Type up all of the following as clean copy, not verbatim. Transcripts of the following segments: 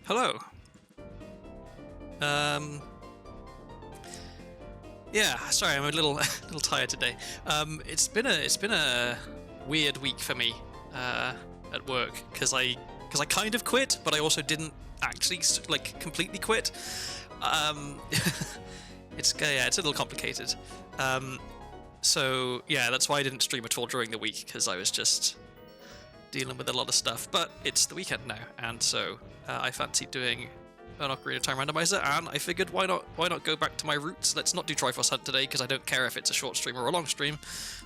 Hello. Yeah, sorry, I'm a little tired today. It's been a weird week for me at work because I kind of quit, but I also didn't actually completely quit. It's a little complicated. So yeah, that's why I didn't stream at all during the week, because I was just dealing with a lot of stuff. But it's the weekend now, and so I fancy doing an Ocarina Time Randomizer, and I figured why not go back to my roots. Let's not do Triforce Hunt today, because I don't care if it's a short stream or a long stream.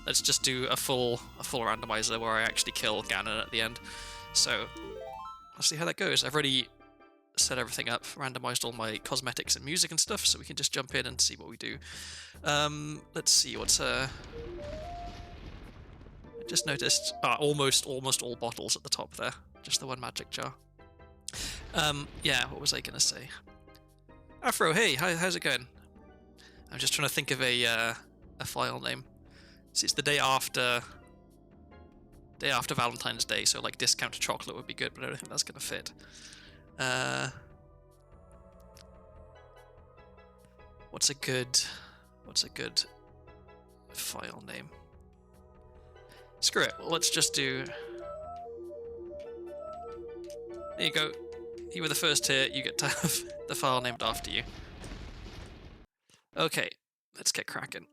Let's just do a full randomizer where I actually kill Ganon at the end. So I'll see how that goes. I've already set everything up, randomized all my cosmetics and music and stuff, so we can just jump in and see what we do. Let's see what's I just noticed almost all bottles at the top there. Just the one magic jar. Yeah, what was I gonna say? Afro, hey, how's it going? I'm just trying to think of a file name. See, it's the day after Valentine's Day, so like discount chocolate would be good, but I don't think that's gonna fit. What's a good file name? Screw it. Well, let's just do. There you go. You were the first here. You get to have the file named after you. Okay, let's get cracking.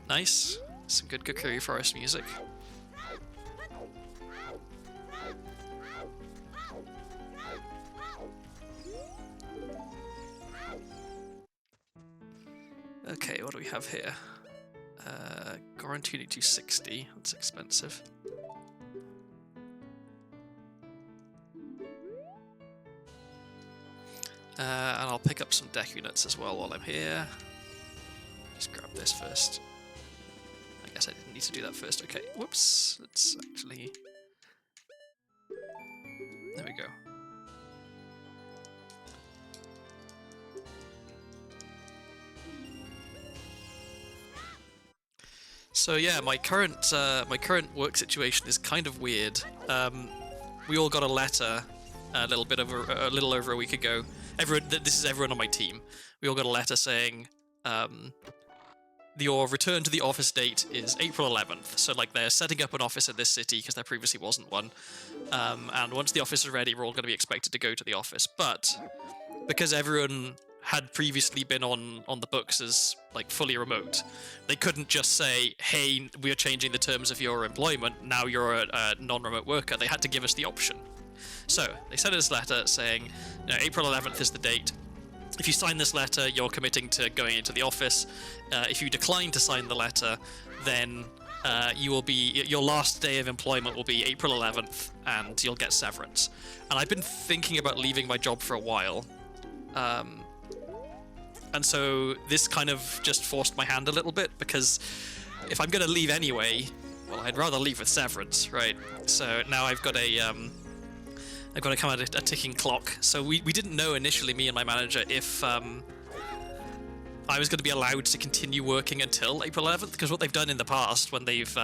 Nice. Some good Kokiri Forest music. Okay, what do we have here? Guarantini 260. That's expensive. And I'll pick up some Deku Nuts as well while I'm here. Just grab this first. I guess I didn't need to do that first. Okay, whoops. Let's actually... There we go. So yeah, my current work situation is kind of weird. We all got a letter a little over a week ago. This is everyone on my team. We all got a letter saying your return to the office date is April 11th. So like they're setting up an office in this city because there previously wasn't one. And once the office is ready, we're all going to be expected to go to the office. But because everyone had previously been on the books as like fully remote, they couldn't just say, hey, we are changing the terms of your employment, now you're a non-remote worker. They had to give us the option. So they sent us a letter saying, April 11th is the date. If you sign this letter, you're committing to going into the office. If you decline to sign the letter, then your last day of employment will be April 11th, and you'll get severance. And I've been thinking about leaving my job for a while. And so this kind of just forced my hand a little bit, because if I'm going to leave anyway, well, I'd rather leave with severance, right? So now I've got to come at a ticking clock. So we didn't know initially, me and my manager, if I was going to be allowed to continue working until April 11th, because what they've done in the past when they've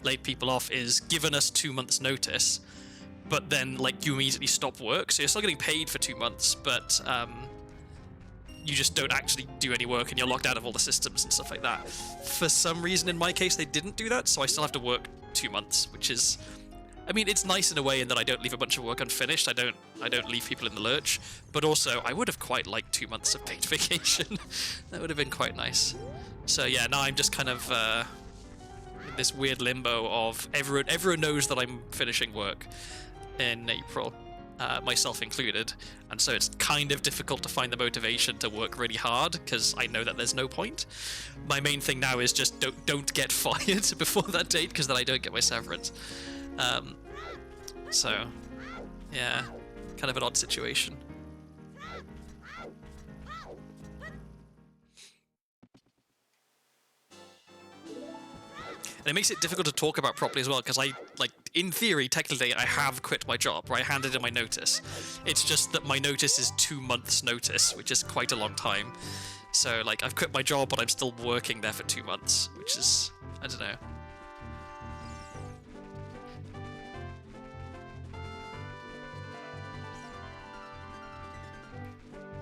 laid people off is given us 2 months notice, but then like you immediately stop work. So you're still getting paid for 2 months, but you just don't actually do any work and you're locked out of all the systems and stuff like that. For some reason, in my case, they didn't do that, so I still have to work 2 months, which is, I mean, it's nice in a way in that I don't leave a bunch of work unfinished. I don't leave people in the lurch, but also I would have quite liked 2 months of paid vacation. That would have been quite nice. So yeah, now I'm just kind of in this weird limbo of everyone knows that I'm finishing work in April. Myself included, and so it's kind of difficult to find the motivation to work really hard because I know that there's no point. My main thing now is just don't get fired before that date, because then I don't get my severance. So yeah, kind of an odd situation. And it makes it difficult to talk about properly as well, because in theory, technically, I have quit my job, or I handed in my notice. It's just that my notice is 2 months notice, which is quite a long time. So, like, I've quit my job, but I'm still working there for 2 months, which is, I don't know.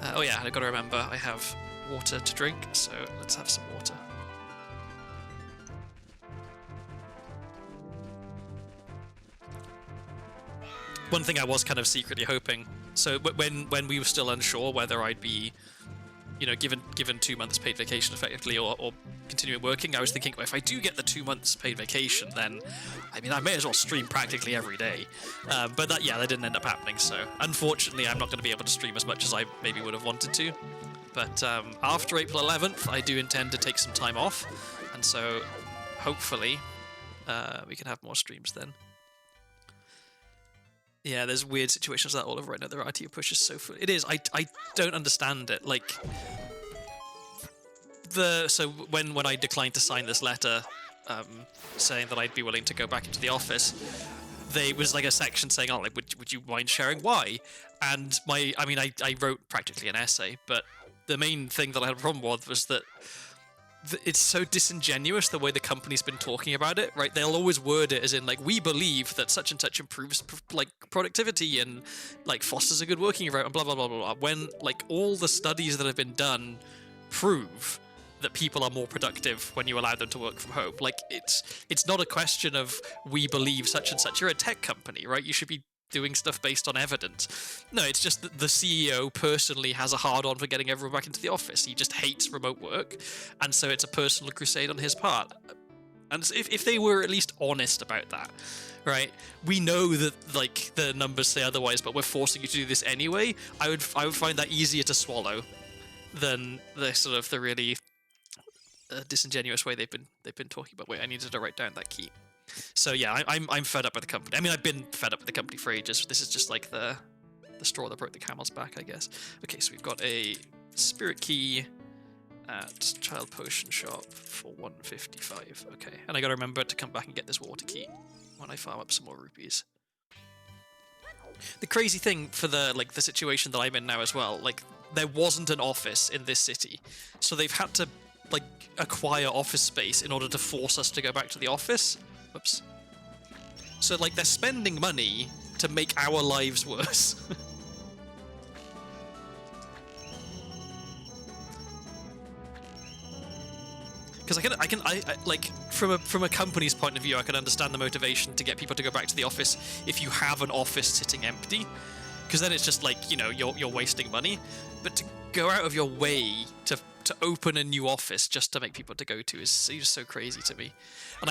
Oh yeah, I've got to remember I have water to drink, so let's have some water. One thing I was kind of secretly hoping, so when we were still unsure whether I'd be, you know, given 2 months paid vacation effectively or continuing working, I was thinking, well, if I do get the 2 months paid vacation, then I mean I may as well stream practically every day. But that didn't end up happening. So unfortunately, I'm not going to be able to stream as much as I maybe would have wanted to. But after April 11th, I do intend to take some time off, and so hopefully we can have more streams then. Yeah, there's weird situations like that all over right now. The RTO push is so full. It is. I don't understand it. Like so when I declined to sign this letter, saying that I'd be willing to go back into the office, there was like a section saying, "Oh, like would you mind sharing why?" And I wrote practically an essay, but the main thing that I had a problem with was that it's so disingenuous the way the company's been talking about it, right? They'll always word it as in, like, we believe that such and such improves, like, productivity and, like, fosters a good working environment, blah, blah, blah, blah, blah. When, like, all the studies that have been done prove that people are more productive when you allow them to work from home. Like, it's not a question of we believe such and such. You're a tech company, right? You should be doing stuff based on evidence. No, it's just that the CEO personally has a hard-on for getting everyone back into the office. He just hates remote work, and so it's a personal crusade on his part. And if they were at least honest about that, right? We know that, like, the numbers say otherwise, but we're forcing you to do this anyway. I would find that easier to swallow than the really disingenuous way they've been talking about. Wait, I needed to write down that key. So yeah, I'm fed up with the company. I mean, I've been fed up with the company for ages. This is just like the straw that broke the camel's back, I guess. Okay, so we've got a spirit key at Child Potion Shop for 155. Okay, and I gotta remember to come back and get this water key when I farm up some more rupees. The crazy thing for the situation that I'm in now as well, like, there wasn't an office in this city, so they've had to, like, acquire office space in order to force us to go back to the office. Whoops. So, like, they're spending money to make our lives worse. Because I like, from a company's point of view, I can understand the motivation to get people to go back to the office if you have an office sitting empty, because then it's just like, you know, you're wasting money. But to go out of your way to open a new office just to make people to go to is so crazy to me. And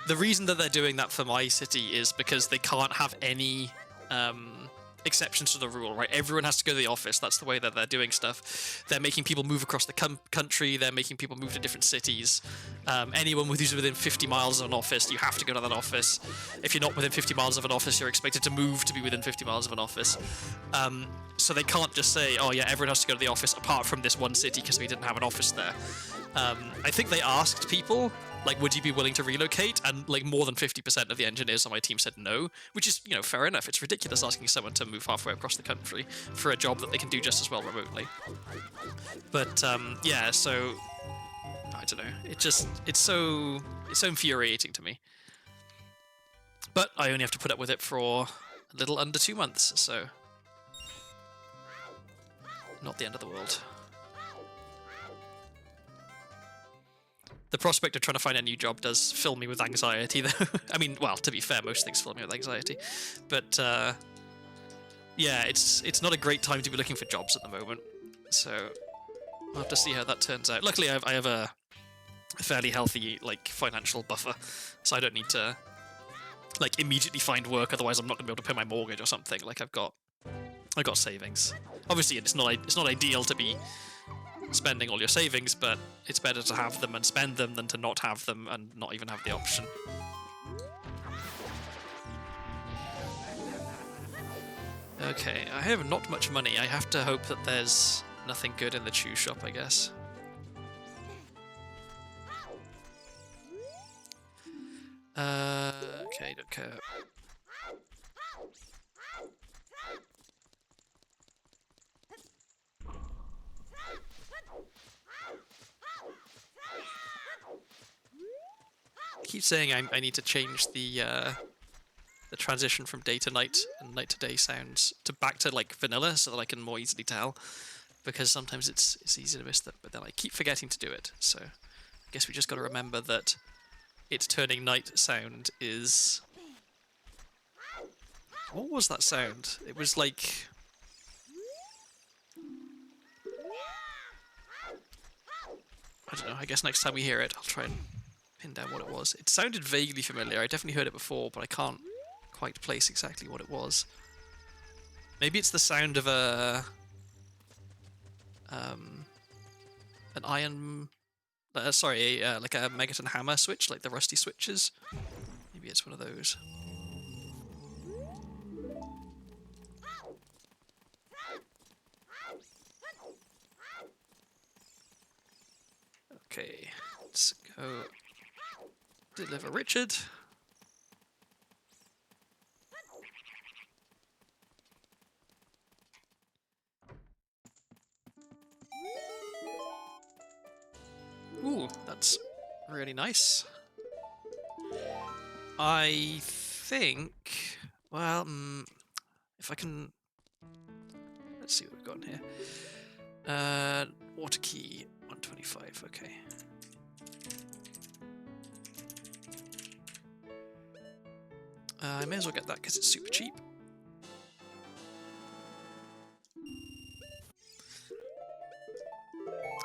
the reason that they're doing that for my city is because they can't have any exceptions to the rule, right? Everyone has to go to the office. That's the way that they're doing stuff. They're making people move across the country. They're making people move to different cities. Anyone who's within 50 miles of an office, you have to go to that office. If you're not within 50 miles of an office, you're expected to move to be within 50 miles of an office. So they can't just say, oh yeah, everyone has to go to the office apart from this one city because we didn't have an office there. I think they asked people, like, would you be willing to relocate? And, like, more than 50% of the engineers on my team said no, which is, you know, fair enough. It's ridiculous asking someone to move halfway across the country for a job that they can do just as well remotely. But, yeah, so, I don't know. It's so infuriating to me. But I only have to put up with it for a little under 2 months, so not the end of the world. The prospect of trying to find a new job does fill me with anxiety, though. I mean, well, to be fair, most things fill me with anxiety. But, yeah, it's not a great time to be looking for jobs at the moment. So, I'll have to see how that turns out. Luckily, I have a fairly healthy, like, financial buffer, so I don't need to, like, immediately find work, otherwise I'm not going to be able to pay my mortgage or something. Like, I've got savings. Obviously, it's not ideal to be spending all your savings, but it's better to have them and spend them than to not have them and not even have the option. Okay, I have not much money. I have to hope that there's nothing good in the chew shop, I guess. Okay, don't care. I keep saying I need to change the the transition from day to night and night to day sounds to back to like vanilla, so that I can more easily tell. Because sometimes it's easy to miss that, but then I keep forgetting to do it. So I guess we just got to remember that it's turning night sound is. What was that sound? It was like. I don't know. I guess next time we hear it, I'll try and pin down what it was. It sounded vaguely familiar. I definitely heard it before, but I can't quite place exactly what it was. Maybe it's the sound of an iron, like a Megaton hammer switch, like the rusty switches. Maybe it's one of those. Okay, let's go deliver Richard. Ooh, that's really nice. I think, well, if I can, let's see what we've got in here. Water key, 125, okay. I may as well get that because it's super cheap.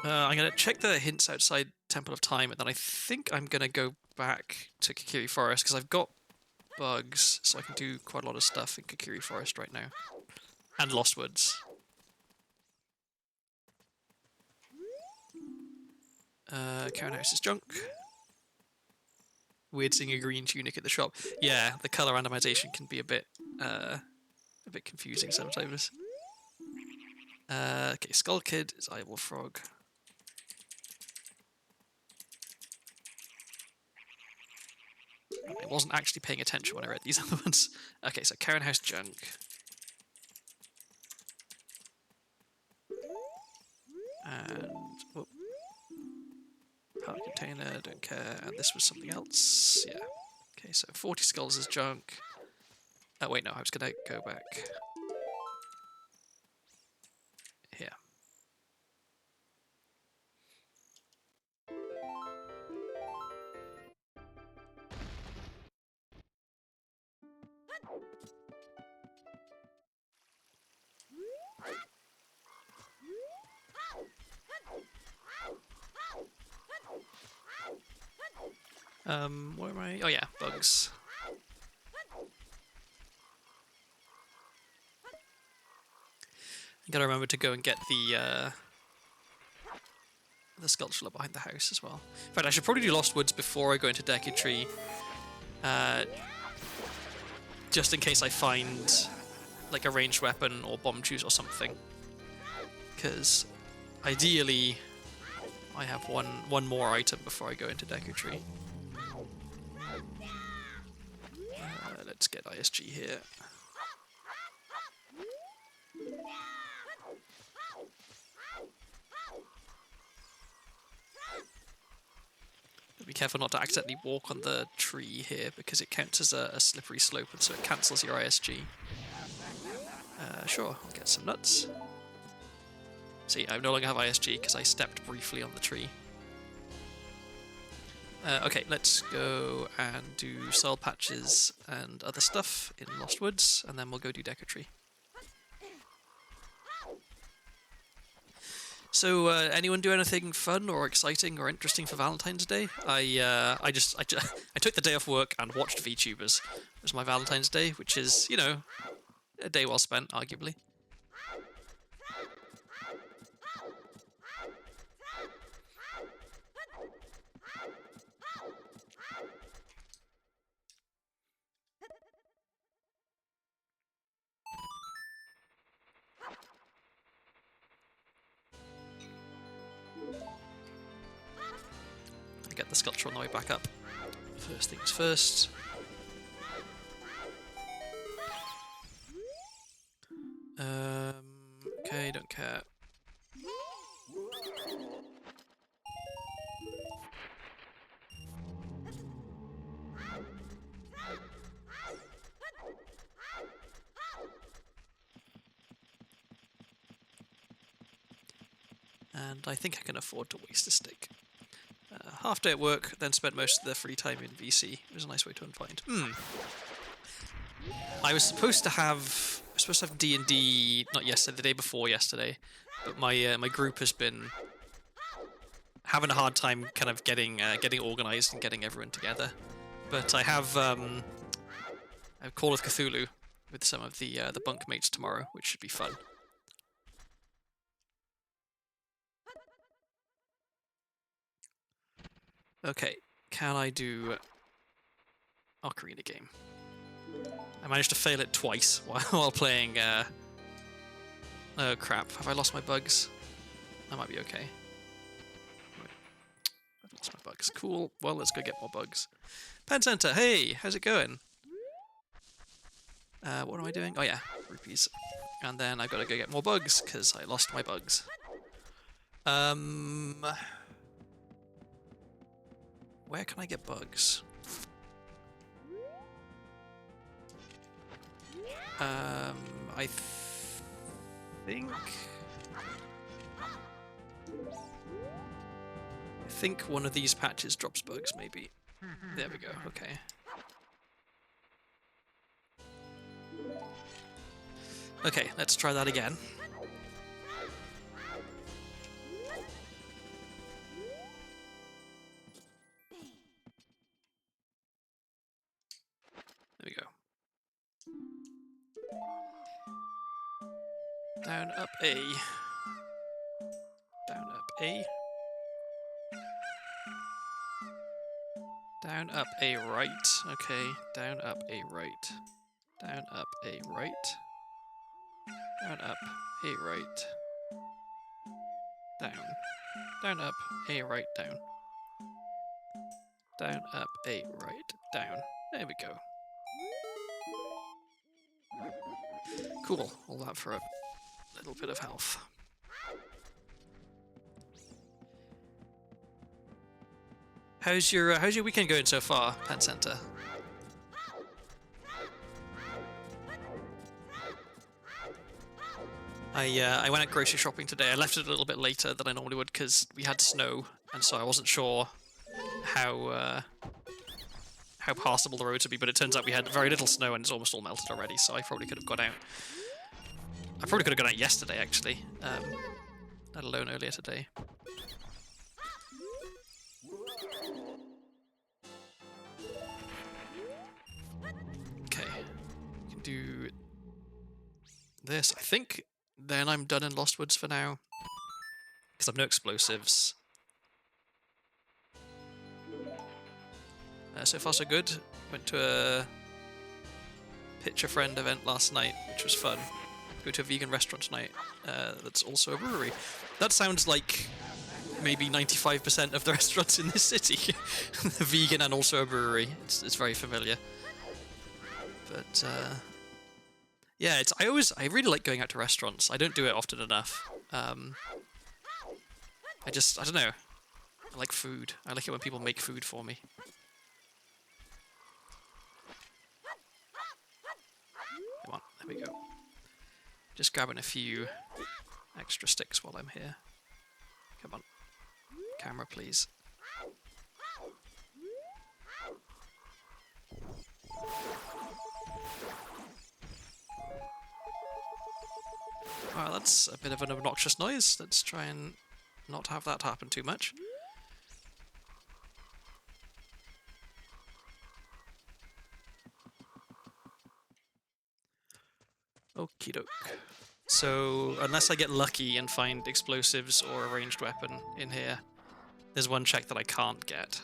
I'm going to check the hints outside Temple of Time, and then I think I'm going to go back to Kakiri Forest, because I've got bugs, so I can do quite a lot of stuff in Kakiri Forest right now. And Lost Woods. Karen House's junk. Weird seeing a green tunic at the shop. Yeah, the colour randomization can be a bit confusing sometimes. Okay, Skull Kid is Eyeball Frog. I wasn't actually paying attention when I read these other ones. Okay, so Karen House junk. And whoop. Powder container, don't care. And this was something else. Yeah. Okay, so 40 skulls is junk. Oh wait, no, I was gonna go back here. Where am I? Oh yeah, bugs. I gotta remember to go and get the sculpture behind the house as well. In fact, I should probably do Lost Woods before I go into Decatry, just in case I find like a ranged weapon or bomb juice or something. Because ideally, I have one more item before I go into Decatry. Let's get ISG here. Be careful not to accidentally walk on the tree here, because it counts as a slippery slope, and so it cancels your ISG. Sure, I'll get some nuts. See, I no longer have ISG because I stepped briefly on the tree. Okay, let's go and do soil patches and other stuff in Lost Woods, and then we'll go do Decatry. So, anyone do anything fun or exciting or interesting for Valentine's Day? I took the day off work and watched VTubers. It was my Valentine's Day, which is, you know, a day well spent, arguably. Get the sculpture on the way back up. First things first. Okay, don't care. And I think I can afford to waste a stick. Half day at work, then spent most of the free time in VC. It was a nice way to unwind. I was supposed to have D&D, not yesterday, the day before yesterday, but my group has been having a hard time kind of getting organised and getting everyone together. But I have Call of Cthulhu with some of the bunkmates tomorrow, which should be fun. Okay, can I do Ocarina game? I managed to fail it twice while playing. Oh crap! Have I lost my bugs? That might be okay. I've lost my bugs. Cool. Well, let's go get more bugs. Pen Center. Hey, how's it going? What am I doing? Oh yeah, rupees. And then I've got to go get more bugs because I lost my bugs. Where can I get bugs? I think one of these patches drops bugs, maybe. There we go, okay. Okay, let's try that again. There we go. Down, up, A. Down, up, A. Down, up, A, right. Okay, down, up, A, right. Down, up, A, right. Down, up, A, right. Down. Down, up, A, right, down. Down, up, A, right, down. There we go. Cool, all that for a little bit of health. How's your weekend going so far, Pen Center? I went out grocery shopping today. I left it a little bit later than I normally would because we had snow, and so I wasn't sure how passable the roads would be. But it turns out we had very little snow, and it's almost all melted already. So I probably could have gone out. I probably could have gone out yesterday, actually, let alone earlier today. Okay, we can do this. I think then I'm done in Lost Woods for now, because I've no explosives. So far so good. Went to a Pitch a Friend event last night, which was fun. Go to a vegan restaurant tonight that's also a brewery. That sounds like maybe 95% of the restaurants in this city. Vegan and also a brewery. It's very familiar. But yeah, I really like going out to restaurants. I don't do it often enough. I don't know. I like food. I like it when people make food for me. Come on, there we go. Just grabbing a few extra sticks while I'm here. Come on. Camera, please. Well, that's a bit of an obnoxious noise. Let's try and not have that happen too much. Okie doke. So, unless I get lucky and find explosives or a ranged weapon in here, there's one check that I can't get,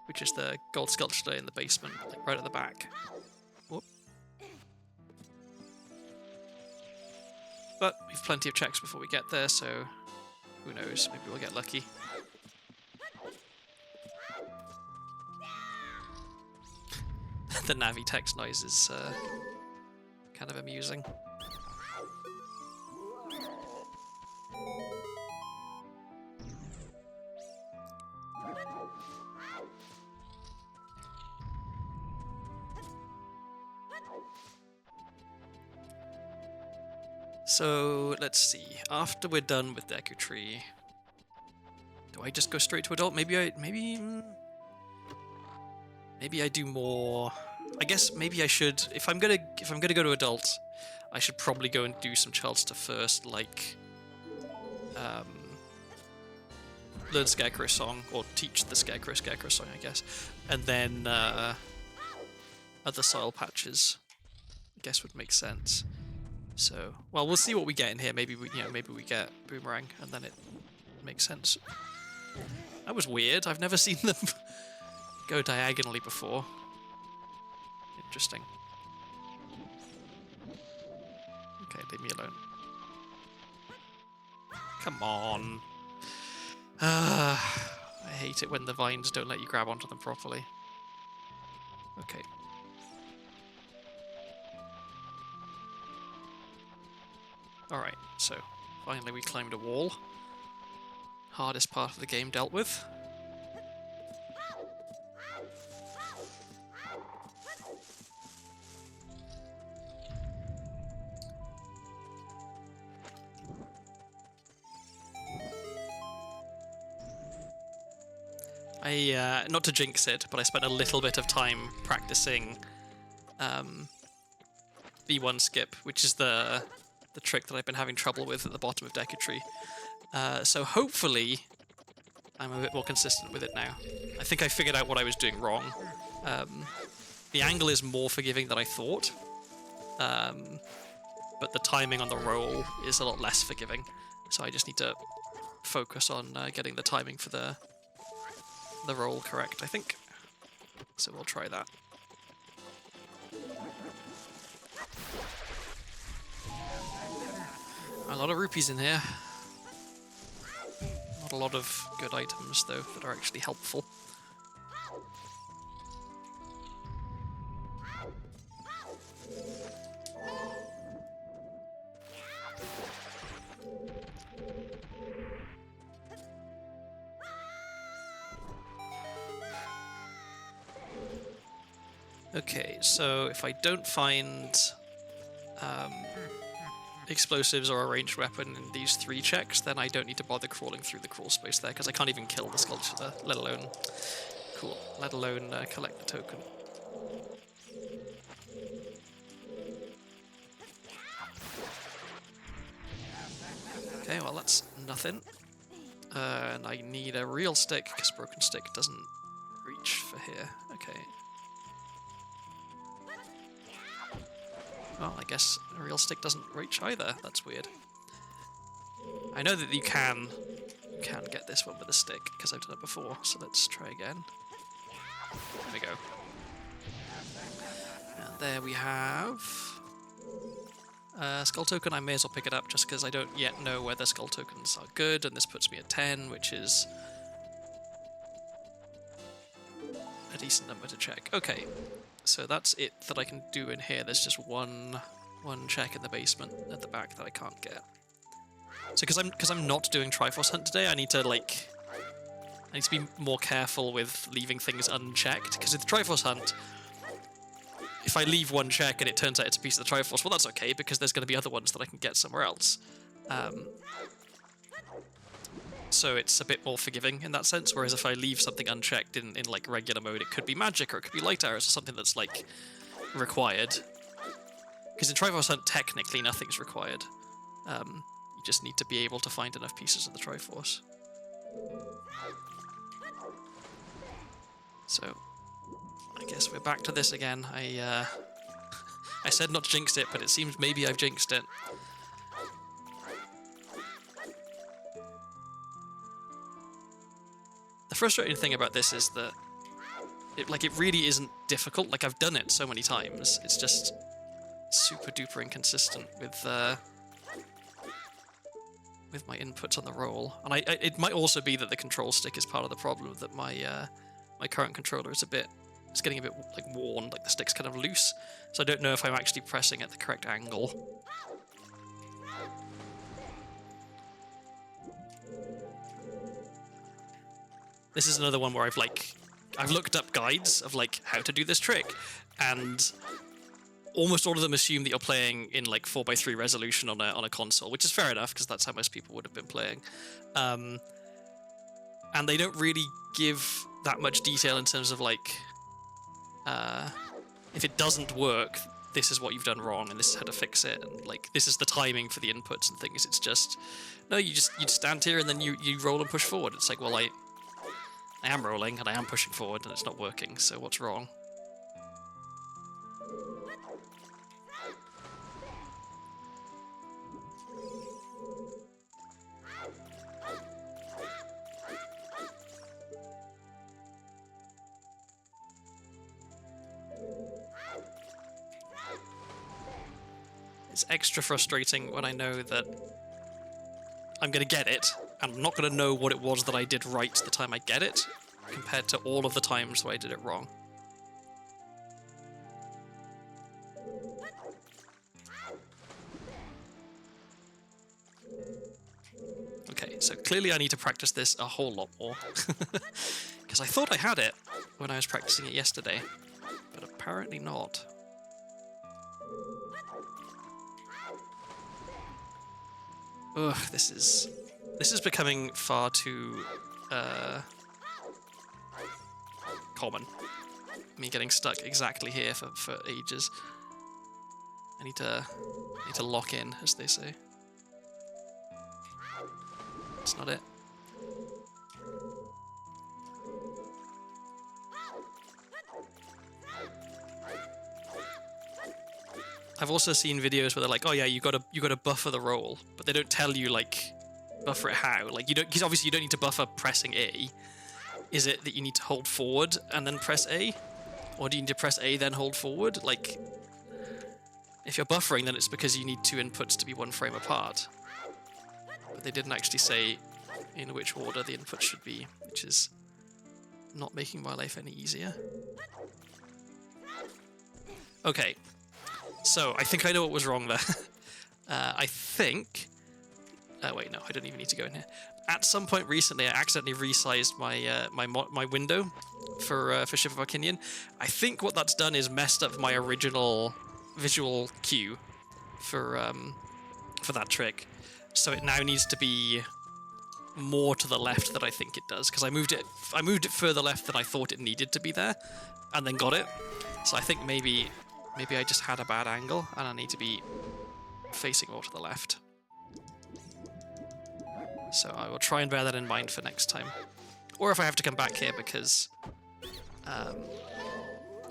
which is the gold sculpture in the basement, like right at the back. Whoop. But we've plenty of checks before we get there, so who knows, maybe we'll get lucky. The Navi text noise is kind of amusing. So let's see. After we're done with Deku Tree, do I just go straight to adult? Maybe I do more. I guess maybe I should. If I'm gonna go to adult, I should probably go and do some child stuff first, like learn Scarecrow song or teach the Scarecrow song, I guess, and then other soil patches. I guess would make sense. So, well, we'll see what we get in here. Maybe we get Boomerang, and then it makes sense. That was weird. I've never seen them go diagonally before. Interesting. Okay, leave me alone. Come on. I hate it when the vines don't let you grab onto them properly. Okay. Alright, so finally we climbed a wall. Hardest part of the game dealt with. Not to jinx it, but I spent a little bit of time practicing B1 skip, which is the trick that I've been having trouble with at the bottom of Deku Tree. So hopefully I'm a bit more consistent with it now. I think I figured out what I was doing wrong. The angle is more forgiving than I thought, but the timing on the roll is a lot less forgiving. So I just need to focus on getting the timing for the roll correct, I think. So we'll try that. A lot of rupees in here. Not a lot of good items, though, that are actually helpful. Okay, so if I don't find explosives or a ranged weapon in these 3 checks, then I don't need to bother crawling through the crawl space there, because I can't even kill the sculpture, let alone collect the token. Okay, well that's nothing. And I need a real stick, because broken stick doesn't reach for here. Okay. Well, I guess a real stick doesn't reach either. That's weird. I know that you can get this one with a stick, because I've done it before, so let's try again. There we go. And there we have Skull Token. I may as well pick it up, just because I don't yet know whether Skull Tokens are good, and this puts me at 10, which is a decent number to check. Okay. So that's it that I can do in here. There's just one check in the basement at the back that I can't get. So because I'm not doing Triforce Hunt today, I need to be more careful with leaving things unchecked. Because with the Triforce Hunt, if I leave one check and it turns out it's a piece of the Triforce, well, that's okay, because there's going to be other ones that I can get somewhere else. So it's a bit more forgiving in that sense, whereas if I leave something unchecked in like regular mode, it could be magic, or it could be light arrows, or something that's like required. Because in Triforce Hunt, technically nothing's required. You just need to be able to find enough pieces of the Triforce. So I guess we're back to this again. I said not to jinx it, but it seems maybe I've jinxed it. The frustrating thing about this is that it really isn't difficult. Like, I've done it so many times. It's just super duper inconsistent with my inputs on the roll. And it might also be that the control stick is part of the problem, that my current controller is it's getting a bit like worn, like the stick's kind of loose. So I don't know if I'm actually pressing at the correct angle. This is another one where I've looked up guides of like how to do this trick, and almost all of them assume that you're playing in like 4:3 resolution on a console, which is fair enough because that's how most people would have been playing. And they don't really give that much detail in terms of like, if it doesn't work, this is what you've done wrong, and this is how to fix it, and like this is the timing for the inputs and things. It's just no, you stand here and then you roll and push forward. It's like, well, I am rolling and I am pushing forward and it's not working. So what's wrong? It's extra frustrating when I know that I'm going to get it, and I'm not going to know what it was that I did right the time I get it, compared to all of the times where I did it wrong. Okay, so clearly I need to practice this a whole lot more, because I thought I had it when I was practicing it yesterday, but apparently not. Ugh, this is becoming far too common. Me getting stuck exactly here for ages. I need to lock in, as they say. That's not it. I've also seen videos where they're like, "Oh yeah, you gotta buffer the roll," but they don't tell you like buffer it how. Like because obviously you don't need to buffer pressing A. Is it that you need to hold forward and then press A, or do you need to press A then hold forward? Like, if you're buffering, then it's because you need two inputs to be one frame apart. But they didn't actually say in which order the inputs should be, which is not making my life any easier. Okay. So, I think I know what was wrong there. I think... wait, no, I don't even need to go in here. At some point recently, I accidentally resized my my window for Ship of Arcinian. I think what that's done is messed up my original visual cue for that trick. So it now needs to be more to the left than I think it does, because I moved it further left than I thought it needed to be there, and then got it. So I think maybe I just had a bad angle, and I need to be facing more to the left. So I will try and bear that in mind for next time. Or if I have to come back here because...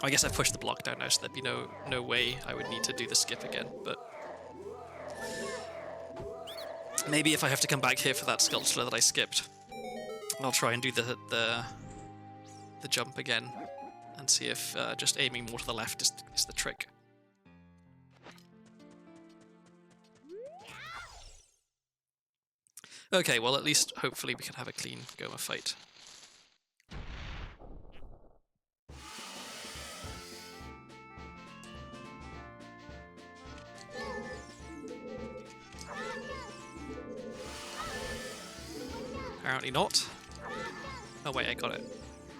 I guess I've pushed the block down now, so there'd be no way I would need to do the skip again, but... Maybe if I have to come back here for that sculpture that I skipped, I'll try and do the jump again, and see if just aiming more to the left is the trick. Okay, well at least hopefully we can have a clean Goma fight. Apparently not. Oh wait, I got it.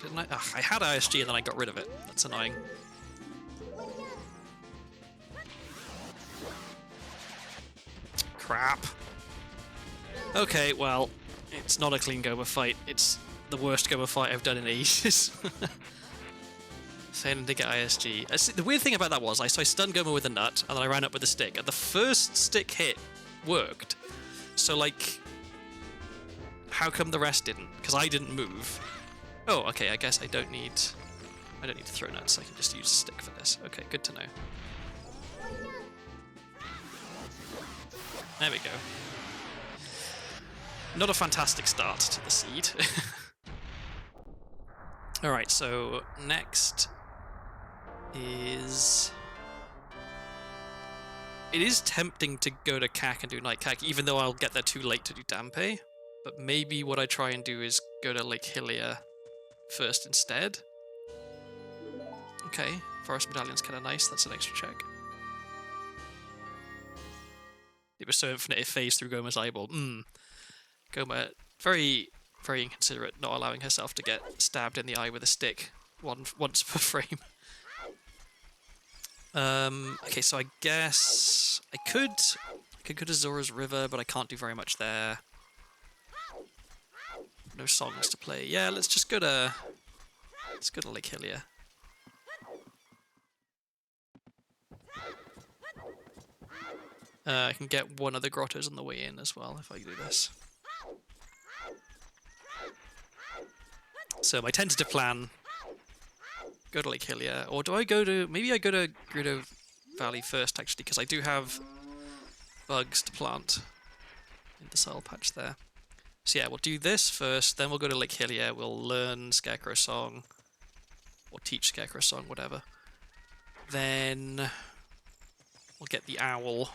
Didn't I? Ugh, I had ISG and then I got rid of it. That's annoying. Crap. Okay, well, it's not a clean Goma fight. It's the worst Goma fight I've done in ages. Failing to get ISG. The weird thing about that was, I stunned Goma with a nut, and then I ran up with a stick. And the first stick hit worked. So, like, how come the rest didn't? Because I didn't move. Oh, okay, I guess I don't need to throw nuts. I can just use a stick for this. Okay, good to know. There we go. Not a fantastic start to the seed. Alright, so next is... It is tempting to go to CAC and do Night CAC, even though I'll get there too late to do Dampe. But maybe what I try and do is go to Lake Hylia first instead. Okay, Forest Medallion's kind of nice, that's an extra check. It was so infinite it phased through Goma's eyeball. Goma, very, very inconsiderate, not allowing herself to get stabbed in the eye with a stick once per frame. Okay, so I guess I could go to Zora's River, but I can't do very much there. No songs to play. Yeah, let's go to Lake Hylia. I can get one of the grottos on the way in as well if I do this. So my tentative plan: go to Lake Hylia, or do I go to? Maybe I go to Gerudo Valley first, actually, because I do have bugs to plant in the soil patch there. So yeah, we'll do this first, then we'll go to Lake Hylia, we'll learn Scarecrow Song, or teach Scarecrow Song, whatever. Then we'll get the owl.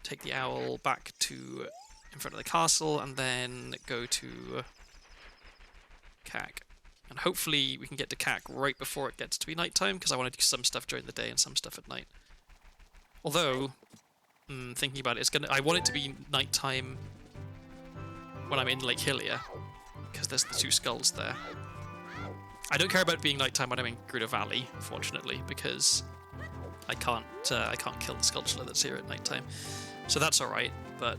Take the owl back to in front of the castle, and then go to Cac. And hopefully we can get to Cac right before it gets to be nighttime, because I want to do some stuff during the day and some stuff at night. Although, thinking about it, I want it to be nighttime when I'm in Lake Hylia, because there's the two skulls there. I don't care about it being nighttime when I'm in Gerudo Valley, fortunately, because I can't kill the sculpture that's here at nighttime. So that's alright, but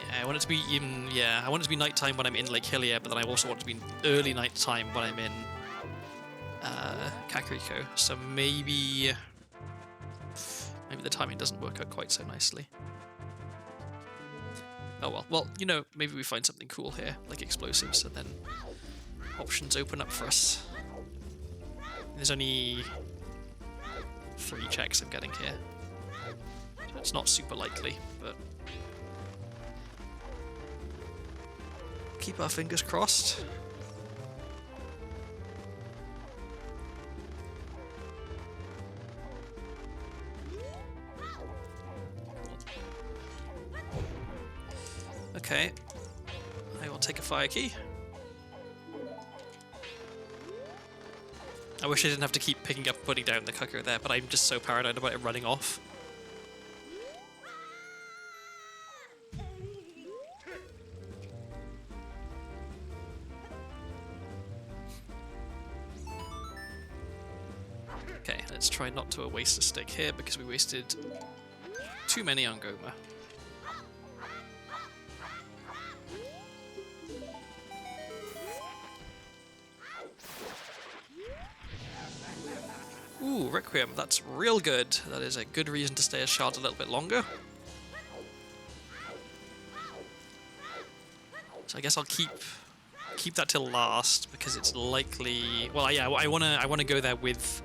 yeah, I want it to be I want it to be nighttime when I'm in Lake Hylia, but then I also want it to be early nighttime when I'm in Kakariko. So maybe the timing doesn't work out quite so nicely. Oh well. Well, you know, maybe we find something cool here, like explosives, and then options open up for us. There's only 3 checks I'm getting here. So it's not super likely, but keep our fingers crossed. Okay, I will take a fire key. I wish I didn't have to keep picking up and putting down the cooker there, but I'm just so paranoid about it running off. Okay, let's try not to waste a stick here, because we wasted too many on Goma. Ooh, Requiem, that's real good. That is a good reason to stay as shard a little bit longer. So I guess I'll keep that till last, because it's likely. Well, yeah, I wanna go there with.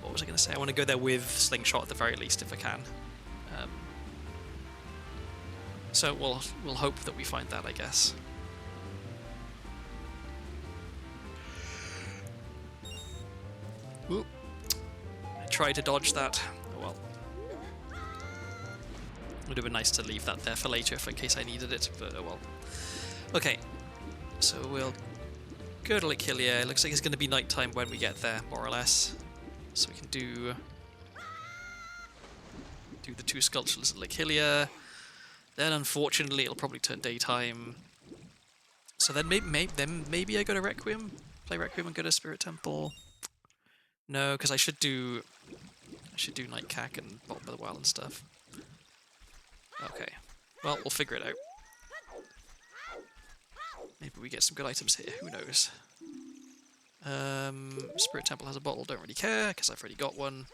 What was I gonna say? I want to go there with Slingshot at the very least, if I can. So we'll hope that we find that, I guess. Ooh. I tried to dodge that. Oh well. Would have been nice to leave that there for later, in case I needed it, but oh well. Okay, so we'll go to Lake Hylia. It looks like it's going to be nighttime when we get there, more or less. So we can do the 2 sculptures at Lake Hylia. Then, unfortunately, it'll probably turn daytime. So then maybe I go to Requiem, play Requiem, and go to Spirit Temple. No, because I should do Night Cac and Bottom of the Well and stuff. Okay, well, we'll figure it out. Maybe we get some good items here, who knows. Spirit Temple has a bottle, don't really care, because I've already got one.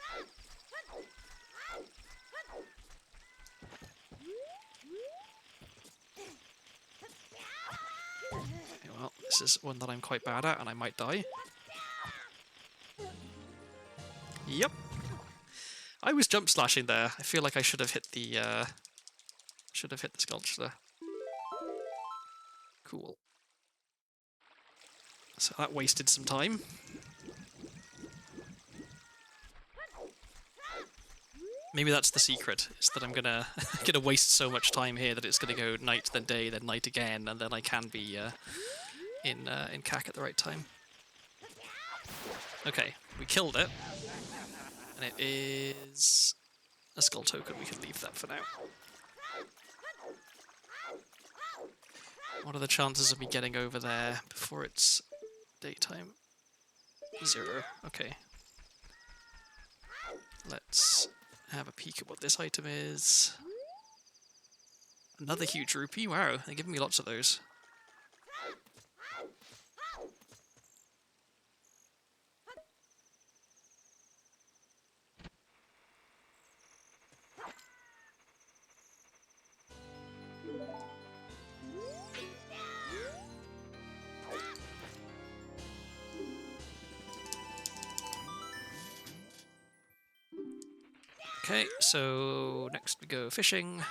Okay, well, this is one that I'm quite bad at, and I might die. Yep. I was jump slashing there. I feel like I should have hit the sculpture. Cool. So that wasted some time. Maybe that's the secret, is that I'm gonna waste so much time here that it's gonna go night, then day, then night again, and then I can be in Cac at the right time. Okay, we killed it. And it is a skull token. We can leave that for now. What are the chances of me getting over there before it's daytime? 0. Okay. Let's have a peek at what this item is. Another huge rupee. Wow, they're giving me lots of those. Okay, so next we go fishing.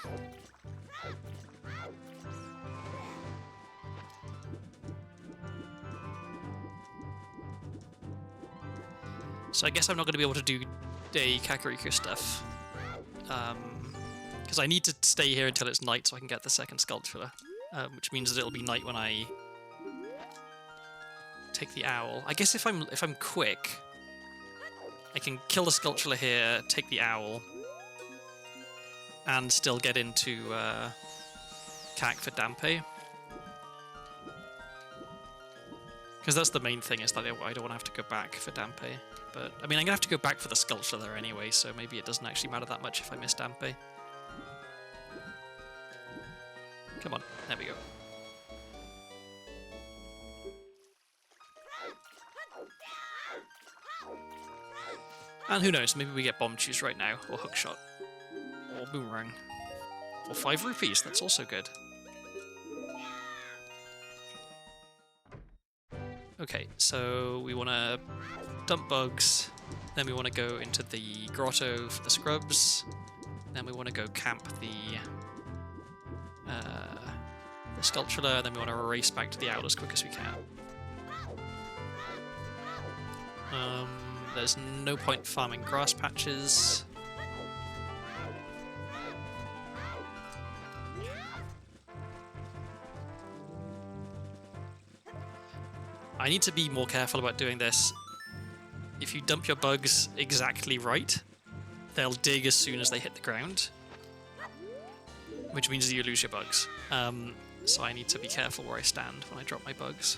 So I guess I'm not going to be able to do day Kakariko stuff. Because I need to stay here until it's night so I can get the second sculpture. Which means that it'll be night when I take the owl. I guess if I'm quick, I can kill the sculpture here, take the owl, and still get into Kak for Dampe. Because that's the main thing, is that I don't want to have to go back for Dampe. But, I mean, I'm going to have to go back for the sculpture there anyway, so maybe it doesn't actually matter that much if I miss Dampe. Come on, there we go. And who knows, maybe we get bomb choose right now, or hookshot, or boomerang, or 5 rupees, that's also good. Okay, so we want to dump bugs, then we want to go into the grotto for the scrubs, then we want to go camp the sculpture, and then we want to race back to the owl as quick as we can. There's no point farming grass patches. I need to be more careful about doing this. If you dump your bugs exactly right, they'll dig as soon as they hit the ground, which means that you lose your bugs. So I need to be careful where I stand when I drop my bugs.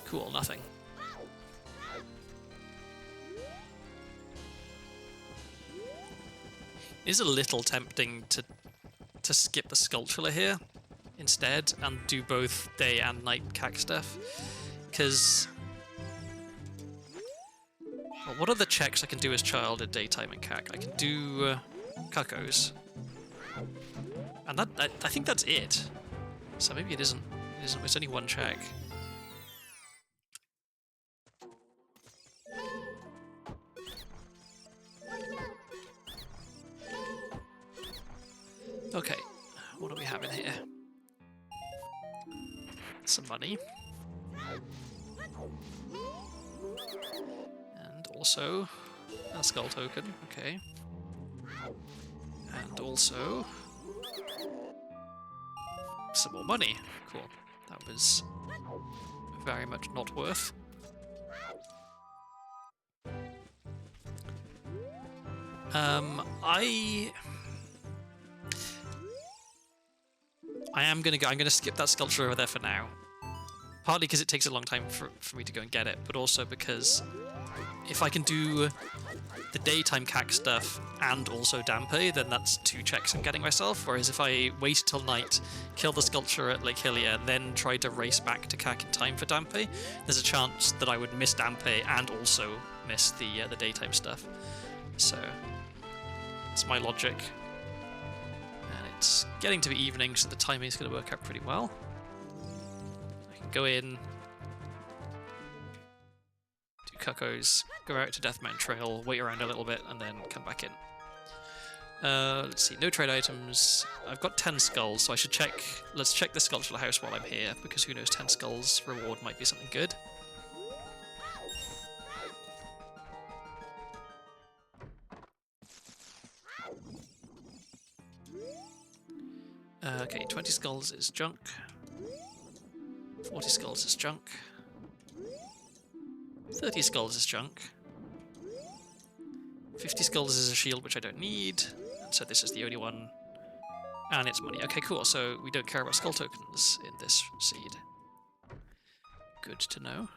Cool, nothing. It is a little tempting to skip the sculpture here instead and do both day and night Kak stuff, because well, what are the checks I can do as child at daytime in Kak? I can do Cuckoos, and that I think that's it. So maybe it isn't. It's only one check. Okay, what do we have in here? Some money. And also a skull token, okay. And also some more money. Cool. That was very much not worth. I'm gonna skip that sculpture over there for now. Partly because it takes a long time for me to go and get it, but also because if I can do the daytime Kak stuff and also Dampe, then that's 2 checks I'm getting myself, whereas if I wait till night, kill the sculpture at Lake Hylia, then try to race back to Kak in time for Dampe, there's a chance that I would miss Dampe and also miss the daytime stuff. So that's my logic. And it's getting to be evening, so the timing is going to work out pretty well. I can go in, do Cuckoos, go out to Death Mountain Trail, wait around a little bit, and then come back in. Let's see, no trade items. I've got 10 skulls, so I should check. Let's check the sculptural house while I'm here, because who knows, 10 skulls reward might be something good. Okay, 20 skulls is junk. 40 skulls is junk. 30 skulls is junk. 50 skulls is a shield, which I don't need. and so this is the only one, and it's money. Okay, cool. So we don't care about skull tokens in this seed. Good to know.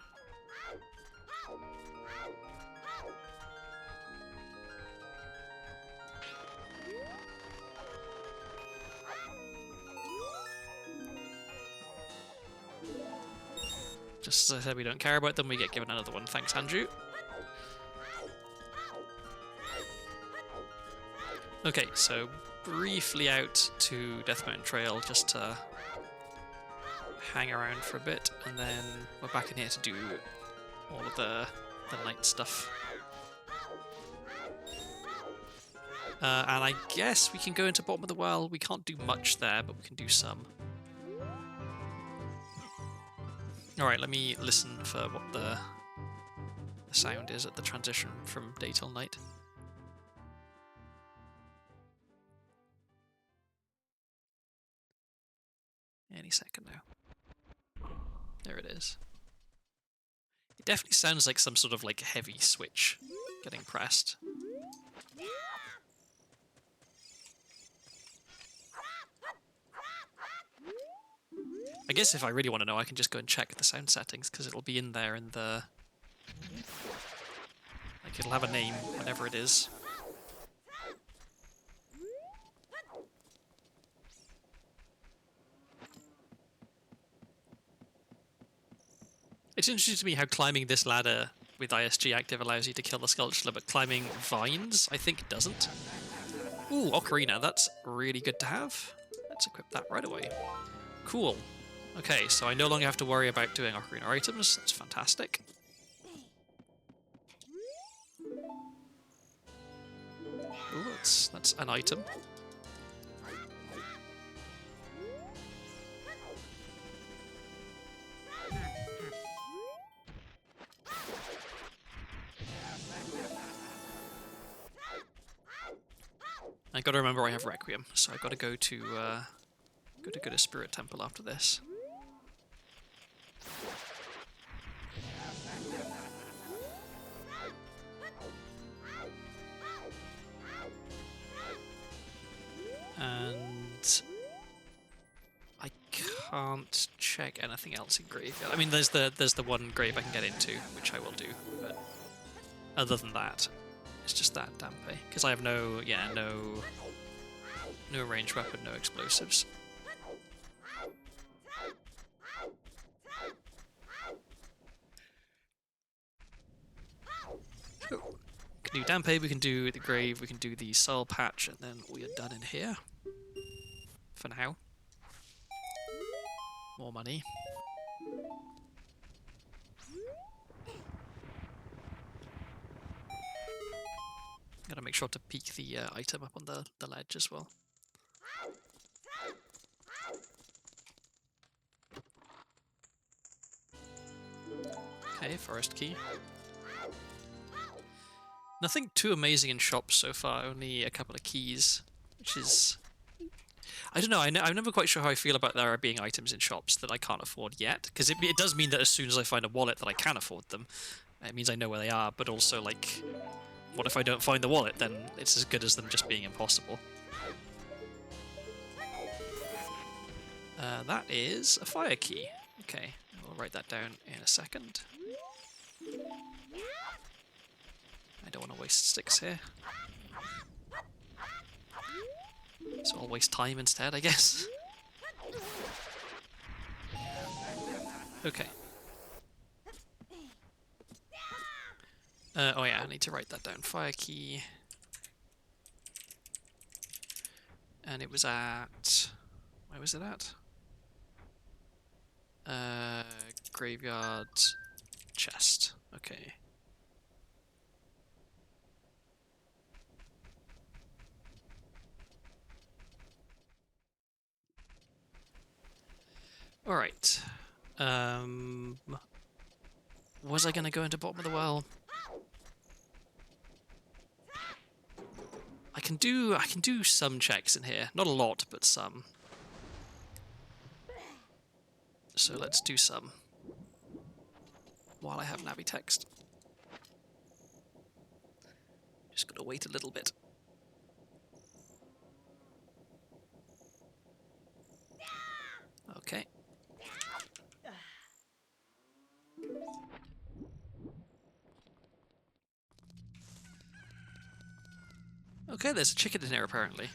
Just as I said, we don't care about them, we get given another one. Thanks, Andrew. Okay, so briefly out to Death Mountain Trail just to hang around for a bit, and then we're back in here to do all of the night stuff. And I guess we can go into Bottom of the Well. We can't do much there, but we can do some. Alright, let me listen for what the sound is at the transition from day till night. Any second now. There it is. It definitely sounds like some sort of like heavy switch getting pressed. I guess if I really want to know, I can just go and check the sound settings, because it'll be in there in the... like, it'll have a name, whatever it is. It's interesting to me how climbing this ladder with ISG active allows you to kill the Sculpture, but climbing vines, I think, doesn't. Ooh, Ocarina, that's really good to have. Let's equip that right away. Cool. Okay, so I no longer have to worry about doing Ocarina items. That's fantastic. Ooh, that's an item. I gotta remember I have Requiem, so I gotta go to go to Spirit Temple after this. And I can't check anything else in Graveyard. I mean, there's the one grave I can get into, which I will do, but other than that, it's just that Dampe. Because I have no ranged weapon, no explosives. Oh. We can do Dampe, we can do the grave, we can do the soul patch, and then we are done in here. For now. More money. Gotta make sure to peek the item up on the ledge as well. Okay, forest key. Nothing too amazing in shops so far, only a couple of keys, which is... I don't know, I'm never quite sure how I feel about there being items in shops that I can't afford yet, because it does mean that as soon as I find a wallet that I can afford them, it means I know where they are, but also, like, what if I don't find the wallet? Then it's as good as them just being impossible. That is a fire key. Okay, we'll write that down in a second. I don't want to waste sticks here. So I'll waste time instead, I guess. Okay. Oh yeah, I need to write that down. Fire key. And it was at... where was it at? Graveyard chest. Okay. Alright. Was I gonna go into Bottom of the Well? I can do some checks in here. Not a lot, but some. So let's do some. While I have Navi text. Just gotta wait a little bit. Okay, there's a chicken in here apparently.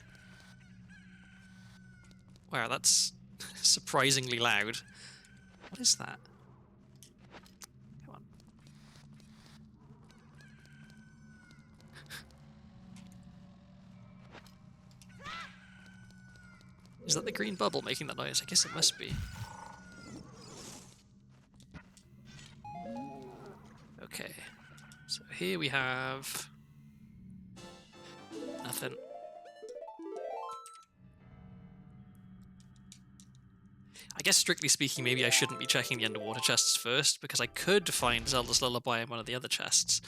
Wow, that's surprisingly loud. What is that? Come on. Is that the green bubble making that noise? I guess it must be. Okay. So here we have... nothing. I guess strictly speaking, maybe I shouldn't be checking the underwater chests first, because I could find Zelda's Lullaby in one of the other chests,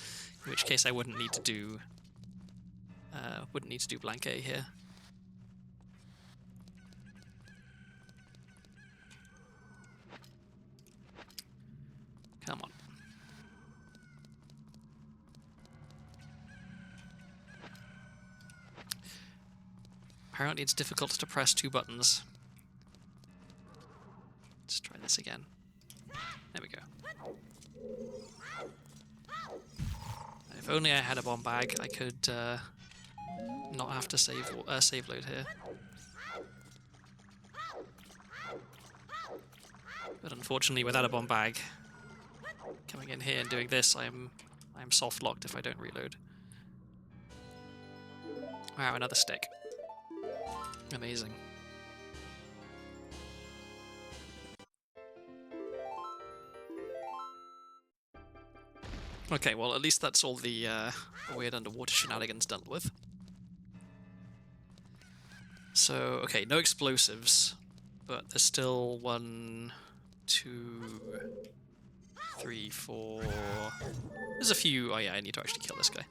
in which case I wouldn't need to do blank A here. Come on. Apparently it's difficult to press two buttons. Let's try this again. There we go. If only I had a bomb bag, I could not have to save load here. But unfortunately, without a bomb bag, coming in here and doing this, I'm soft locked if I don't reload. Wow, another stick. Amazing. Okay, well at least that's all the weird underwater shenanigans dealt with. So, okay, no explosives, but there's still 1, 2, 3, 4... There's a few... Oh yeah, I need to actually kill this guy.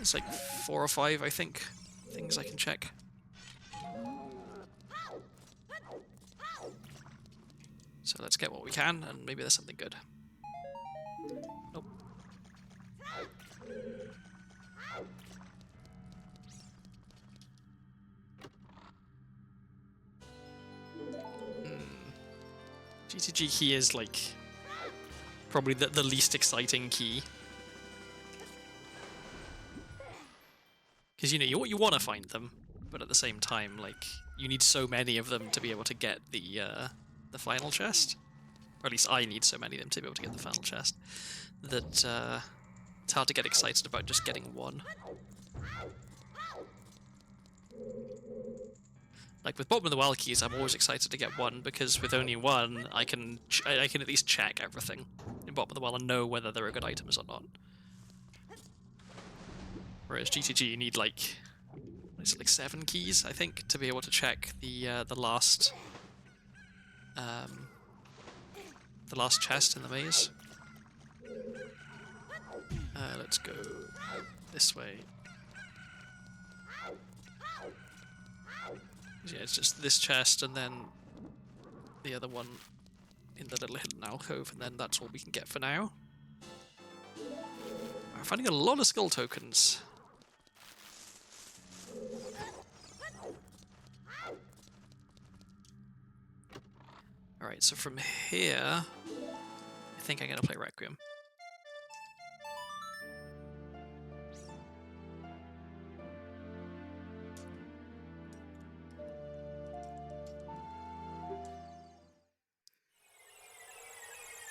It's like 4 or 5, I think, things I can check. So let's get what we can, and maybe there's something good. Nope. GTG key is like probably the least exciting key. Because, you know, you want to find them, but at the same time, like, you need so many of them to be able to get the final chest. Or at least I need so many of them to be able to get the final chest, that it's hard to get excited about just getting one. Like, with Bottom of the Well keys, I'm always excited to get one, because with only one, I can at least check everything in Bottom of the Well and know whether there are good items or not. Whereas GTG, you need like, what is it, like 7 keys, I think, to be able to check the last chest in the maze. Let's go this way. Yeah, it's just this chest and then the other one in the little hidden alcove, and then that's all we can get for now. I'm finding a lot of skull tokens. Alright, so from here, I think I'm going to play Requiem.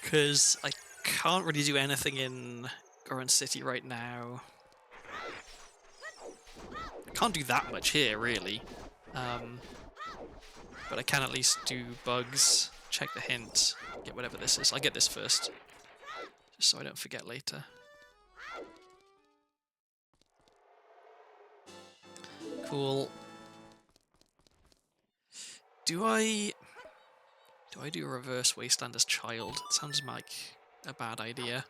Because I can't really do anything in Goron City right now. I can't do that much here, really. But I can at least do bugs, check the hint, get whatever this is. I'll get this first, just so I don't forget later. Cool. Do I do a reverse Wastelander's Child? It sounds like a bad idea.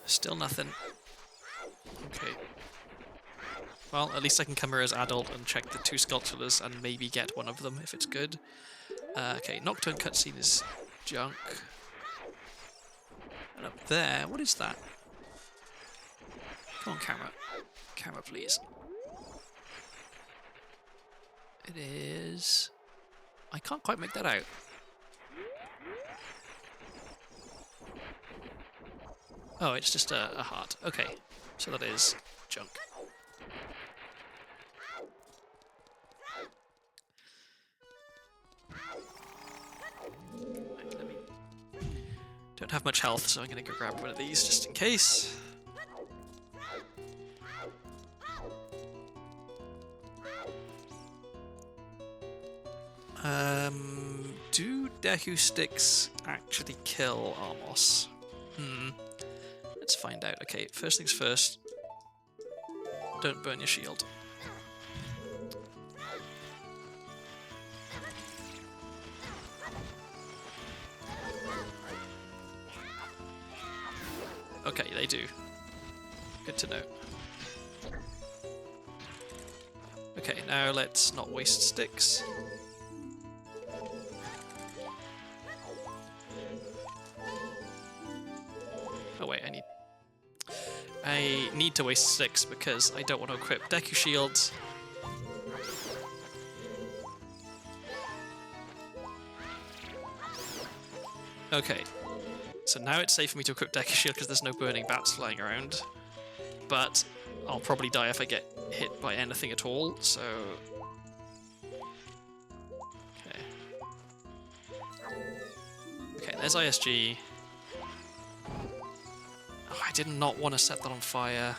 Still nothing. Okay. Well, at least I can come here as adult and check the 2 sculptures and maybe get one of them if it's good. Okay, Nocturne cutscene is junk. And up there, what is that? Come on, camera. Camera, please. It is... I can't quite make that out. Oh, it's just a heart. Okay, so that is junk. Right, don't have much health, so I'm going to go grab one of these just in case. Do Dehu sticks actually kill Armos? Let's find out. Okay, first things first. Don't burn your shield. Okay, they do. Good to know. Okay, now let's not waste sticks. Oh wait, I need to waste sticks because I don't want to equip Deku shields. Okay, so now it's safe for me to equip Deku shield because there's no burning bats flying around. But I'll probably die if I get hit by anything at all, so... Okay. Okay, there's ISG. Oh, I did not want to set that on fire.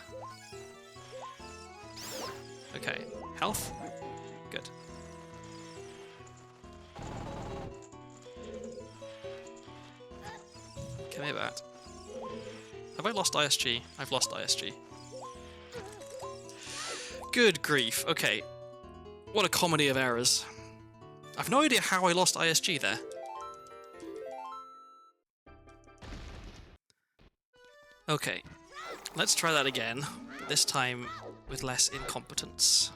Okay, health? Good. Give me that. Have I lost ISG? I've lost ISG. Good grief, okay. What a comedy of errors. I've no idea how I lost ISG there. Okay, let's try that again, but this time with less incompetence.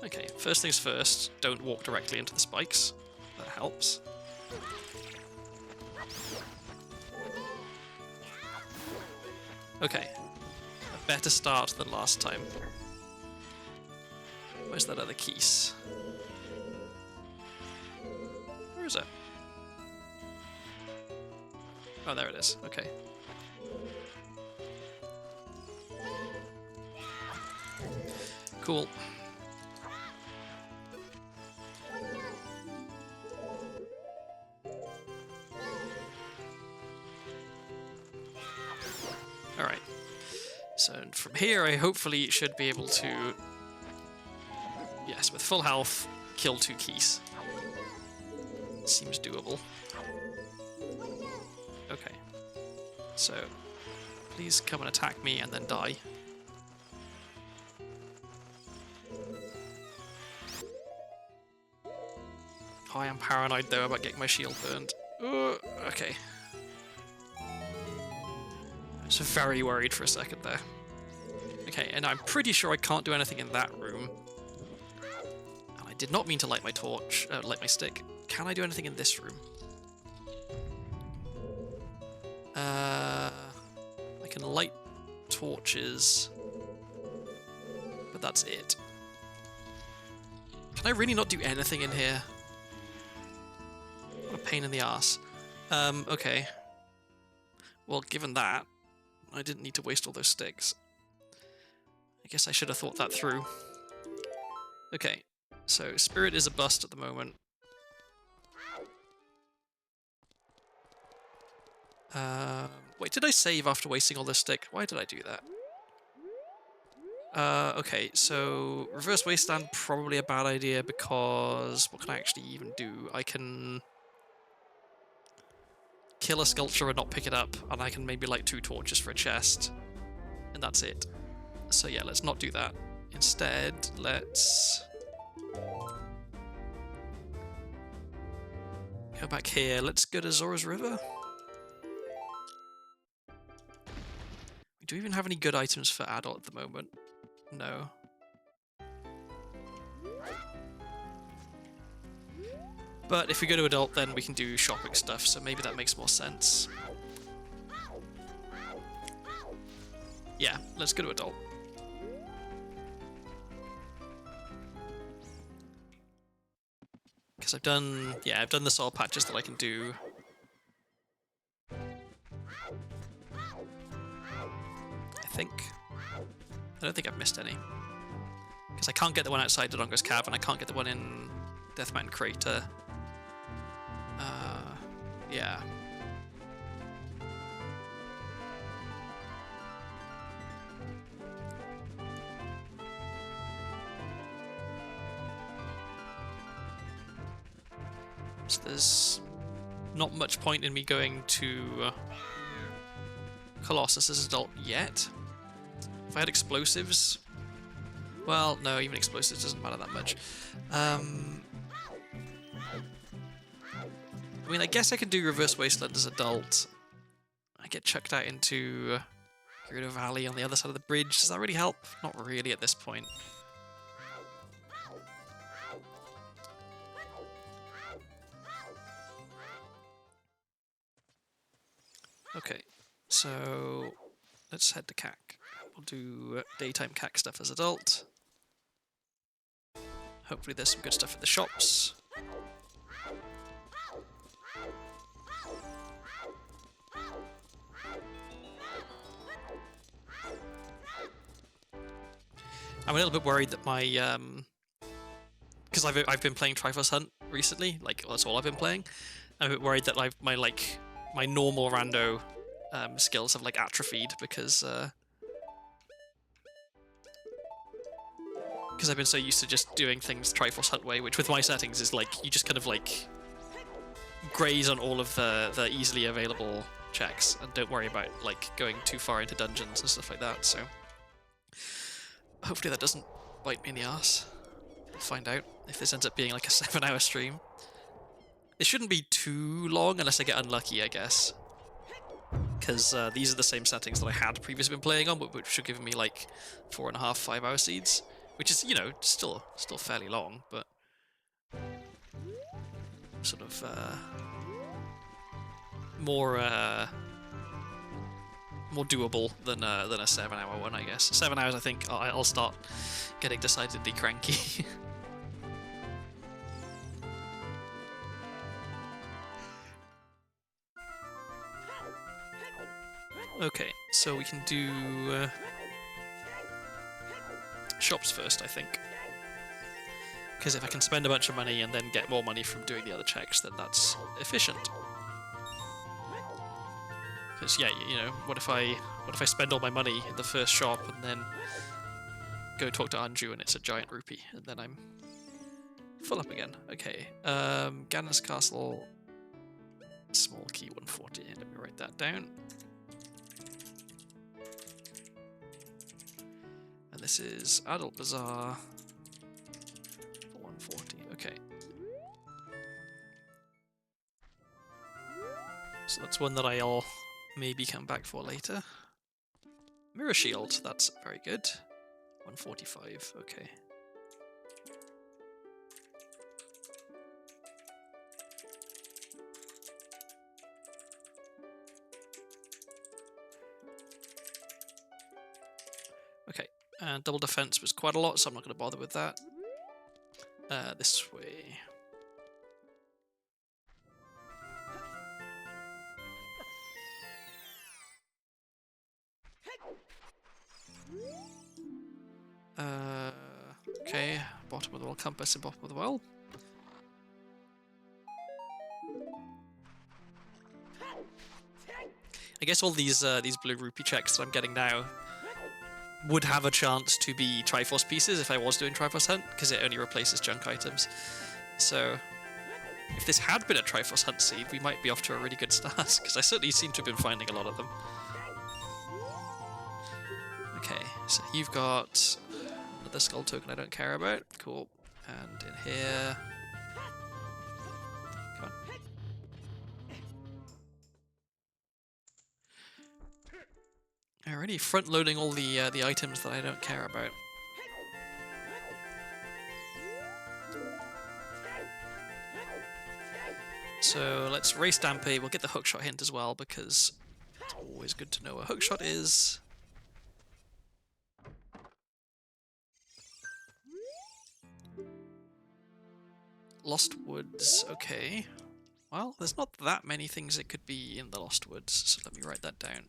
Okay, first things first, don't walk directly into the spikes. That helps. Okay, a better start than last time. Where's that other keys? Where is it? Oh, there it is. Okay. Cool. Alright. So from here I hopefully should be able to, yes, with full health, kill 2 keys. Seems doable. Okay. So, please come and attack me and then die. Oh, I am paranoid though about getting my shield burned. Okay. I was very worried for a second there. Okay, and I'm pretty sure I can't do anything in that room. And I did not mean to light my torch, light my stick. Can I do anything in this room? I can light torches, but that's it. Can I really not do anything in here? What a pain in the ass. Okay. Well, given that, I didn't need to waste all those sticks. I guess I should have thought that through. Okay, so Spirit is a bust at the moment. Wait, did I save after wasting all this stick? Why did I do that? Okay, so reverse wasteland, probably a bad idea because what can I actually even do? I can kill a sculpture and not pick it up, and I can maybe light 2 torches for a chest, and that's it. So yeah, let's not do that. Instead, let's go back here. Let's go to Zora's River. Do we even have any good items for adult at the moment? No. But if we go to adult, then we can do shopping stuff, so maybe that makes more sense. Yeah, let's go to adult. Because I've done the soil patches that I can do. I think. I don't think I've missed any. Because I can't get the one outside Dodongo's Cave, and I can't get the one in Death Mountain Crater. Yeah. So there's not much point in me going to Colossus as adult yet. If I had explosives... Well, no, even explosives doesn't matter that much. I mean, I guess I can do Reverse Wasteland as adult. I get chucked out into Gerudo Valley on the other side of the bridge. Does that really help? Not really at this point. Okay, so let's head to CAC. We'll do daytime CAC stuff as adult. Hopefully there's some good stuff at the shops. I'm a little bit worried that my because I've been playing Triforce Hunt recently, like that's all I've been playing. I'm a bit worried that my normal rando skills have like atrophied because I've been so used to just doing things Triforce Hunt way, which with my settings is like you just kind of like graze on all of the easily available checks and don't worry about like going too far into dungeons and stuff like that. So hopefully that doesn't bite me in the ass. We'll find out if this ends up being like a 7-hour stream. It shouldn't be too long unless I get unlucky, I guess. Because these are the same settings that I had previously been playing on, which should give me like 4.5, 5-hour seeds. Which is, you know, still fairly long, but sort of more doable than a 7-hour one, I guess. 7 hours, I think I'll start getting decidedly cranky. Okay, so we can do shops first, I think. Because if I can spend a bunch of money and then get more money from doing the other checks, then that's efficient. Because yeah, you know, what if I spend all my money in the first shop and then go talk to Anju and it's a giant rupee, and then I'm full up again. Okay, Ganon's Castle, small key 140. Let me write that down. And this is Adult Bazaar for 140. Okay. So that's one that I'll maybe come back for later. Mirror Shield, that's very good. 145, okay. Okay, and double defense was quite a lot, so I'm not going to bother with that. This way. Okay, bottom of the well compass and bottom of the well. I guess all these blue rupee checks that I'm getting now would have a chance to be Triforce pieces if I was doing Triforce Hunt, because it only replaces junk items. So if this had been a Triforce Hunt seed, we might be off to a really good start, because I certainly seem to have been finding a lot of them. Okay, so you've got another skull token I don't care about. Cool. And in here... Come on. Alrighty, front-loading all the items that I don't care about. So let's race Dampe. We'll get the hookshot hint as well, because it's always good to know what a hookshot is. Lost Woods, okay. Well, there's not that many things it could be in the Lost Woods, so let me write that down.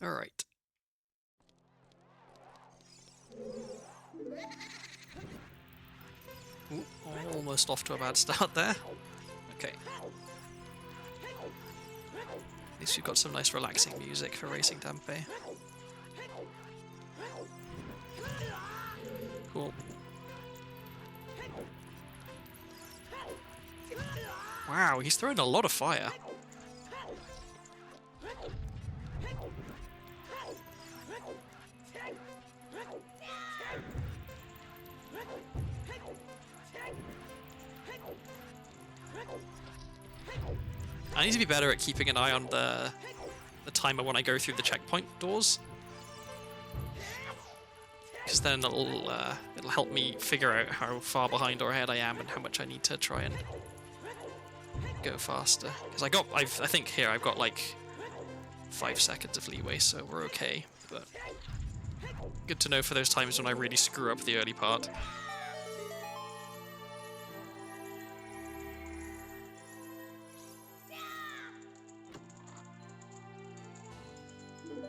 Alright. Ooh, almost off to a bad start there. Okay. At least we've got some nice relaxing music for racing Dampe. Cool. Wow, he's throwing a lot of fire. I need to be better at keeping an eye on the timer when I go through the checkpoint doors, because then it'll help me figure out how far behind or ahead I am and how much I need to try and go faster. Because I think here I've got like 5 seconds of leeway, so we're okay. But good to know for those times when I really screw up the early part.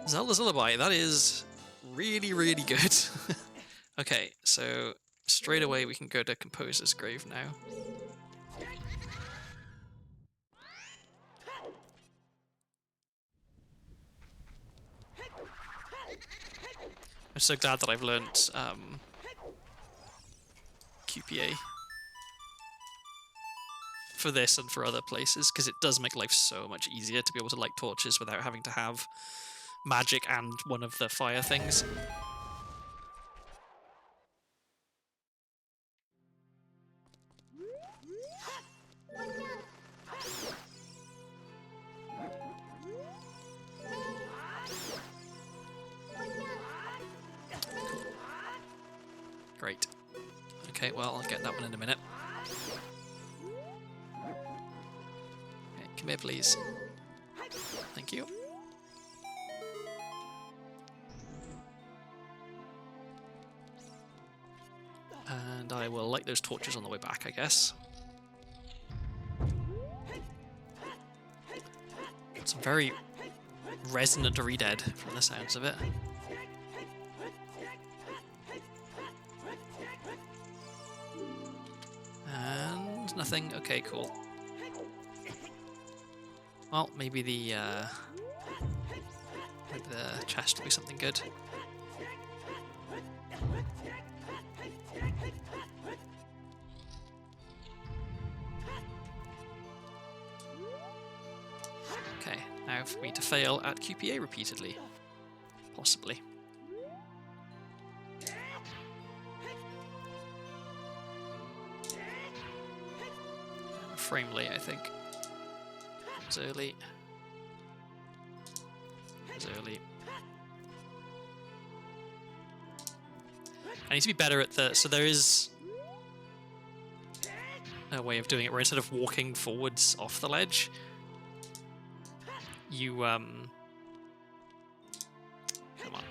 Zelda's Lullaby, that is really, really good. Okay, so straight away we can go to Composer's Grave now. I'm so glad that I've learnt QPA for this and for other places, because it does make life so much easier to be able to light torches without having to have magic and one of the fire things. Cool. Great. Okay, well, I'll get that one in a minute. Okay, come here, please. Thank you. And I will light those torches on the way back, I guess. Some very resonant Redead from the sounds of it. And nothing. Okay, cool. Well, maybe the chest will be something good. Okay, now for me to fail at QPA repeatedly. Possibly. Frame late, I think. It was early. It was early. I need to be better at the... So there is a way of doing it where instead of walking forwards off the ledge, you, come on.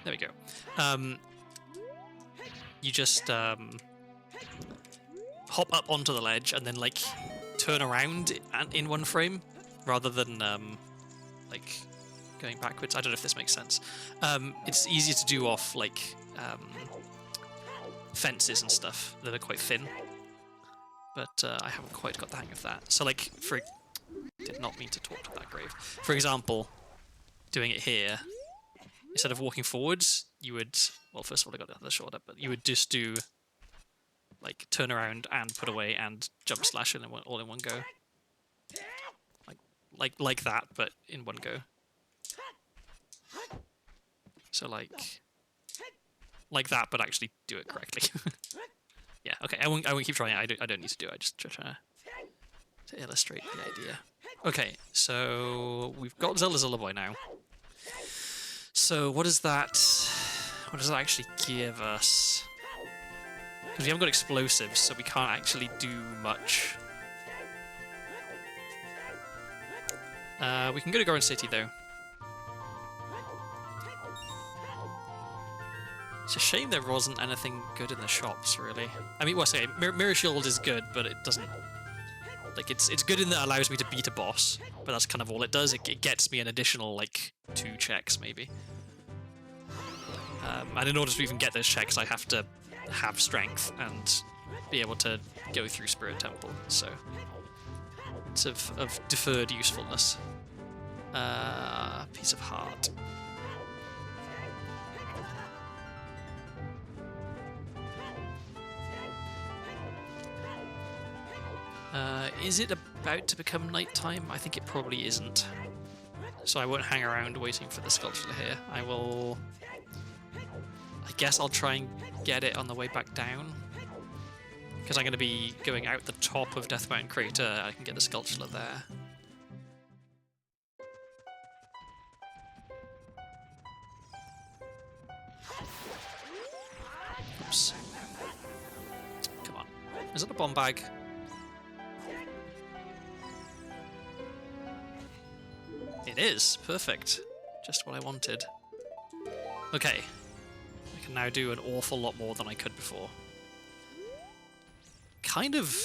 There we go. You just, hop up onto the ledge and then, like, turn around in one frame, rather than, like, going backwards. I don't know if this makes sense. It's easier to do off, like, fences and stuff that are quite thin. But I haven't quite got the hang of that. So, like, did not mean to talk to that grave. For example, doing it here, instead of walking forwards, you would... Well, first of all, I got the short up, but you would just do... like, turn around and put away and jump slash in all in one go. Like that, but in one go. So like that, but actually do it correctly. Yeah, okay, I won't keep trying it. I don't need to do it. I just try to illustrate the idea. Okay, so we've got Zelda's Lullaby now. So what does that actually give us? Because we haven't got explosives, so we can't actually do much. We can go to Goron City, though. It's a shame there wasn't anything good in the shops, really. I mean, well, say Mirror Shield is good, but it doesn't... Like, it's good in that it allows me to beat a boss, but that's kind of all it does. It gets me an additional, like, 2 checks, maybe. And in order to even get those checks, I have to have strength and be able to go through Spirit Temple, so... It's of deferred usefulness. Piece of heart. Is it about to become nighttime? I think it probably isn't. So I won't hang around waiting for the sculpture here. I guess I'll try and get it on the way back down. Because I'm going to be going out the top of Death Mountain Crater. I can get the sculpture there. Oops. Come on. Is that a bomb bag? It is. Perfect. Just what I wanted. Okay. I can now do an awful lot more than I could before. Kind of,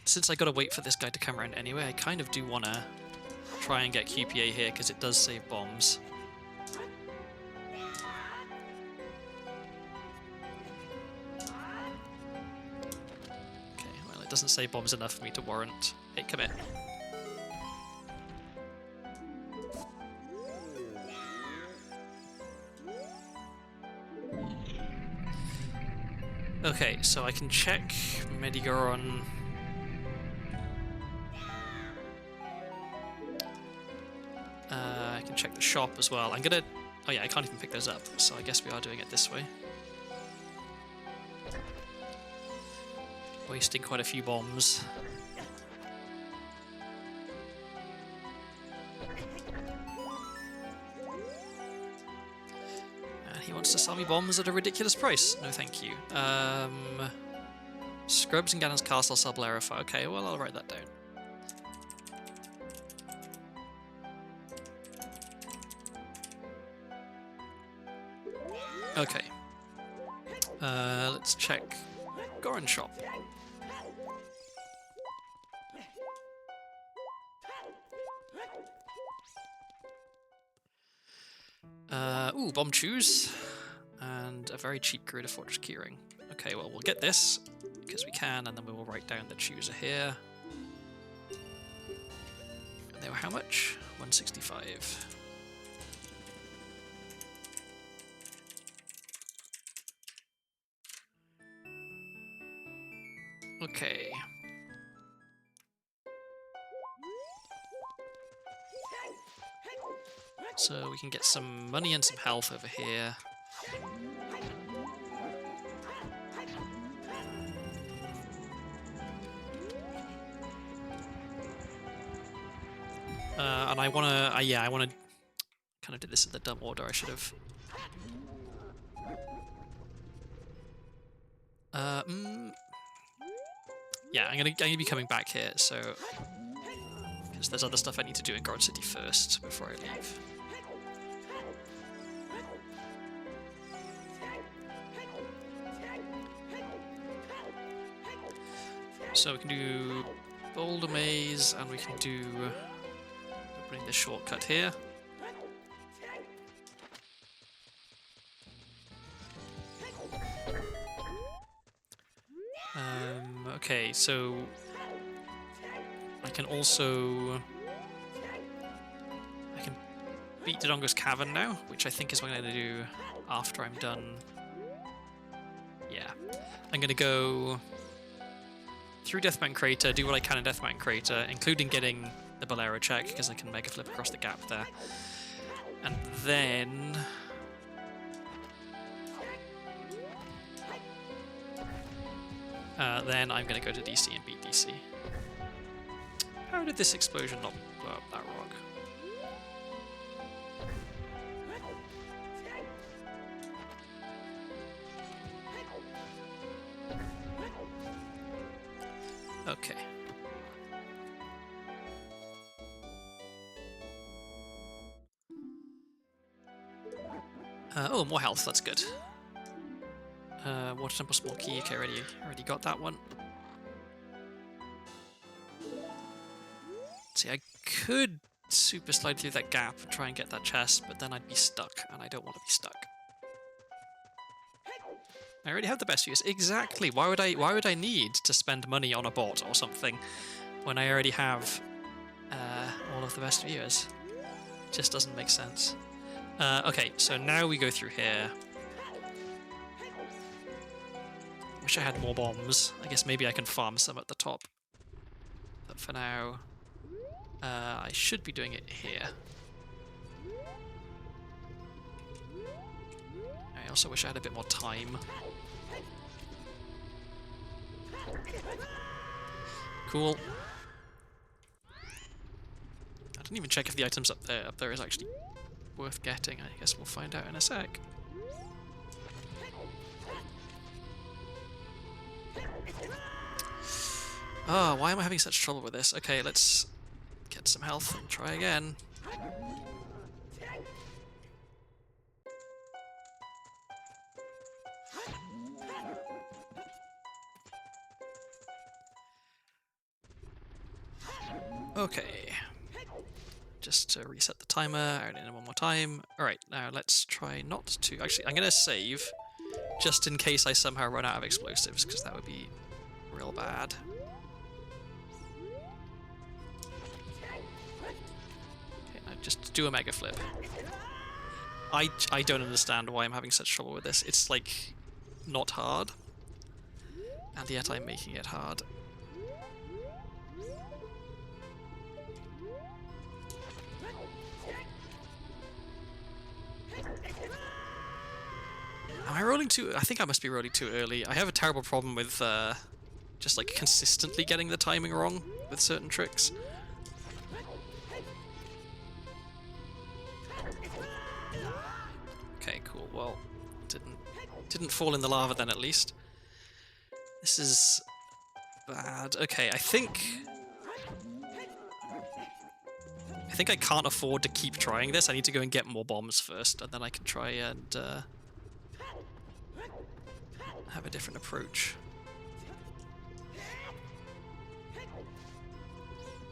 since I gotta wait for this guy to come around anyway, I kind of do want to try and get QPA here, because it does save bombs. Okay, well, it doesn't save bombs enough for me to warrant... Hey, come here. Okay, so I can check Medigoron. I can check the shop as well. I'm gonna... Oh yeah, I can't even pick those up, so I guess we are doing it this way. Wasting quite a few bombs. He wants to sell me bombs at a ridiculous price. No, thank you. Scrubs and Ganon's Castle sell Blarifa. Okay, well, I'll write that down. Okay. Let's check Goron shop. Ooh, bomb chews. And a very cheap Gerudo Fortress keyring. Okay, well, we'll get this, because we can, and then we will write down the chews are here. And they were how much? 165. Okay. So we can get some money and some health over here. And I wanna, yeah, I wanna kind of do this in the dumb order. I should have. Yeah, I'm gonna be coming back here, so because there's other stuff I need to do in Goron City first before I leave. So we can do Boulder Maze, and we can do opening this shortcut here. Okay, so I can also beat Dodongo's Cavern now, which I think is what I'm going to do after I'm done. Yeah, I'm going to go through Death Mountain Crater, do what I can in Death Mountain Crater, including getting the Bolero check, because I can Mega Flip across the gap there. And then... then I'm going to go to DC and beat DC. How did this explosion not blow up that rock? Okay. Oh, more health, that's good. Water temple small key, okay, already got that one. See, I could super slide through that gap and try and get that chest, but then I'd be stuck, and I don't want to be stuck. I already have the best views. Exactly. Why would I need to spend money on a bot or something when I already have all of the best viewers? Just doesn't make sense. Okay, so now we go through here. Wish I had more bombs. I guess maybe I can farm some at the top. But for now, I should be doing it here. I also wish I had a bit more time. Cool. I didn't even check if the items up there is actually worth getting. I guess we'll find out in a sec. Oh, why am I having such trouble with this? Okay, let's get some health and try again. Okay. Just to reset the timer, add in one more time. Alright, now let's try not to... Actually, I'm going to save, just in case I somehow run out of explosives, because that would be real bad. Okay, now just do a mega flip. I don't understand why I'm having such trouble with this. It's, like, not hard, and yet I'm making it hard. Am I rolling too... I think I must be rolling too early. I have a terrible problem with just like consistently getting the timing wrong with certain tricks. Okay, cool. Well, didn't fall in the lava then at least. This is bad. Okay, I think I can't afford to keep trying this. I need to go and get more bombs first, and then I can try and have a different approach.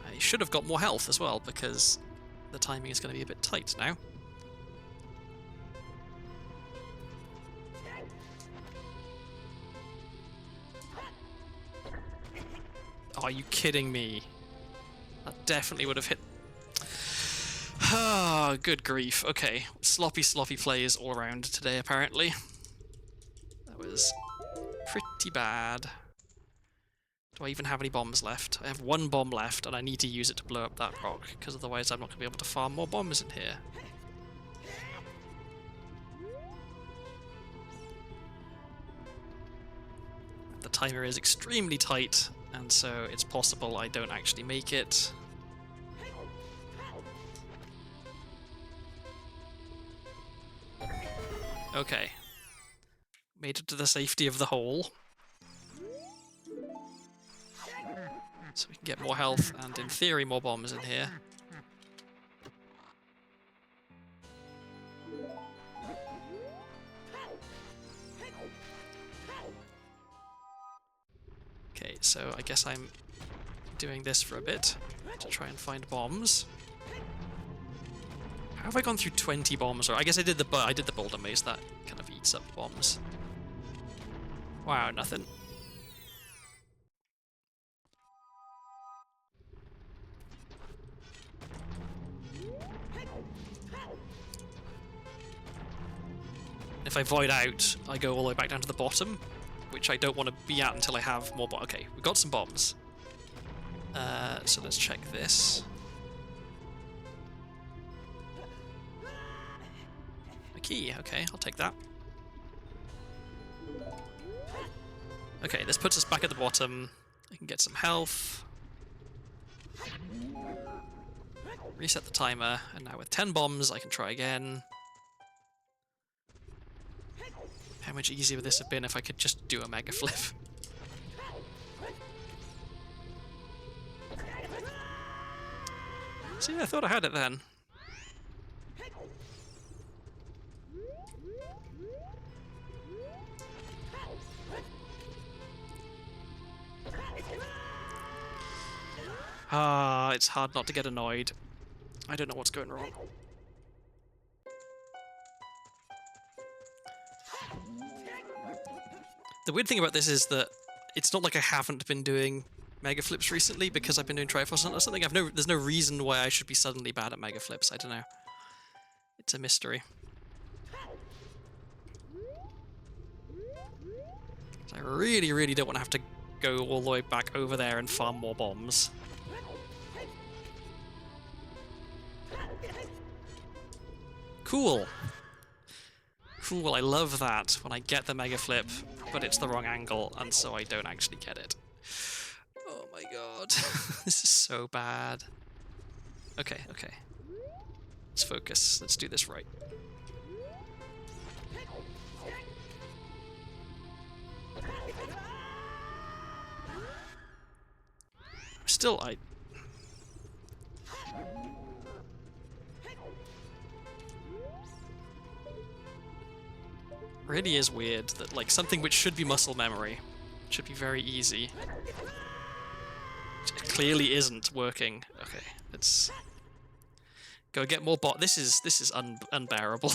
I should have got more health as well, because the timing is going to be a bit tight now. Are you kidding me? That definitely would have hit. Ah, good grief. Okay, sloppy plays all around today, apparently. That was pretty bad. Do I even have any bombs left? I have one bomb left, and I need to use it to blow up that rock, because otherwise I'm not going to be able to farm more bombs in here. The timer is extremely tight, and so it's possible I don't actually make it. Okay. Made it to the safety of the hole. So we can get more health and, in theory, more bombs in here. Okay, so I guess I'm doing this for a bit to try and find bombs. How have I gone through 20 bombs? Or I guess I did the boulder maze. That kind of eats up bombs. Wow, nothing. If I void out, I go all the way back down to the bottom, which I don't want to be at until I have more bombs. Okay, we've got some bombs. So let's check this. A key, okay, I'll take that. Okay, this puts us back at the bottom. I can get some health. Reset the timer, and now with 10 bombs, I can try again. How much easier would this have been if I could just do a mega flip? See, I thought I had it then. Ah, it's hard not to get annoyed. I don't know what's going wrong. The weird thing about this is that it's not like I haven't been doing mega flips recently because I've been doing Triforce or something. There's no reason why I should be suddenly bad at mega flips. I don't know. It's a mystery. I really, really don't want to have to go all the way back over there and farm more bombs. Cool. Cool, I love that when I get the mega flip, but it's the wrong angle, and so I don't actually get it. Oh my god. This is so bad. Okay, okay. Let's focus. Let's do this right. Still, really is weird that, like, something which should be muscle memory, should be very easy, it clearly isn't working. Okay, let's go get more bot. This is unbearable.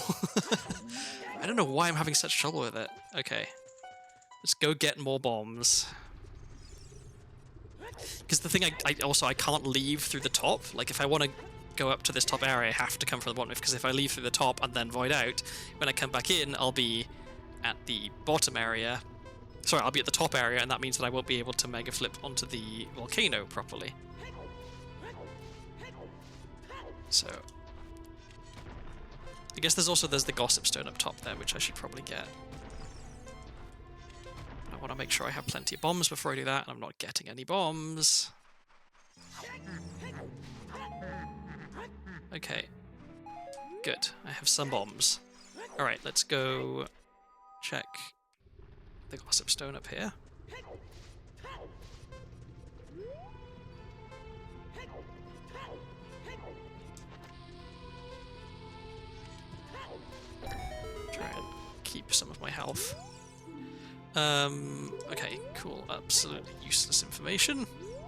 I don't know why I'm having such trouble with it. Okay, let's go get more bombs. Because the thing, I can't leave through the top. Like, if I want to go up to this top area, I have to come from the bottom, because if I leave through the top and then void out, when I come back in, I'll be at the bottom area. Sorry, I'll be at the top area, and that means that I won't be able to mega flip onto the volcano properly. So I guess there's the gossip stone up top there, which I should probably get. I want to make sure I have plenty of bombs before I do that, and I'm not getting any bombs. Okay. Good. I have some bombs. Alright, let's go check the gossip stone up here. Try and keep some of my health. Okay, cool. Absolutely useless information.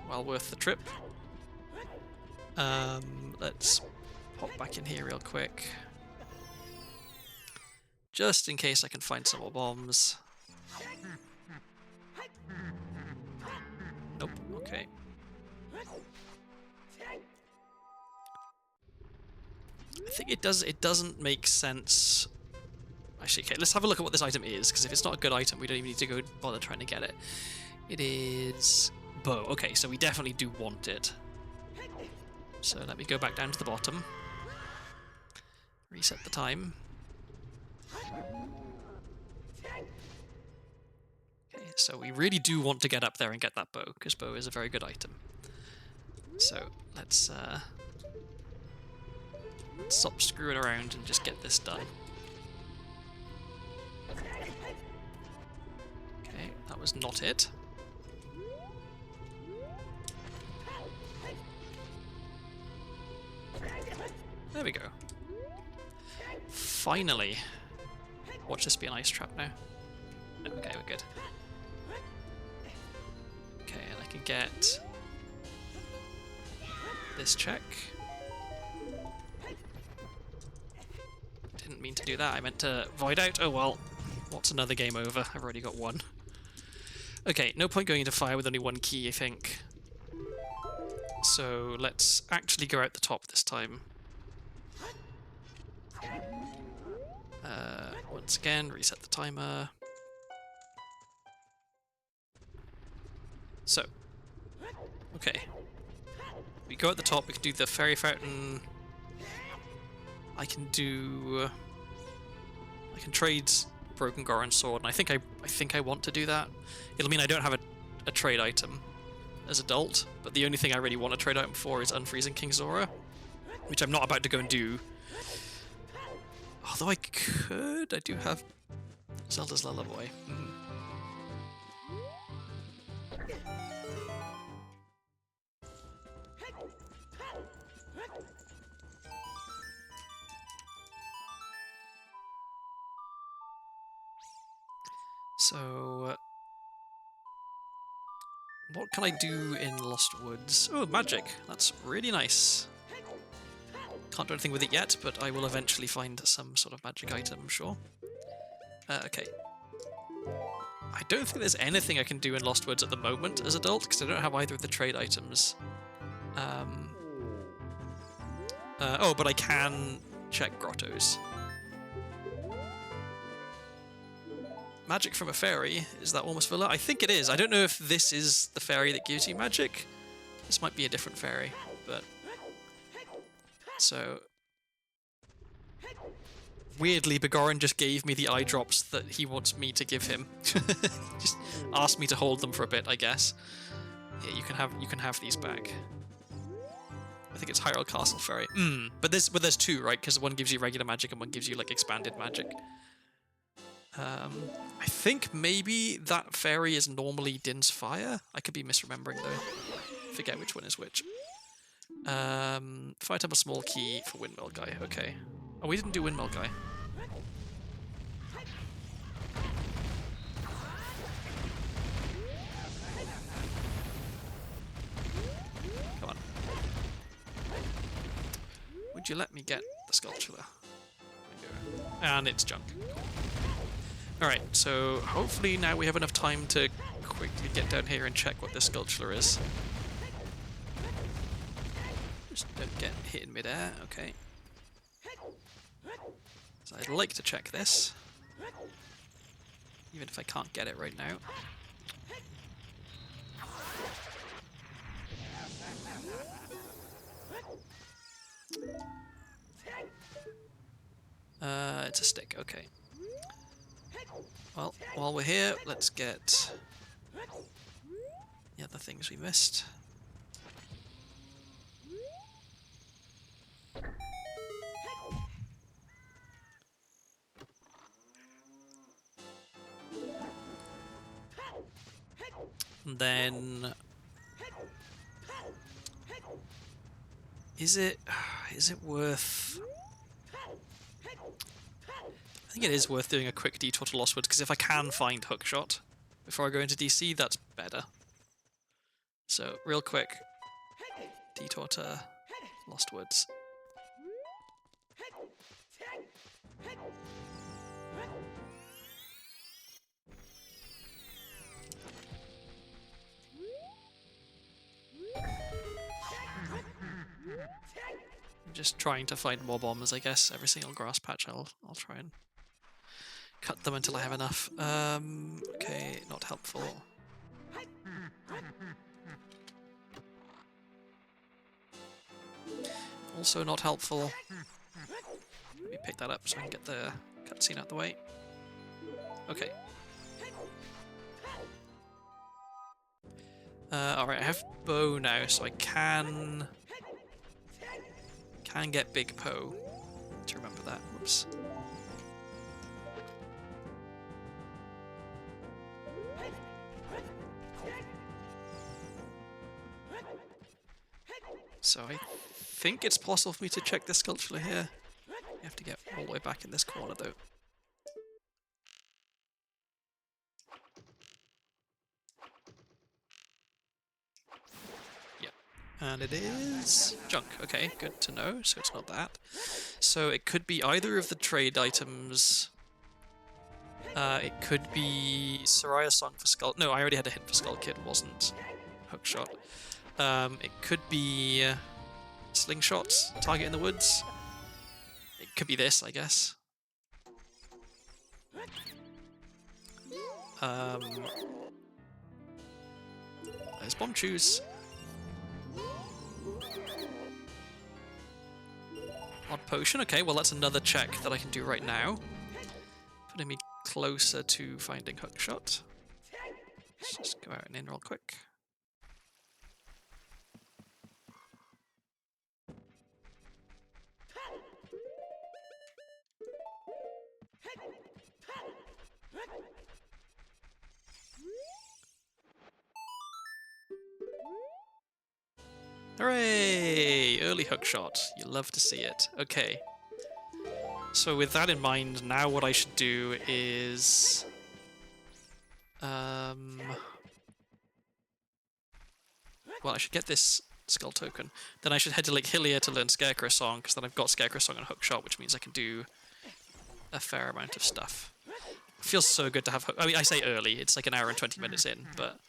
Well worth the trip. Let's pop back in here real quick. Just in case I can find some more bombs. Nope, okay. I think it doesn't make sense. Actually, okay, let's have a look at what this item is, because if it's not a good item, we don't even need to go bother trying to get it. It is bow. Okay, so we definitely do want it. So let me go back down to the bottom. Reset the time. Okay, so we really do want to get up there and get that bow, because bow is a very good item. So let's stop screwing around and just get this done. Okay, that was not it. There we go. Finally. Watch this be an ice trap now. No, okay, we're good. Okay, and I can get this check. Didn't mean to do that, I meant to void out. Oh well, what's another game over? I've already got one. Okay, no point going into fire with only one key, I think. So let's actually go out the top this time. Once again, reset the timer. So, okay. We go at the top, we can do the fairy fountain. I can trade Broken Goron Sword, and I think I want to do that. It'll mean I don't have a trade item as adult, but the only thing I really want a trade item for is Unfreezing King Zora, which I'm not about to go and do. Although I could, I do have Zelda's Lullaby. So, what can I do in Lost Woods? Oh, magic. That's really nice. Can't do anything with it yet, but I will eventually find some sort of magic item, I'm sure. Okay. I don't think there's anything I can do in Lost Woods at the moment as adult, because I don't have either of the trade items. Oh, but I can check grottos. Magic from a fairy, is that almost Villa? I think it is. I don't know if this is the fairy that gives you magic. This might be a different fairy, but... So... Weirdly, Begoran just gave me the eye drops that he wants me to give him. Just asked me to hold them for a bit, I guess. Yeah, you can have these back. I think it's Hyrule Castle Fairy. But there's two, right? Because one gives you regular magic and one gives you like expanded magic. I think maybe that fairy is normally Din's Fire. I could be misremembering though. Forget which one is which. Fire Temple Small Key for Windmill Guy. Okay. Oh, we didn't do Windmill Guy. Come on. Would you let me get the sculpture? And it's junk. Alright, so hopefully now we have enough time to quickly get down here and check what this sculpture is. Just don't get hit in midair, okay. So I'd like to check this, even if I can't get it right now. It's a stick, okay. Well, while we're here, let's get the other things we missed. And then... Is it worth... I think it is worth doing a quick detour to Lost Woods, because if I can find Hookshot before I go into DC, that's better. So, real quick, detour to Lost Woods. I'm just trying to find more bombs, I guess. Every single grass patch I'll try and cut them until I have enough. Okay, not helpful. Also not helpful. Let me pick that up so I can get the cutscene out the way. Okay. Alright, I have bow now, so I can get Big Poe. To remember that. Whoops. So I think it's possible for me to check this sculpture here. You have to get all the way back in this corner though. Yeah. And it is junk. Okay, good to know. So it's not that. So it could be either of the trade items. It could be Soraya's Song for Skull. No, I already had a hint for Skull Kid, wasn't Hookshot. It could be Slingshot, Target in the Woods. It could be this, I guess. There's Bomb Choose. Odd Potion, okay, well that's another check that I can do right now. Putting me closer to finding hookshot. Let's just go out and in real quick. Hooray! Early hookshot. You love to see it. Okay. So with that in mind, now what I should do is... well, I should get this skull token. Then I should head to Lake Hylia to learn Scarecrow Song, because then I've got Scarecrow Song and hookshot, which means I can do a fair amount of stuff. It feels so good to have I mean, I say early, it's like an hour and 20 minutes in, but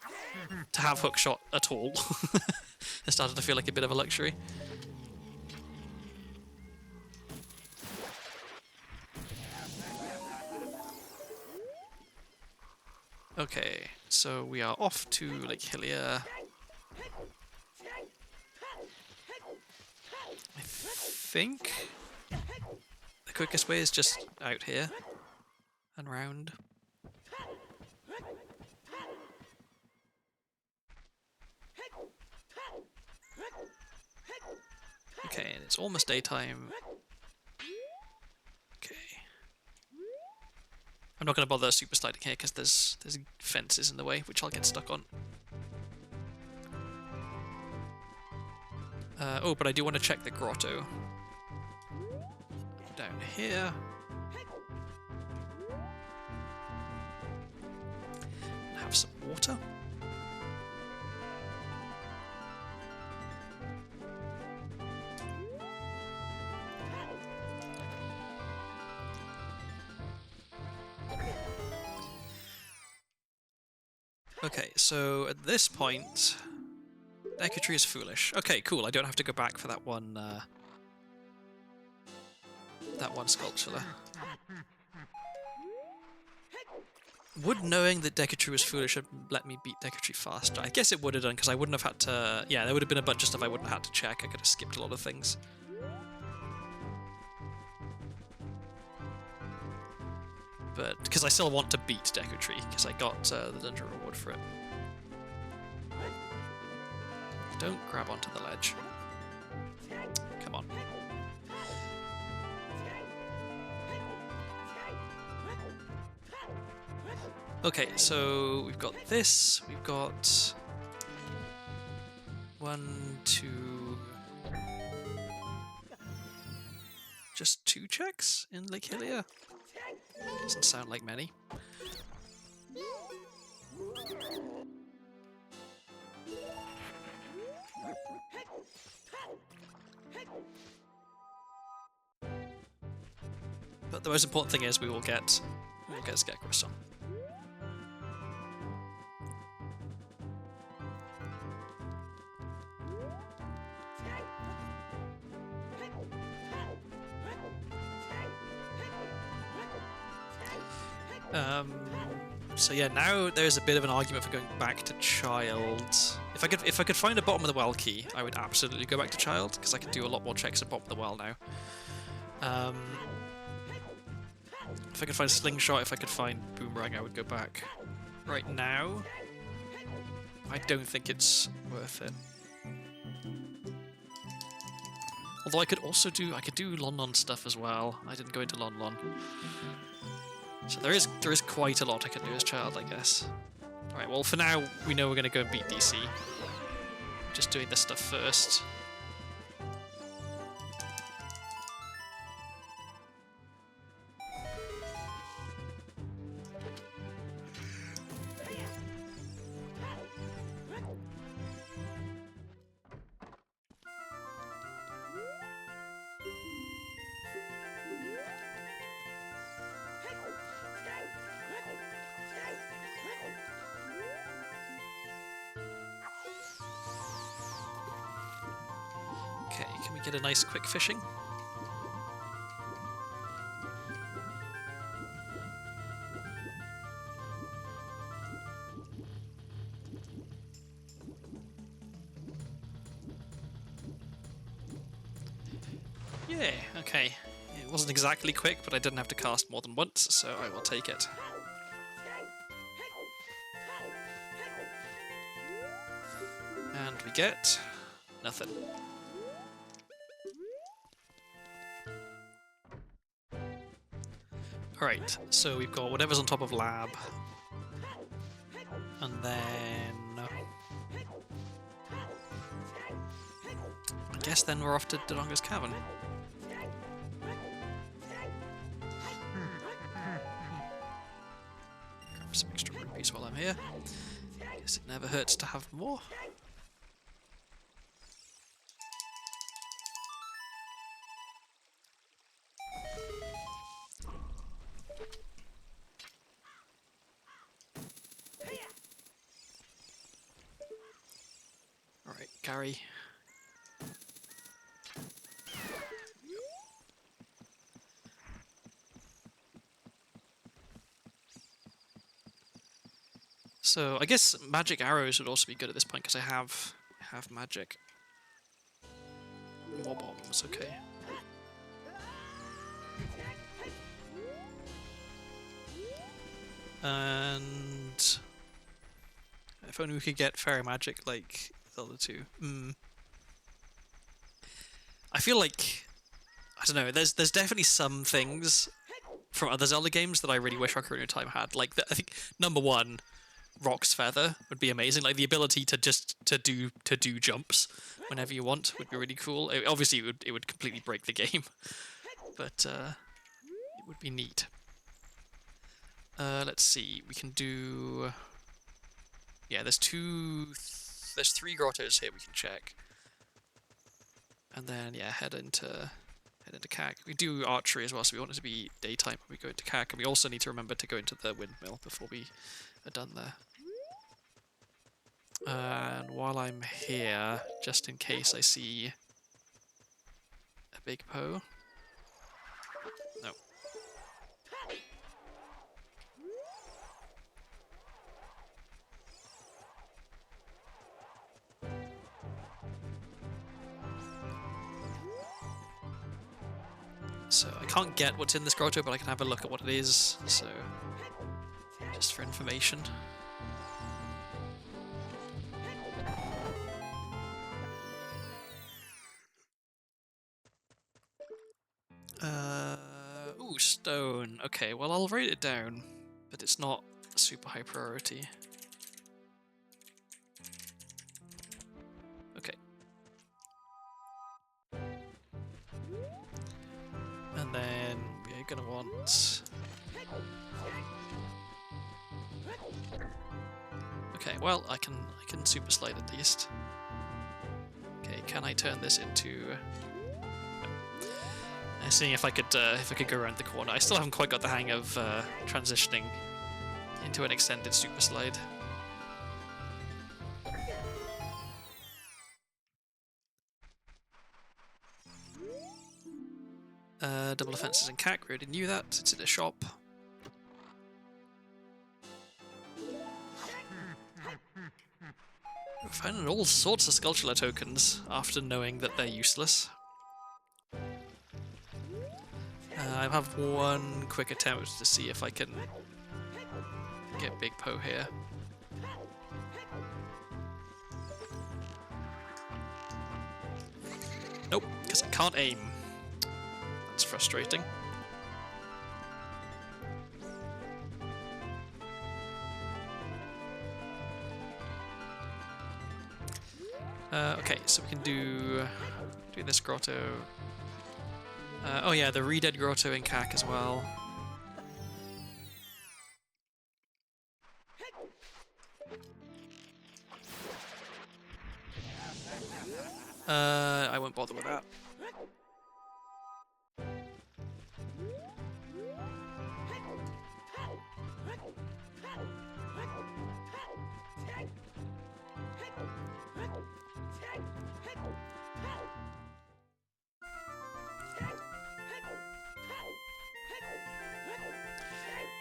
to have hookshot at all, it started to feel like a bit of a luxury. Okay, so we are off to Lake Hylia. I think the quickest way is just out here and round. Okay, and it's almost daytime. Okay. I'm not going to bother super sliding here because there's fences in the way, which I'll get stuck on. Oh, but I do want to check the grotto. Down here. Have some water. Okay, so at this point, Decatry is foolish. Okay, cool. I don't have to go back for that one sculpture. Would knowing that Decatry was foolish have let me beat Decatry faster? I guess it would have done, because I wouldn't have had to... Yeah, there would have been a bunch of stuff I wouldn't have had to check. I could have skipped a lot of things. But, because I still want to beat Decatry, because I got the dungeon reward for it. Don't grab onto the ledge. Come on. Okay, so we've got this, we've got 1, 2... just 2 checks in Lake Hylia? Doesn't sound like many. But the most important thing is we will get Scarecrow Song. So yeah, now there's a bit of an argument for going back to Child. If I could find a bottom of the well key, I would absolutely go back to Child, because I can do a lot more checks at bottom of the well now. If I could find Slingshot, if I could find Boomerang, I would go back. Right now, I don't think it's worth it. Although I could also do Lon Lon stuff as well. I didn't go into Lon Lon. So there is quite a lot I can do as Child, I guess. Alright, well for now, we know we're going to go and beat DC. Just doing this stuff first. Okay, can we get a nice quick fishing? Yeah, okay. It wasn't exactly quick, but I didn't have to cast more than once, so I will take it. And we get nothing. Alright, so we've got whatever's on top of lab. And then... I guess then we're off to Dodonga's Cavern. Grab some extra rupees while I'm here. Guess it never hurts to have more. Alright, Gary. So I guess magic arrows would also be good at this point because I have magic. More bombs, okay. And if only we could get fairy magic like the other two. I feel like, I don't know, there's definitely some things from other Zelda games that I really wish Ocarina of Time had. Like, I think number one, Rock's Feather would be amazing. Like the ability to just to do jumps whenever you want would be really cool. Obviously, it would completely break the game, but it would be neat. Let's see. We can do. Yeah, there's three grottos here we can check, and then yeah, head into CAC. We do archery as well, so we want it to be daytime when we go into CAC, and we also need to remember to go into the windmill before we are done there. And while I'm here, just in case I see a big Poe. No. So I can't get what's in this grotto, but I can have a look at what it is, so just for information. Ooh, stone. Okay, well I'll write it down, but it's not a super high priority. Okay. And then we're gonna want... Okay, well I can super slide at least. Okay, can I turn this into... Seeing if I could go around the corner. I still haven't quite got the hang of transitioning into an extended super slide. Double offences in CAC, we already knew that. It's in a shop. We're finding all sorts of Skulltula tokens after knowing that they're useless. I have one quick attempt to see if I can get Big Poe here. Nope, because I can't aim. That's frustrating. Okay, so we can do this grotto. Oh yeah, the Re-Dead Grotto in CAC as well. I won't bother with that.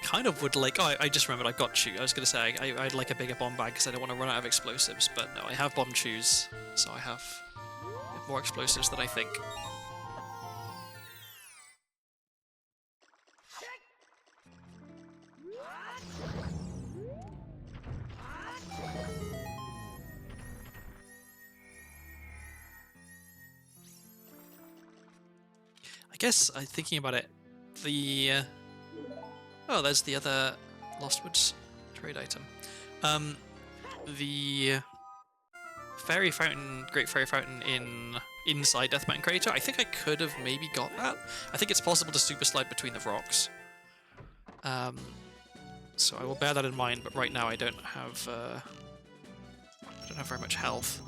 Kind of would like... Oh, I just remembered I've got chew. I was going to say I'd like a bigger bomb bag because I don't want to run out of explosives, but no, I have bomb chews, so I have more explosives than I think. guess thinking about it, the oh, there's the other Lost Woods trade item. The Fairy Fountain, Great Fairy Fountain inside Death Mountain Crater. I think I could have maybe got that. I think it's possible to super slide between the rocks. So I will bear that in mind. But right now I don't have very much health,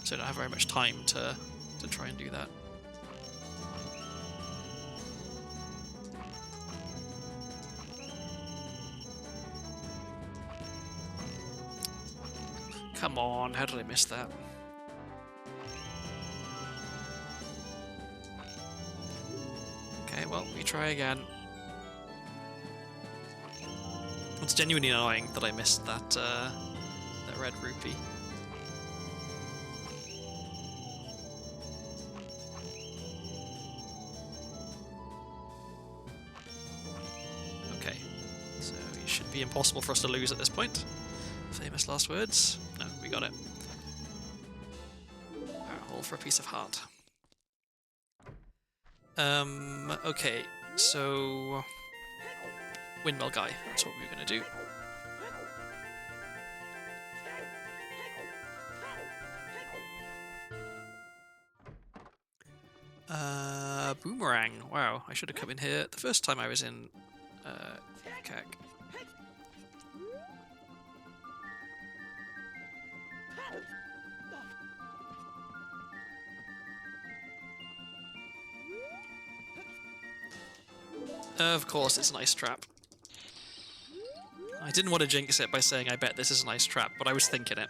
so I don't have very much time to try and do that. Come on, how did I miss that? Okay, well, we try again. It's genuinely annoying that I missed that red rupee. Okay, so it should be impossible for us to lose at this point. Famous last words. No, we got it. All for a piece of heart. Okay, so windmill guy, that's what we were gonna do. Boomerang. Wow, I should have come in here the first time I was in CAC. Of course, it's an ice trap. I didn't want to jinx it by saying I bet this is an ice trap, but I was thinking it.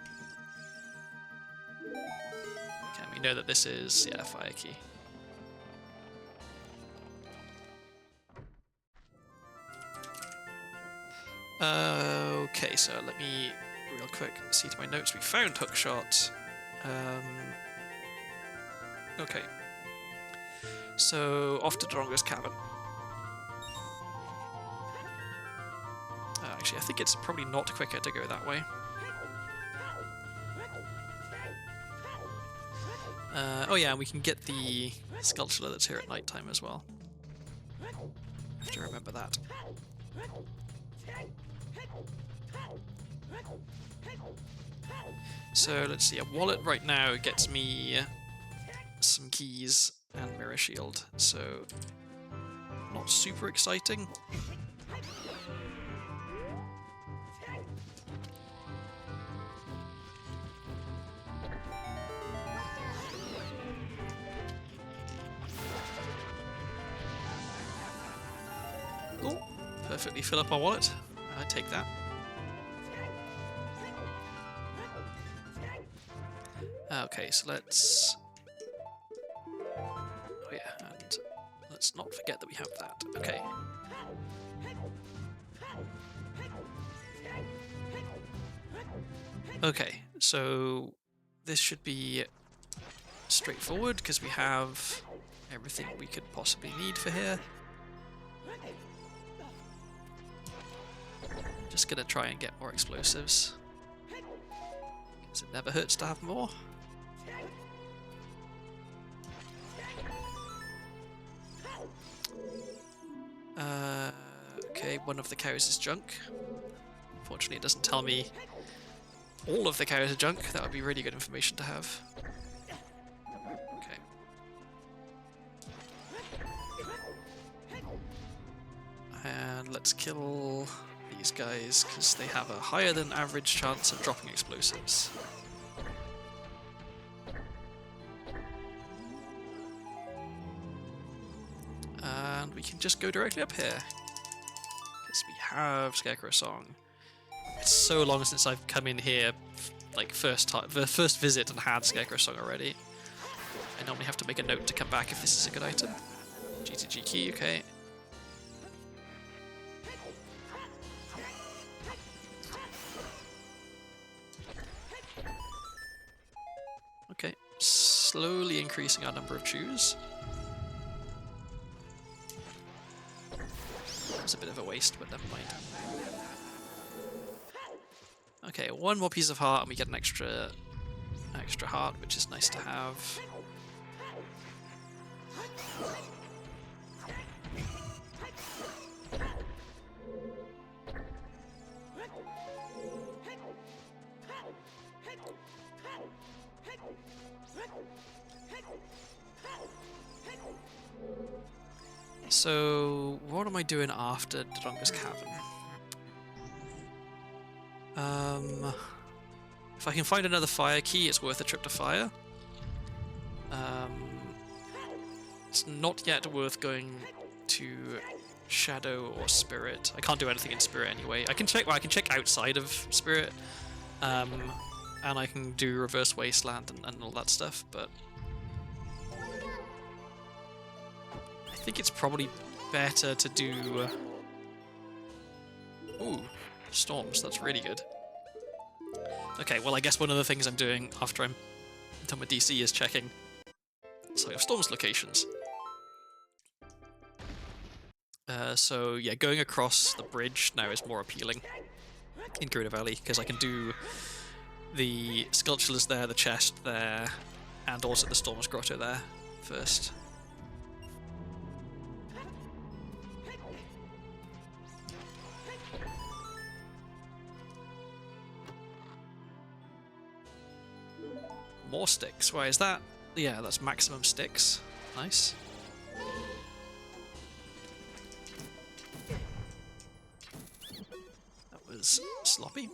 Okay, we know that this is, yeah, fire key. Okay, so let me real quick see to my notes. We found hookshot. Okay. So off to Drongo's cabin. Actually, I think it's probably not quicker to go that way. Oh yeah, and we can get the sculpture that's here at night time as well. Have to remember that. So let's see, a wallet right now gets me some keys and mirror shield, so not super exciting. Oh, perfectly fill up our wallet. I take that. Okay, so let's... Oh yeah, and let's not forget that we have that. Okay. Okay, so this should be straightforward because we have everything we could possibly need for here. Just gonna try and get more explosives, because it never hurts to have more. Okay, one of the cows is junk. Unfortunately, it doesn't tell me all of the cows are junk. That would be really good information to have. Okay. And let's kill these guys, because they have a higher than average chance of dropping explosives. And we can just go directly up here, because we have Scarecrow Song. It's so long since I've come in here, like the first visit, and had Scarecrow Song already. I normally have to make a note to come back if this is a good item. GTG key, okay. Okay, slowly increasing our number of chews. It's a bit of a waste, but never mind. Okay, one more piece of heart and we get an extra heart, which is nice to have. So, what am I doing after Dodonga's Cavern? If I can find another fire key, it's worth a trip to fire. It's not yet worth going to Shadow or Spirit. I can't do anything in Spirit anyway. I can check. Well, I can check outside of Spirit, and I can do Reverse Wasteland and all that stuff. But I think it's probably better to do. Ooh, storms. That's really good. Okay, well, I guess one of the things I'm doing after I'm done with DC is checking Site of Storms locations. So yeah, going across the bridge now is more appealing in Crinoline Valley because I can do the sculptures there, the chest there, and also the Storm's Grotto there first. More sticks. Why is that? Yeah, that's maximum sticks. Nice. That was sloppy.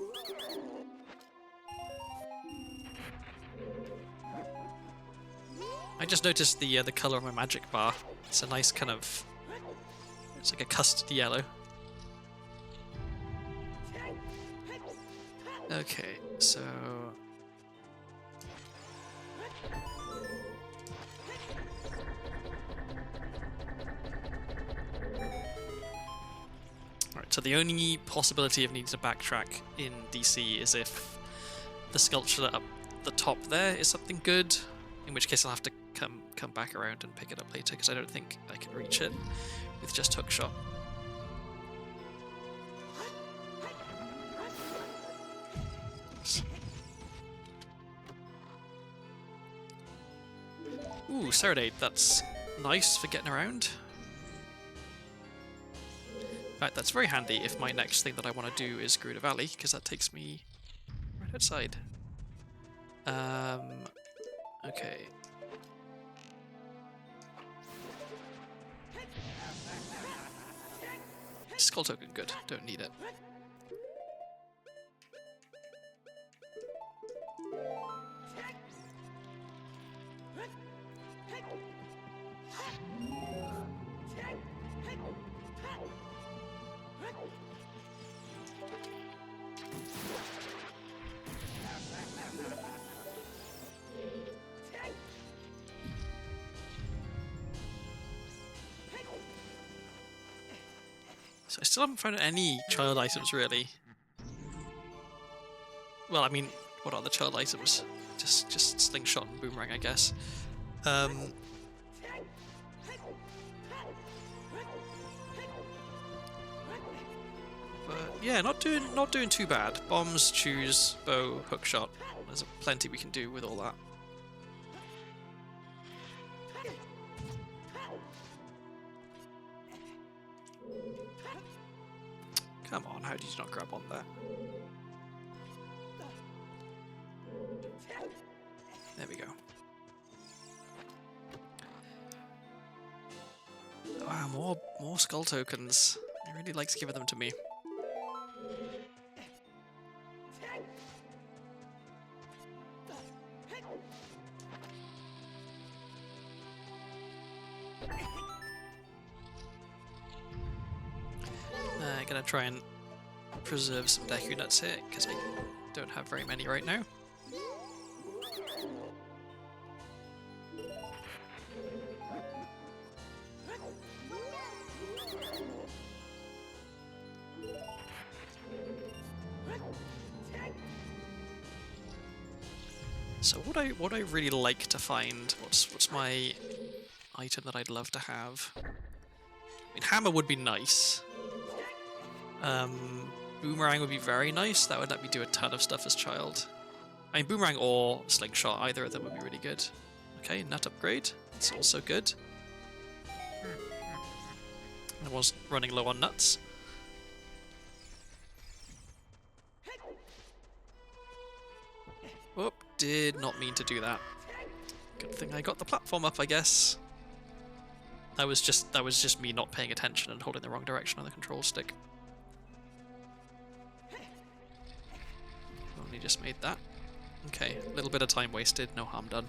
I just noticed the color of my magic bar. It's a nice kind of. It's like a custard yellow. Okay, so. So the only possibility of needing to backtrack in DC is if the sculpture up the top there is something good, in which case I'll have to come back around and pick it up later, because I don't think I can reach it with just hookshot. Ooh, Serenade, that's nice for getting around. Right, that's very handy if my next thing that I want to do is Crinoline Valley, because that takes me right outside. Okay. Skull token, good. Don't need it. So I still haven't found any child items, really. Well, I mean, what are the child items? Just slingshot and boomerang, I guess. But yeah, not doing too bad. Bombs, chews, bow, hookshot. There's plenty we can do with all that. Come on, how did you not grab on there? There we go. Wow, more skull tokens. He really likes giving them to me. I'm gonna try and preserve some Deku Nuts here, because I don't have very many right now. So what I really like to find, what's my item that I'd love to have? I mean, hammer would be nice. Boomerang would be very nice. That would let me do a ton of stuff as child. I mean, boomerang or slingshot, either of them would be really good. Okay, nut upgrade. It's also good. I was running low on nuts. Whoop, did not mean to do that. Good thing I got the platform up, I guess. That was just me not paying attention and holding the wrong direction on the control stick. Only just made that. Okay, a little bit of time wasted, no harm done.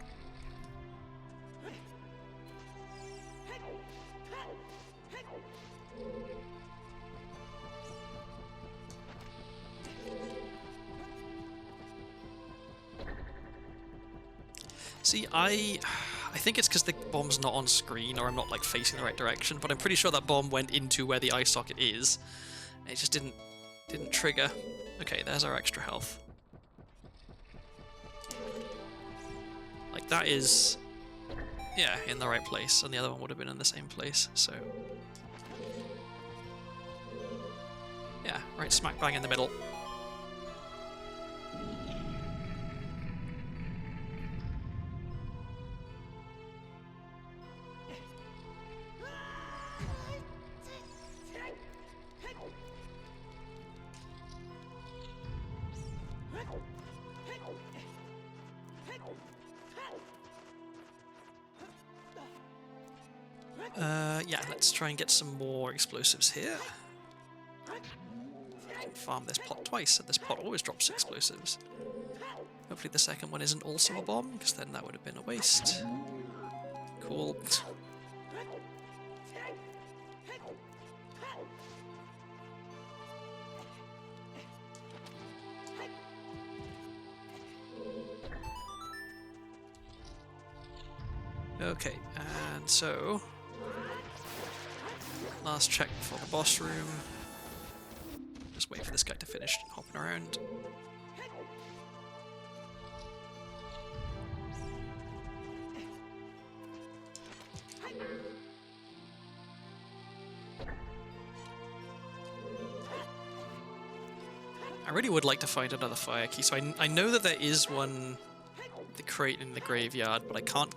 See, I think it's because the bomb's not on screen, or I'm not like facing the right direction, but I'm pretty sure that bomb went into where the eye socket is. It just didn't trigger. Okay, there's our extra health. Like that is, yeah, in the right place, and the other one would have been in the same place, so. Yeah, right smack bang in the middle. Yeah, let's try and get some more explosives here. I can farm this pot twice, and this pot always drops explosives. Hopefully the second one isn't also a bomb, because then that would have been a waste. Cool. Okay, and so last check before the boss room. Just wait for this guy to finish hopping around. I really would like to find another fire key. So I know that there is one, the crate in the graveyard, but I can't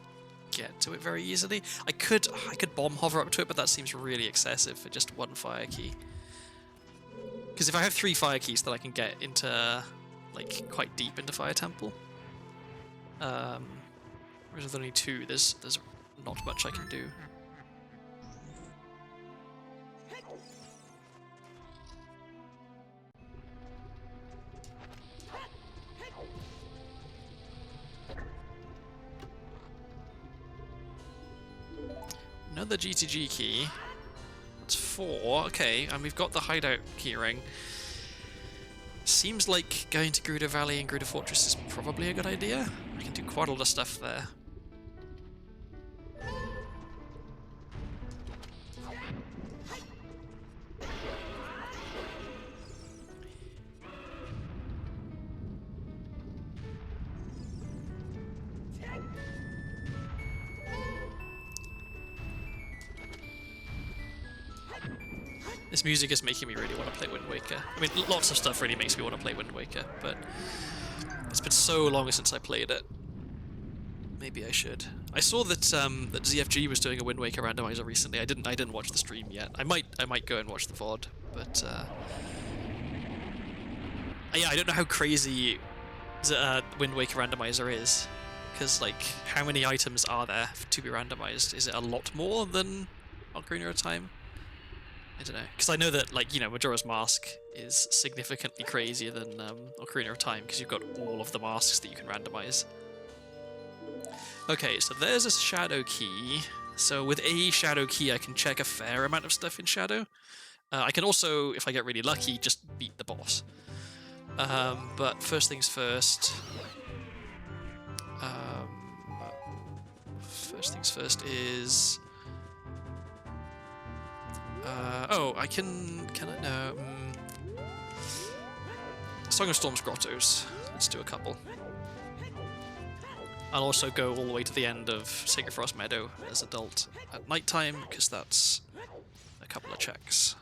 get to it very easily. I could bomb hover up to it, but that seems really excessive for just one fire key. Because if I have 3 fire keys, then I can get into like quite deep into Fire Temple. Whereas with only 2, there's not much I can do. Another GTG key. That's 4. Okay, and we've got the hideout keyring. Seems like going to Gruda Valley and Gruda Fortress is probably a good idea. I can do quite a lot of stuff there. This music is making me really want to play Wind Waker. I mean, lots of stuff really makes me want to play Wind Waker, but it's been so long since I played it. Maybe I should. I saw that that ZFG was doing a Wind Waker randomizer recently. I didn't watch the stream yet. I might go and watch the VOD, but yeah, I don't know how crazy the Wind Waker randomizer is, because like, how many items are there to be randomized? Is it a lot more than Ocarina of Time? I don't know, because I know that, like, you know, Majora's Mask is significantly crazier than Ocarina of Time, because you've got all of the masks that you can randomize. Okay, so there's a shadow key. So with a shadow key, I can check a fair amount of stuff in shadow. I can also, if I get really lucky, just beat the boss. But first things first. First things first is... oh, I can I? No. Song of Storms Grottos. Let's do a couple. I'll also go all the way to the end of Sacred Frost Meadow as adult at night time, because that's a couple of checks.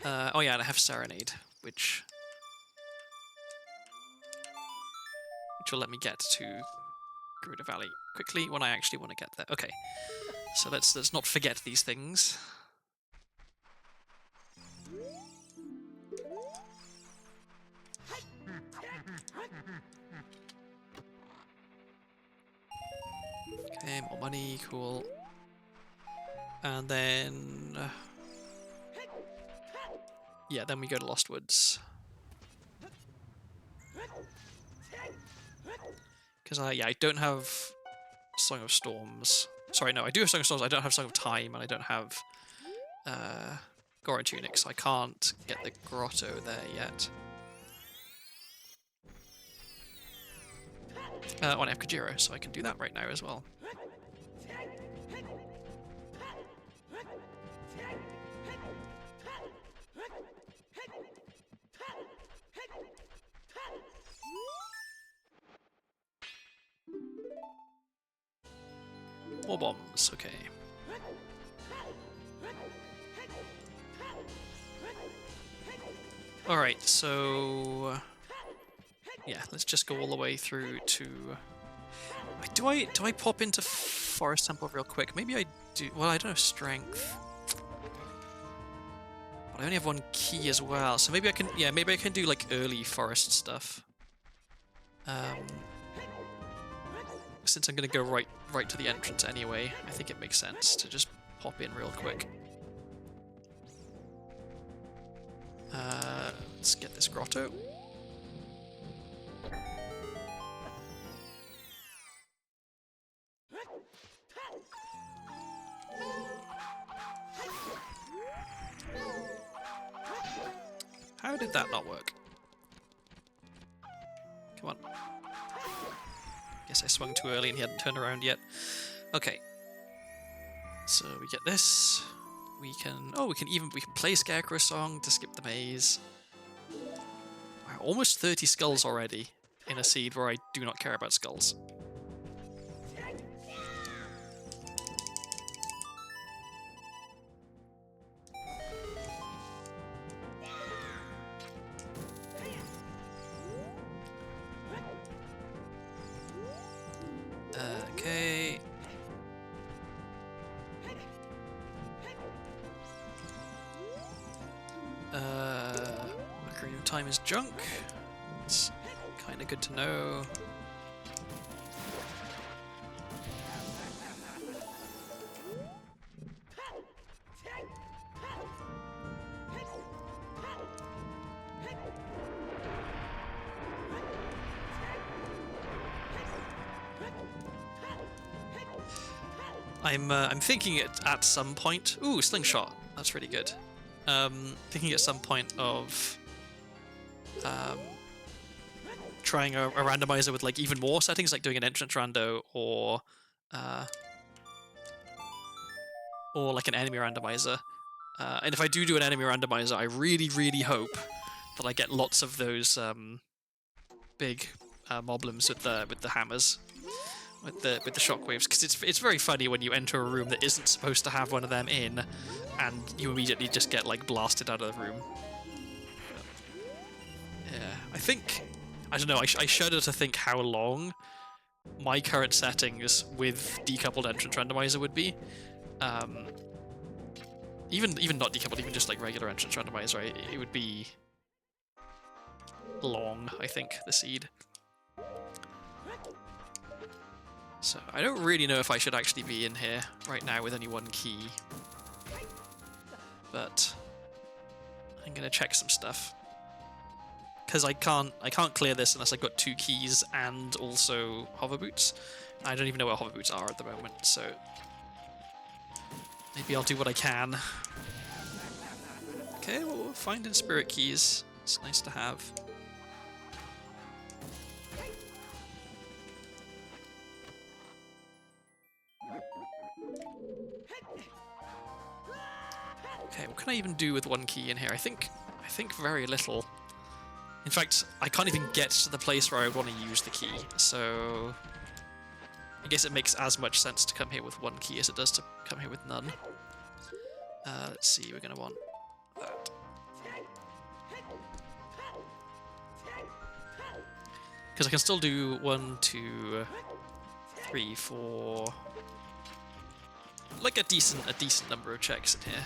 Oh yeah, and I have Serenade, which will let me get to Gerudo Valley quickly when I actually want to get there. Okay, so let's not forget these things. Okay, more money, cool. And then... yeah, then we go to Lost Woods. Because I don't have Song of Storms. Sorry, no, I do have Song of Storms, I don't have Song of Time, and I don't have Goron Tunic, so I can't get the grotto there yet. I have Kajiro, so I can do that right now as well. More bombs, okay. Alright, so... yeah, let's just go all the way through to... Do I pop into Forest Temple real quick? Maybe I do... well, I don't have Strength. But I only have one key as well, so maybe I can... yeah, maybe I can do, like, early forest stuff. Since I'm going to go right to the entrance anyway, I think it makes sense to just pop in real quick. Let's get this grotto. How did that not work? Come on. Guess I swung too early and he hadn't turned around yet. Okay. So we get this. We can... oh, we can play Scarecrow Song to skip the maze. Wow, almost 30 skulls already in a seed where I do not care about skulls. Okay. Ocarina of Time is junk. It's kind of good to know. I'm thinking at some point. Ooh, slingshot. That's really good. Thinking at some point of trying a randomizer with like even more settings, like doing an entrance rando or like an enemy randomizer. And if I do an enemy randomizer, I really hope that I get lots of those big moblins with the hammers. With the shockwaves, because it's very funny when you enter a room that isn't supposed to have one of them in, and you immediately just get like blasted out of the room. Yeah, I don't know. I shudder to think how long my current settings with decoupled entrance randomizer would be. Even not decoupled, even just like regular entrance randomizer, it would be long. I think the seed. So, I don't really know if I should actually be in here right now with only one key. But I'm gonna check some stuff. Because I can't clear this unless I've got 2 keys and also hover boots. I don't even know where hover boots are at the moment, so maybe I'll do what I can. Okay, well, we're finding spirit keys. It's nice to have. Okay, what can I even do with one key in here? I think very little. In fact, I can't even get to the place where I want to use the key, so I guess it makes as much sense to come here with one key as it does to come here with none. Let's see, we're going to want that. Because I can still do 1, 2, 3, 4, like a decent number of checks in here.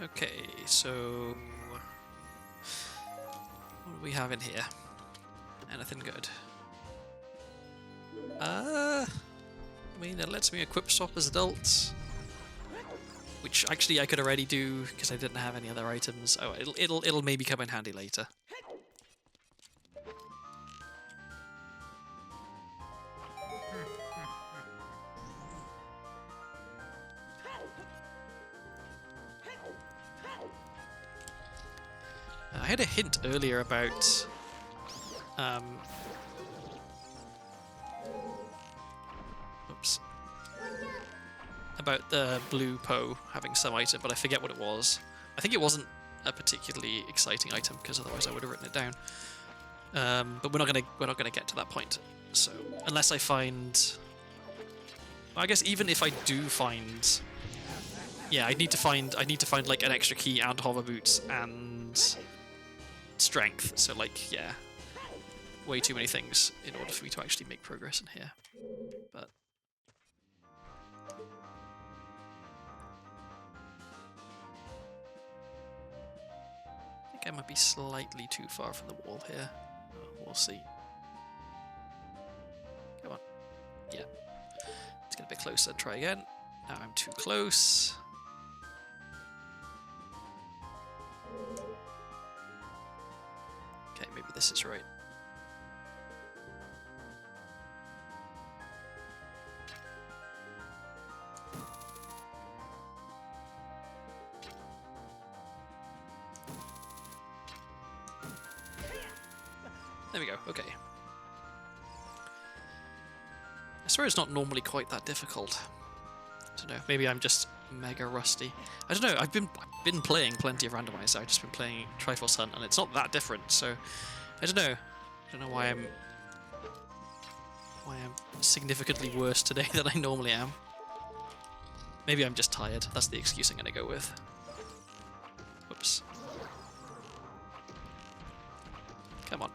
Okay, so what do we have in here? Anything good? I mean, it lets me equip swap as adults, which actually I could already do because I didn't have any other items. Oh, it'll maybe come in handy later. I had a hint earlier about oops, about the blue Poe having some item, but I forget what it was. I think it wasn't a particularly exciting item because otherwise I would have written it down. But we're not gonna get to that point. So unless I find, I guess even if I do find, yeah, I need to find like an extra key and hover boots and strength. So like, yeah, way too many things in order for me to actually make progress in here. But I think I might be slightly too far from the wall here. We'll see. Come on. Yeah. Let's get a bit closer. Try again. Now I'm too close. Okay, maybe this is right. There we go, okay. I swear it's not normally quite that difficult. I don't know, maybe I'm just mega rusty. I don't know, I've been playing plenty of Randomizer, I've just been playing Triforce Hunt, and it's not that different, so I don't know. I don't know why I'm significantly worse today than I normally am. Maybe I'm just tired, that's the excuse I'm gonna go with. Whoops. Come on.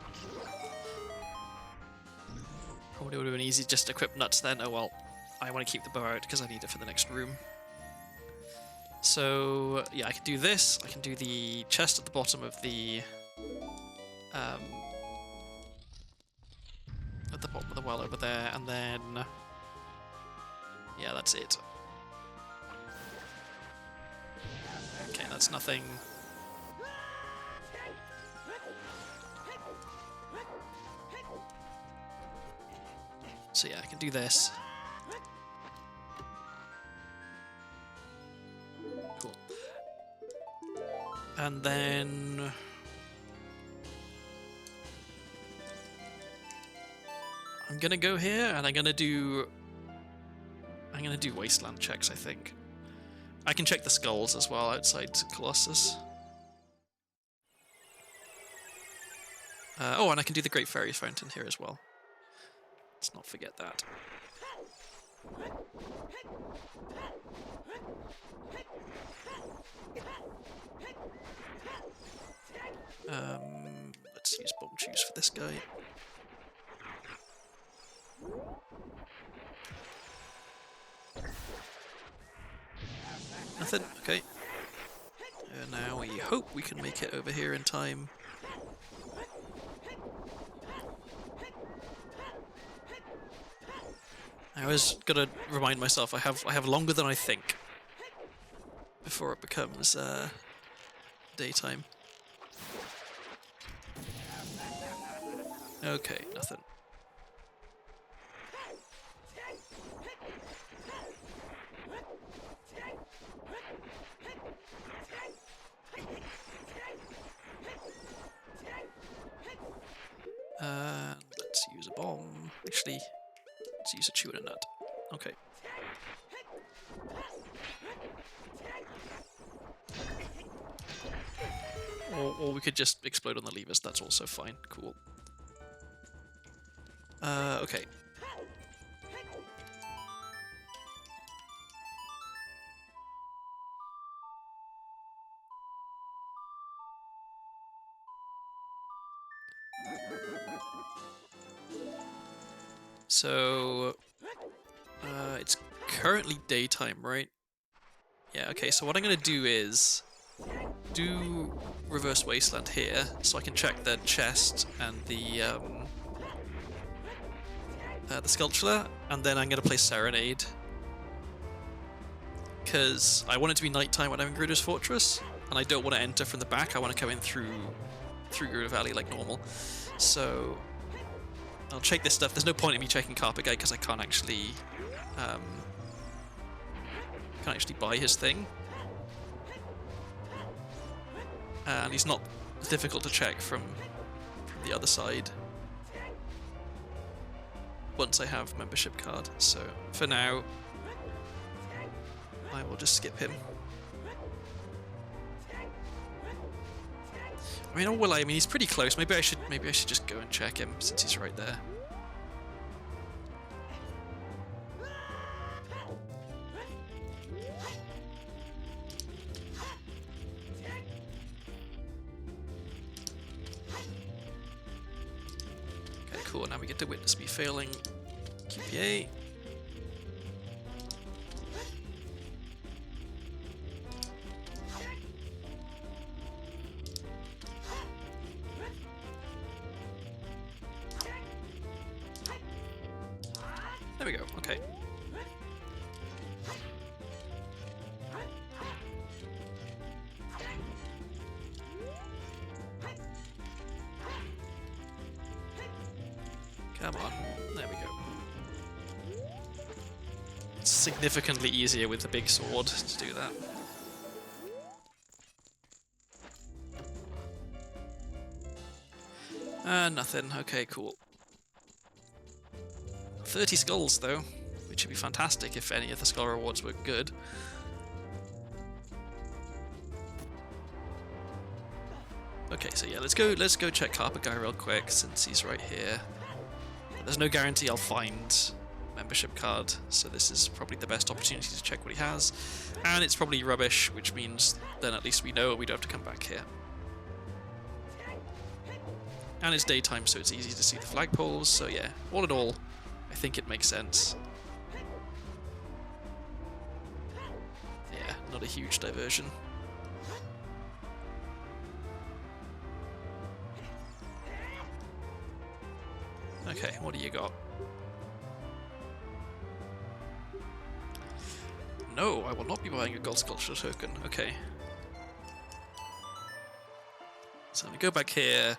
Probably would have been easy just to equip nuts then. Oh well, I want to keep the bow out because I need it for the next room. So yeah, I can do this. I can do the chest at the bottom of the at the bottom of the well over there, and then yeah, that's it. Okay, that's nothing. So yeah, I can do this. Cool. And then I'm gonna go here and I'm gonna do wasteland checks, I think. I can check the skulls as well outside Colossus. Oh, and I can do the Great Fairy Fountain here as well. Let's not forget that. Let's use bomb juice for this guy. Nothing, okay. Now we hope we can make it over here in time. I always gotta remind myself I have longer than I think before it becomes daytime. Okay, nothing. actually. Let's use a chew and a nut. Okay. Or we could just explode on the levers, that's also fine. Cool. Okay. So, it's currently daytime, right? Yeah, okay, so what I'm gonna do is do Reverse Wasteland here, so I can check the chest and the sculpture, and then I'm gonna play Serenade. Because I want it to be nighttime when I'm in Gerudo's Fortress, and I don't want to enter from the back, I want to come in through Gerudo Valley like normal. So I'll check this stuff. There's no point in me checking Carpet Guy because I can't actually buy his thing. And he's not difficult to check from the other side once I have membership card. So for now, I will just skip him. I mean, or will I? I mean, he's pretty close. Maybe I should just go and check him since he's right there. Okay, cool. Now we get to witness me failing QPA. There we go, okay. Come on, there we go. It's significantly easier with the big sword to do that. Nothing, okay, cool. 30 skulls, though, which would be fantastic if any of the skull rewards were good. Okay, so yeah, let's go check Carpet Guy real quick since he's right here. There's no guarantee I'll find membership card, so this is probably the best opportunity to check what he has. And it's probably rubbish, which means then at least we know we don't have to come back here. And it's daytime, so it's easy to see the flagpoles, so yeah, all in all, I think it makes sense. Yeah, not a huge diversion. Okay, what do you got? No, I will not be buying a gold sculpture token. Okay. So I'm gonna go back here,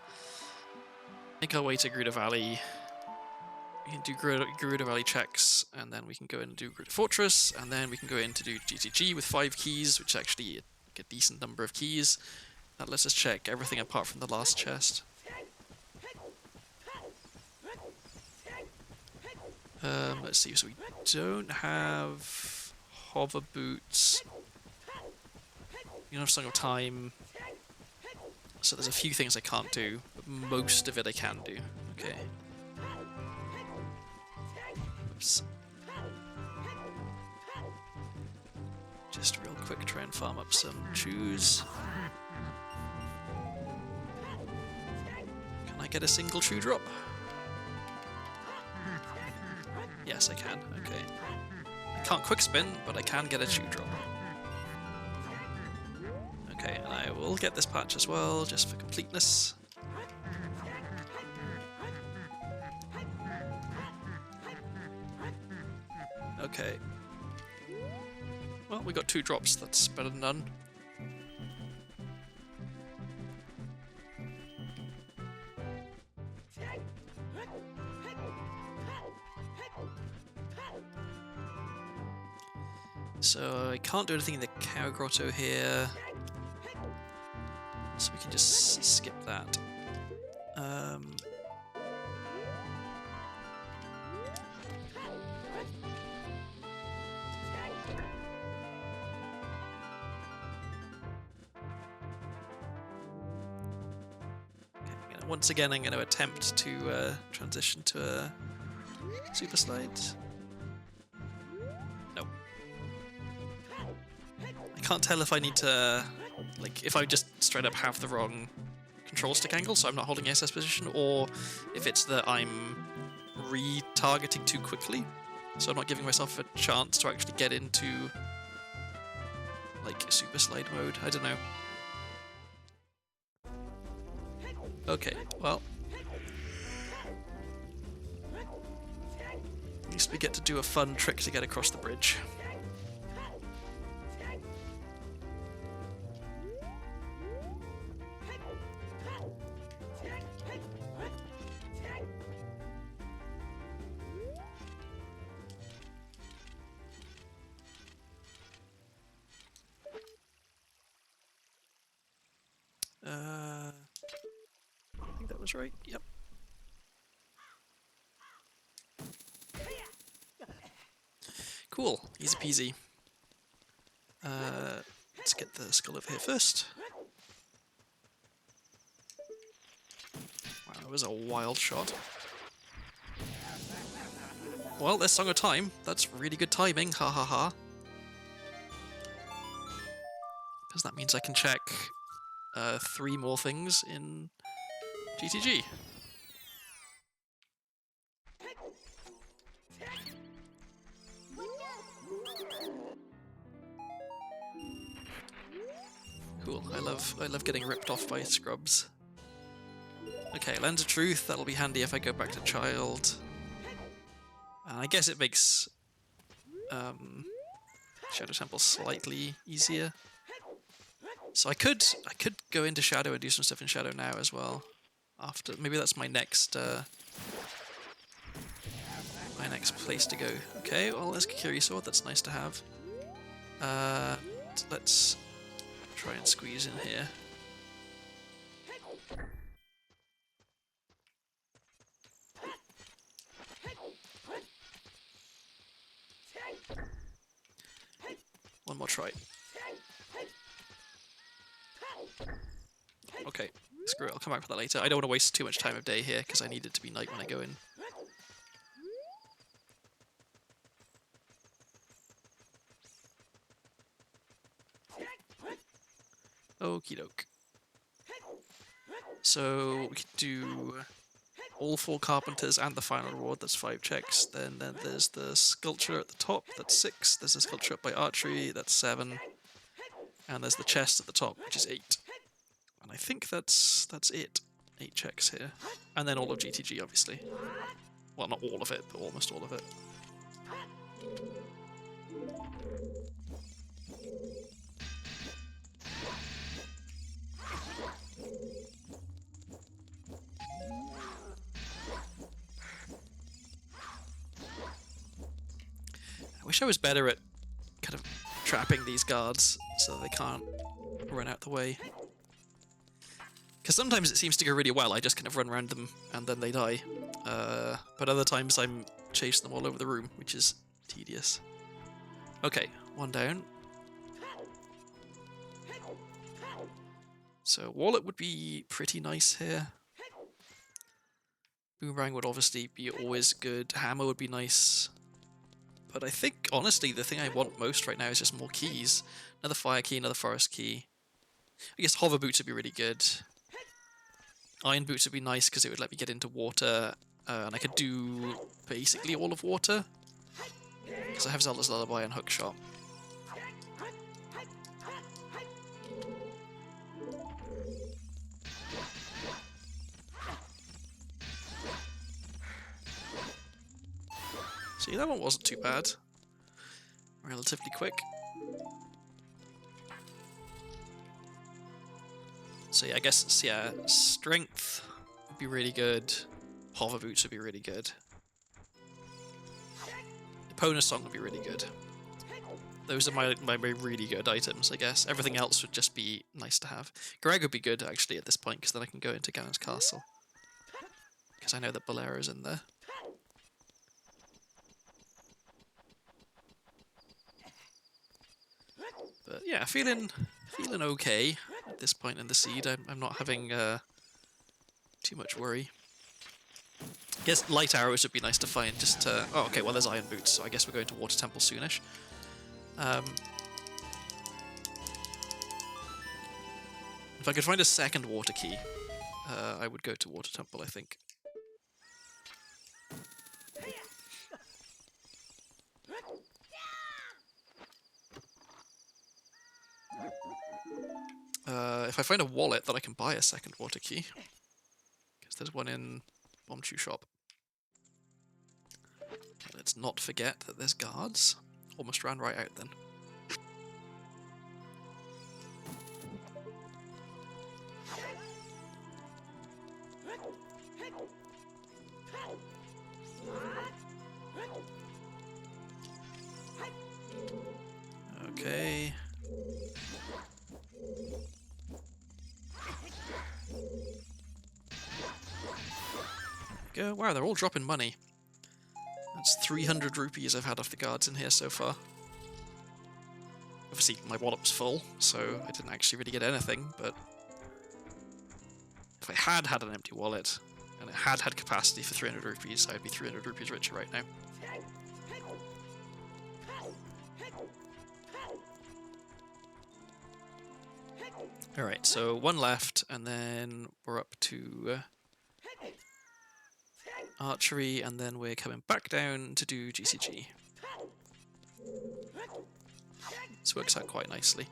make our way to Gerudo Valley. We can do Gerudo Valley checks, and then we can go in and do Gerudo Fortress, and then we can go in to do GTG with 5 keys, which is actually a decent number of keys. That lets us check everything apart from the last chest. Let's see, so we don't have hover boots. We don't have Song of Time. So there's a few things I can't do, but most of it I can do. Okay. Oops. Just real quick, try and farm up some chews. Can I get a single chew drop? Yes, I can. Okay. I can't quick spin, but I can get a chew drop. Okay, and I will get this patch as well, just for completeness. Okay. Well, we got 2 drops, that's better than none. So I can't do anything in the Cow Grotto here, so we can just skip that. once again, I'm going to attempt to transition to a super slide. No. I can't tell if I need to, like, if I just straight up have the wrong control stick angle, so I'm not holding SS position, or if it's that I'm retargeting too quickly, so I'm not giving myself a chance to actually get into, like, super slide mode. I don't know. Okay, well, at least we get to do a fun trick to get across the bridge. I think that was right. Yep. Cool. Easy peasy. Let's get the skull over here first. Wow, that was a wild shot. Well, there's Song of Time. That's really good timing. Ha ha ha. Because that means I can check 3 more things in GTG. Cool. I love getting ripped off by scrubs. Okay, Lens of Truth. That'll be handy if I go back to Child. And I guess it makes Shadow Temple slightly easier. So I could go into Shadow and do some stuff in Shadow now as well. After maybe that's my next place to go. Okay, well there's Kikiri Sword. That's nice to have. Let's try and squeeze in here. One more try. Okay, screw it, I'll come back for that later. I don't want to waste too much time of day here, because I need it to be night when I go in. Okie doke. So, we could do all 4 Carpenters and the final reward, that's 5 checks. Then there's the Sculpture at the top, that's 6. There's the Sculpture up by Archery, that's 7. And there's the chest at the top, which is 8. And I think that's it. 8 checks here. And then all of GTG, obviously. Well, not all of it, but almost all of it. I wish I was better at kind of trapping these guards so they can't run out the way. Because sometimes it seems to go really well, I just kind of run around them and then they die. But other times I'm chasing them all over the room, which is tedious. Okay, 1 down. So Wallet would be pretty nice here. Boomerang would obviously be always good. Hammer would be nice. But I think, honestly, the thing I want most right now is just more keys. Another fire key, another forest key. I guess hover boots would be really good. Iron boots would be nice because it would let me get into water. And I could do basically all of water. Because I have Zelda's Lullaby and Hookshot. See, that one wasn't too bad. Relatively quick. So yeah, I guess, yeah, strength would be really good. Hover boots would be really good. Epona song would be really good. Those are my really good items, I guess. Everything else would just be nice to have. Greg would be good, actually, at this point, because then I can go into Ganon's castle. Because I know that Bolera's in there. But yeah, feeling okay at this point in the seed. I'm not having too much worry. I guess light arrows would be nice to find, just to... Oh, okay, well there's iron boots, so I guess we're going to Water Temple soonish. If I could find a second water key, I would go to Water Temple, I think. If I find a wallet, then I can buy a second water key. Because there's one in Bombchu shop. Okay, let's not forget that there's guards. Almost ran right out then. Okay. Go. Wow, they're all dropping money. That's 300 rupees I've had off the guards in here so far. Obviously, my wallet was full, so I didn't actually really get anything, but if I had had an empty wallet, and it had had capacity for 300 rupees, I'd be 300 rupees richer right now. Alright, so one left, and then we're up to archery, and then we're coming back down to do GCG. This works out quite nicely.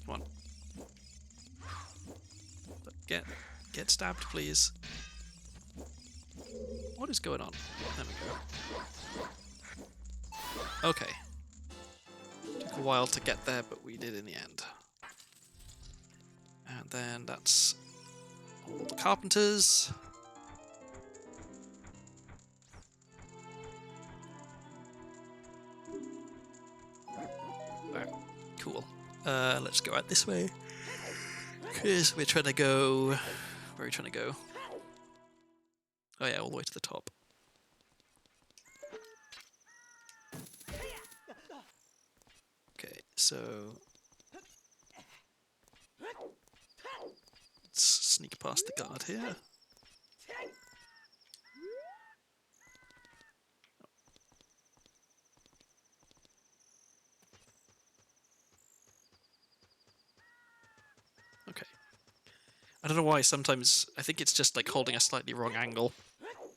Come on. Get stabbed, please. What is going on? There we go. Okay. Took a while to get there, but we did in the end. And then that's all the carpenters. Right, cool. Let's go out this way. Because we're trying to go... Where are we trying to go? Oh yeah, all the way to the top. Okay, so... Let's sneak past the guard here. Okay. I don't know why, sometimes I think it's just like holding a slightly wrong angle.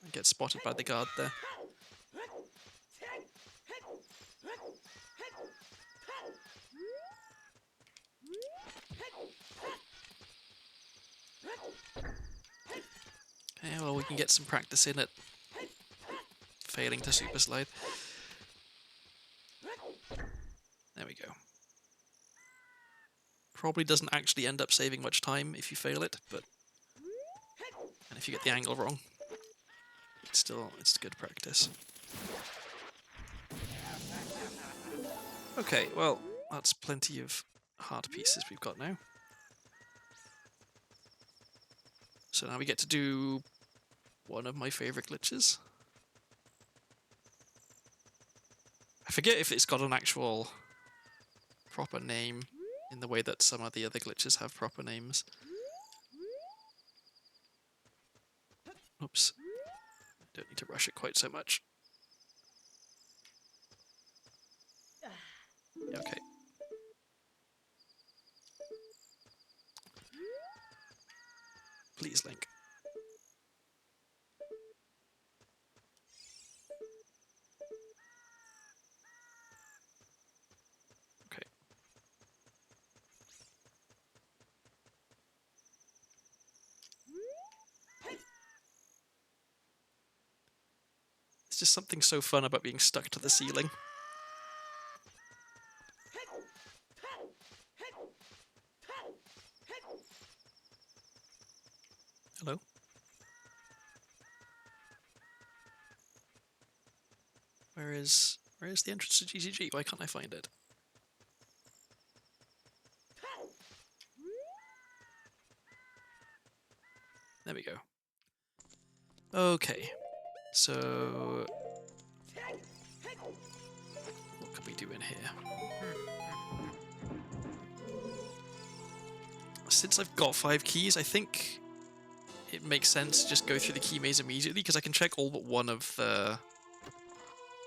I get spotted by the guard there. Okay, well we can get some practice in at failing to super slide. There we go. Probably doesn't actually end up saving much time if you fail it, but... And if you get the angle wrong, it's good practice. Okay, well, that's plenty of heart pieces we've got now. So now we get to do one of my favourite glitches. I forget if it's got an actual proper name in the way that some of the other glitches have proper names. Oops. Don't need to rush it quite so much. Okay. Please, Link. Okay. There's just something so fun about being stuck to the ceiling. Hello? Where is the entrance to GCG? Why can't I find it? There we go. Okay. So can we do in here? Since I've got 5 keys, I think it makes sense to just go through the key maze immediately, because I can check all but one of the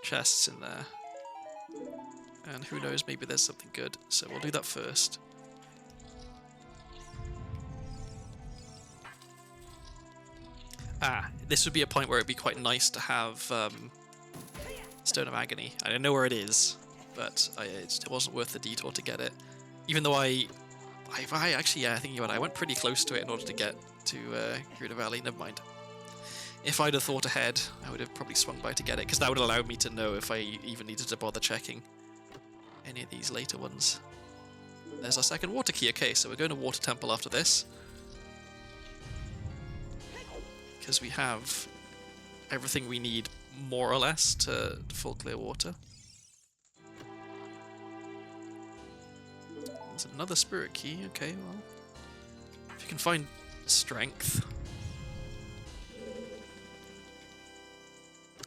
chests in there. And who knows, maybe there's something good. So we'll do that first. Ah, this would be a point where it'd be quite nice to have Stone of Agony. I don't know where it is, but it wasn't worth the detour to get it. Even though I actually, yeah, thinking about it, I went pretty close to it in order to get to Crinoline Valley. Never mind. If I'd have thought ahead, I would have probably swung by to get it, because that would allow me to know if I even needed to bother checking any of these later ones. There's our second water key. Okay, so we're going to Water Temple after this, because we have everything we need, more or less, to full clear water. There's another spirit key. Okay, well, if you can find strength,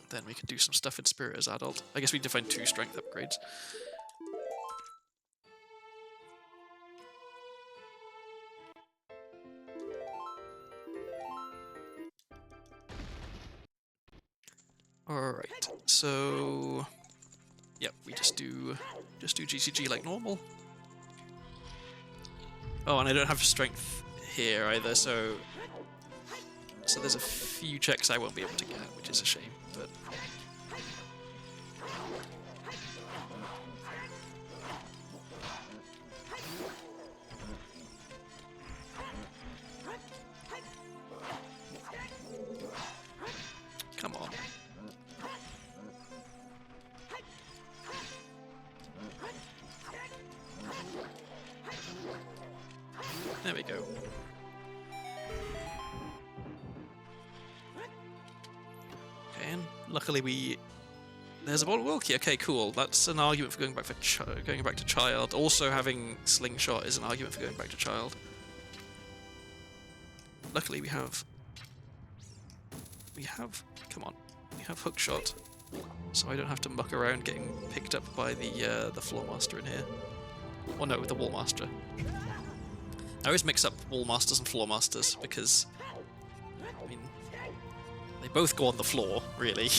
then we can do some stuff in spirit as adult. I guess we need to find 2 strength upgrades. Alright, so yep, we just do GCG like normal. Oh, and I don't have strength here either, so there's a few checks I won't be able to get, which is a shame, but come on. There we go. Okay, and luckily there's a bottle key. Okay, cool. That's an argument for going back to child. Also, having slingshot is an argument for going back to child. Luckily, we have come on, we have hookshot, so I don't have to muck around getting picked up by the floor master in here. Well, no, the wall master. I always mix up wall masters and floor masters because, I mean, they both go on the floor, really.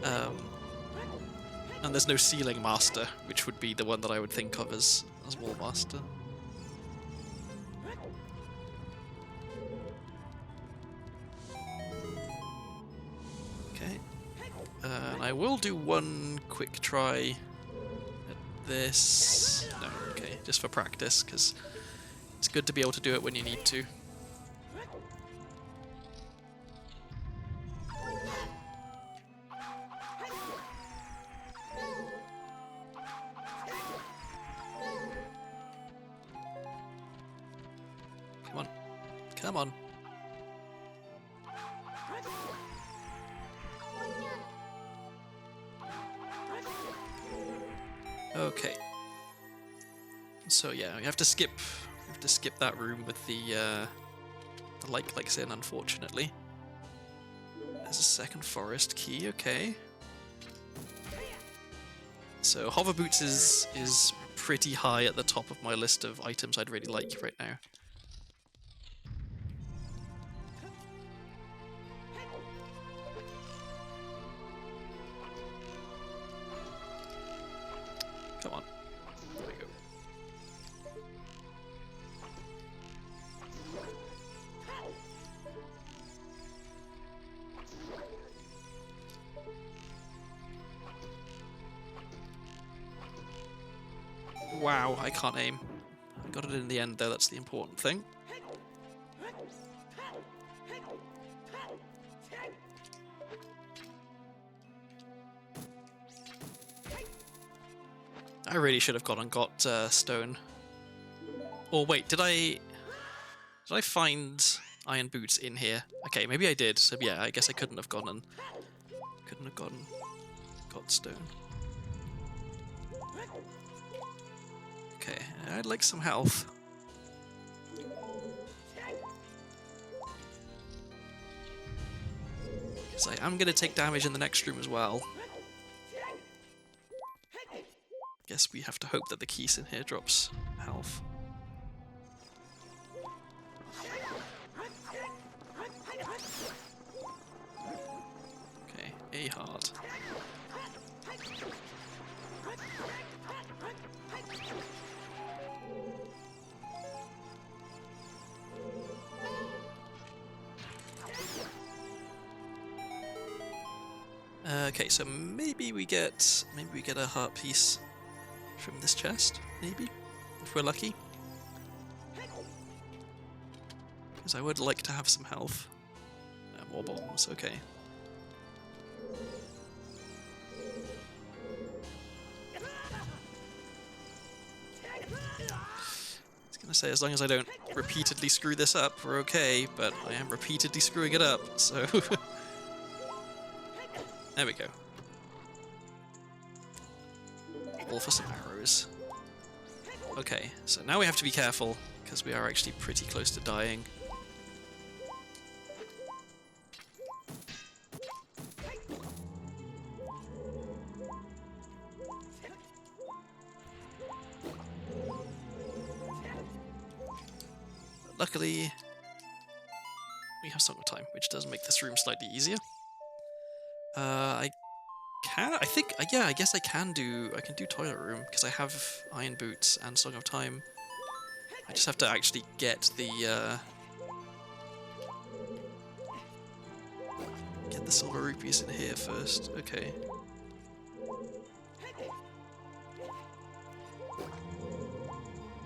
And there's no ceiling master, which would be the one that I would think of as wall master. Okay. And I will do one quick try at this. No, okay, just for practice, because it's good to be able to do it when you need to. Come on. Come on. Okay. So yeah, we have to skip that room with the light clicks in, unfortunately. There's a second forest key, okay. So hover boots is pretty high at the top of my list of items I'd really like right now. Come on. There we go. Wow, I can't aim. I got it in the end though, that's the important thing. I really should have gone and got stone. Or wait, did I find iron boots in here? Okay, maybe I did. So yeah, I guess I couldn't have got stone. Okay, I'd like some health. Because I am going to take damage in the next room as well. guess we have to hope that the keys in here drops health. Okay, a heart. Okay, so maybe we get a heart piece from this chest, maybe, if we're lucky. Because I would like to have some health. More bombs, okay. I was gonna say, as long as I don't repeatedly screw this up, we're okay, but I am repeatedly screwing it up, so... There we go. All for some arrows. Okay, so now we have to be careful, because we are actually pretty close to dying. But luckily, we have Song of Time, which does make this room slightly easier. I guess I can do Toilet Room, because I have Iron Boots and Song of Time. I just have to actually get the silver rupees in here first. Okay.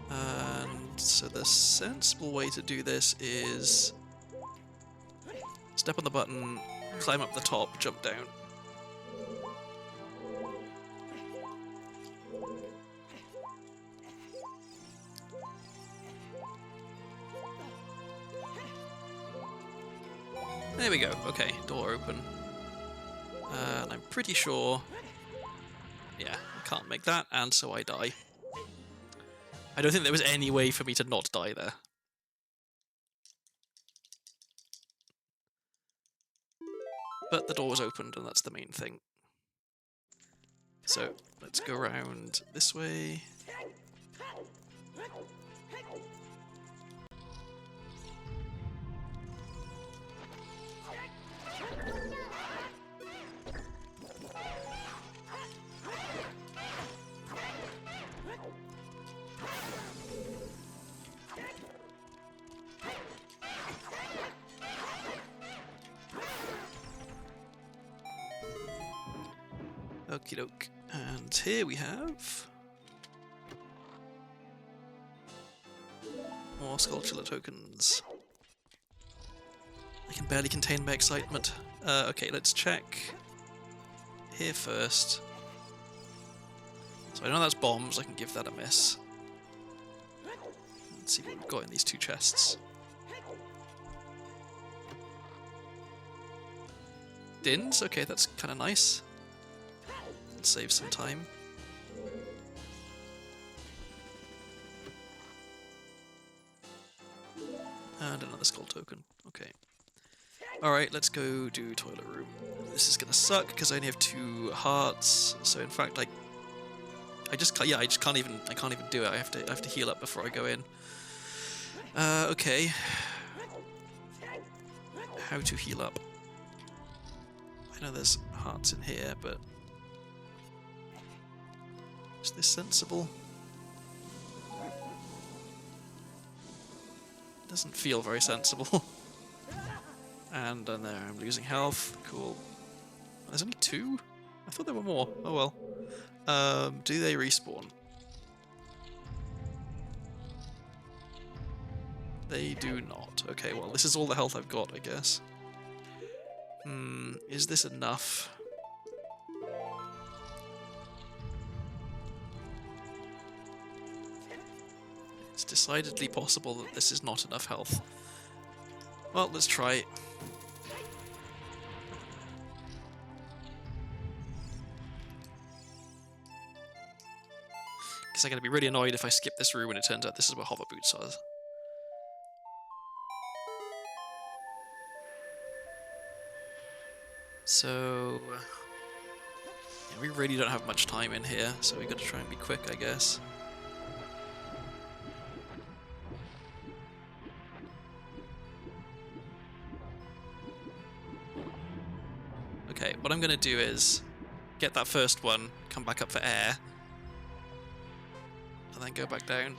And so the sensible way to do this is step on the button, climb up the top, jump down. There we go. Okay, door open. And I'm pretty sure... Yeah, I can't make that, and so I die. I don't think there was any way for me to not die there. But the door was opened, and that's the main thing. So, let's go around this way. Okie doke. And here we have more Skulltula tokens. I can barely contain my excitement. Okay, let's check here first. So I know that's bombs, I can give that a miss. Let's see what we've got in these two chests. Dins? Okay, that's kind of nice. Save some time. And another skull token. Okay. Alright, let's go do toilet room. This is gonna suck because I only have 2 hearts. So in fact, like, I can't even do it. I have to heal up before I go in. Okay. How to heal up? I know there's hearts in here, but is this sensible? Doesn't feel very sensible. And down there, I'm losing health. Cool. There's only 2? I thought there were more. Oh well. Do they respawn? They do not. Okay, well, this is all the health I've got, I guess. Is this enough? It's decidedly possible that this is not enough health. Well, let's try. Because I'm going to be really annoyed if I skip this room and it turns out this is where hover boots are. So... yeah, we really don't have much time in here, so we got to try and be quick, I guess. Okay, what I'm going to do is get that first one, come back up for air, and then go back down.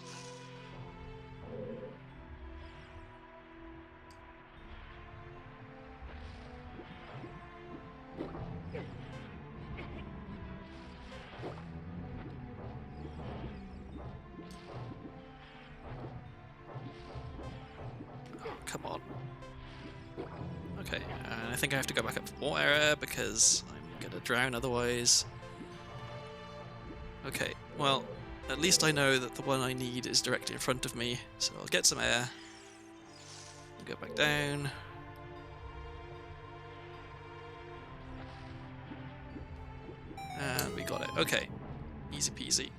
Come on. Okay, and I think I have to go back up for more air because I'm gonna drown otherwise. Okay, well, at least I know that the one I need is directly in front of me, so I'll get some air. And go back down. And we got it. Okay, easy peasy.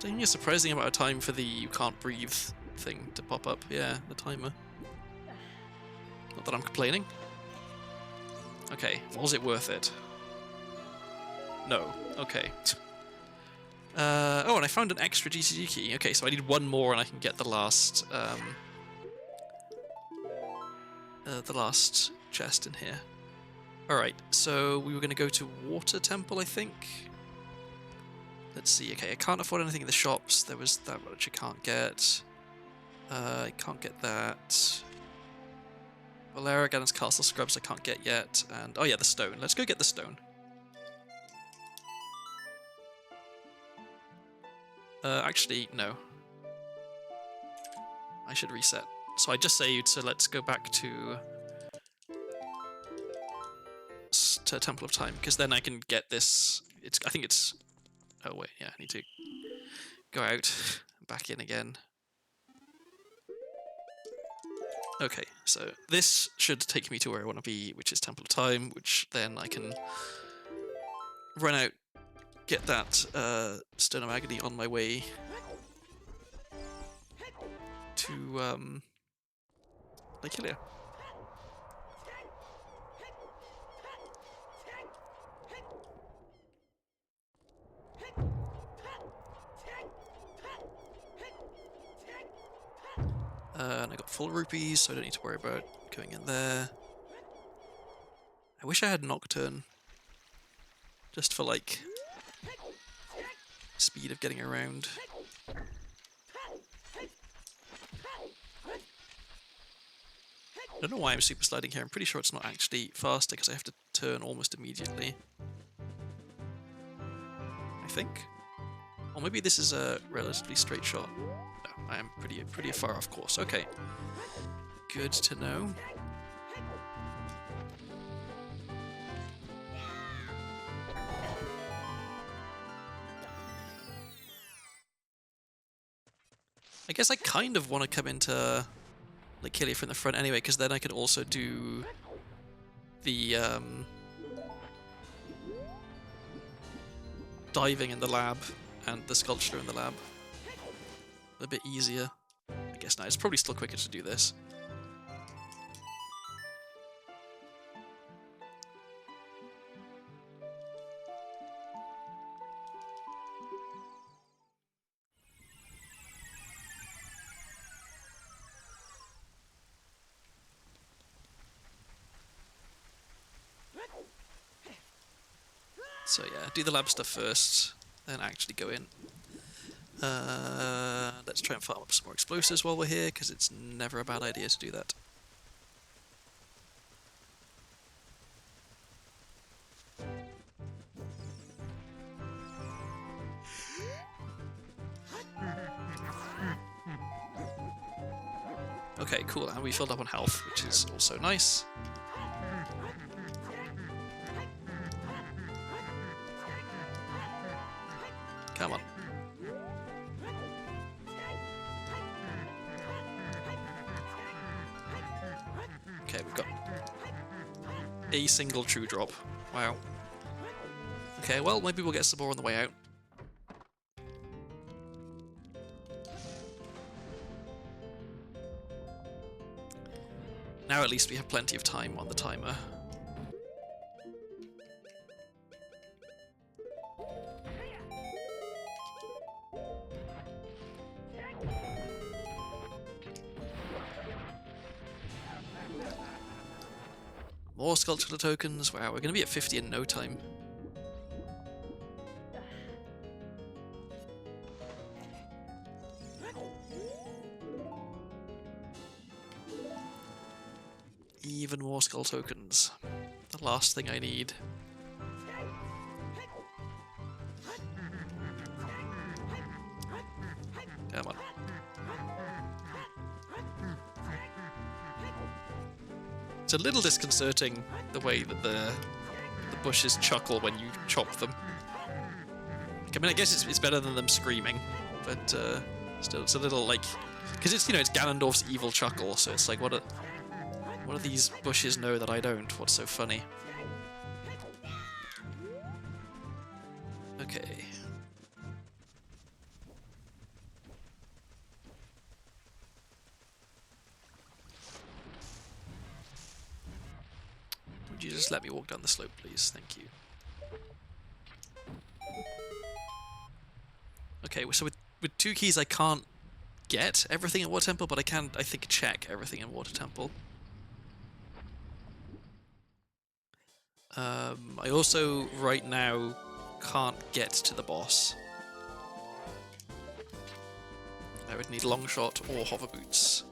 Taking a surprising amount of time for the you can't breathe thing to pop up. Yeah, the timer. Not that I'm complaining. Okay, was it worth it? No. Okay. Oh, and I found an extra GCG key. Okay, so I need one more and I can get the last chest in here. Alright, so we were going to go to Water Temple, I think. Let's see, okay, I can't afford anything in the shops. There was that which I can't get. I can't get that. Valera Gannon's Castle Scrubs I can't get yet. And, oh yeah, the stone. Let's go get the stone. Actually, no. I should reset. So I just saved, so let's go back to Temple of Time, because then I can get this. I think it's. Oh wait, yeah, I need to go out, back in again. Okay, so this should take me to where I want to be, which is Temple of Time, which then I can run out, get that Stone of Agony on my way to Lake Hylia. And I got full rupees, so I don't need to worry about going in there. I wish I had Nocturne. Just for, like, speed of getting around. I don't know why I'm super sliding here. I'm pretty sure it's not actually faster because I have to turn almost immediately. I think. Or maybe this is a relatively straight shot. No, I am pretty far off course. Okay. Good to know. I guess I kind of want to come into Lake Hylia from the front anyway, because then I can also do the diving in the lab and the sculpture in the lab. A bit easier. I guess now it's probably still quicker to do this. So yeah, do the lab stuff first, then actually go in. Let's try and farm up some more explosives while we're here, because it's never a bad idea to do that. Okay, cool, and we filled up on health, which is also nice. Come on. Okay, we've got a single true drop. Wow. Okay, well, maybe we'll get some more on the way out. Now at least we have plenty of time on the timer. More sculptural tokens. Wow, we're going to be at 50 in no time. Even more skull tokens. The last thing I need. Come on. It's a little disconcerting the way that the bushes chuckle when you chop them. I mean, I guess it's better than them screaming, but still, it's a little like, because it's, you know, it's Ganondorf's evil chuckle, so it's like, what do these bushes know that I don't? What's so funny? Okay. Would you just let me walk down the slope, please? Thank you. Okay, so with 2 keys I can't get everything at Water Temple, but I can, I think, check everything in Water Temple. I also, right now, can't get to the boss. I would need Longshot or Hover Boots.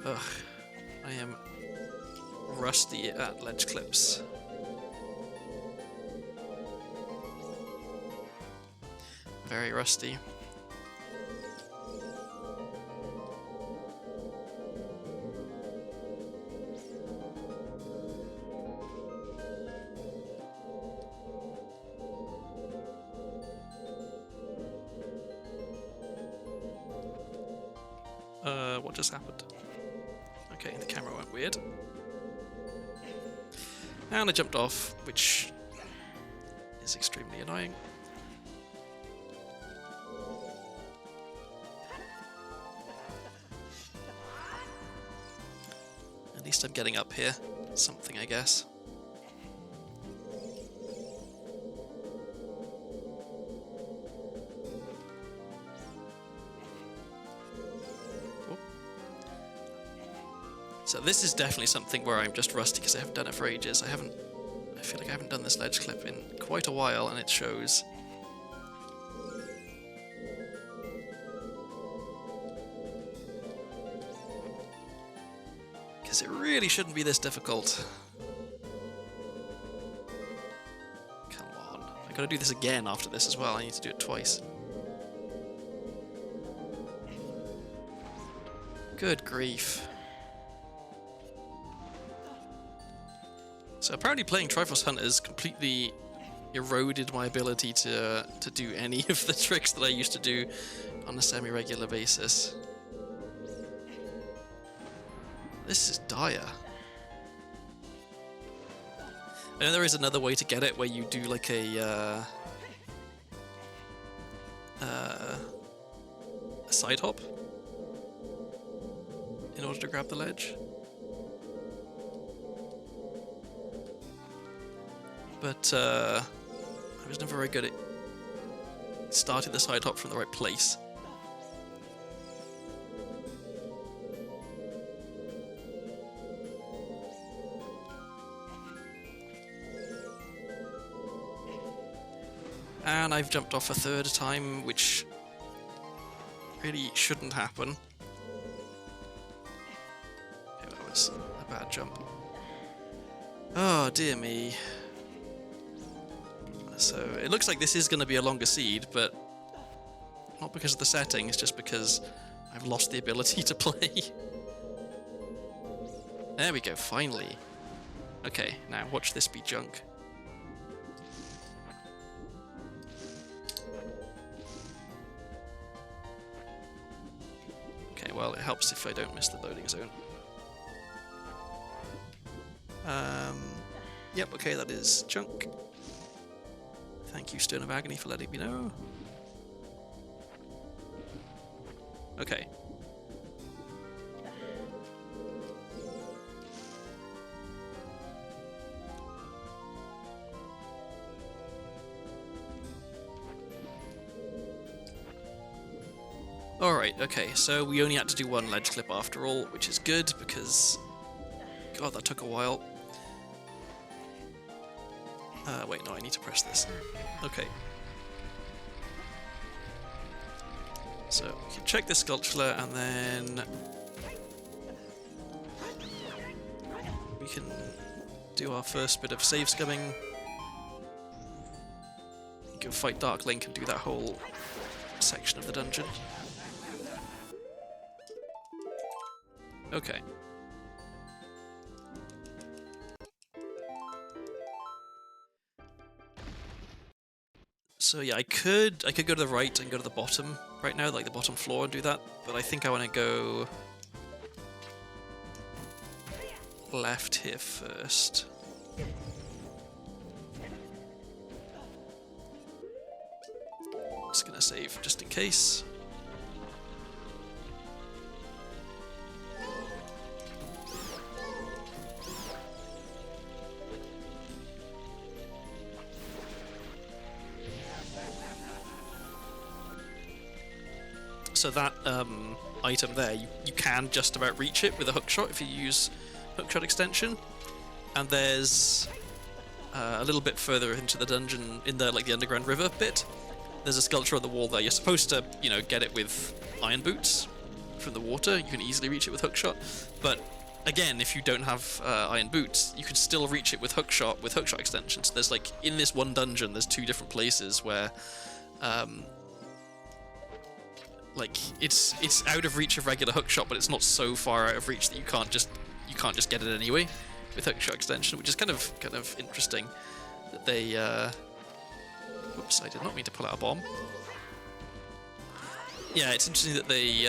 Ugh, I am rusty at ledge clips. Very rusty. What just happened? Okay, the camera went weird. And I jumped off, which is extremely annoying. At least I'm getting up here. Something, I guess. So this is definitely something where I'm just rusty because I haven't done it for ages. I feel like I haven't done this ledge clip in quite a while, and it shows. Because it really shouldn't be this difficult. Come on. I gotta do this again after this as well. I need to do it twice. Good grief. So apparently playing Triforce Hunters completely eroded my ability to do any of the tricks that I used to do on a semi-regular basis. This is dire. I know there is another way to get it where you do like a side hop in order to grab the ledge. But I was never very good at starting the side hop from the right place. And I've jumped off a third time, which really shouldn't happen. Okay, that was a bad jump. Oh, dear me. So it looks like this is going to be a longer seed, but not because of the setting, it's just because I've lost the ability to play. There we go, finally. Okay, now watch this be junk. helps if I don't miss the loading zone. Yep, okay, that is junk. Thank you, Stone of Agony, for letting me know. Okay. Alright, okay, so we only had to do one ledge clip after all, which is good because... God, that took a while. Wait, no, I need to press this. Okay. So, we can check this sculpture and then... we can do our first bit of save scumming. You can fight Dark Link and do that whole section of the dungeon. Okay. So yeah, I could go to the right and go to the bottom right now, like the bottom floor, and do that, but I think I want to go left here first. Just gonna save just in case. So that item there, you can just about reach it with a hookshot if you use hookshot extension. And there's a little bit further into the dungeon, in the the underground river bit, there's a sculpture on the wall there. You're supposed to, you know, get it with iron boots from the water. You can easily reach it with hookshot. But again, if you don't have iron boots, you can still reach it with hookshot extensions. There's like, in this one dungeon, there's 2 different places where like it's out of reach of regular hookshot, but it's not so far out of reach that you can't just get it anyway with hookshot extension, which is kind of interesting that they whoops, I did not mean to pull out a bomb. Yeah, it's interesting that they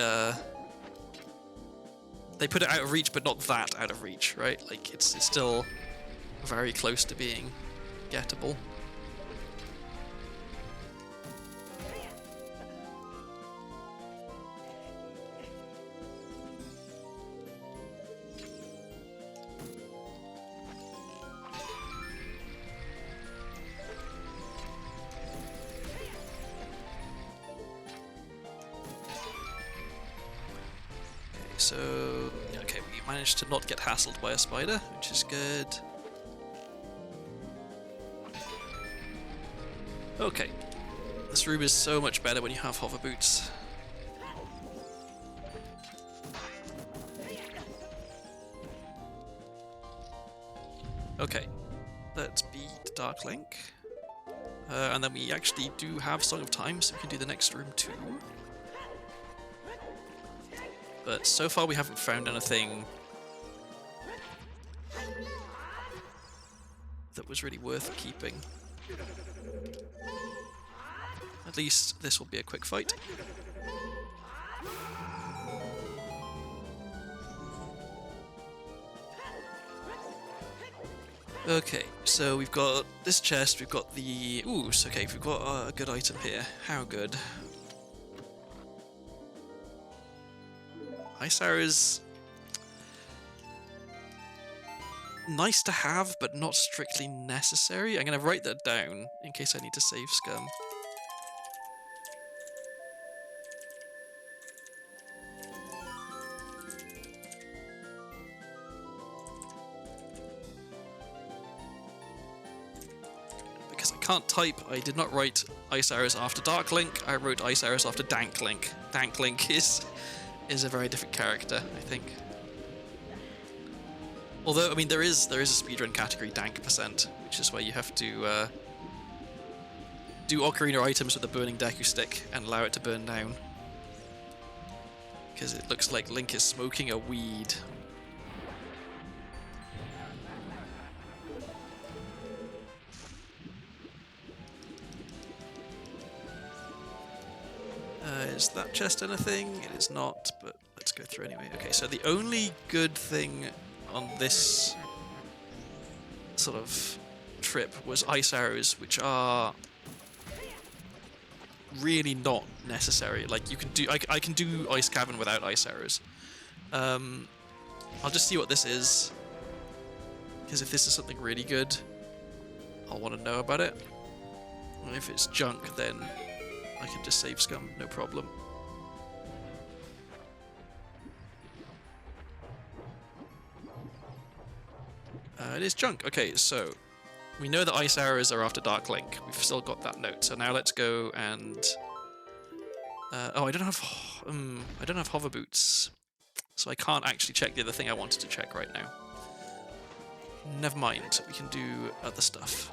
put it out of reach, but not that out of reach, right? Like it's still very close to being gettable. So, okay, we managed to not get hassled by a spider, which is good. Okay, this room is so much better when you have hover boots. Okay, let's beat Dark Link. And then we actually do have Song of Time, so we can do the next room too. But so far we haven't found anything that was really worth keeping. At least this will be a quick fight. Okay, so we've got this chest, we've got the... Ooh, so okay, we've got a good item here. How good? Ice Arrow is nice to have, but not strictly necessary. I'm going to write that down in case I need to save scum. Because I can't type, I did not write Ice Arrows after Dark Link, I wrote Ice Arrows after Dank Link. Dank Link is a very different character, I think. Although, I mean, there is a speedrun category, Dank %, which is where you have to do Ocarina items with a burning Deku stick and allow it to burn down. Because it looks like Link is smoking a weed. Is that chest anything? It is not, but let's go through anyway. Okay, so the only good thing on this sort of trip was ice arrows, which are really not necessary. Like, you can do, I can do ice cavern without ice arrows. I'll just see what this is, because if this is something really good, I'll want to know about it. And if it's junk, then I can just save scum, no problem. It is junk. Okay, so we know that ice arrows are after Dark Link. We've still got that note. So now let's go and oh, I don't have hover boots, so I can't actually check the other thing I wanted to check right now. Never mind. We can do other stuff.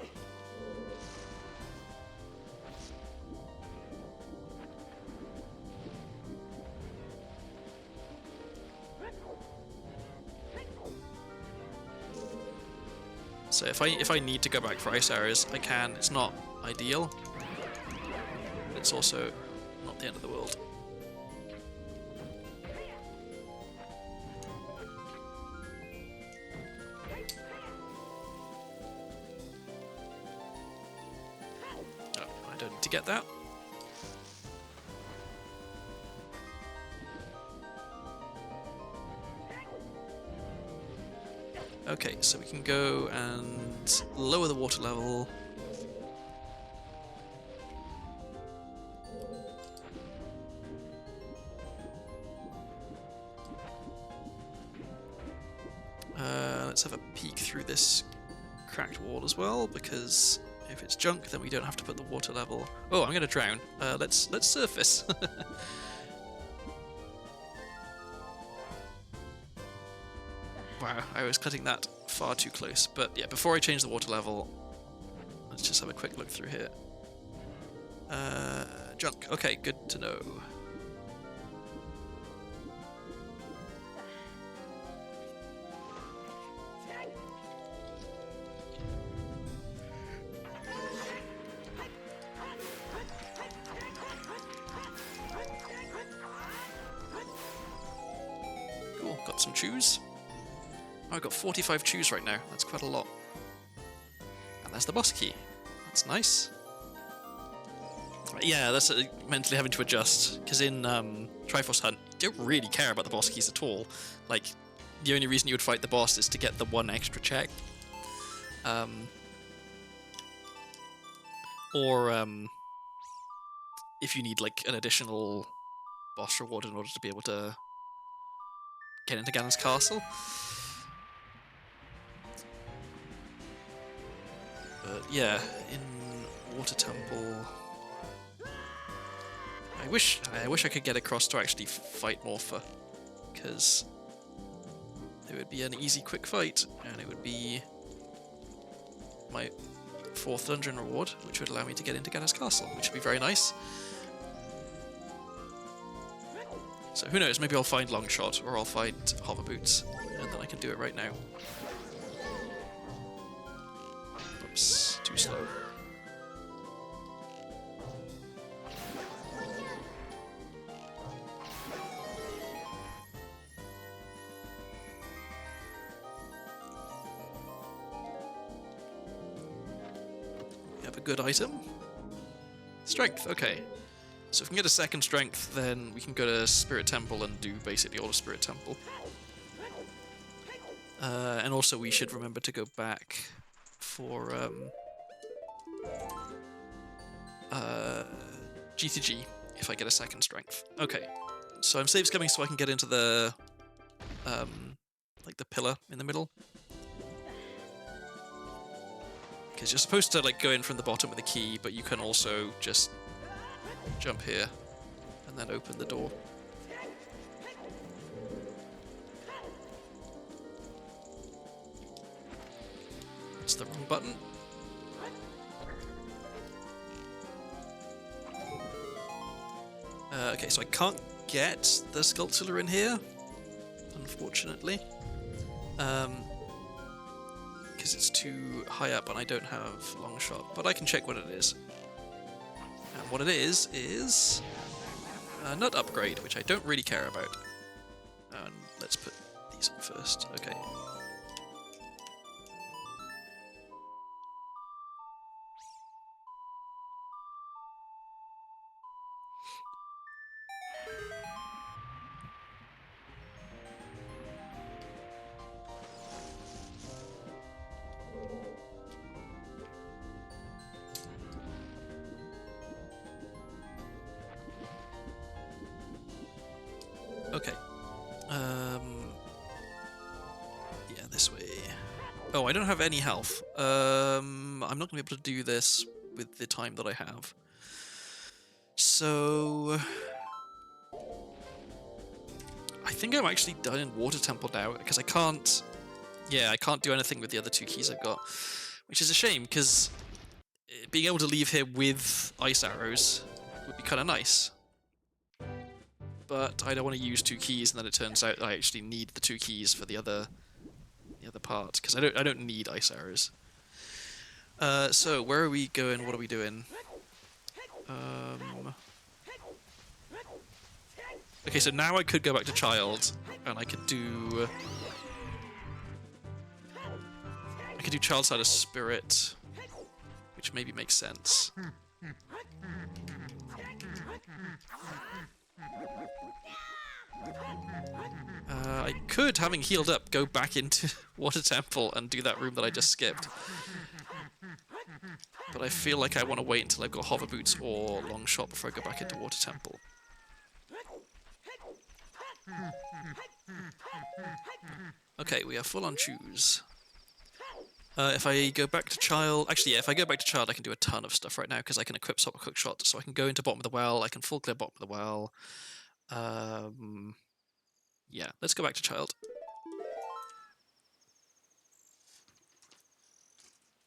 So if I need to go back for ice arrows, I can. It's not ideal, but it's also not the end of the world. Oh, I don't need to get that. Okay, so we can go and lower the water level. Let's have a peek through this cracked wall as well, because if it's junk, then we don't have to put the water level. Oh, I'm gonna drown. Let's surface. Wow, I was cutting that far too close. But yeah, before I change the water level, let's just have a quick look through here. Junk. Okay, good to know. Cool, got some chews. Oh, I've got 45 chews right now. That's quite a lot. And there's the boss key. That's nice. Yeah, that's mentally having to adjust. Because in Triforce Hunt, you don't really care about the boss keys at all. Like, the only reason you would fight the boss is to get the one extra check. Or if you need, like, an additional boss reward in order to be able to get into Ganon's castle. But yeah, in Water Temple, I wish I could get across to actually fight Morpha, because it would be an easy, quick fight, and it would be my 4th dungeon reward, which would allow me to get into Ganon's castle, which would be very nice. So who knows? Maybe I'll find Longshot, or I'll find Hover Boots, and then I can do it right now. Oops, too slow. We have a good item. Strength, okay. So if we can get a 2nd strength, then we can go to Spirit Temple and do basically all of Spirit Temple. And also we should remember to go back for G2G if I get a 2nd strength. Okay, so I'm save scumming so I can get into the like the pillar in the middle, because you're supposed to like go in from the bottom with the key, but you can also just jump here and then open the door. It's the wrong button. Okay, so I can't get the Sculptular in here, unfortunately, because it's too high up and I don't have Longshot, but I can check what it is. And what it is a nut upgrade, which I don't really care about. And let's put these on first. Okay. Okay. Yeah, this way. Oh, I don't have any health. I'm not going to be able to do this with the time that I have. So... I think I'm actually done in Water Temple now, because I can't... Yeah, I can't do anything with the other 2 keys I've got. Which is a shame, because being able to leave here with ice arrows would be kind of nice. But I don't want to use 2 keys, and then it turns out I actually need the 2 keys for the other part, because I don't need ice arrows. So where are we going? What are we doing? Okay, so now I could go back to Child, and I could do Child's Side of Spirit, which maybe makes sense. I could, having healed up, go back into Water Temple and do that room that I just skipped. But I feel like I want to wait until I've got Hover Boots or Long Shot before I go back into Water Temple. Okay, we are full on choose. If I go back to Child... Actually, yeah, if I go back to Child, I can do a ton of stuff right now, because I can equip Swap Cook Shot, so I can go into Bottom of the Well, I can full clear Bottom of the Well. Yeah, let's go back to Child.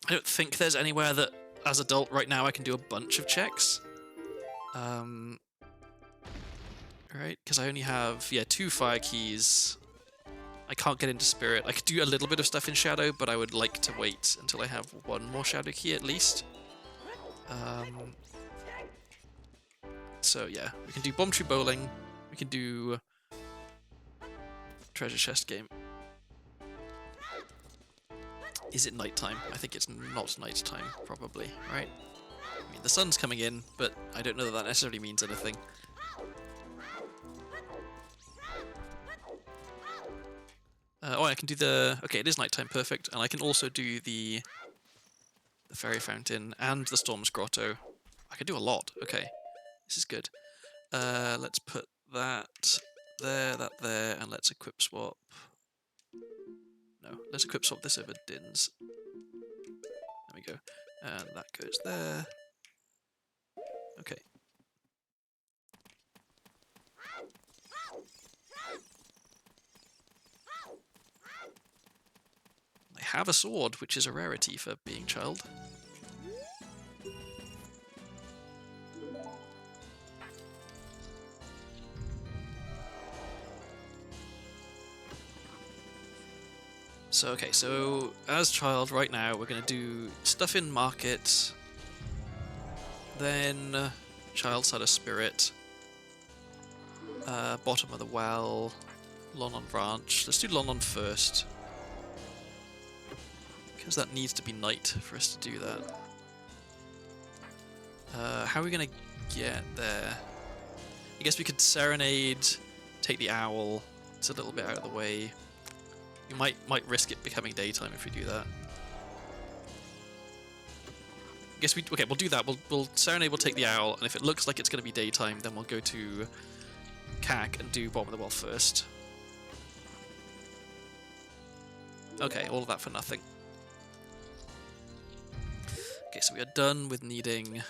I don't think there's anywhere that, as adult right now, I can do a bunch of checks. Right, because I only have, yeah, 2 fire keys. I can't get into Spirit. I could do a little bit of stuff in Shadow, but I would like to wait until I have 1 more Shadow key at least. So yeah, we can do Bomb Tree Bowling. We can do Treasure Chest Game. Is it nighttime? I think it's not nighttime, probably, right? I mean, the sun's coming in, but I don't know that that necessarily means anything. Oh, I can do the... Okay, it is nighttime, perfect. And I can also do the Fairy Fountain and the Storm's Grotto. I can do a lot. Okay, this is good. Let's put that there, and let's equip swap... No, let's equip swap this over Din's. There we go. And that goes there. Okay. I have a sword, which is a rarity for being Child. So, okay, so as Child right now, we're going to do stuff in Market, then Child Side of Spirit, Bottom of the Well, Lonon Branch. Let's do Lonon first, because that needs to be night for us to do that. How are we going to get there? I guess we could Serenade, take the Owl. It's a little bit out of the way. We might risk it becoming daytime if we do that. I guess okay, we'll do that. We'll Serenade, we'll take the Owl, and if it looks like it's going to be daytime, then we'll go to CAC and do Bottom of the Well first. Okay, all of that for nothing. Okay, so we are done with needing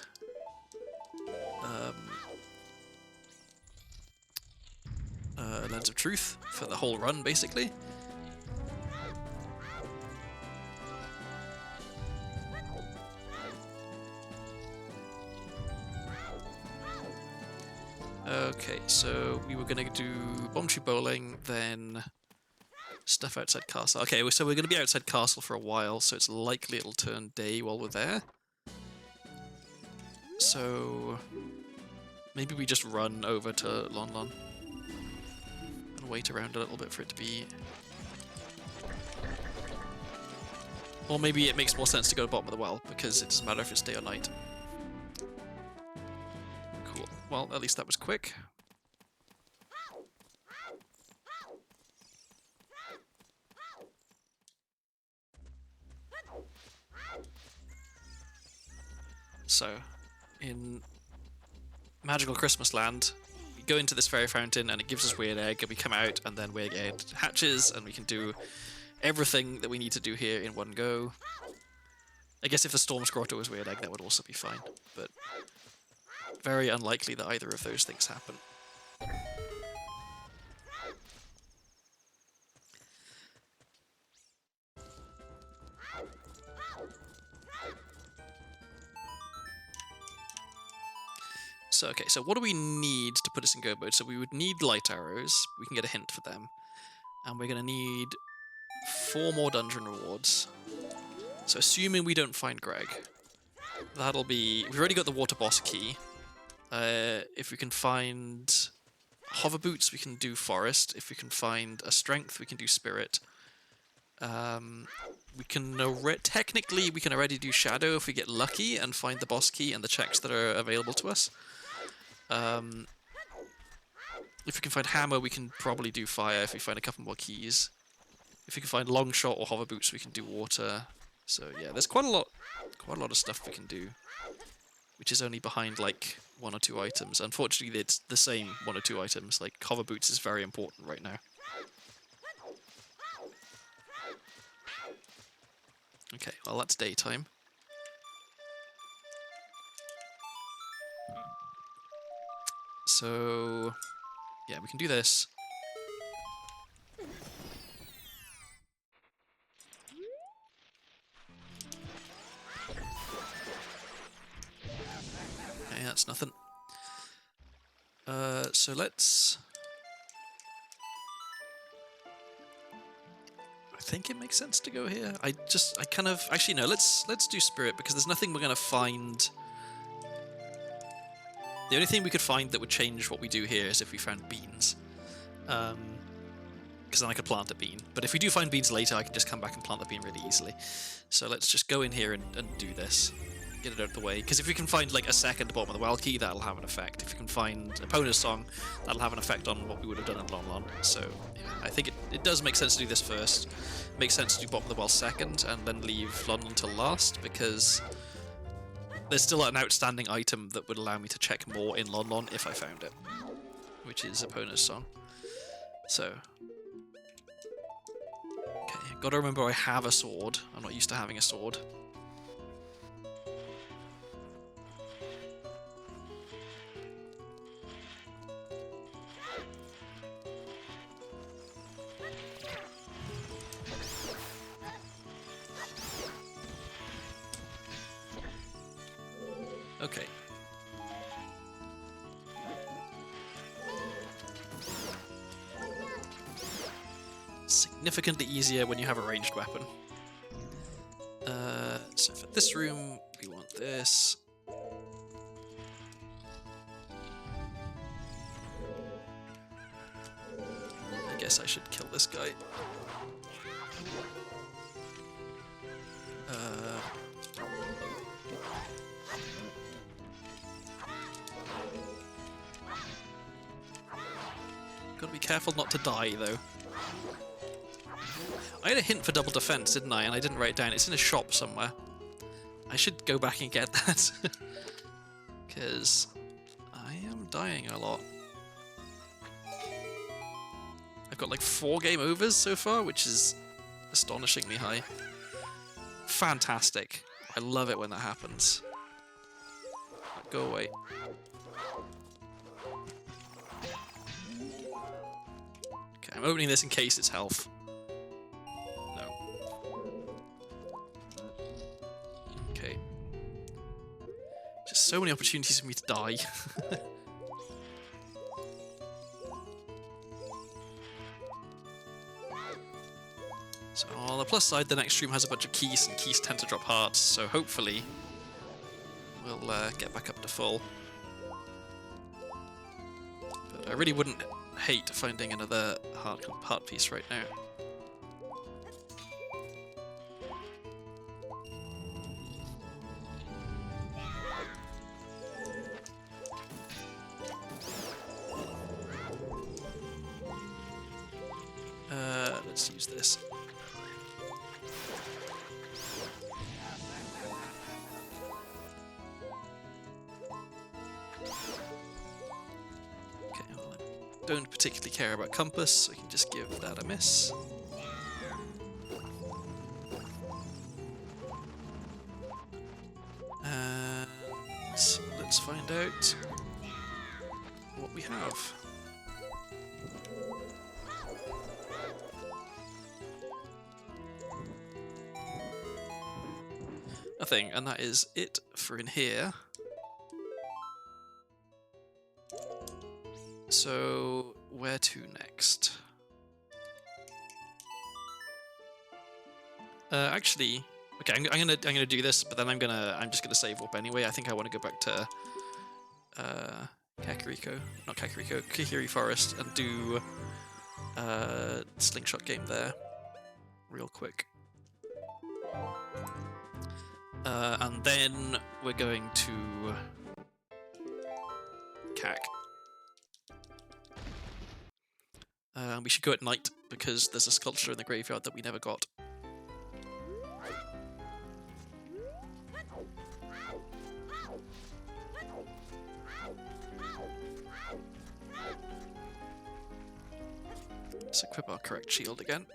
Lens of Truth for the whole run, basically. Okay, so we were going to do Bomb Tree Bowling, then stuff outside Castle. Okay, so we're going to be outside Castle for a while, so it's likely it'll turn day while we're there. So maybe we just run over to Lon Lon. And to wait around a little bit for it to be... Or maybe it makes more sense to go to the bottom of the well, because it doesn't matter if it's day or night. Cool. Well, at least that was quick. So, in Magical Christmas Land, we go into this fairy fountain and it gives us Weird Egg, and we come out and then Weird Egg hatches and we can do everything that we need to do here in one go. I guess if the Storm's Grotto was Weird Egg, that would also be fine, but very unlikely that either of those things happen. So, okay, so what do we need to put us in go mode? So we would need light arrows. We can get a hint for them. And we're going to need 4 more dungeon rewards. So assuming we don't find Greg, that'll be... We've already got the water boss key. If we can find hover boots, we can do forest. If we can find a strength, we can do spirit. We can technically we can already do shadow if we get lucky and find the boss key and the checks that are available to us. If we can find hammer, we can probably do fire if we find a couple more keys. If we can find long shot or hover boots, we can do water. So yeah, there's quite a lot of stuff we can do, which is only behind like 1 or 2 items. Unfortunately, it's the same 1 or 2 items. Like hover boots is very important right now. Okay, well that's daytime. So, yeah, we can do this. Okay, that's nothing. So let's... I think it makes sense to go here. Actually no, let's do spirit, because there's nothing we're gonna find. The only thing we could find that would change what we do here is if we found beans. Because then I could plant a bean. But if we do find beans later, I can just come back and plant the bean really easily. So let's just go in here and do this. Get it out of the way. Because if we can find like a second bottom of the well key, that'll have an effect. If we can find Epona's song, that'll have an effect on what we would have done in Lon Lon. So yeah, I think it does make sense to do this first. It makes sense to do bottom of the well second, and then leave Lon Lon till last, because there's still an outstanding item that would allow me to check more in Lon Lon if I found it, which is Epona's song. So, okay, gotta remember I have a sword. I'm not used to having a sword. Okay. Significantly easier when you have a ranged weapon. So for this room, we want this. I guess I should kill this guy. Gotta be careful not to die, though. I had a hint for double defense, didn't I? And I didn't write it down. It's in a shop somewhere. I should go back and get that. Because I am dying a lot. I've got like 4 game overs so far, which is astonishingly high. Fantastic. I love it when that happens. Go away. Okay, I'm opening this in case it's health. No. Okay. Just so many opportunities for me to die. So on the plus side, the next stream has a bunch of keys, and keys tend to drop hearts, so hopefully we'll get back up to full. But I really wouldn't hate finding another heart piece right now. Let's use this. Okay, well, I don't particularly care about compass, so I can just give that a miss. And let's find out what we have. Nothing, and that is it for in here. So, where to next? Actually, okay, I'm gonna do this, but then I'm just gonna save up anyway. I think I want to go back to Kihiri Forest, and do slingshot game there, real quick. And then we're going to CAC. We should go at night because there's a sculpture in the graveyard that we never got. Let's equip our correct shield again.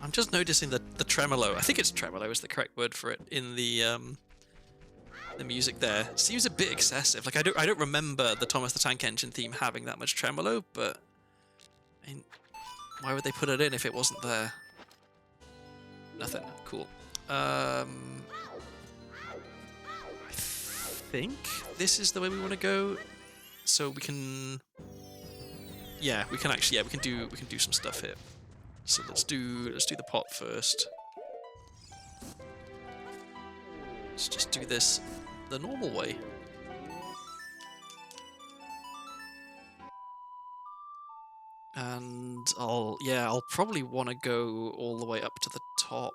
I'm just noticing that the tremolo, I think it's tremolo is the correct word for it, in the music there. It seems a bit excessive. Like I don't remember the Thomas the Tank Engine theme having that much tremolo, but I mean, why would they put it in if it wasn't there? Nothing. Cool. I think this is the way we want to go. So we can, yeah, we can do some stuff here. So let's do the pot first. Let's just do this the normal way. And I'll probably want to go all the way up to the top.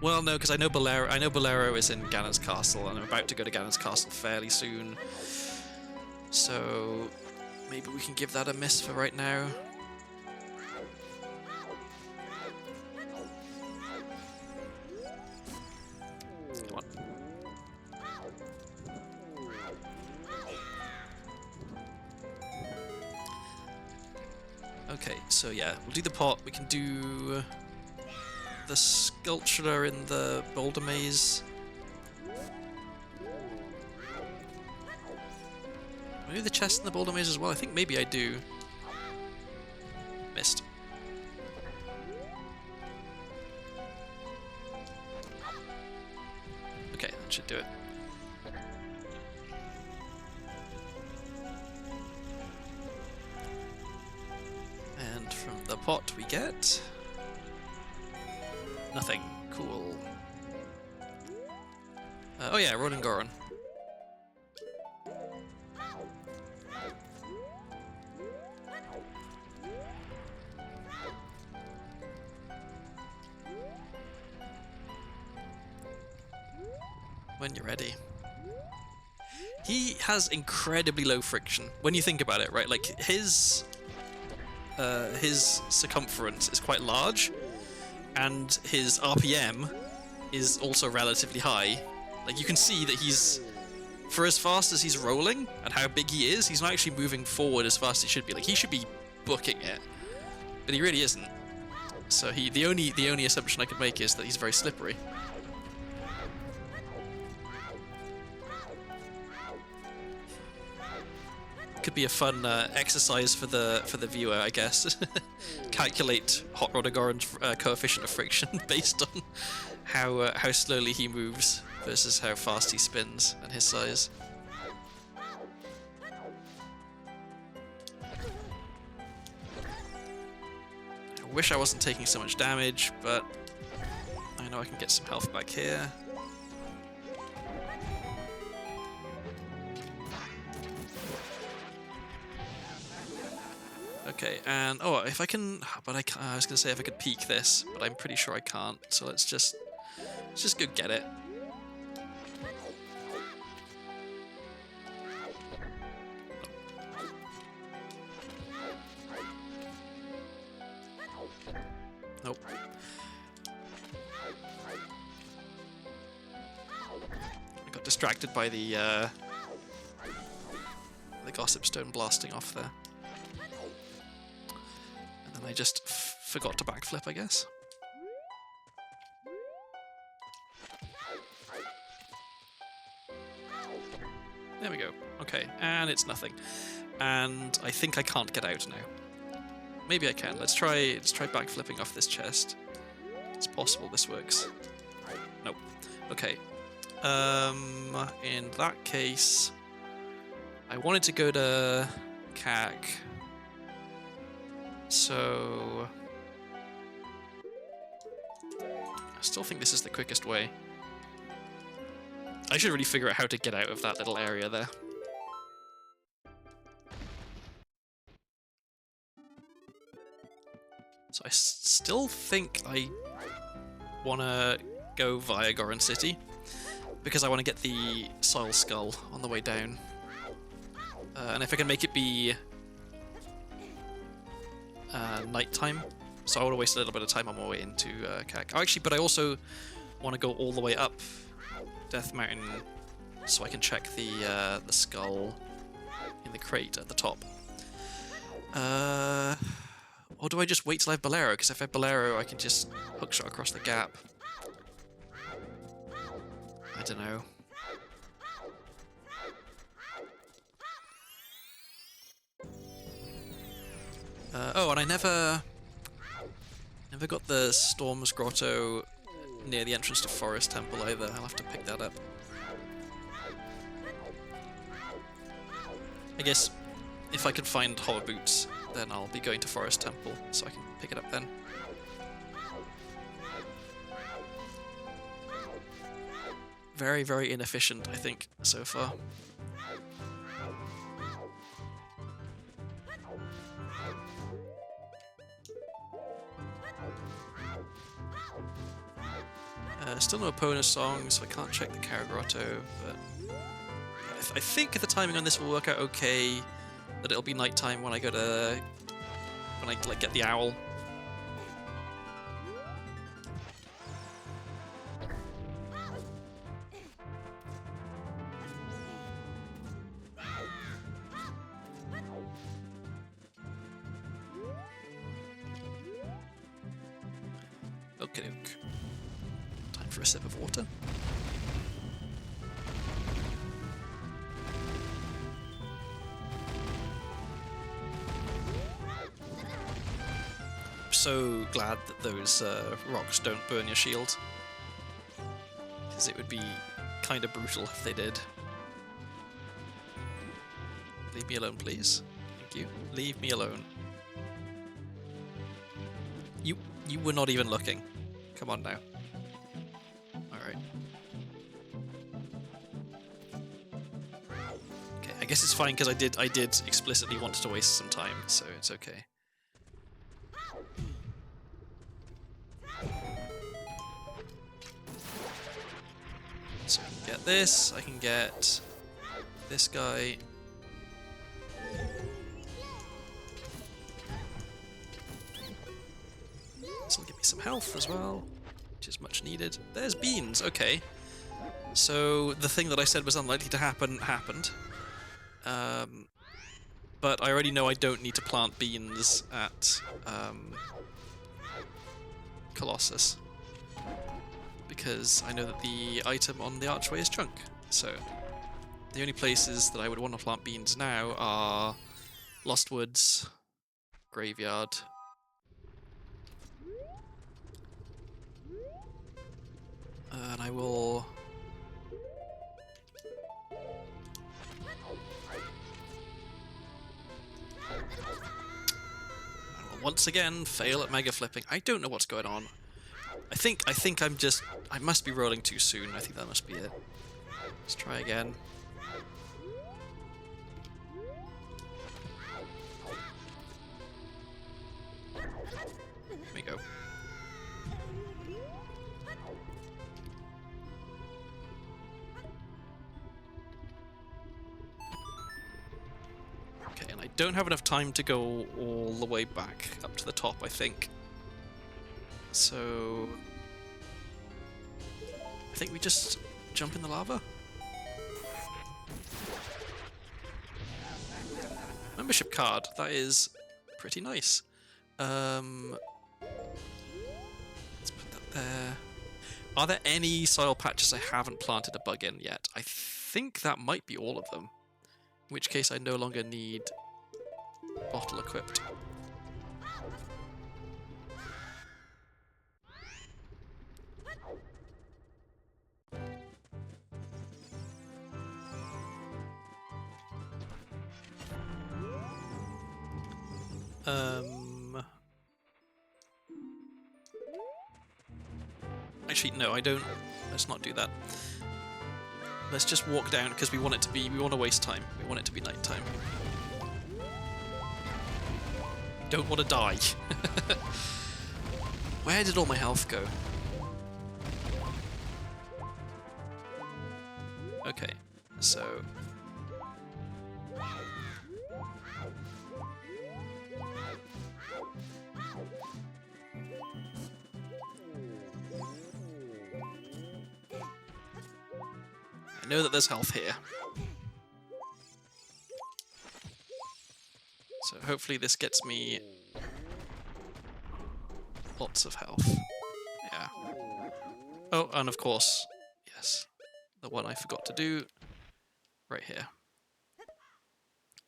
Well, no, because I know Bolero is in Ganon's Castle, and I'm about to go to Ganon's Castle fairly soon. So maybe we can give that a miss for right now. Come on. Okay, so yeah, we'll do the pot. We can do the sculpture in the boulder maze. Maybe the chest in the boulder maze as well. I think maybe I do. Missed. Okay, that should do it. And from the pot we get nothing. Cool. Oh yeah, Ronan Goron. When you're ready. He has incredibly low friction when you think about it, right? Like his circumference is quite large, and his RPM is also relatively high. Like you can see that he's, for as fast as he's rolling and how big he is, he's not actually moving forward as fast as he should be. Like he should be booking it, but he really isn't. So the only assumption I could make is that he's very slippery. Could be a fun exercise for the viewer, I guess. Calculate Hot Rod Goron's coefficient of friction based on how slowly he moves versus how fast he spins and his size. wish I wasn't taking so much damage, but I know I can get some health back here. Okay, and oh, if I can, but I was gonna say if I could peek this, but I'm pretty sure I can't. So let's just go get it. Nope. I got distracted by the gossip stone blasting off there. And then I just forgot to backflip, I guess. There we go. Okay, and it's nothing. And I think I can't get out now. Maybe I can. Let's try backflipping off this chest. It's possible this works. Nope. Okay. In that case, I wanted to go to CAC. So I still think this is the quickest way. I should really figure out how to get out of that little area there. So I still think I want to go via Goron City, because I want to get the Soil Skull on the way down. And if I can make it be nighttime, so I want to waste a little bit of time on my way into CAC. Oh, actually, but I also want to go all the way up Death Mountain so I can check the skull in the crate at the top. Or do I just wait till I have Bolero? Because if I have Bolero, I can just hookshot across the gap. I don't know. Oh, and I never got the Storm's Grotto near the entrance to Forest Temple either. I'll have to pick that up. I guess if I could find Hover Boots, then I'll be going to Forest Temple, so I can pick it up then. Very, very inefficient, I think, so far. Still no Epona song, so I can't check the Cara Grotto, but I think the timing on this will work out okay, that it'll be nighttime when I go to... when I like get the owl. Okay, time for a sip of water. So glad that those rocks don't burn your shield, because it would be kind of brutal if they did. Leave me alone, please. Thank you. Leave me alone. You were not even looking. Come on now. Alright. Okay, I guess it's fine because I did explicitly want to waste some time, so it's okay. So I can get this, I can get this guy. This will give me some health as well, which is much needed. There's beans, okay. So the thing that I said was unlikely to happen, happened. But I already know I don't need to plant beans at Colossus, because I know that the item on the archway is Chunk. So the only places that I would want to plant beans now are Lost Woods, Graveyard, and I will... once again, fail at mega flipping. I don't know what's going on. I think I must be rolling too soon. I think that must be it. Let's try again. There we go. Okay, and I don't have enough time to go all the way back up to the top, I think. So I think we just jump in the lava. Membership card, that is pretty nice. Let's put that there. Are there any soil patches I haven't planted a bug in yet? I think that might be all of them. In which case I no longer need bottle equipped. Actually, no, I don't. Let's not do that. Let's just walk down because we want it to be. We want to waste time. We want it to be nighttime. Don't want to die. Where did all my health go? Okay, so. I know that there's health here. So hopefully this gets me lots of health. Yeah. Oh, and of course, yes, the one I forgot to do right here.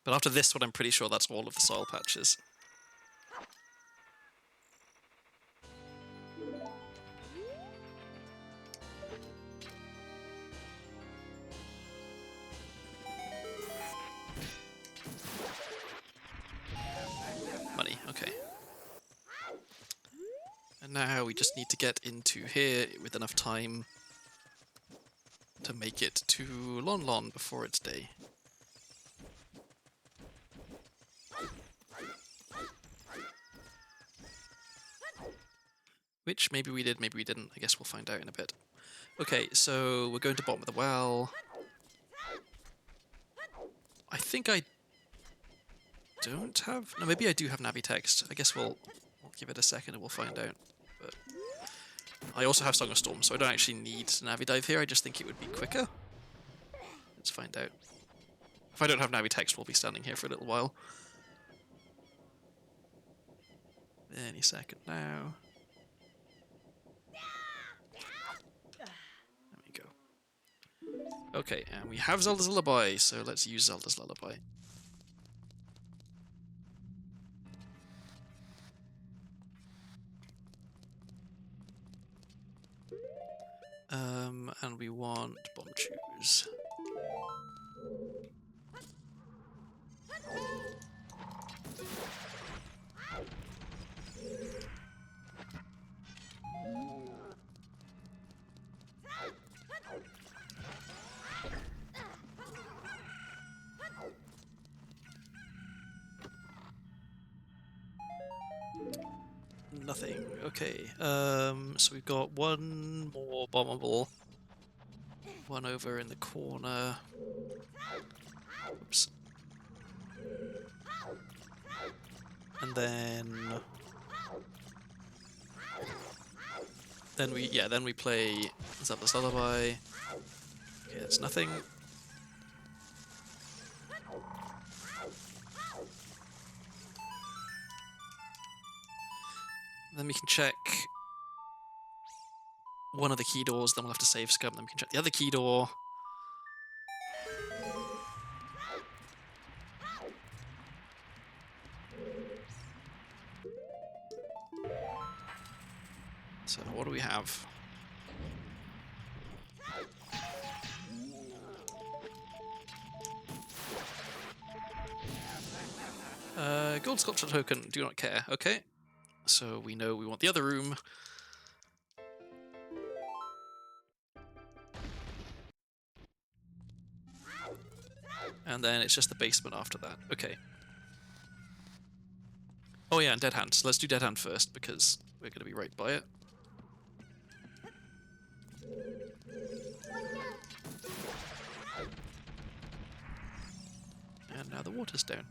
But after this one, I'm pretty sure that's all of the soil patches. Money, okay. And now we just need to get into here with enough time to make it to Lon Lon before it's day. Which maybe we did, maybe we didn't. I guess we'll find out in a bit. Okay, so we're going to bottom of the well. I think I don't have... No, maybe I do have Navi text. I guess we'll give it a second and we'll find out. But I also have Song of Storm, so I don't actually need Navi Dive here. I just think it would be quicker. Let's find out. If I don't have Navi text, we'll be standing here for a little while. Any second now. There we go. Okay, and we have Zelda's Lullaby, so let's use Zelda's Lullaby. And we want bomb choose. Nothing. Okay. So we've got one more bombable. One over in the corner. Oops. And then we play Zelda's Lullaby. Okay, that's nothing. Then we can check one of the key doors, then we'll have to save scum, then we can check the other key door. So what do we have? Gold sculpture token, do not care. Okay. So we know we want the other room. And then it's just the basement after that. Okay. Oh yeah, and Dead Hand. So let's do Dead Hand first, because we're going to be right by it. And now the water's down.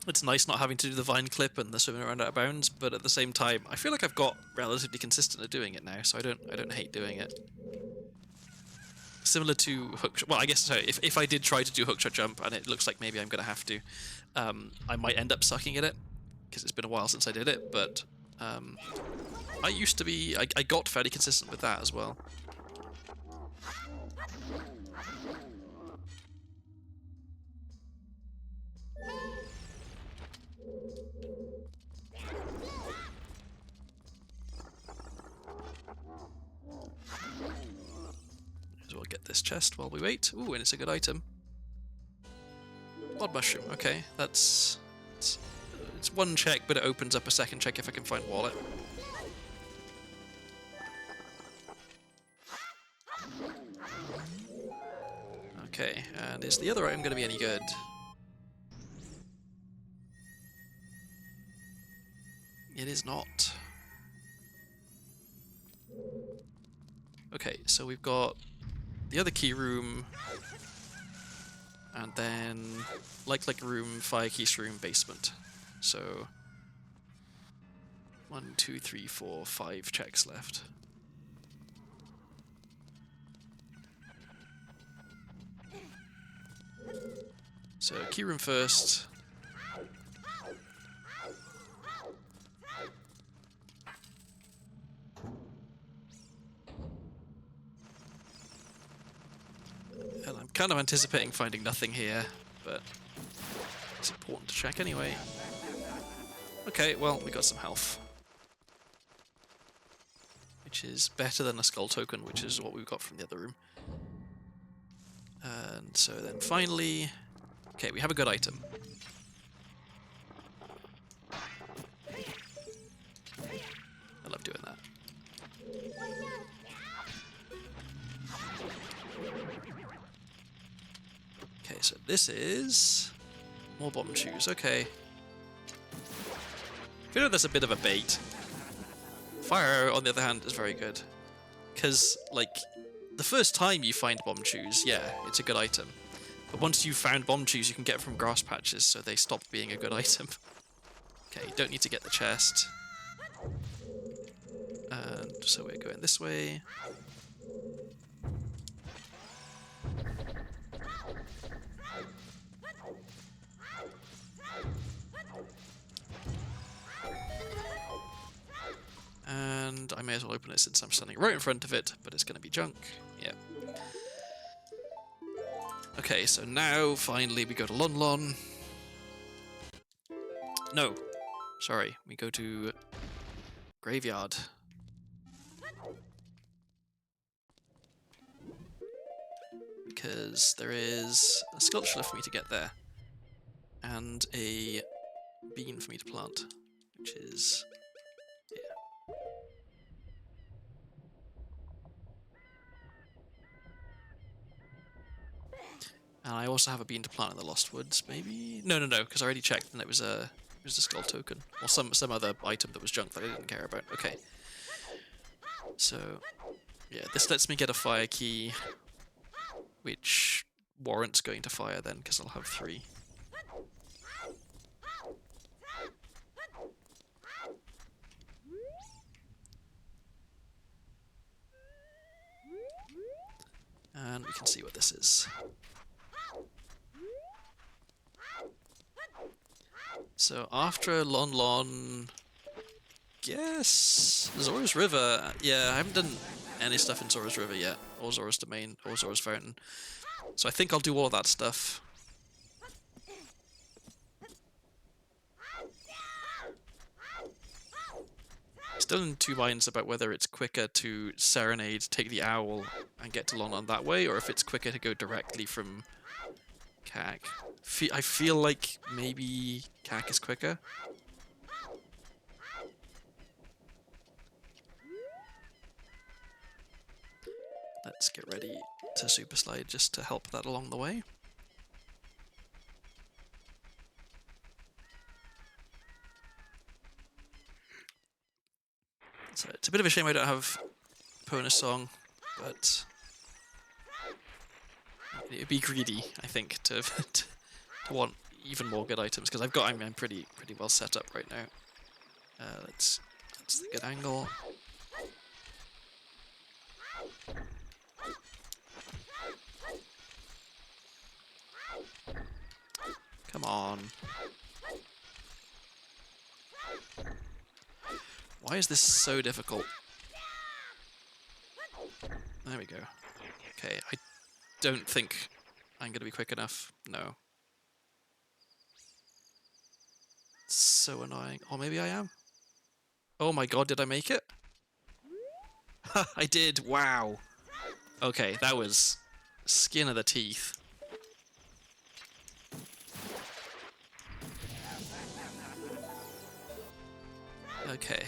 It's nice not having to do the vine clip and the swimming around out of bounds, but at the same time, I feel like I've got relatively consistent at doing it now, so I don't hate doing it. Similar to hookshot. Well, I guess so. If I did try to do hookshot jump, and it looks like maybe I'm going to have to, I might end up sucking at it because it's been a while since I did it. But I used to be. I got fairly consistent with that as well. So we'll get this chest while we wait. Ooh, and it's a good item. Odd mushroom. Okay, it's one check, but it opens up a second check if I can find wallet. Okay, and is the other item going to be any good? It is not. Okay, so we've got the other key room, and then like room, fire keys room, basement. So 1, 2, 3, 4, 5 checks left. So key room first. And I'm kind of anticipating finding nothing here, but it's important to check anyway. Okay, well, we got some health. Which is better than a skull token, which is what we got from the other room. And so then finally... Okay, we have a good item. I love doing that. Okay, so this is... more bomb shoes, okay. I feel like that's a bit of a bait. Fire, on the other hand, is very good. Because, like, the first time you find bomb shoes, yeah, it's a good item. But once you've found bomb shoes, you can get from grass patches, so they stop being a good item. Okay, you don't need to get the chest. And so we're going this way. And I may as well open it since I'm standing right in front of it, but it's going to be junk. Yeah. Okay, so now, finally, we go to Lon Lon. No. Sorry, we go to Graveyard. Because there is a sculpture for me to get there. And a bean for me to plant, which is... And I also have a bean to plant in the Lost Woods, maybe? No, because I already checked and it was a skull token. Or some other item that was junk that I didn't care about. Okay. So, yeah, this lets me get a fire key, which warrants going to fire then, because I'll have 3. And we can see what this is. So after Lon Lon, guess Zora's River. Yeah, I haven't done any stuff in Zora's River yet, or Zora's Domain, or Zora's Fountain. So I think I'll do all of that stuff. Still in two minds about whether it's quicker to Serenade, take the owl, and get to London that way, or if it's quicker to go directly from CAC. I feel like maybe CAC is quicker. Let's get ready to super slide just to help that along the way. So it's a bit of a shame I don't have Pona song, but it'd be greedy, I think, to want even more good items because I'm pretty well set up right now. That's the good angle. Come on. Why is this so difficult? There we go. Okay, I don't think I'm going to be quick enough. No. It's so annoying. Or maybe I am. Oh my god, did I make it? I did! Wow! Okay, that was skin of the teeth. Okay.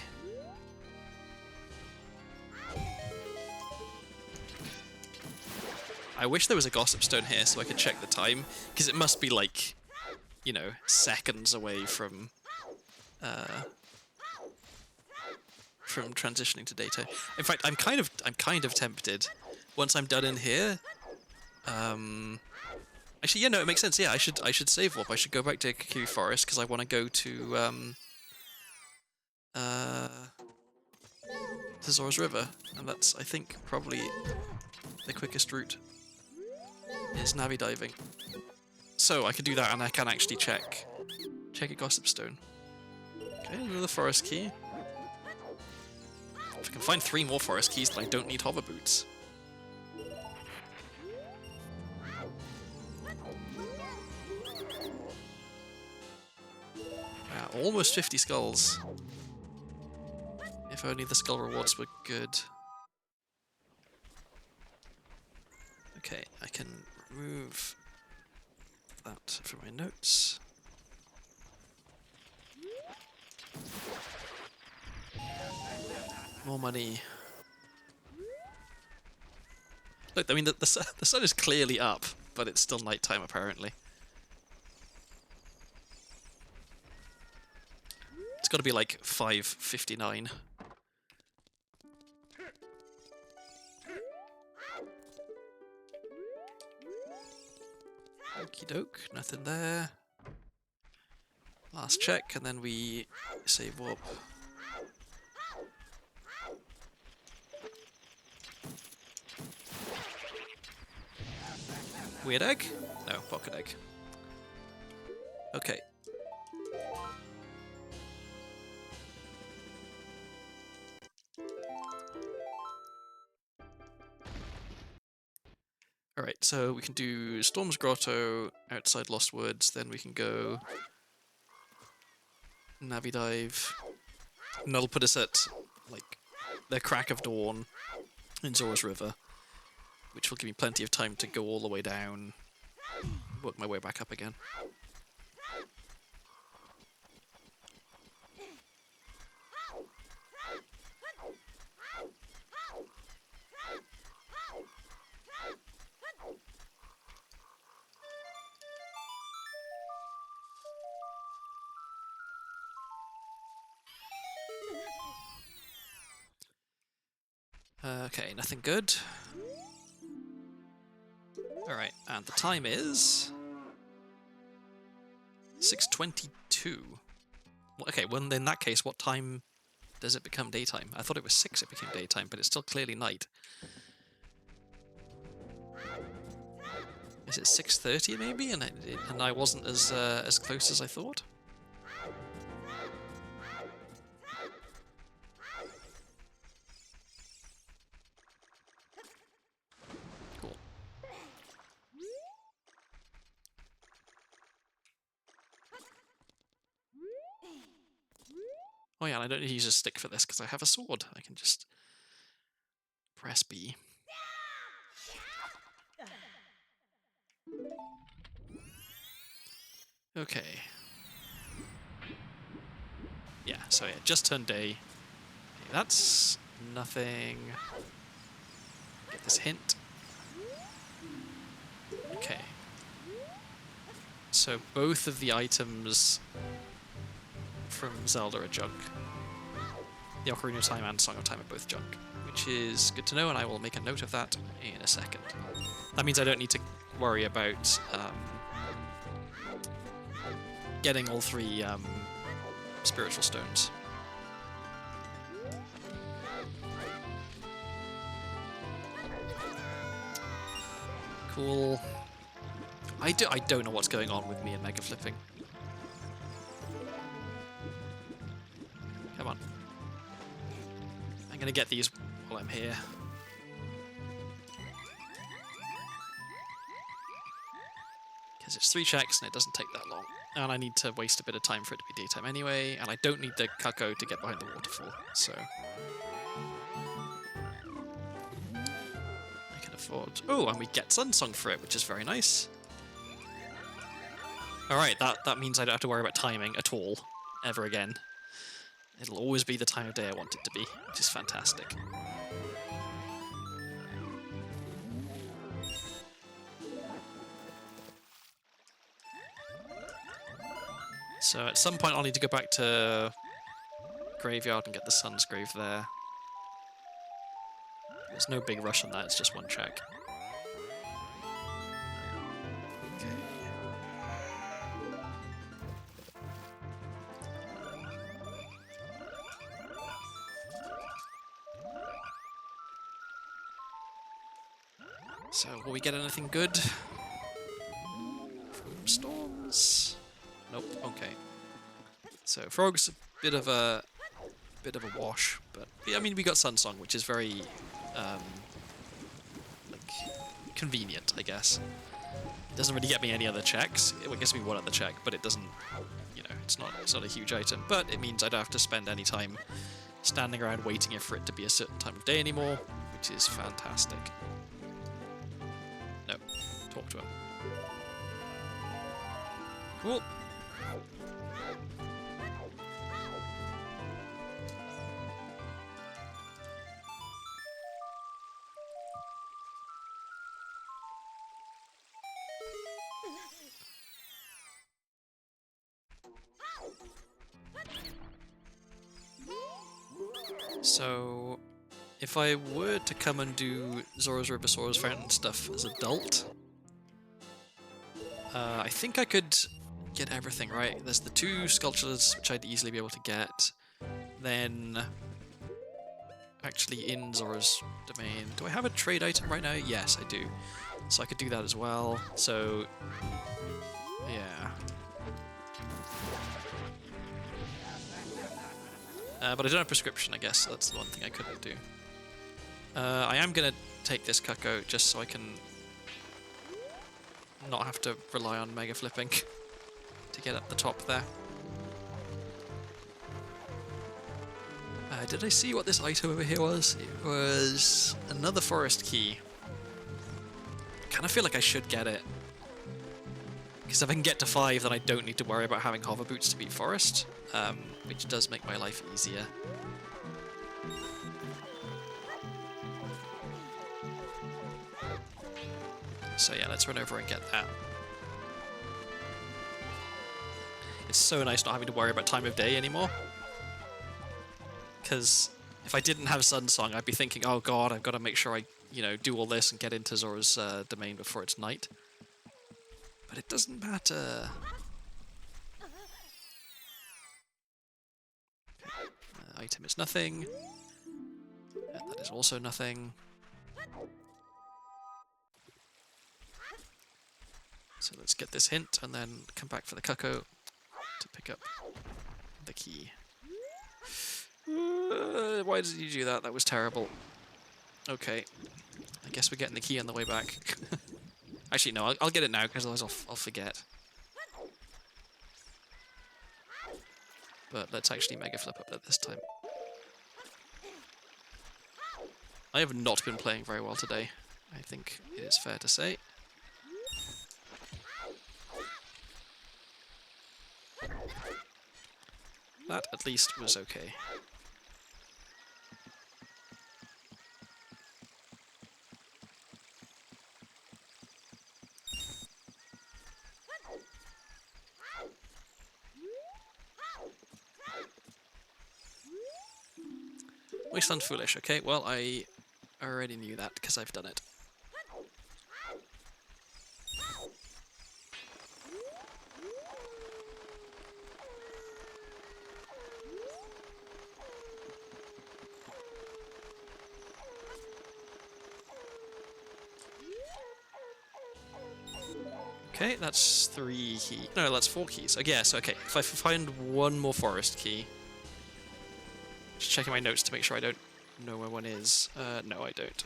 I wish there was a gossip stone here so I could check the time, because it must be like, you know, seconds away from transitioning to daytime. In fact, I'm kind of tempted. Once I'm done in here, actually, yeah, no, it makes sense. Yeah, I should save warp. I should go back to Kiki Forest because I want to go to Zora's River, and that's, I think, probably the quickest route is Navi diving. So I can do that, and I can actually check a gossip stone. Okay, another forest key. If I can find 3 more forest keys, then I don't need hover boots. Almost 50 skulls. If only the skull rewards were good. Okay, I can remove that from my notes. More money. Look, I mean, the sun is clearly up, but it's still nighttime apparently. It's got to be like 5:59. Okie doke, nothing there. Last check, and then we save warp. Weird egg? No, pocket egg. Okay. Alright, so we can do Storm's Grotto outside Lost Woods, then we can go Navi Dive, and that'll put us at, like, the crack of dawn in Zora's River, which will give me plenty of time to go all the way down, work my way back up again. Okay, nothing good. Alright, and the time is 6:22. Okay, well in that case, what time does it become daytime? I thought it was 6 it became daytime, but it's still clearly night. Is it 6:30 maybe? And I wasn't as close as I thought? Cool. Oh yeah, and I don't need to use a stick for this because I have a sword. I can just press B. Okay. Yeah, so yeah, just turned day. Okay, that's nothing. Get this hint. Okay. So both of the items from Zelda are junk. The Ocarina of Time and Song of Time are both junk, which is good to know, and I will make a note of that in a second. That means I don't need to worry about getting all 3 spiritual stones. Cool. I don't know what's going on with me and mega flipping. Come on. I'm gonna get these while I'm here. Because it's 3 checks and it doesn't take that long. And I need to waste a bit of time for it to be daytime anyway, and I don't need the cuckoo to get behind the waterfall, so... I can afford... Oh, and we get Sunsong for it, which is very nice. Alright, that means I don't have to worry about timing at all, ever again. It'll always be the time of day I want it to be, which is fantastic. So at some point I'll need to go back to Graveyard and get the Sun's Grave there. There's no big rush on that, it's just 1 check. Okay. So, will we get anything good from storms? Nope. Okay. So Frog's a bit of a wash, but I mean we got Sunsong, which is very like convenient, I guess. It doesn't really get me any other checks. It gets me 1 other check, but it doesn't. You know, it's not a huge item. But it means I don't have to spend any time standing around waiting for it to be a certain time of day anymore, which is fantastic. No, talk to him. Cool. So, if I were to come and do Zora's River, Sora's Fountain stuff as adult, I think I could get everything right. There's the 2 sculptures, which I'd easily be able to get. Then, actually in Zora's domain, do I have a trade item right now? Yes, I do. So I could do that as well. So, yeah. But I don't have prescription, I guess. So that's the one thing I couldn't do. I am going to take this cuckoo just so I can not have to rely on mega flipping to get up the top there. Did I see what this item over here was? It was another forest key. I kind of feel like I should get it. Because if I can get to 5, then I don't need to worry about having hover boots to beat forest, which does make my life easier. So yeah, let's run over and get that. It's so nice not having to worry about time of day anymore. Because if I didn't have Sunsong, I'd be thinking, oh god, I've got to make sure I, do all this and get into Zora's domain before it's night. But it doesn't matter. Item is nothing. That is also nothing. So let's get this hint and then come back for the cuckoo to pick up the key. Why did you do that? That was terrible. Okay. I guess we're getting the key on the way back. Actually, no, I'll get it now, because otherwise I'll forget. but let's actually Mega Flip up this time. I have not been playing very well today, I think it is fair to say. That at least was okay. Wasteland Foolish, okay, well I already knew that because I've done it. Okay, that's 3 keys. No, that's 4 keys. I guess, okay. If I find one more forest key... Just checking my notes to make sure I don't know where one is. No, I don't.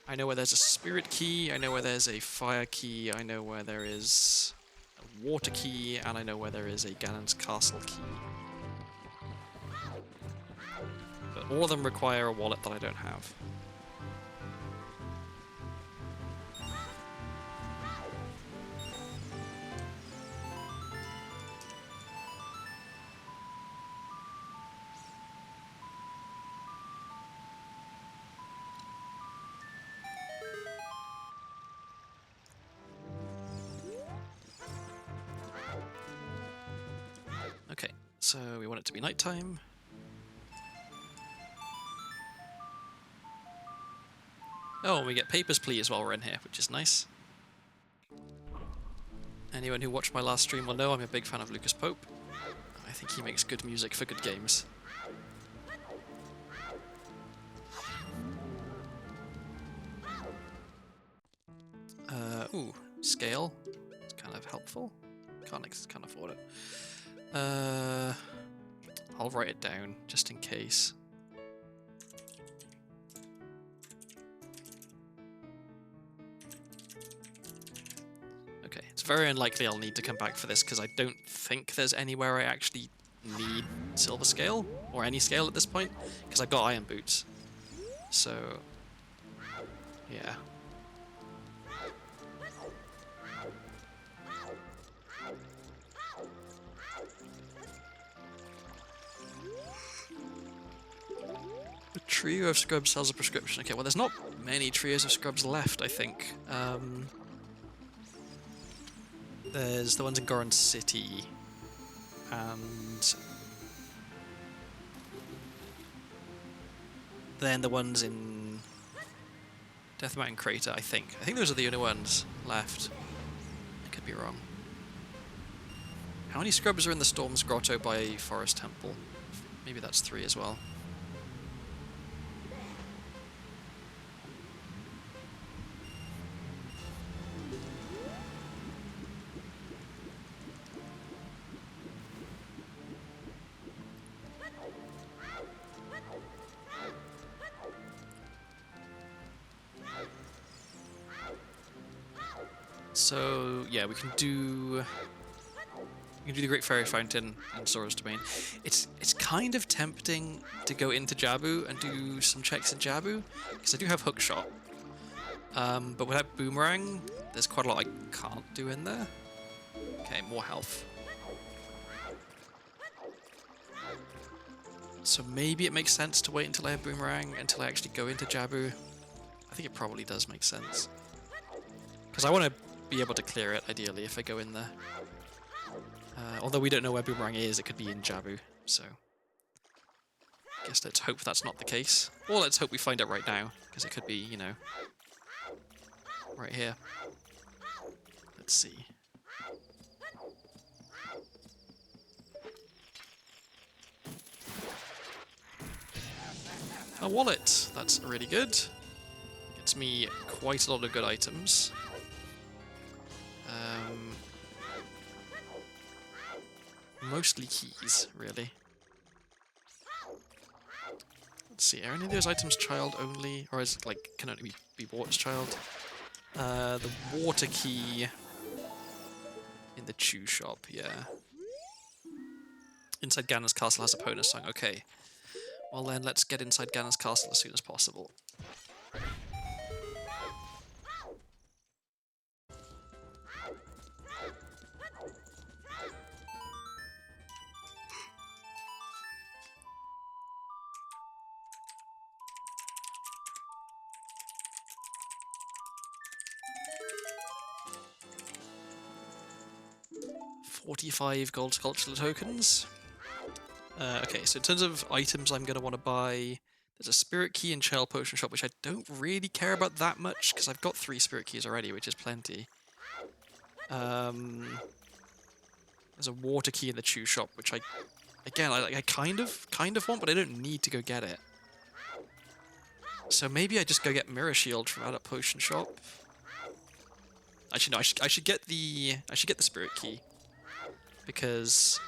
I know where there's a spirit key, I know where there's a fire key, I know where there is a water key, and I know where there is a Ganon's castle key. But all of them require a wallet that I don't have. Okay, so we want it to be nighttime. Oh, we get Papers, Please while we're in here, which is nice. Anyone who watched my last stream will know I'm a big fan of Lucas Pope. I think he makes good music for good games. Ooh, scale. It's kind of helpful. Can't afford it. I'll write it down just in case. Okay, it's very unlikely I'll need to come back for this because I don't think there's anywhere I actually need silver scale or any scale at this point because I've got iron boots. So, yeah. The trio of scrubs sells a prescription. Okay, well there's not many trios of scrubs left, I think. There's the ones in Goron City, and then the ones in Death Mountain Crater, I think. I think those are the only ones left. I could be wrong. How many scrubs are in the Storm's Grotto by Forest Temple? Maybe that's 3 as well. So yeah, we can do the Great Fairy Fountain and Zora's Domain. It's kind of tempting to go into Jabu and do some checks in Jabu because I do have Hookshot. But without Boomerang, there's quite a lot I can't do in there. Okay, more health. So maybe it makes sense to wait until I have Boomerang until I actually go into Jabu. I think it probably does make sense because I want to be able to clear it, ideally, if I go in there. Although we don't know where Boomerang is, it could be in Jabu, so... I guess let's hope that's not the case. Or let's hope we find it right now, because it could be, you know... right here. Let's see. A wallet! That's really good. Gets me quite a lot of good items. Mostly keys, really. Let's see, are any of those items child only? Or is it like, can only be bought as child? The water key in the chew shop, yeah. Inside Ganon's castle has a bonus song. Okay. Well then, let's get inside Ganon's castle as soon as possible. $45 gold sculptural tokens. Okay, so in terms of items I'm going to want to buy, there's a spirit key and shell potion shop, which I don't really care about that much, because I've got 3 spirit keys already, which is plenty. There's a water key in the chew shop, which I kind of want, but I don't need to go get it. So maybe I just go get mirror shield from out at potion shop. Actually, no, I should get the spirit key, because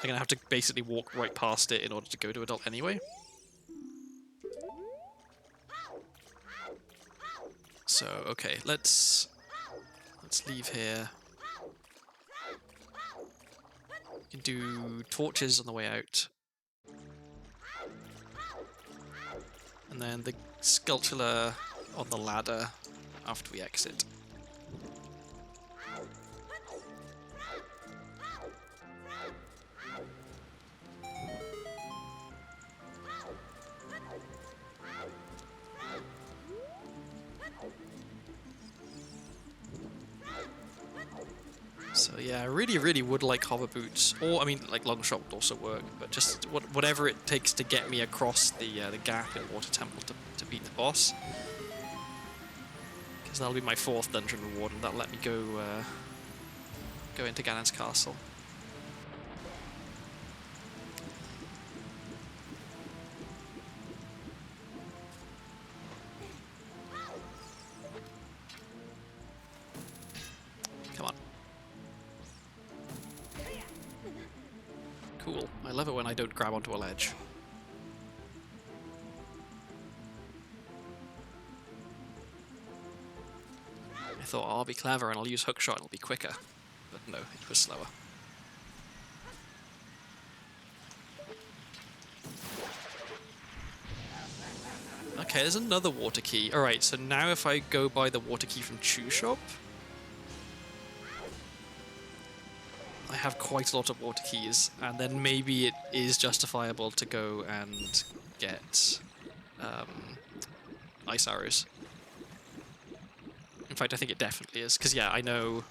I'm gonna have to basically walk right past it in order to go to adult anyway. So okay, let's leave here. We can do torches on the way out, and then the sculpture on the ladder after we exit. So yeah, I really would like hover boots, or I mean, like long shot would also work, but just whatever it takes to get me across the gap in Water Temple to beat the boss, because that'll be my 4th dungeon reward, and that'll let me go into Ganon's castle. Come on. Cool. I love it when I don't grab onto a ledge. I thought, oh, I'll be clever and I'll use hookshot and it'll be quicker. But no, it was slower. Okay, there's another water key. Alright, so now if I go buy the water key from Chew Shop, I have quite a lot of water keys, and then maybe it is justifiable to go and get ice arrows. In fact, I think it definitely is, because yeah, I know...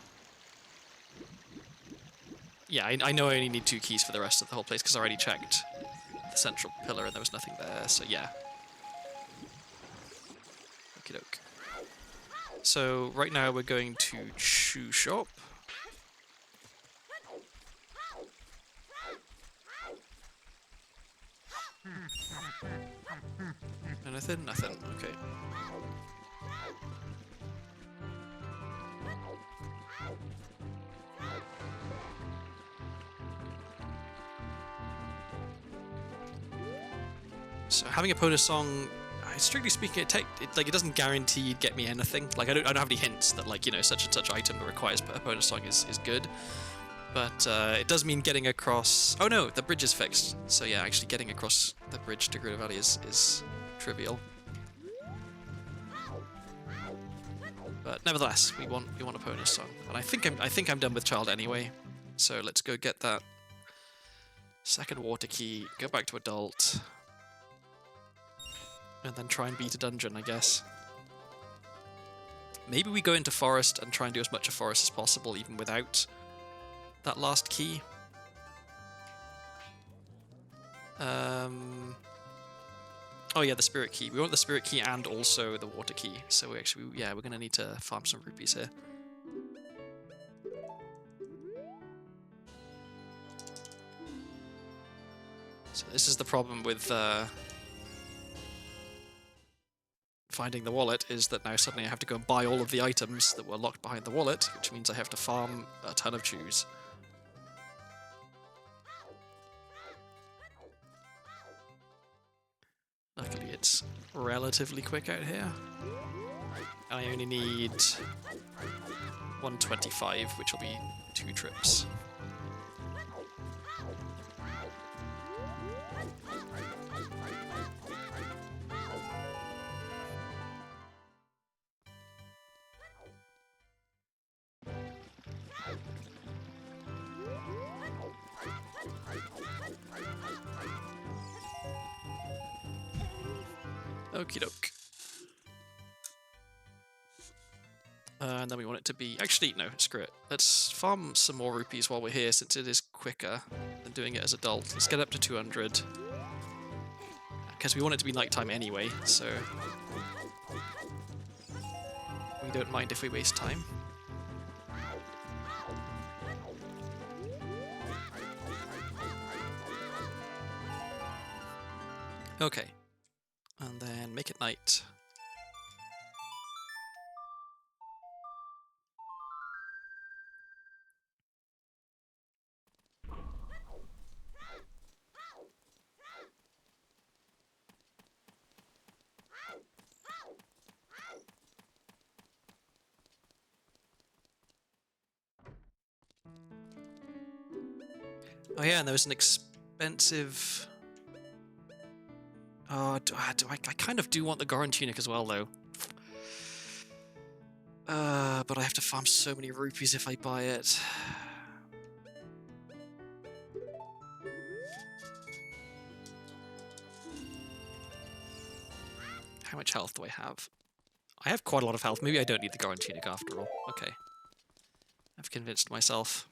Yeah, I know I only need 2 keys for the rest of the whole place, because I already checked the central pillar and there was nothing there, so yeah. Okie doke. So, right now we're going to Chew Shop. Anything? Nothing. Okay. So having a bonus song, strictly speaking, it doesn't guarantee you'd get me anything. Like I don't have any hints that, like, you know, such and such item that requires a bonus song is good. But it does mean getting across... Oh no, the bridge is fixed. So yeah, actually getting across the bridge to Gerudo Valley is trivial. But nevertheless, we want a bonus song. And I think I'm done with Child anyway. So let's go get that second water key, go back to adult, and then try and beat a dungeon, I guess. Maybe we go into forest and try and do as much of forest as possible, even without that last key. Oh yeah, the spirit key. We want the spirit key and also the water key. So we're going to need to farm some rupees here. So this is the problem with finding the wallet, is that now suddenly I have to go and buy all of the items that were locked behind the wallet, which means I have to farm a ton of chews. Luckily it's relatively quick out here. I only need 125, which will be 2 trips. Okie doke. And then we want it to be... Actually, no, screw it. Let's farm some more rupees while we're here, since it is quicker than doing it as adult. Let's get up to 200. Because we want it to be nighttime anyway, so... we don't mind if we waste time. Okay. And then make it night. Oh yeah, and there was an expensive... Oh, I kind of do want the Goron tunic as well, though. But I have to farm so many rupees if I buy it. How much health do I have? I have quite a lot of health. Maybe I don't need the Goron tunic after all. Okay. I've convinced myself.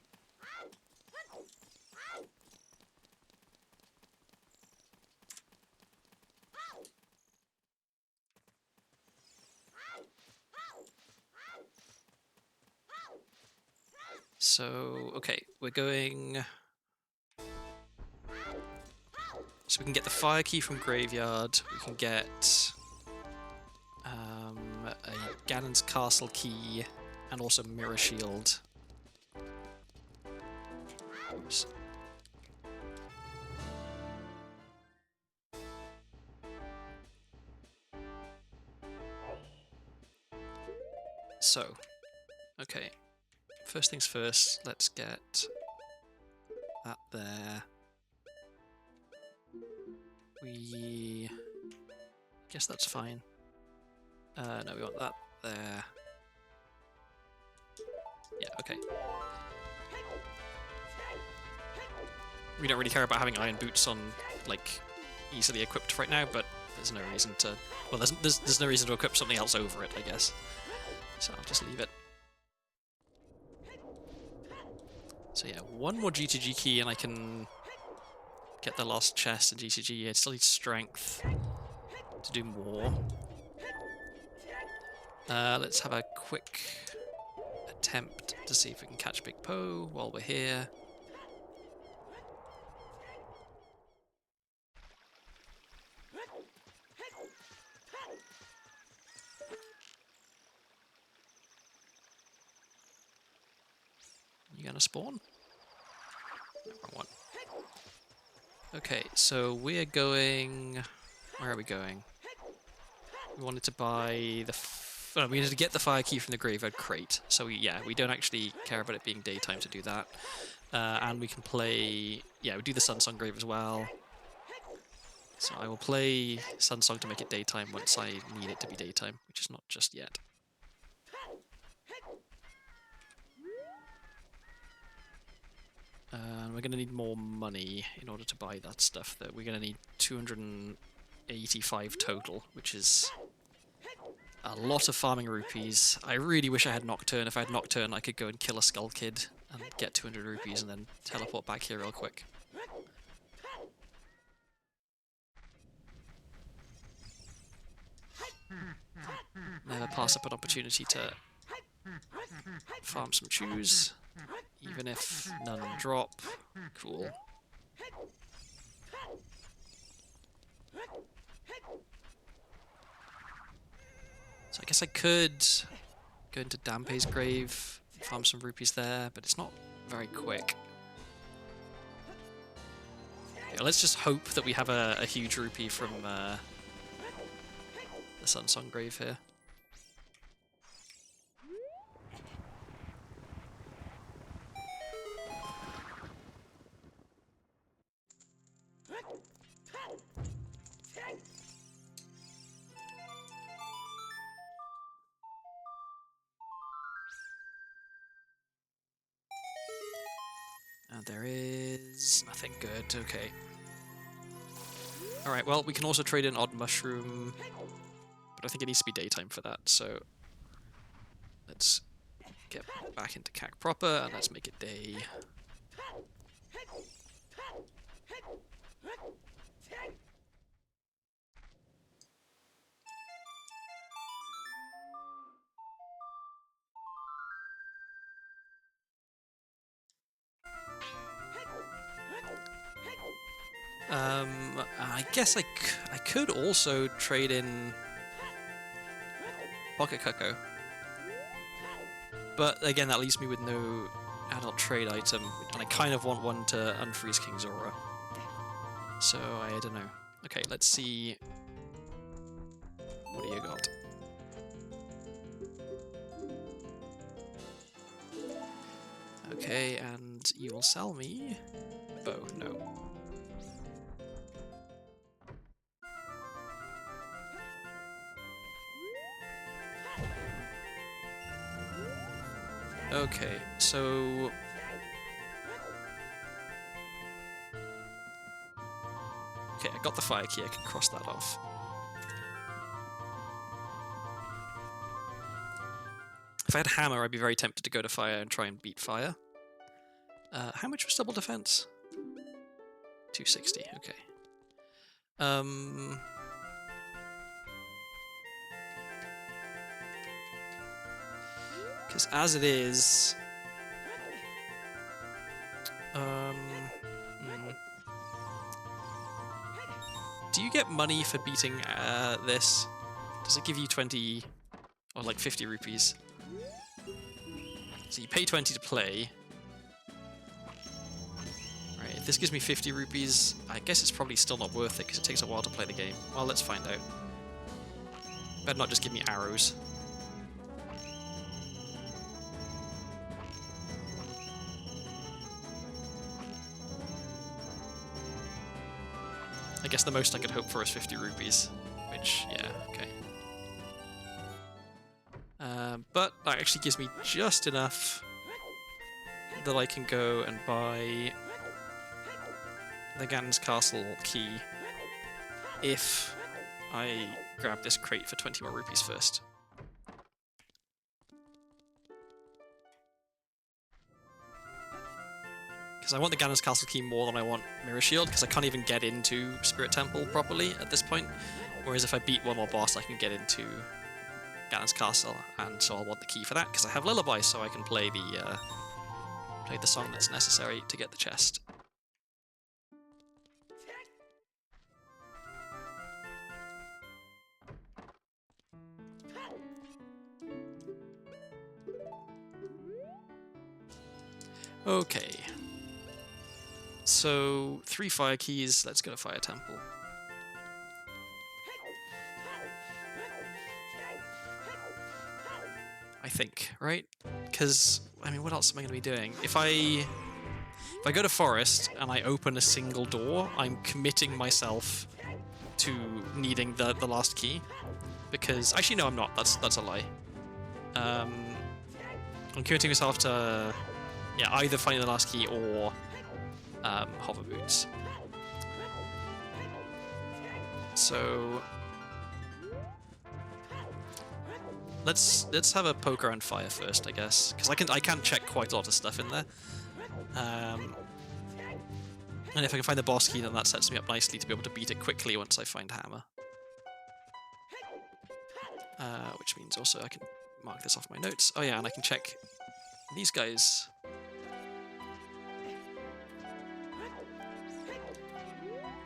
So, okay, we're going... So we can get the fire key from Graveyard, we can get a Ganon's Castle key, and also Mirror Shield. So, okay. First things first, let's get that there. We... guess that's fine. No, we want that there. Yeah, okay. We don't really care about having iron boots on, like, easily equipped right now, but there's no reason to... Well, there's no reason to equip something else over it, I guess. So I'll just leave it. So yeah, one more G2G key and I can get the last chest in GCG. I still need strength to do more. Let's have a quick attempt to see if we can catch Big Po while we're here. You gonna spawn? No, wrong one. Okay, so we're going... Where are we going? We wanted to buy the... we needed to get the fire key from the Graveyard crate. So we don't actually care about it being daytime to do that. And we can play... Yeah, we do the Sunsong Grave as well. So I will play Sunsong to make it daytime once I need it to be daytime, which is not just yet. We're going to need more money in order to buy that stuff, though. We're going to need 285 total, which is a lot of farming rupees. I really wish I had Nocturne. If I had Nocturne, I could go and kill a Skull Kid and get 200 rupees and then teleport back here real quick. Never pass up an opportunity to farm some shoes. Even if none drop. Cool. So I guess I could go into Dampe's grave, farm some rupees there, but it's not very quick. Okay, let's just hope that we have a huge rupee from the Sunsong grave here. There is nothing good, okay. Alright, well, we can also trade in Odd Mushroom, but I think it needs to be daytime for that, so let's get back into CAC proper, and let's make it day. I guess I could also trade in Pocket Cuckoo. But again, that leaves me with no adult trade item, and I kind of want one to unfreeze King's Aura. So I don't know. Okay, let's see. What do you got? Okay, and you will sell me bow. No. Okay, so okay, I got the fire key, I can cross that off. If I had hammer, I'd be very tempted to go to fire and try and beat fire. How much was double defense? 260, okay. Because as it is... Do you get money for beating this? Does it give you 20 or like 50 rupees? So you pay 20 to play. Right, if this gives me 50 rupees, I guess it's probably still not worth it because it takes a while to play the game. Well, let's find out. Better not just give me arrows. I guess the most I could hope for is 50 rupees, which, yeah, okay. But that actually gives me just enough that I can go and buy the Ganon's Castle key if I grab this crate for 20 more rupees first. Because I want the Ganon's Castle key more than I want Mirror Shield, because I can't even get into Spirit Temple properly at this point. Whereas if I beat one more boss, I can get into Ganon's Castle, and so I'll want the key for that, because I have Lullaby, so I can play the song that's necessary to get the chest. Okay. So, 3 fire keys, let's go to Fire Temple. I think, right? Because, I mean, what else am I going to be doing? If I go to Forest and I open a single door, I'm committing myself to needing the last key. Because, actually no, I'm not. That's a lie. I'm committing myself to, yeah, either finding the last key or hover boots. So let's have a poke around fire first, I guess, because I can check quite a lot of stuff in there. And if I can find the boss key, then that sets me up nicely to be able to beat it quickly once I find hammer. Which means also I can mark this off my notes. Oh yeah, and I can check these guys.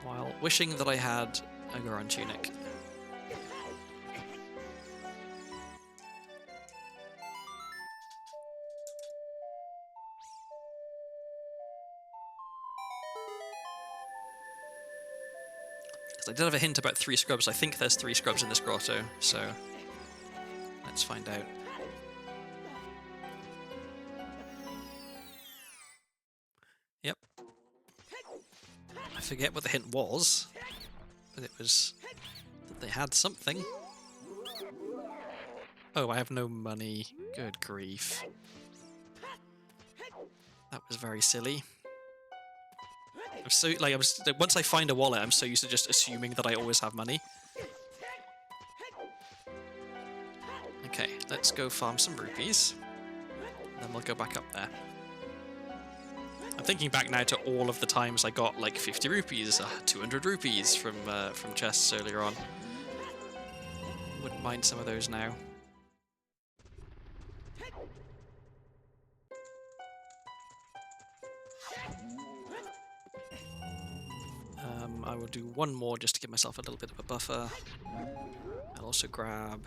While wishing that I had a Goron tunic. Because I did have a hint about 3 scrubs. I think there's 3 scrubs in this grotto, so let's find out. Yep. I forget what the hint was, but it was that they had something. Oh, I have no money. Good grief. That was very silly. I'm so like once I find a wallet, I'm so used to just assuming that I always have money. Okay, let's go farm some rupees. Then we'll go back up there. I'm thinking back now to all of the times I got like 50 rupees, 200 rupees from chests earlier on. Wouldn't mind some of those now. I will do one more just to give myself a little bit of a buffer. I'll also grab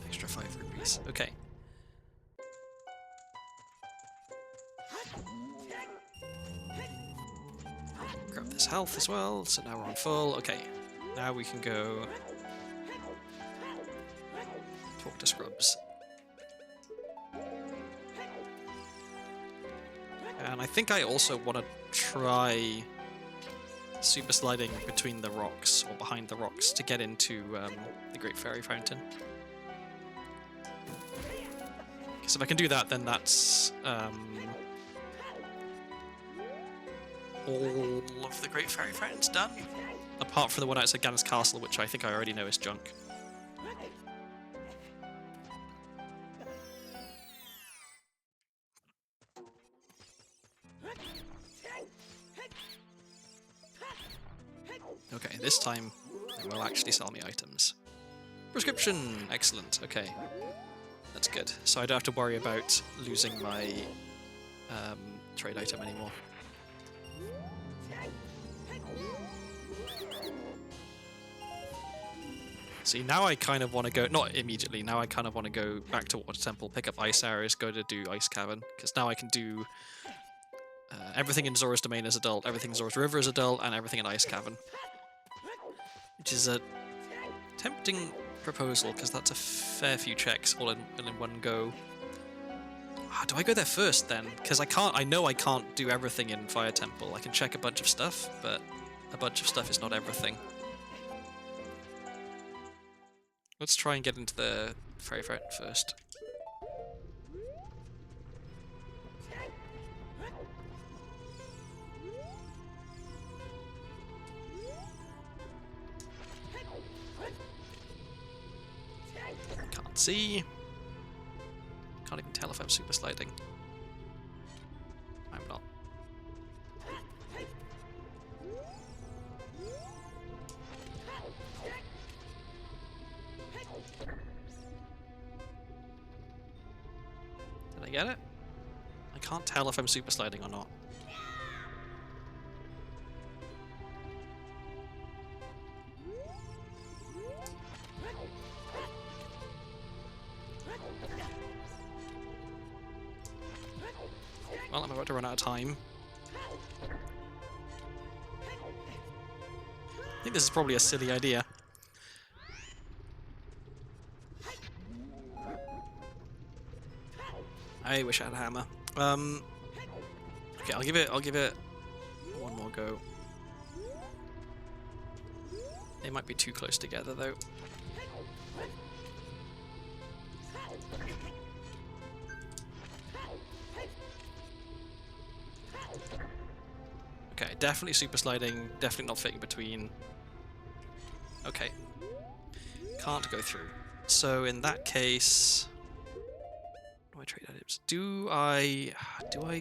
extra 5 rupees. Okay. Grab this health as well, so now we're on full. Okay, now we can go talk to Scrubs. And I think I also want to try super sliding between the rocks, or behind the rocks, to get into the Great Fairy Fountain. Because if I can do that, then that's all of the Great Fairy Fountains done. Apart from the one outside Ganon's Castle, which I think I already know is junk. Okay, this time they will actually sell me items. Prescription! Excellent, okay. That's good. So I don't have to worry about losing my trade item anymore. See, now I kind of want to go, not immediately, now I kind of want to go back to Water Temple, pick up Ice Arrows, go to do Ice Cavern, because now I can do everything in Zora's Domain as adult, everything in Zora's River as adult, and everything in Ice Cavern. Which is a tempting proposal, because that's a fair few checks all in one go. Do I go there first then? Because I know I can't do everything in Fire Temple. I can check a bunch of stuff, but a bunch of stuff is not everything. Let's try and get into the Fairy Fountain first. Can't see. Can't even tell if I'm super sliding. I'm not. Did I get it? I can't tell if I'm super sliding or not. Well, I'm about to run out of time. I think this is probably a silly idea. I wish I had a hammer. Okay, I'll give it one more go. They might be too close together though. Okay, definitely super sliding, definitely not fitting between. Okay. Can't go through. So in that case, do I trade items? Do I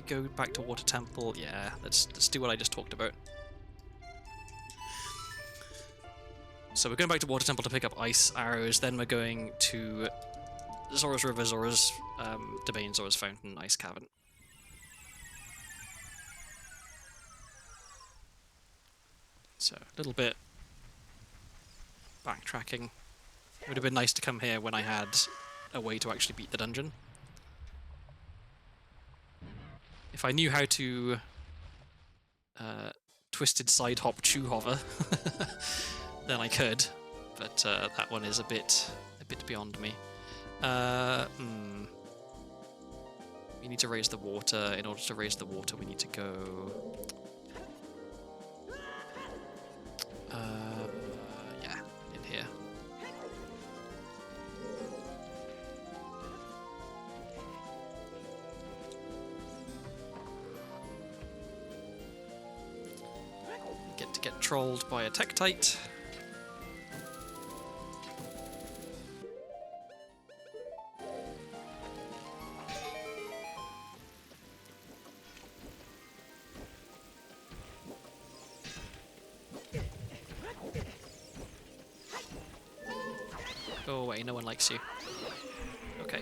go back to Water Temple? Yeah, let's do what I just talked about. So we're going back to Water Temple to pick up Ice Arrows, then we're going to Zora's River, Zora's Domain, Zora's Fountain, Ice Cavern. So, a little bit backtracking. It would have been nice to come here when I had a way to actually beat the dungeon. If I knew how to twisted side hop chew hover, then I could. But that one is a bit beyond me. We need to raise the water. In order to raise the water, we need to go. Yeah, in here. trolled by a Tektite. Go away, no one likes you. Okay.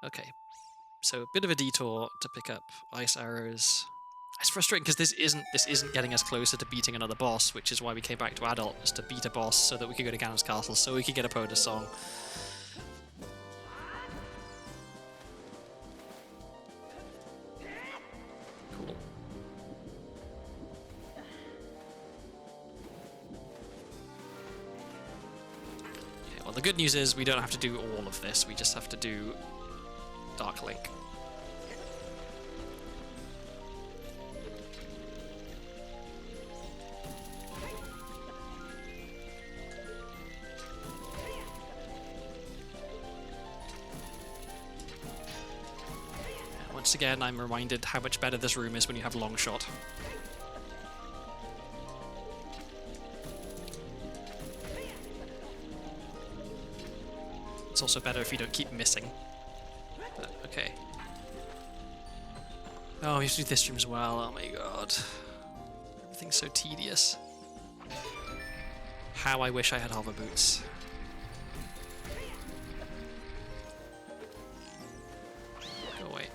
Okay. So a bit of a detour to pick up ice arrows. It's frustrating because this isn't getting us closer to beating another boss, which is why we came back to Adult, was to beat a boss so that we could go to Ganon's castle, so we could get a Poda song. Cool. Yeah, well, the good news is we don't have to do all of this. We just have to do Dark Link. Once again, I'm reminded how much better this room is when you have long shot. It's also better if you don't keep missing. But, okay. Oh, we have to do this room as well. Oh my god. Everything's so tedious. How I wish I had hover boots. Go away.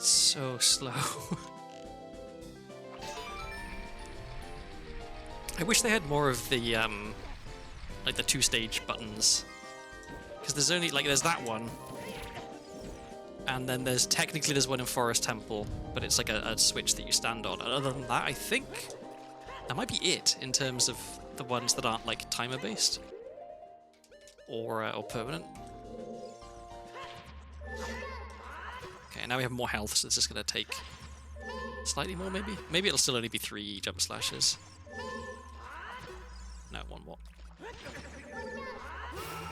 So slow. I wish they had more of the like the two-stage buttons, because there's only there's that one, and then there's one in Forest Temple, but it's like a switch that you stand on. And other than that, I think that might be it in terms of the ones that aren't like timer based or permanent. Okay, now we have more health, so this is going to take slightly more, maybe? Maybe it'll still only be 3 jump slashes. No, 1 more.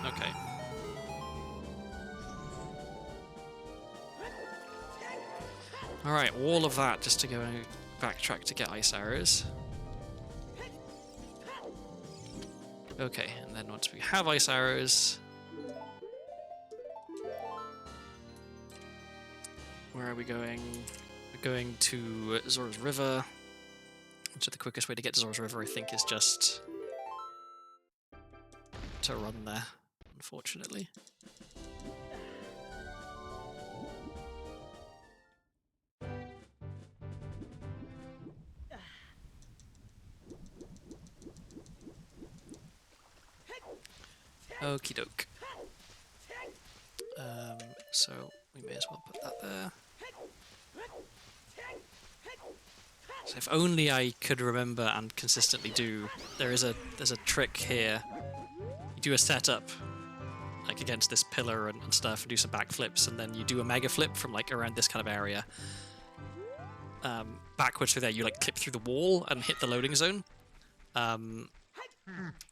Okay. Alright, all of that just to go and backtrack to get ice arrows. Okay, and then once we have ice arrows... Where are we going? We're going to Zora's River. So the quickest way to get to Zora's River, I think, is just to run there, unfortunately. Okie doke. So we may as well put that there. So if only I could remember and consistently do. There's a trick here. You do a setup, like against this pillar and stuff, and do some backflips, and then you do a mega flip from like around this kind of area. Backwards through there, you like clip through the wall and hit the loading zone. Oh,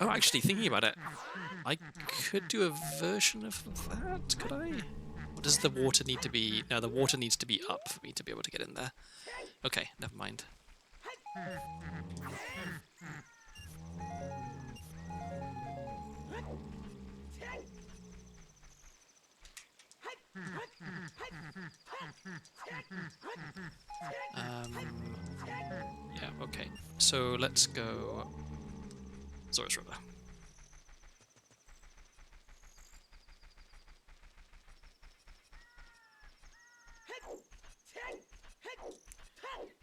actually, thinking about it, I could do a version of that, could I? Or does the water need to be... No, the water needs to be up for me to be able to get in there. Okay, never mind. Yeah, okay. So let's go Zora's River.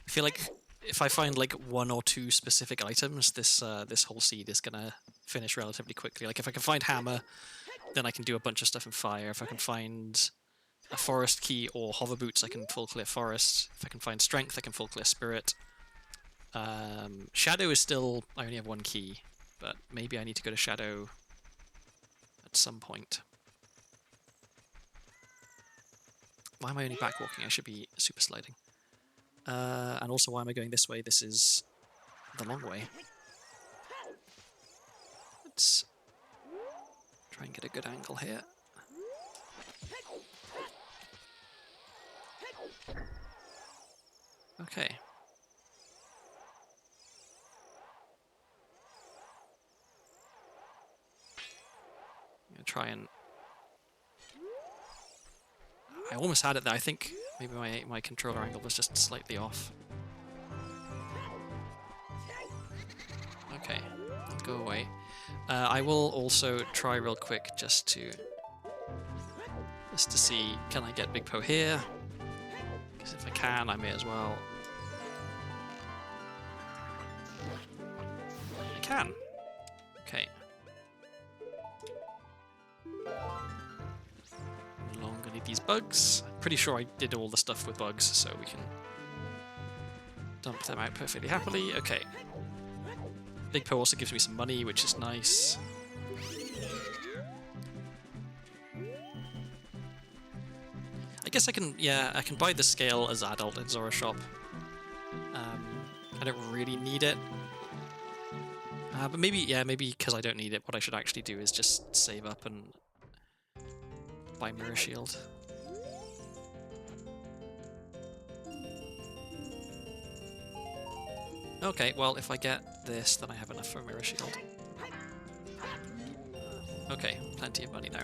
I feel like if I find like 1 or 2 specific items, this whole seed is gonna finish relatively quickly. Like if I can find hammer, then I can do a bunch of stuff in fire. If I can find a forest key or hover boots, I can full clear forest. If I can find strength, I can full clear spirit. Shadow is still... I only have one key, but maybe I need to go to Shadow at some point. Why am I only backwalking? I should be super sliding. And also, why am I going this way? This is the long way. Let's try and get a good angle here. Okay. I'm gonna try and... I almost had it there. I think maybe my controller angle was just slightly off. Okay, let's go away. I will also try real quick just to see, can I get Big Po here? Because if I can, I may as well. I can. Okay. No longer need these bugs. I'm pretty sure I did all the stuff with bugs, so we can dump them out perfectly happily. Okay. Big Po also gives me some money, which is nice. I guess I can, yeah, I can buy the scale as adult in Zora Shop. I don't really need it. But maybe, yeah, maybe because I don't need it, what I should actually do is just save up and buy Mirror Shield. Okay, well, if I get this, then I have enough for Mirror Shield. Okay, plenty of money now.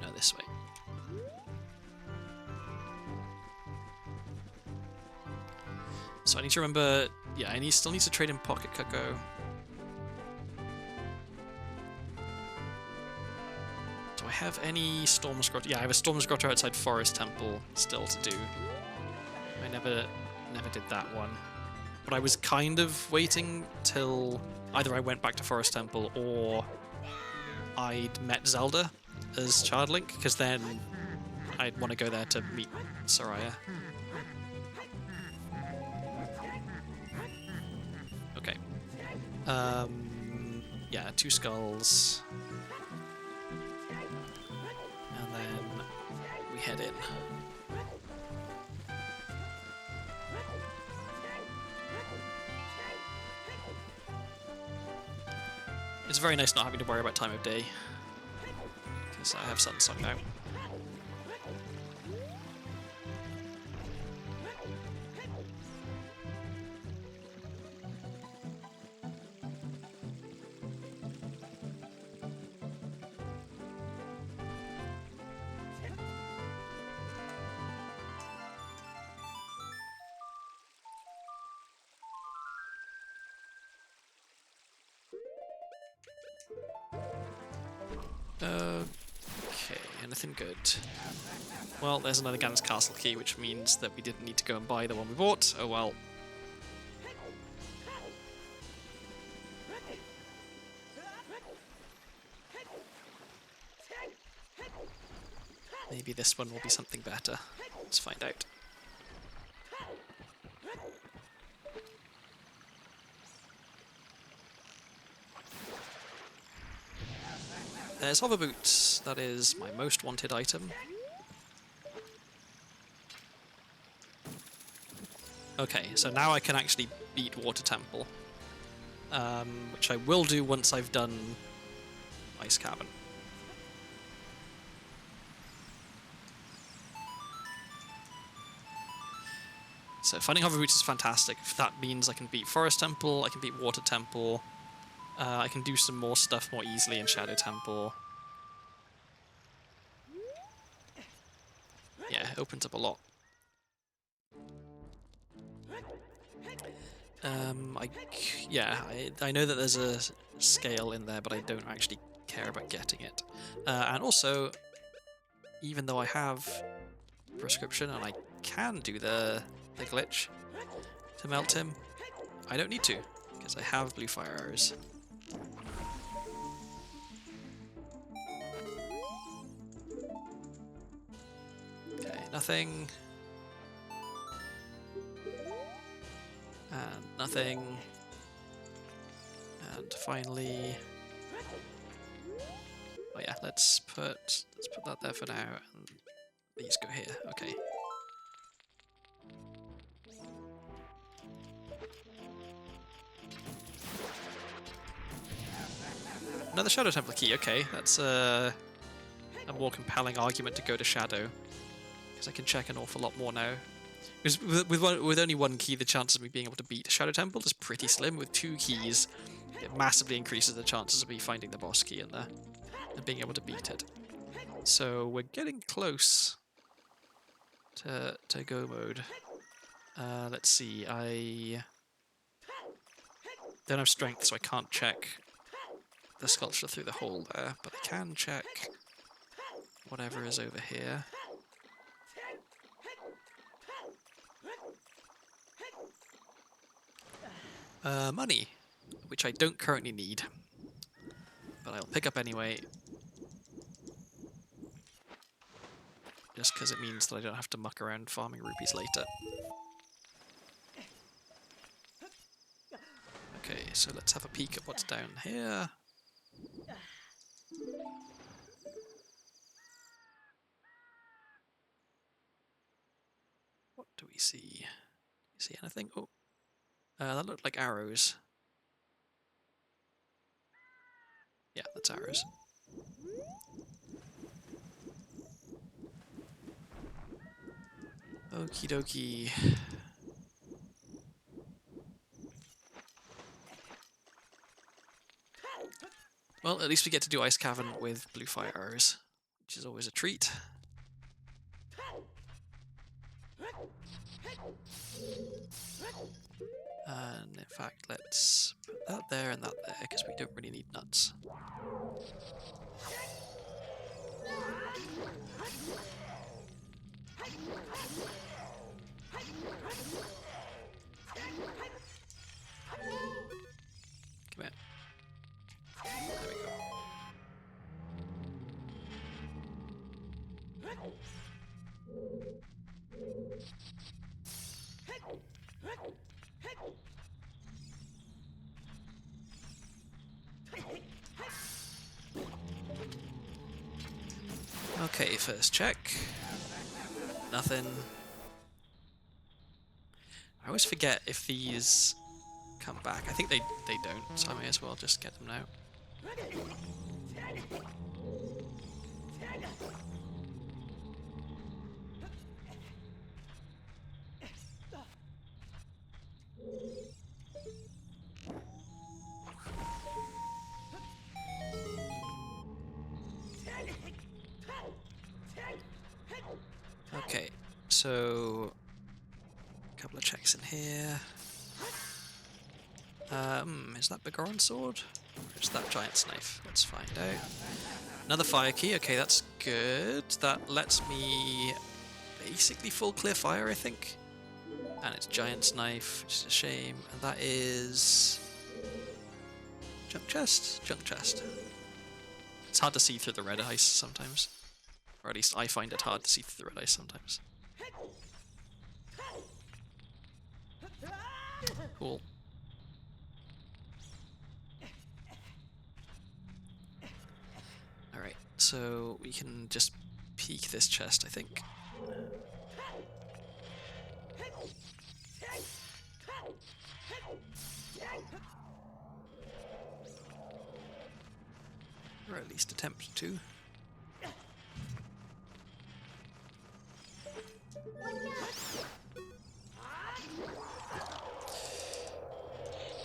No, this way. So I need to remember, yeah, I still need to trade in Pocket Cocoa. Do I have any Storm's Grotto? Yeah, I have a Storm's Grotto outside Forest Temple still to do. I never did that one. But I was kind of waiting till either I went back to Forest Temple or I'd met Zelda as Childlink, because then I'd want to go there to meet Soraya. Okay. Yeah, 2 skulls. And then we head in. It's very nice not having to worry about time of day, because I have Sunsong now. Okay, anything good? Well, there's another Gan's Castle key, which means that we didn't need to go and buy the one we bought. Oh well. Maybe this one will be something better. Let's find out. There's hover boots. That is my most wanted item. Okay, so now I can actually beat Water Temple, which I will do once I've done Ice Cavern. So finding hover boots is fantastic. If that means I can beat Forest Temple, I can beat Water Temple. I can do some more stuff more easily in Shadow Temple. Yeah, it opens up a lot. I know that there's a scale in there, but I don't actually care about getting it. And also, even though I have prescription and I can do the glitch to melt him. I don't need to, because I have blue fire arrows. Okay, nothing. And nothing. And finally... Oh yeah, let's put that there for now, and these go here. Okay. Another Shadow Temple key. Okay, that's a more compelling argument to go to Shadow, because I can check an awful lot more now. Because with only one key, the chances of me being able to beat Shadow Temple is pretty slim. With 2 keys, it massively increases the chances of me finding the boss key in there and being able to beat it. So we're getting close to go mode. Let's see, I don't have strength, so I can't check the sculpture through the hole there, but I can check whatever is over here. Money, which I don't currently need, but I'll pick up anyway, just because it means that I don't have to muck around farming rupees later. Okay, so let's have a peek at what's down here. What do we see? See anything? Oh, that looked like arrows. Yeah, that's arrows. Okie dokie. Well, at least we get to do Ice Cavern with blue fire arrows, which is always a treat. And in fact, let's put that there and that there, because we don't really need nuts. Come here. There we go. Okay, first check. Nothing. I always forget if these come back. I think they don't, so I may as well just get them now. Okay, so a couple of checks in here. Is that Begoron sword? Or is that Giant's knife? Let's find out. Another fire key. Okay, that's good. That lets me basically full clear fire, I think. And it's Giant's knife, which is a shame. And that is junk chest. Junk chest. It's hard to see through the red ice sometimes. Or at least I find it hard to see through the red ice sometimes. Cool. Alright, so we can just peek this chest, I think. Or at least attempt to.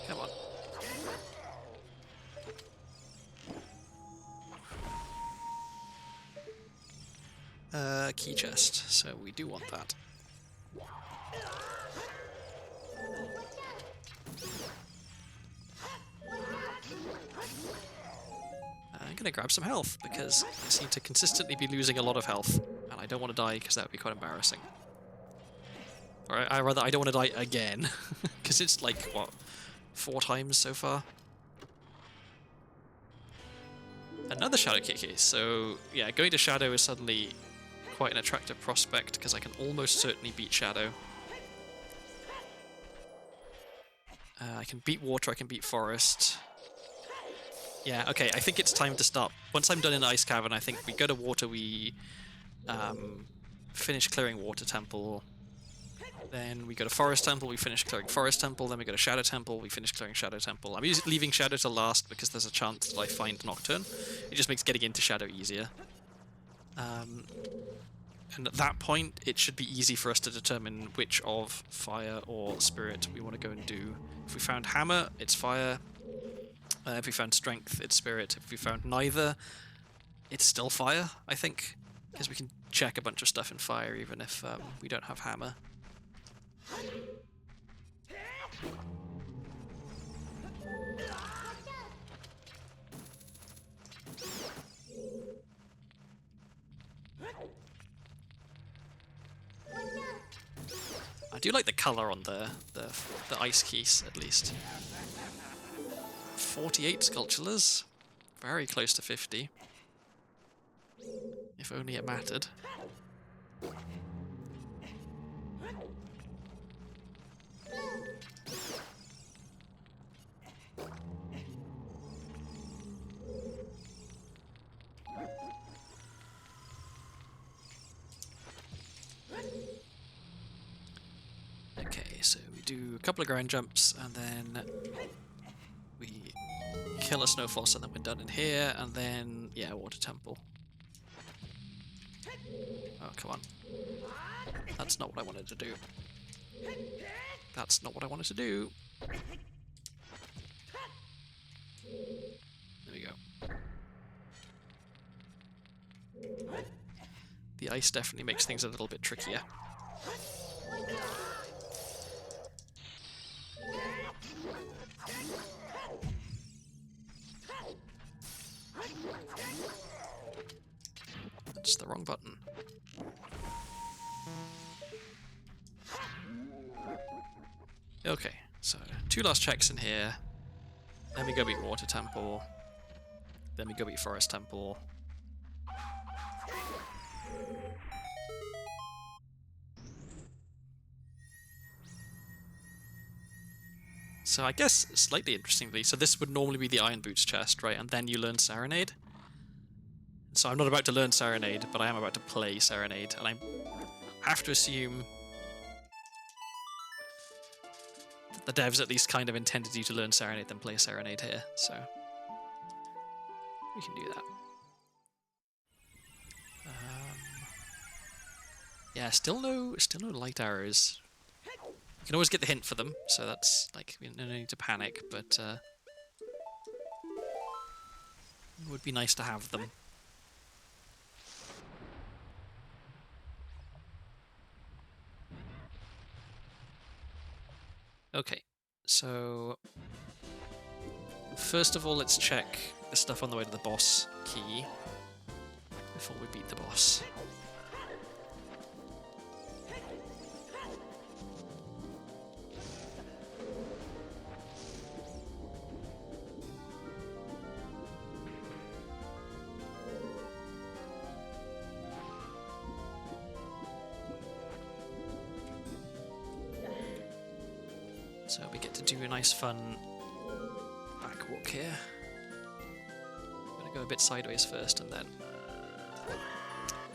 Come on. Key chest, so we do want that. I'm gonna grab some health, because I seem to consistently be losing a lot of health, and I don't want to die because that would be quite embarrassing. Or I rather, I don't want to die again. Because it's like, what, 4 times so far? Another Shadow Kiki. So, yeah, going to Shadow is suddenly quite an attractive prospect, because I can almost certainly beat Shadow. I can beat Water, I can beat Forest. Yeah, okay, I think it's time to stop. Once I'm done in Ice Cavern, I think we go to Water, we finish clearing Water Temple. Then we go to Forest Temple, we finish clearing Forest Temple. Then we go to Shadow Temple, we finish clearing Shadow Temple. I'm leaving Shadow to last because there's a chance that I find Nocturne. It just makes getting into Shadow easier. And at that point, it should be easy for us to determine which of Fire or Spirit we want to go and do. If we found Hammer, it's Fire. If we found Strength, it's Spirit. If we found neither, it's still Fire, I think. Because we can check a bunch of stuff in Fire even if we don't have Hammer. I do like the colour on the ice keys, at least. 48 Sculptures. Very close to 50. If only it mattered. Okay, so we do a couple of ground jumps, and then we kill a Snowfoss, and then we're done in here, and then, yeah, Water Temple. Oh, come on. That's not what I wanted to do. That's not what I wanted to do. There we go. The ice definitely makes things a little bit trickier. That's the wrong button. Okay, so 2 last checks in here. Then we go beat Water Temple. Then we go beat Forest Temple. So I guess, slightly interestingly, so this would normally be the Iron Boots chest, right? And then you learn Serenade. So I'm not about to learn Serenade, but I am about to play Serenade. And I have to assume that the devs at least kind of intended you to learn Serenade then play Serenade here. So we can do that. Yeah, still no light arrows. You can always get the hint for them, so that's like, no need to panic, but it would be nice to have them. Okay, so first of all, let's check the stuff on the way to the boss key before we beat the boss. So we get to do a nice fun back walk here. I'm gonna go a bit sideways first and then...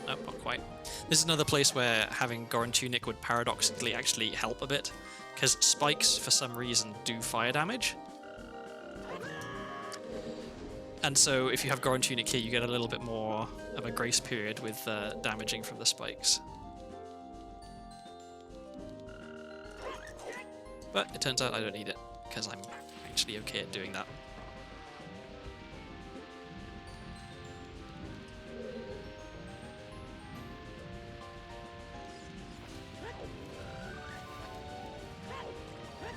Nope, not quite. This is another place where having Goron Tunic would paradoxically actually help a bit, because spikes, for some reason, do fire damage. And so if you have Goron Tunic here, you get a little bit more of a grace period with damaging from the spikes. But it turns out I don't need it, because I'm actually okay at doing that.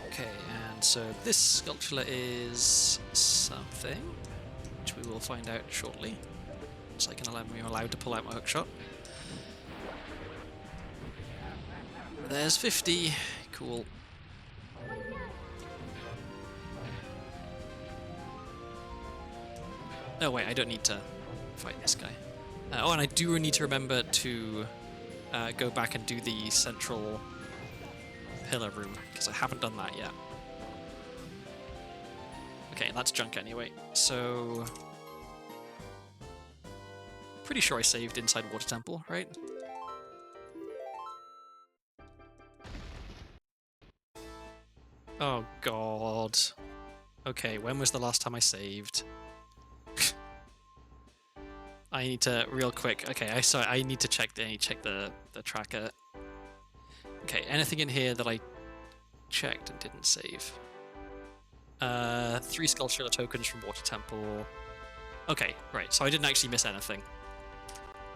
Okay, and so this sculpture is something, which we will find out shortly. So I'm allowed to pull out my hookshot. There's 50. Cool. Oh wait, I don't need to fight this guy. Oh, and I do need to remember to go back and do the central pillar room, because I haven't done that yet. Okay, that's junk anyway. So... pretty sure I saved inside Water Temple, right? Oh god. Okay, when was the last time I saved? I need to real quick. Okay, I need to check the tracker. Okay, anything in here that I checked and didn't save? 3 Skull tokens from Water Temple. Okay, right. So I didn't actually miss anything.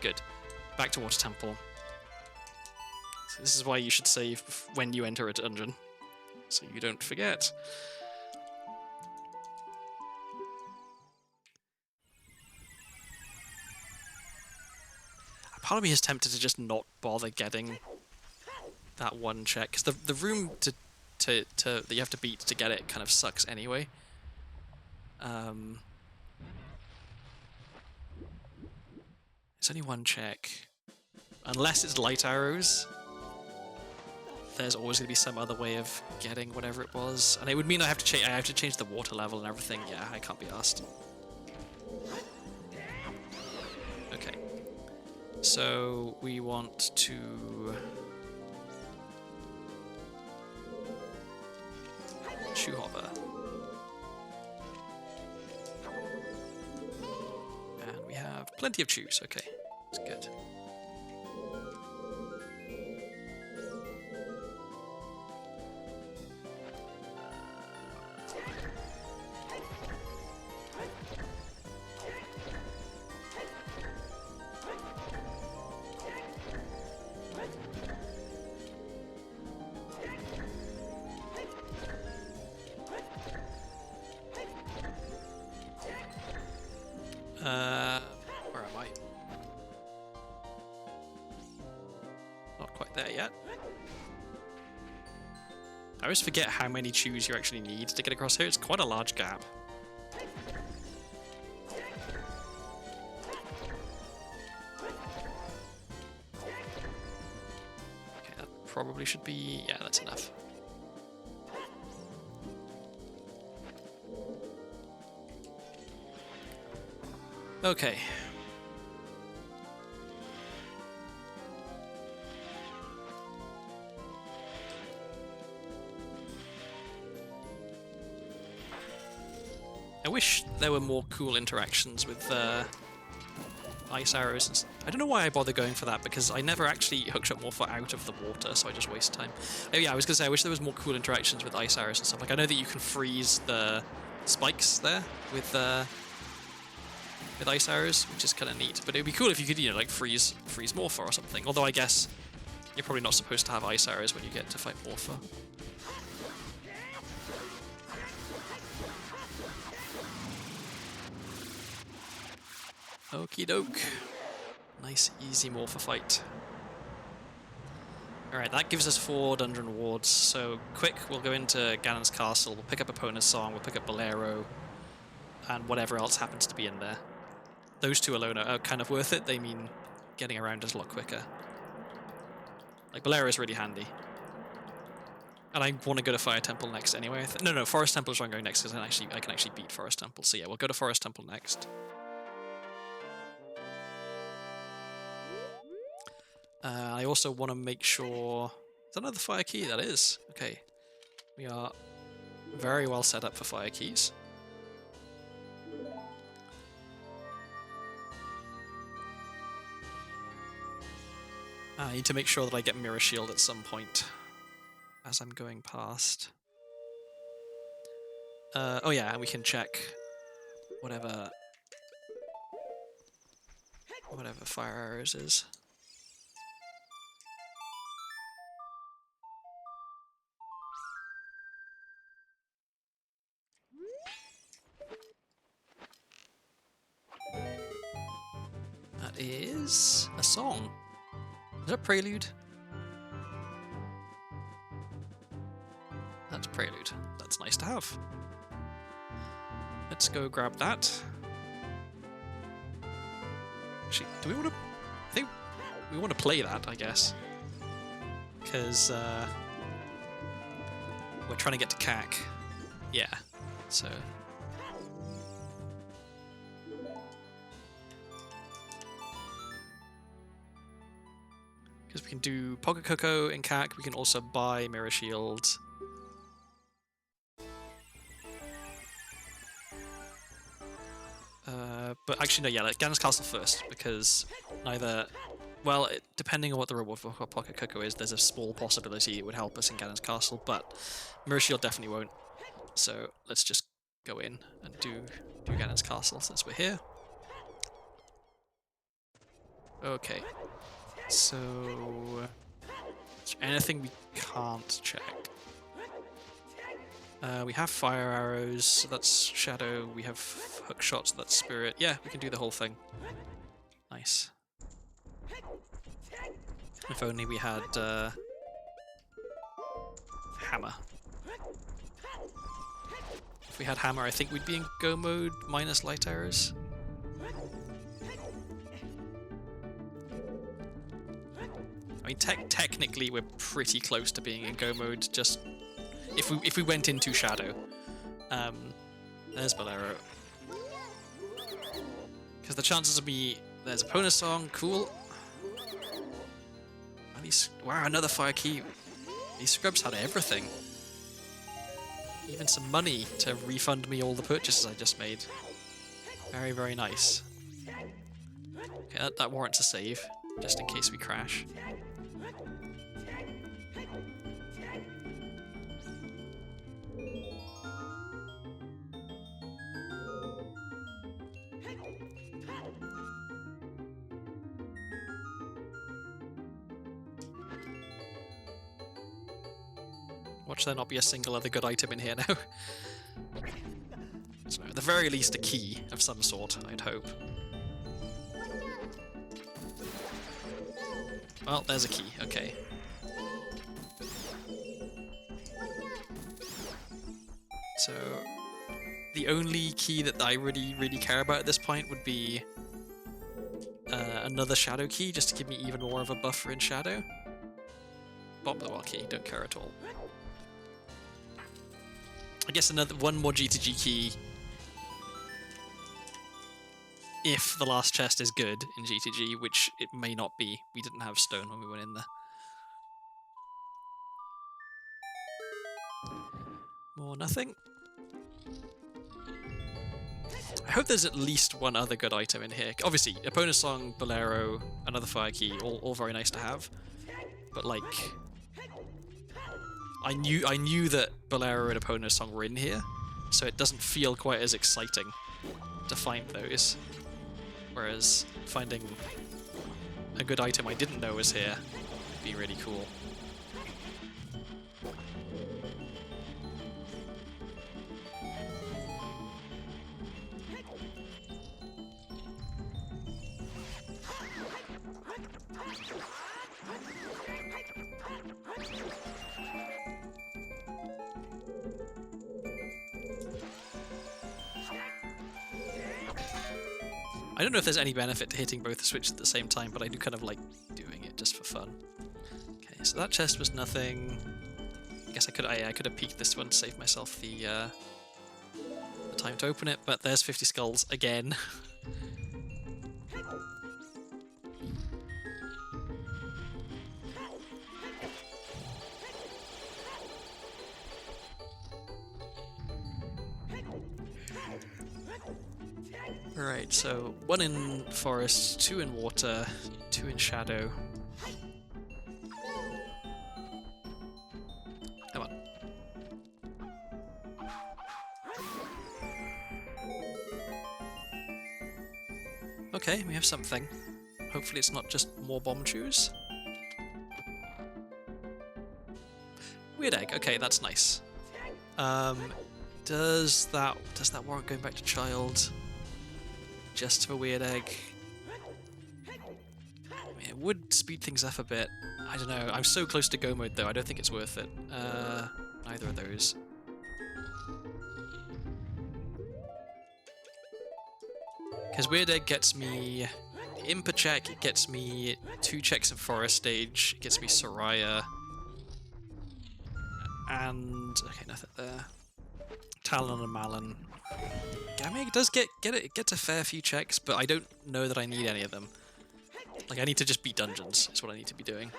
Good. Back to Water Temple. So this is why you should save when you enter a dungeon, so you don't forget. Part of me is tempted to just not bother getting that one check, because the room that you have to beat to get it kind of sucks anyway. It's only one check. Unless it's light arrows, there's always going to be some other way of getting whatever it was. And it would mean I have to change the water level and everything. Yeah, I can't be asked. Okay. So we want to shoe hopper. And we have plenty of shoes. Okay, that's good. Where am I? Not quite there yet. I always forget how many chews you actually need to get across here. It's quite a large gap. Okay, that probably should be... yeah, that's enough. Okay. I wish there were more cool interactions with ice arrows and stuff. I don't know why I bother going for that, because I never actually hookshot Morphle out of the water, so I just waste time. Oh yeah, I was gonna say, I wish there was more cool interactions with ice arrows and stuff. Like, I know that you can freeze the spikes there with ice arrows, which is kind of neat. But it'd be cool if you could, you know, like freeze Morphle or something. Although I guess you're probably not supposed to have ice arrows when you get to fight Morphle. Okie doke. Nice, easy Morphle fight. Alright, that gives us 4 dungeon rewards. So, quick, we'll go into Ganon's castle, we'll pick up Epona's song, we'll pick up Bolero, and whatever else happens to be in there. Those 2 alone are kind of worth it. They mean getting around is a lot quicker. Like, Bolero is really handy. And I want to go to Fire Temple next anyway. No, Forest Temple is where I'm going next, because I can actually beat Forest Temple. So yeah, we'll go to Forest Temple next. I also want to make sure... is that another fire key? That is. Okay. We are very well set up for fire keys. I need to make sure that I get Mirror Shield at some point as I'm going past. Oh yeah, and we can check whatever fire arrows is. That is a song. Is that Prelude? Prelude. That's nice to have. Let's go grab that. Actually, do we want to... I think we want to play that, I guess. Because we're trying to get to CAC. Yeah, so... Because we can do Pocket Cocoa in CAC, we can also buy Mirror Shield. But actually, no, yeah, like Ganon's Castle first, because neither... Well, depending on what the reward for Pocket Cocoa is, there's a small possibility it would help us in Ganon's Castle, but Mirror Shield definitely won't. So let's just go in and do Ganon's Castle since we're here. Okay. So... is there anything we can't check? We have fire arrows, so that's shadow. We have hook shots, so that's spirit. Yeah, we can do the whole thing. Nice. If only we had hammer. If we had hammer, I think we'd be in go mode minus light arrows. I mean, technically we're pretty close to being in go mode. Just if we went into shadow. There's Bolero. Because the chances of me... There's a Pona song, cool. Wow, another fire key. These scrubs had everything. Even some money to refund me all the purchases I just made. Very, very nice. Okay, that warrants a save, just in case we crash. Watch there not be a single other good item in here now. So at the very least a key of some sort, I'd hope. Well, there's a key, okay. So the only key that I really care about at this point would be another shadow key, just to give me even more of a buffer in shadow. Bomb the wall key, don't care at all. I guess one more G2G key if the last chest is good in G2G, which it may not be. We didn't have stone when we went in there. More nothing. I hope there's at least one other good item in here. Obviously, Epona Song, Bolero, another fire key, all very nice to have. But like... I knew that Bolero and Epona Song were in here, so it doesn't feel quite as exciting to find those. Whereas finding a good item I didn't know was here would be really cool. I don't know if there's any benefit to hitting both the switches at the same time, but I do kind of like doing it just for fun. Okay, so that chest was nothing. I guess I could have peeked this one to save myself the time to open it, but there's 50 skulls again. Alright, so 1 in forest, 2 in water, 2 in shadow. Come on. Okay, we have something. Hopefully it's not just more bomb chews. Weird egg, okay, that's nice. Does that warrant going back to child? Just for weird egg. I mean, it would speed things up a bit. I don't know. I'm so close to go mode though. I don't think it's worth it. Neither of those. Because Weird Egg gets me the Impa check, it gets me 2 checks in Forest Stage, it gets me Soraya, and okay, nothing there. Talon and Malon. Gamig does get it gets a fair few checks, but I don't know that I need any of them. Like, I need to just beat dungeons, is what I need to be doing.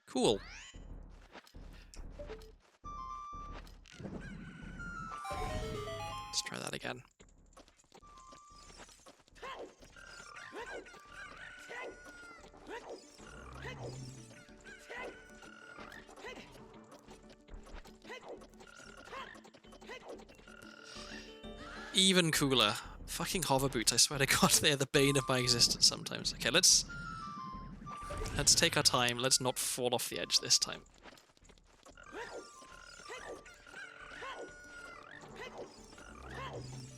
Cool. Let's try that again. Even cooler. Fucking hover boots, I swear to God, they're the bane of my existence sometimes. Okay, let's take our time. Let's not fall off the edge this time.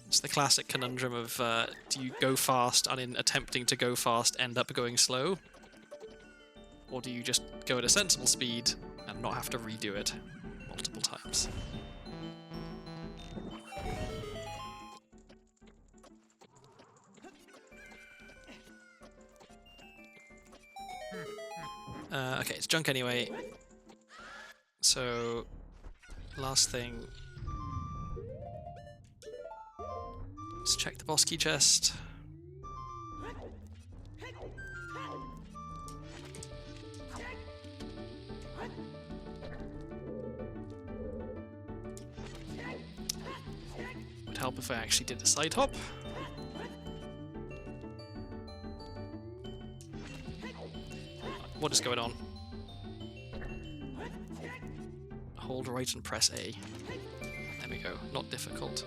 It's the classic conundrum of do you go fast and in attempting to go fast end up going slow? Or do you just go at a sensible speed and not have to redo it multiple times? Okay, it's junk anyway. So, last thing. Let's check the boss key chest. Would help if I actually did a side hop. What is going on? Hold right and press A. There we go. Not difficult.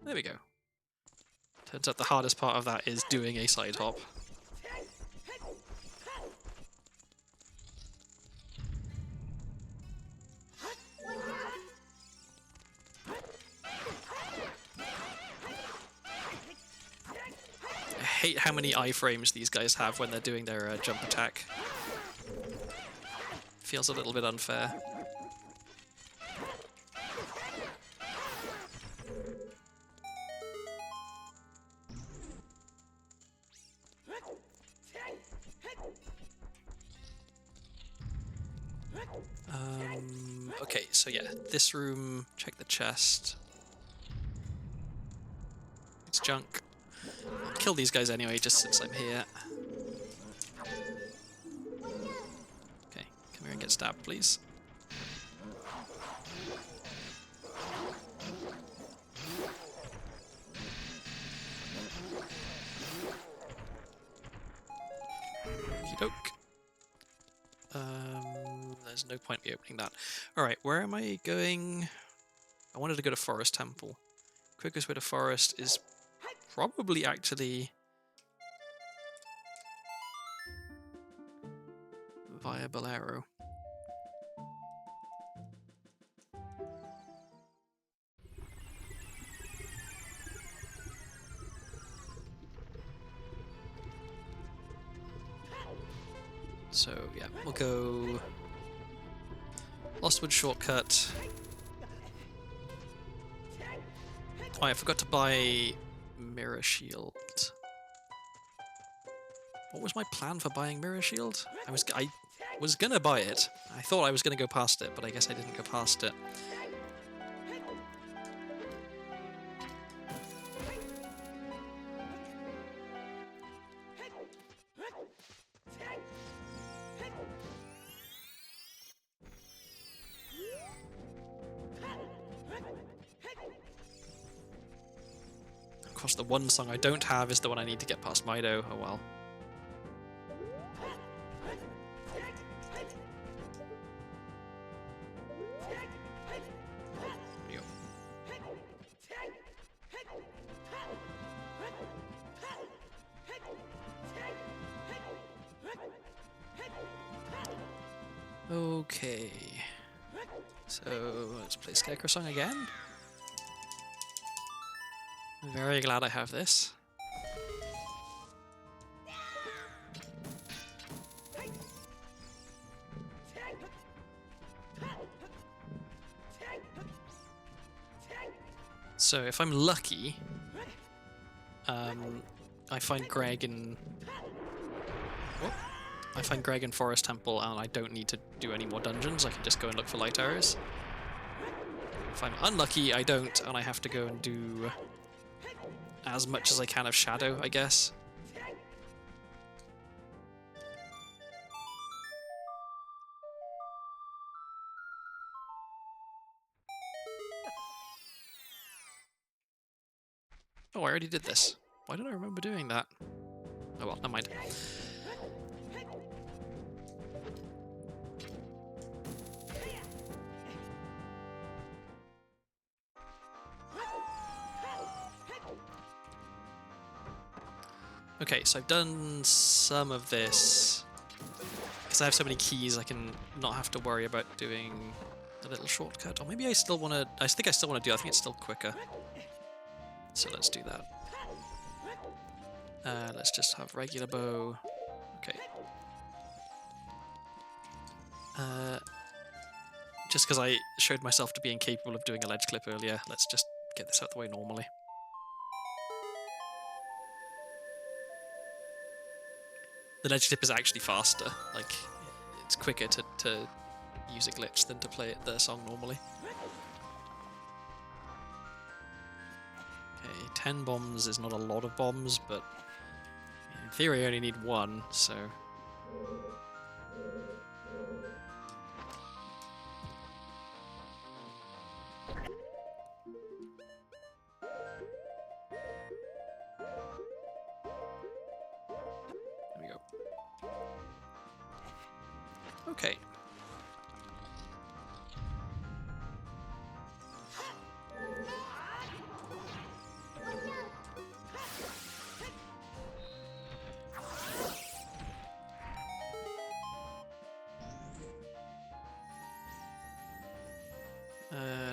There we go. Turns out the hardest part of that is doing a side hop. I hate how many iframes these guys have when they're doing their jump attack. Feels a little bit unfair. Okay, so yeah, this room, check the chest. It's junk. I'll kill these guys anyway, just since I'm here. Okay, come here and get stabbed, please. Okey-doke. There's no point me opening that. Alright, where am I going? I wanted to go to Forest Temple. Quickest way to Forest is probably actually via Bolero. So yeah, we'll go Lostwood shortcut. Oh, I forgot to buy Mirror Shield. What was my plan for buying Mirror Shield? I was gonna buy it. I thought I was gonna go past it, but I guess I didn't go past it. Of course, the one song I don't have is the one I need to get past Mido. Oh well. Okay, so let's play Scarecrow song again. I'm very glad I have this. So if I'm lucky, I find Greg in... Whoop. I find Greg in Forest Temple and I don't need to do any more dungeons, I can just go and look for light arrows. If I'm unlucky, I don't, and I have to go and do as much as I can of Shadow, I guess. Oh, I already did this. Why don't I remember doing that? Oh well, never mind. Okay, so I've done some of this. Because I have so many keys, I can not have to worry about doing a little shortcut. Or maybe I still want to... I think I still want to do it. I think it's still quicker. So let's do that. Let's just have regular bow. Okay. Just because I showed myself to be incapable of doing a ledge clip earlier, let's just get this out the way normally. The ledge clip is actually faster. Like, it's quicker to use a glitch than to play the song normally. Okay, 10 bombs is not a lot of bombs, but in theory I only need one, so... There we go. Okay.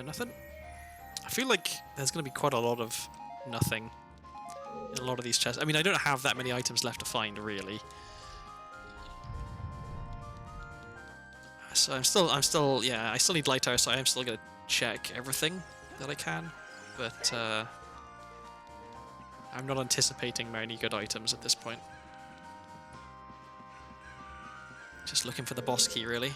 Nothing? I feel like there's going to be quite a lot of nothing in a lot of these chests. I mean, I don't have that many items left to find, really. So I'm still, yeah, I still need light arrows, so I am still going to check everything that I can. But, I'm not anticipating many good items at this point. Just looking for the boss key, really.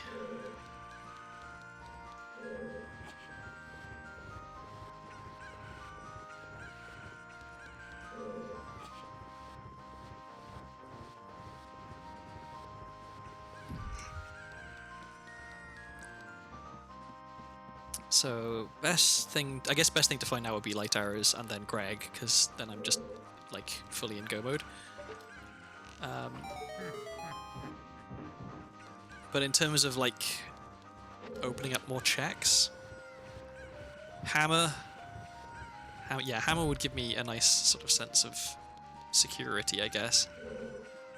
So, best thing to find out would be light arrows and then Greg, because then I'm just, like, fully in go mode. But in terms of, like, opening up more checks, Hammer would give me a nice sort of sense of security, I guess.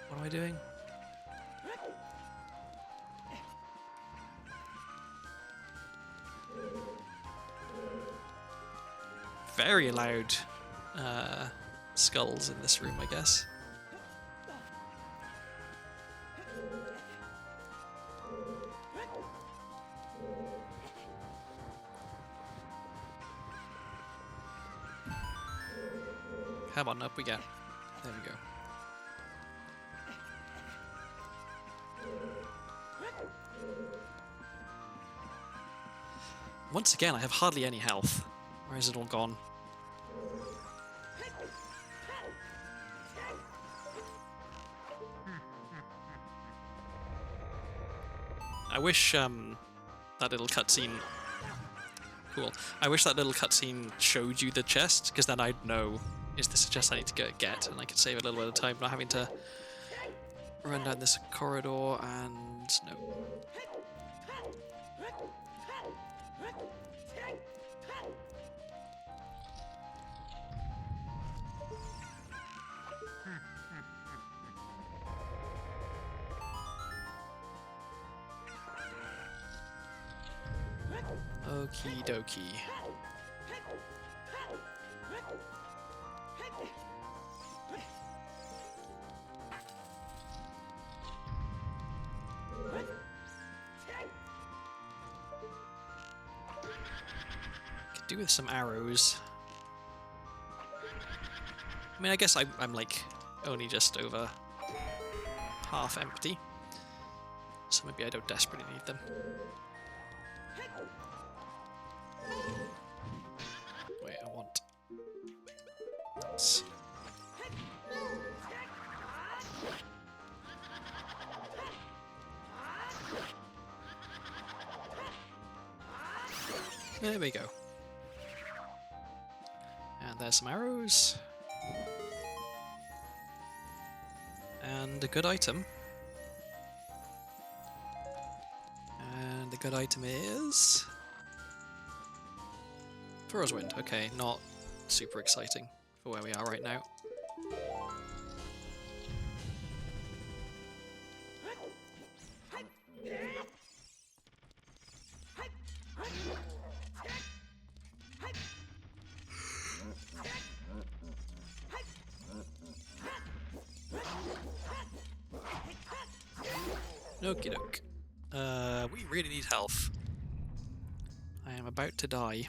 What am I doing? Very loud skulls in this room, I guess. Come on, up we go. There we go. Once again, I have hardly any health. Where is it all gone? I wish that little cutscene... Cool. I wish that little cutscene showed you the chest, because then I'd know, is this a chest I need to get, and I could save a little bit of time, not having to run down this corridor and... no. Okie dokie. Could do with some arrows. mean, I guess I'm like only just over half empty, so maybe I don't desperately need them. Wait, I want... That's... There we go. And there's some arrows. And a good item. And the good item is... Thor's Wind. Okay, not super exciting for where we are right now. Okie doke. We really need health. I am about to die.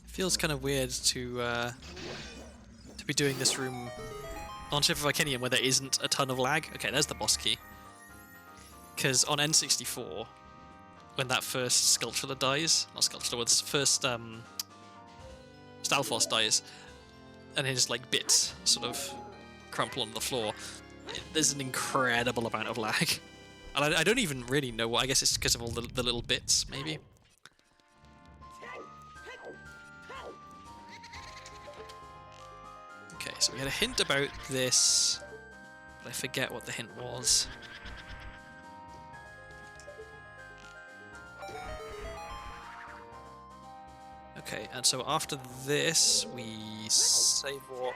Feels kind of weird to be doing this room on Ship of Iconium where there isn't a ton of lag. Okay, there's the boss key. Because on N64, when that first Sculptula dies, not Sculptula, when first Stalfos dies, and his like bits sort of crumple on the floor, there's an incredible amount of lag. And I don't even really know why. I guess it's because of all the little bits, maybe. Okay, so we had a hint about this, but I forget what the hint was. Okay, and so after this, we save warp.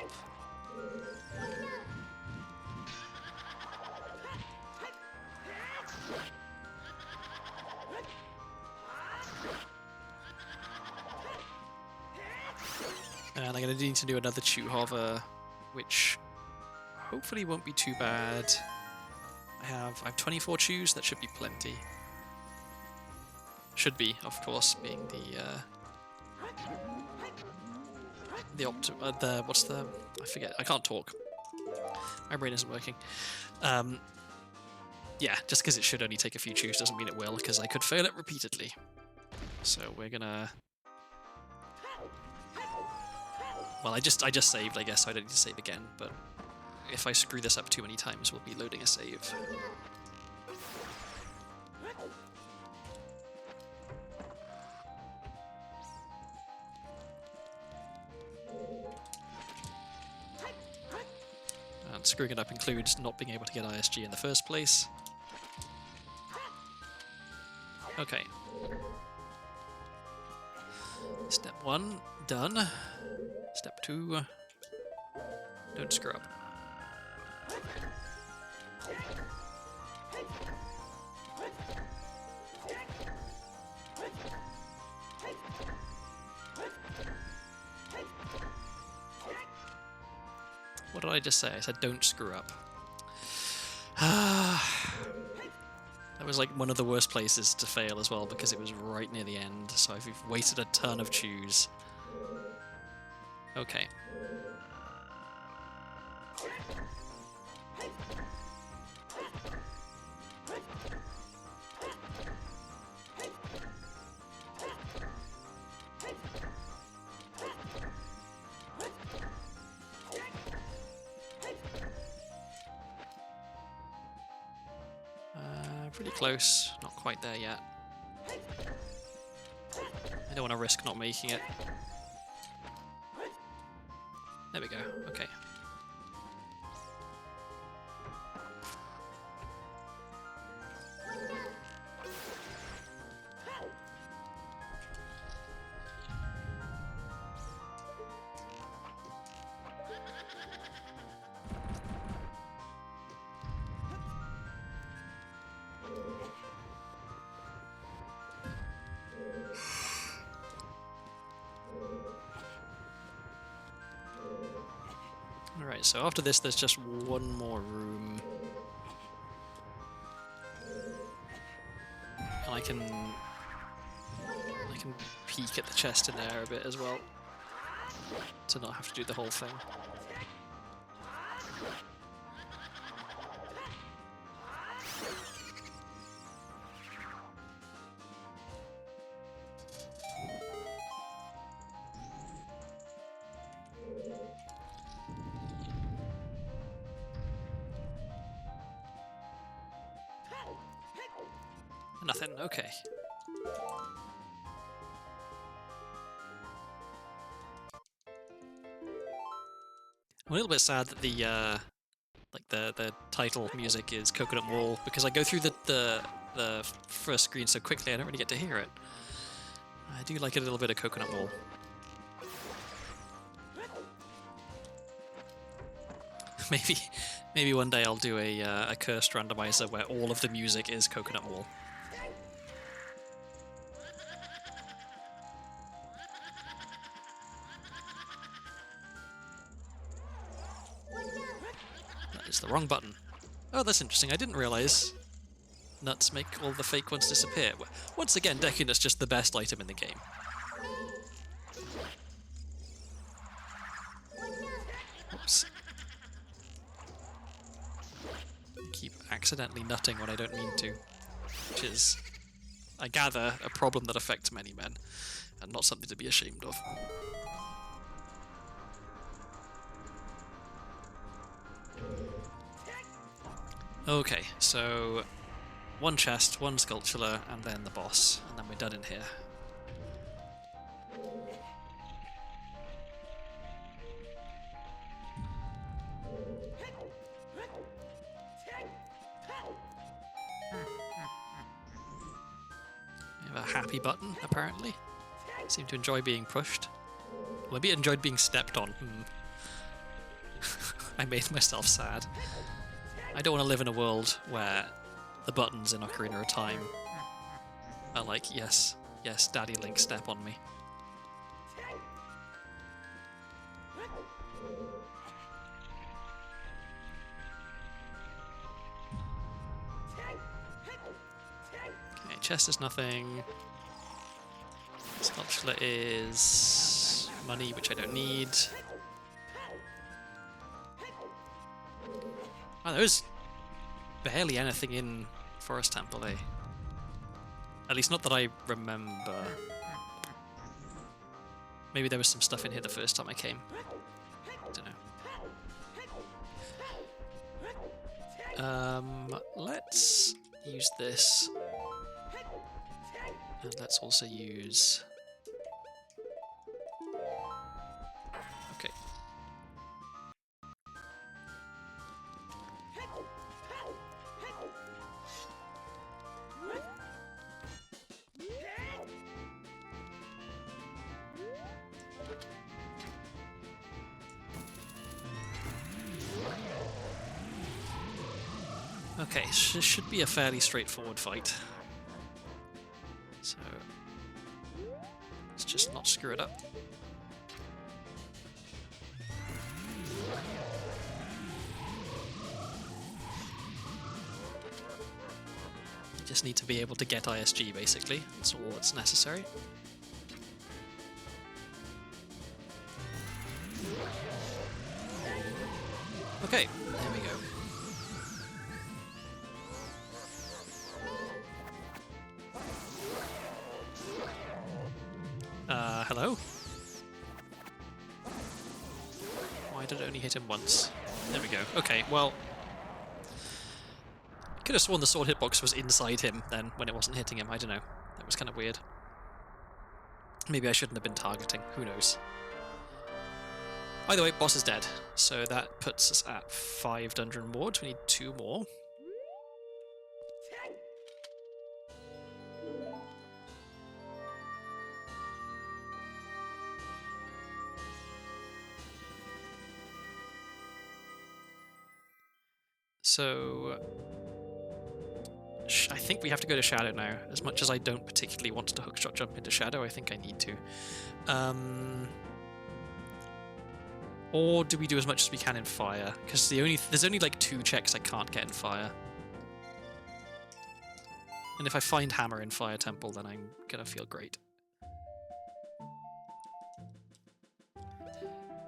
And I'm going to need to do another chew hover, which hopefully won't be too bad. I have 24 chews, that should be plenty. Should be, of course, being what's the, I forget, I can't talk. My brain isn't working. Yeah, just because it should only take a few chews doesn't mean it will, because I could fail it repeatedly. So we're gonna... Well, I just saved, I guess, so I don't need to save again, but if I screw this up too many times, we'll be loading a save. And screwing it up includes not being able to get ISG in the first place. Okay. Step 1, done. Step 2, don't screw up. What did I just say? I said don't screw up. That was like one of the worst places to fail as well, because it was right near the end, so I've wasted a ton of chews. Okay. Pretty close, not quite there yet. I don't want to risk not making it. There we go, okay. Right, so after this, there's just one more room. And I can peek at the chest in there a bit as well, to not have to do the whole thing. Nothing, okay. I'm a little bit sad that the title music is Coconut Wall, because I go through the first screen so quickly I don't really get to hear it. I do like a little bit of Coconut Wall. Maybe one day I'll do a cursed randomizer where all of the music is Coconut Wall. That is the wrong button. Oh, that's interesting. I didn't realize nuts make all the fake ones disappear. Once again, Decunut's just the best item in the game. Oops. I keep accidentally nutting when I don't mean to, which is, I gather, a problem that affects many men, and not something to be ashamed of. Okay, so one chest, one sculpture, and then the boss, and then we're done in here. We have a happy button, apparently. Seem to enjoy being pushed. Maybe it enjoyed being stepped on. I made myself sad. I don't want to live in a world where the buttons in Ocarina of Time are like, yes, yes, Daddy Link, step on me. Okay, chest is nothing. Sculpture is money, which I don't need. Oh, there's barely anything in Forest Temple, eh? At least not that I remember. Maybe there was some stuff in here the first time I came. I don't know. Let's use this. And let's also use... Okay. Okay, this should be a fairly straightforward fight. So, let's just not screw it up. You just need to be able to get ISG, basically. That's all that's necessary. Okay, there we go. Hello? Why did it only hit him once? There we go. Okay, well... I could have sworn the sword hitbox was inside him then, when it wasn't hitting him. I don't know. That was kind of weird. Maybe I shouldn't have been targeting. Who knows? Either way, boss is dead. So that puts us at 5 dungeon wards. We need 2 more. So, I think we have to go to Shadow now. As much as I don't particularly want to hookshot jump into Shadow, I think I need to. Or do we do as much as we can in fire? Because there's only like 2 checks I can't get in fire. And if I find hammer in fire temple, then I'm gonna feel great.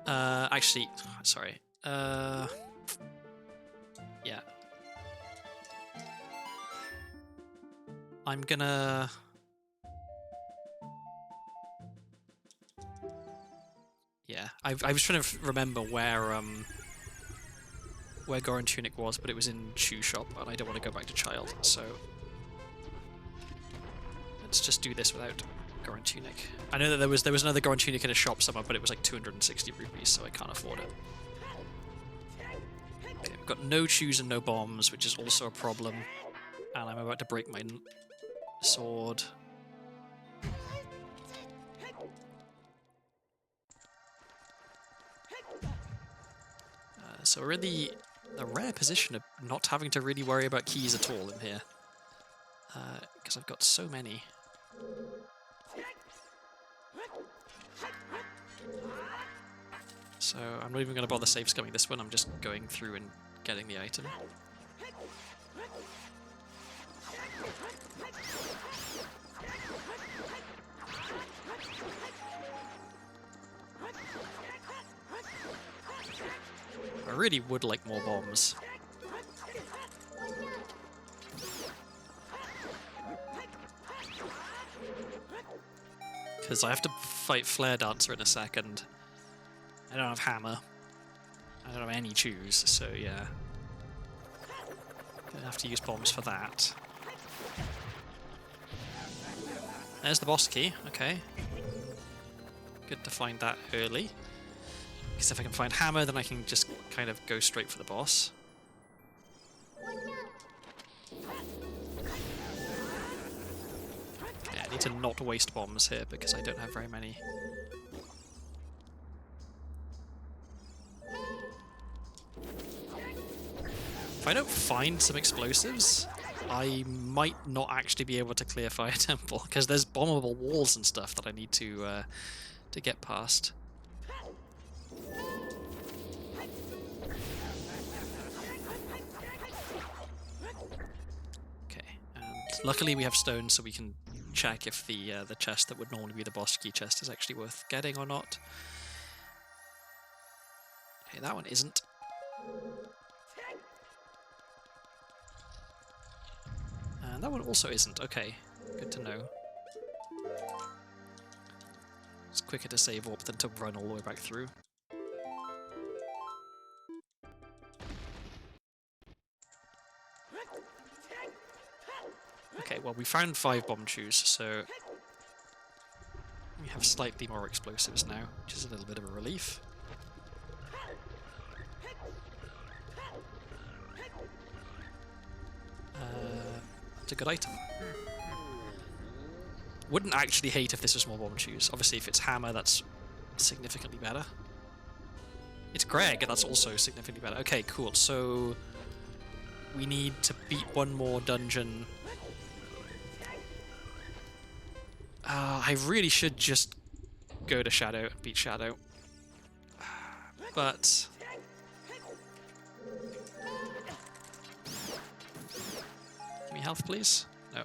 Actually, sorry. Yeah. I'm gonna... Yeah, I was trying to remember where Goran Tunic was, but it was in Shoe Shop, and I don't want to go back to Child, so... Let's just do this without Goran Tunic. I know that there was another Goran Tunic in a shop somewhere, but it was like 260 rupees, so I can't afford it. Okay, we've got no shoes and no bombs, which is also a problem. And I'm about to break my sword. So we're in the rare position of not having to really worry about keys at all in here. Because I've got so many. So I'm not even going to bother save scumming this one, I'm just going through and getting the item. I really would like more bombs. Because I have to fight Flare Dancer in a second. I don't have hammer. I don't have any choose, so yeah. Gonna have to use bombs for that. There's the boss key, okay. Good to find that early. Because if I can find hammer, then I can just kind of go straight for the boss. Yeah, I need to not waste bombs here because I don't have very many. If I don't find some explosives, I might not actually be able to clear Fire Temple, because there's bombable walls and stuff that I need to get past. Okay, and luckily we have stone, so we can check if the chest that would normally be the boss key chest is actually worth getting or not. Okay, that one isn't. And that one also isn't. Okay, good to know. It's quicker to save up than to run all the way back through. Okay, well we found 5 bomb chews, so we have slightly more explosives now, which is a little bit of a relief. It's a good item. Wouldn't actually hate if this was more bomb chews. Obviously, if it's hammer, that's significantly better. It's Greg, that's also significantly better. Okay, cool. So we need to beat one more dungeon. I really should just go to Shadow and beat Shadow. But give me health, please. No.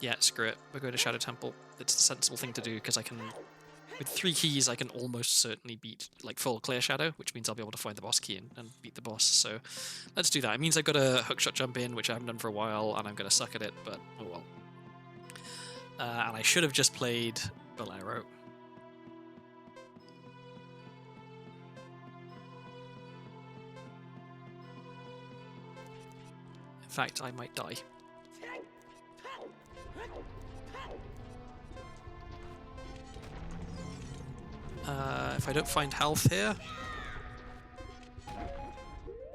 Yeah, screw it. We'll go to Shadow Temple. It's the sensible thing to do, because I can... With 3 keys, I can almost certainly beat, like, full clear Shadow, which means I'll be able to find the boss key and beat the boss, so let's do that. It means I've got a hookshot jump in, which I haven't done for a while, and I'm going to suck at it, but oh well. And I should have just played Bolero. In fact, I might die. If I don't find health here...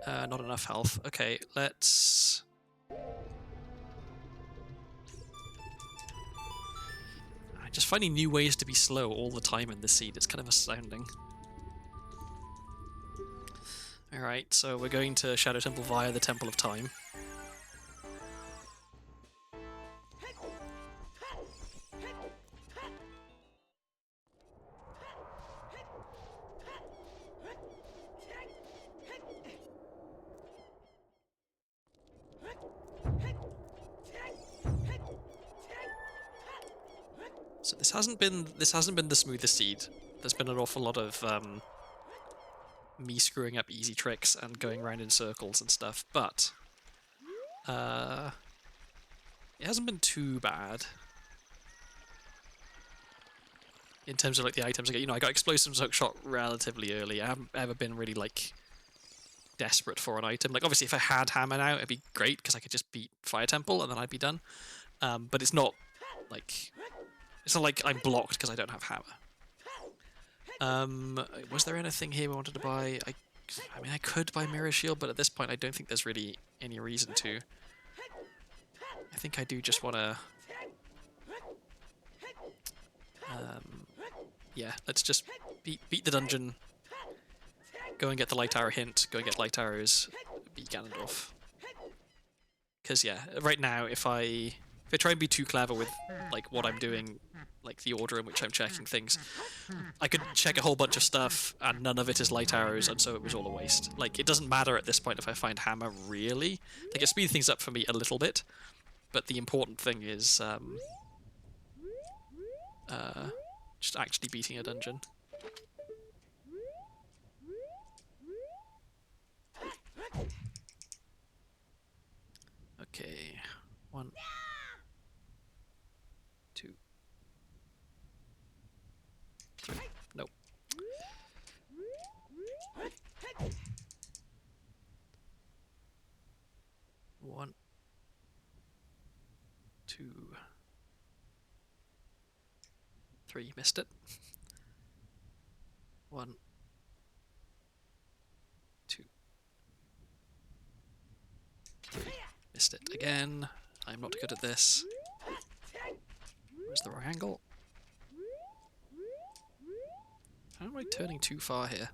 not enough health. Okay, let's... Just finding new ways to be slow all the time in this seed, it's kind of astounding. Alright, so we're going to Shadow Temple via the Temple of Time. So this hasn't been the smoothest seed. There's been an awful lot of me screwing up easy tricks and going around in circles and stuff, but it hasn't been too bad in terms of like the items I get. You know, I got explosives hookshot relatively early. I haven't ever been really like desperate for an item. Like obviously if I had hammer now it'd be great because I could just beat Fire Temple and then I'd be done. But it's not like I'm blocked because I don't have hammer. Was there anything here we wanted to buy? I mean I could buy Mirror Shield, but at this point I don't think there's really any reason to. I think I do just want to yeah, let's just beat the dungeon. Go and get the light arrow hint. Go and get light arrows. Beat Ganondorf. Because yeah, right now if I try and be too clever with like what I'm doing, like the order in which I'm checking things, I could check a whole bunch of stuff and none of it is light arrows, and so it was all a waste. Like it doesn't matter at this point if I find hammer really. Like it speeds things up for me a little bit, but the important thing is just actually beating a dungeon. Okay, 1, 2, 3. Nope. 1, 2, 3. Missed it. 1, 2, 3. Missed it again. I'm not good at this. Where's the wrong angle? How am I turning too far here?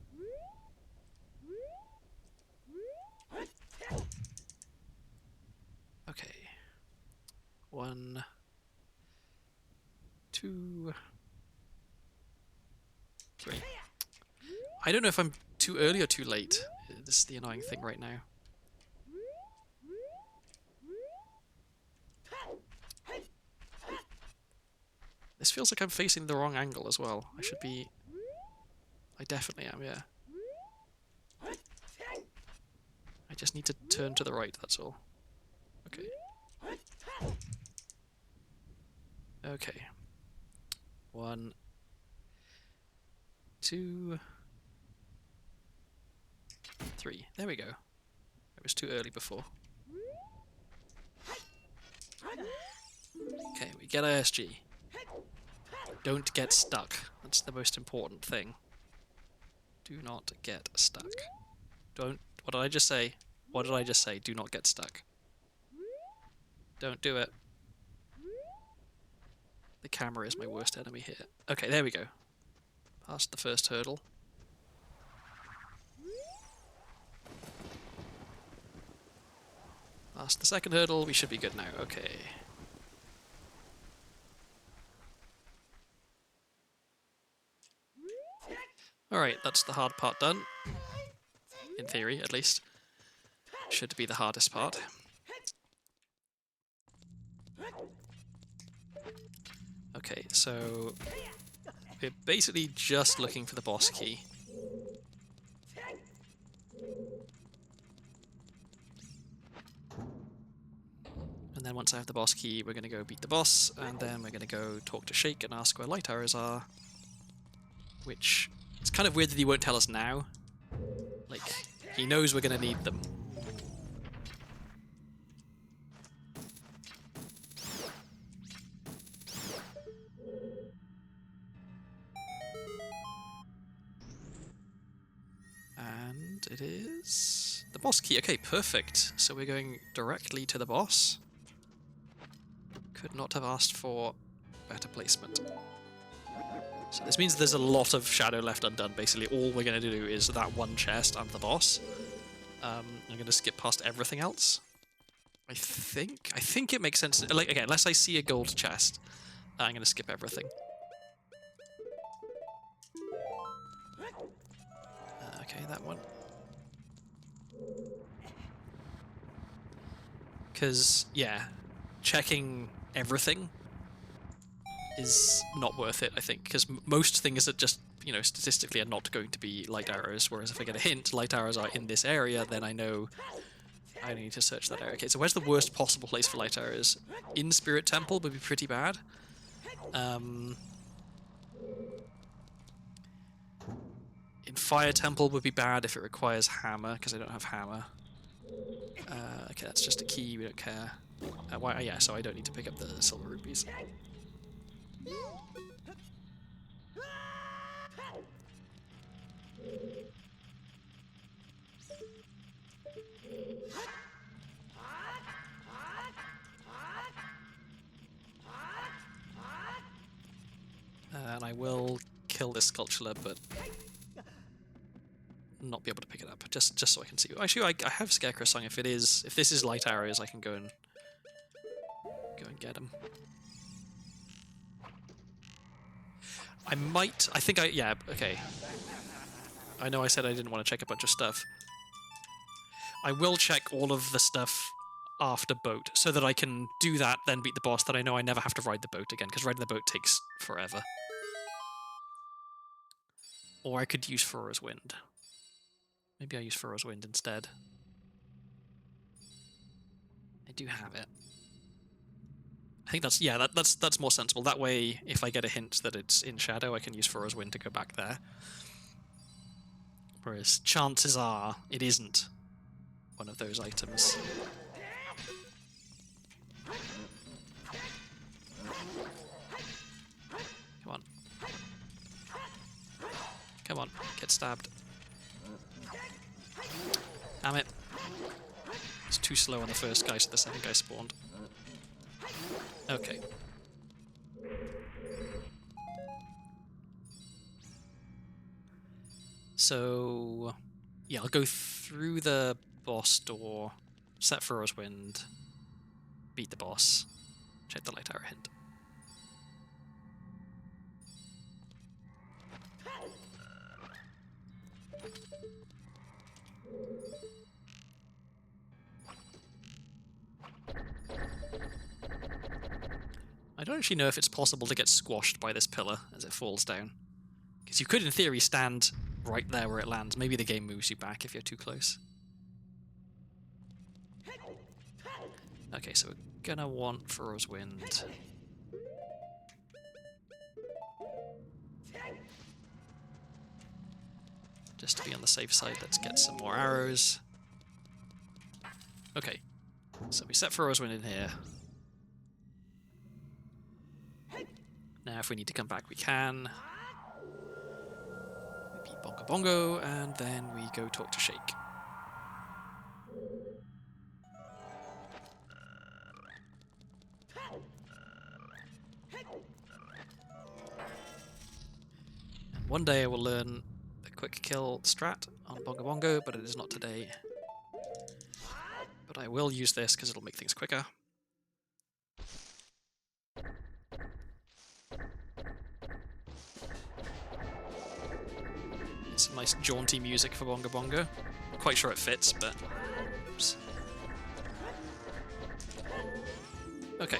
Okay. 1, 2, 3. I don't know if I'm too early or too late. This is the annoying thing right now. This feels like I'm facing the wrong angle as well. I should be... I definitely am, yeah. I just need to turn to the right, that's all. Okay. Okay. 1, 2, 3. There we go. It was too early before. Okay, we get ISG. Don't get stuck. That's the most important thing. Do not get stuck. Don't... What did I just say? What did I just say? Do not get stuck. Don't do it. The camera is my worst enemy here. Okay, there we go. Past the first hurdle. Past the second hurdle, we should be good now. Okay. Alright, that's the hard part done. In theory, at least. Should be the hardest part. Okay, so we're basically just looking for the boss key. And then once I have the boss key, we're going to go beat the boss, and then we're going to go talk to Shake and ask where light arrows are. Which, it's kind of weird that he won't tell us now. Like, he knows we're going to need them. And it is the boss key. Okay, perfect. So we're going directly to the boss. Could not have asked for better placement. So this means there's a lot of shadow left undone. Basically, all we're going to do is that one chest and the boss. I'm going to skip past everything else. I think it makes sense. Like again, unless I see a gold chest, I'm going to skip everything. Okay, that one. Because yeah, checking everything is not worth it, I think, because most things that just, you know, statistically are not going to be light arrows, whereas if I get a hint, light arrows are in this area, then I know I need to search that area. Okay, so where's the worst possible place for light arrows? In Spirit Temple would be pretty bad. In Fire Temple would be bad if it requires hammer, because I don't have hammer. Okay, that's just a key, we don't care. Why? Yeah, so I don't need to pick up the silver rupees. And I will kill this sculpture, but not be able to pick it up, just so I can see. Actually, I have Scarecrow Song. If this is light arrows, I can go and get them. Yeah, okay. I know I said I didn't want to check a bunch of stuff. I will check all of the stuff after boat, so that I can do that, then beat the boss, that I know I never have to ride the boat again, because riding the boat takes forever. Or I could use Furor's Wind. Maybe I use Furor's Wind instead. I do have it. I think that's, yeah, that's more sensible. That way, if I get a hint that it's in Shadow, I can use Furor's Wind to go back there. Whereas chances are it isn't one of those items. Come on. Come on, get stabbed. Damn it. It's too slow on the first guy, so the second guy spawned. Okay. So, yeah, I'll go through the boss door, set Furor's Wind, beat the boss, check the light arrow hint. I don't actually know if it's possible to get squashed by this pillar as it falls down. Because you could, in theory, stand right there where it lands. Maybe the game moves you back if you're too close. Okay, so we're gonna want Furor's Wind. Just to be on the safe side, let's get some more arrows. Okay, so we set Furor's Wind in here. Now if we need to come back, we can. We beat Bongo Bongo, and then we go talk to Shake. And one day I will learn the quick kill strat on Bongo Bongo, but it is not today. But I will use this because it'll make things quicker. Some nice jaunty music for Bongo Bongo. Not quite sure it fits, but... Oops. Okay.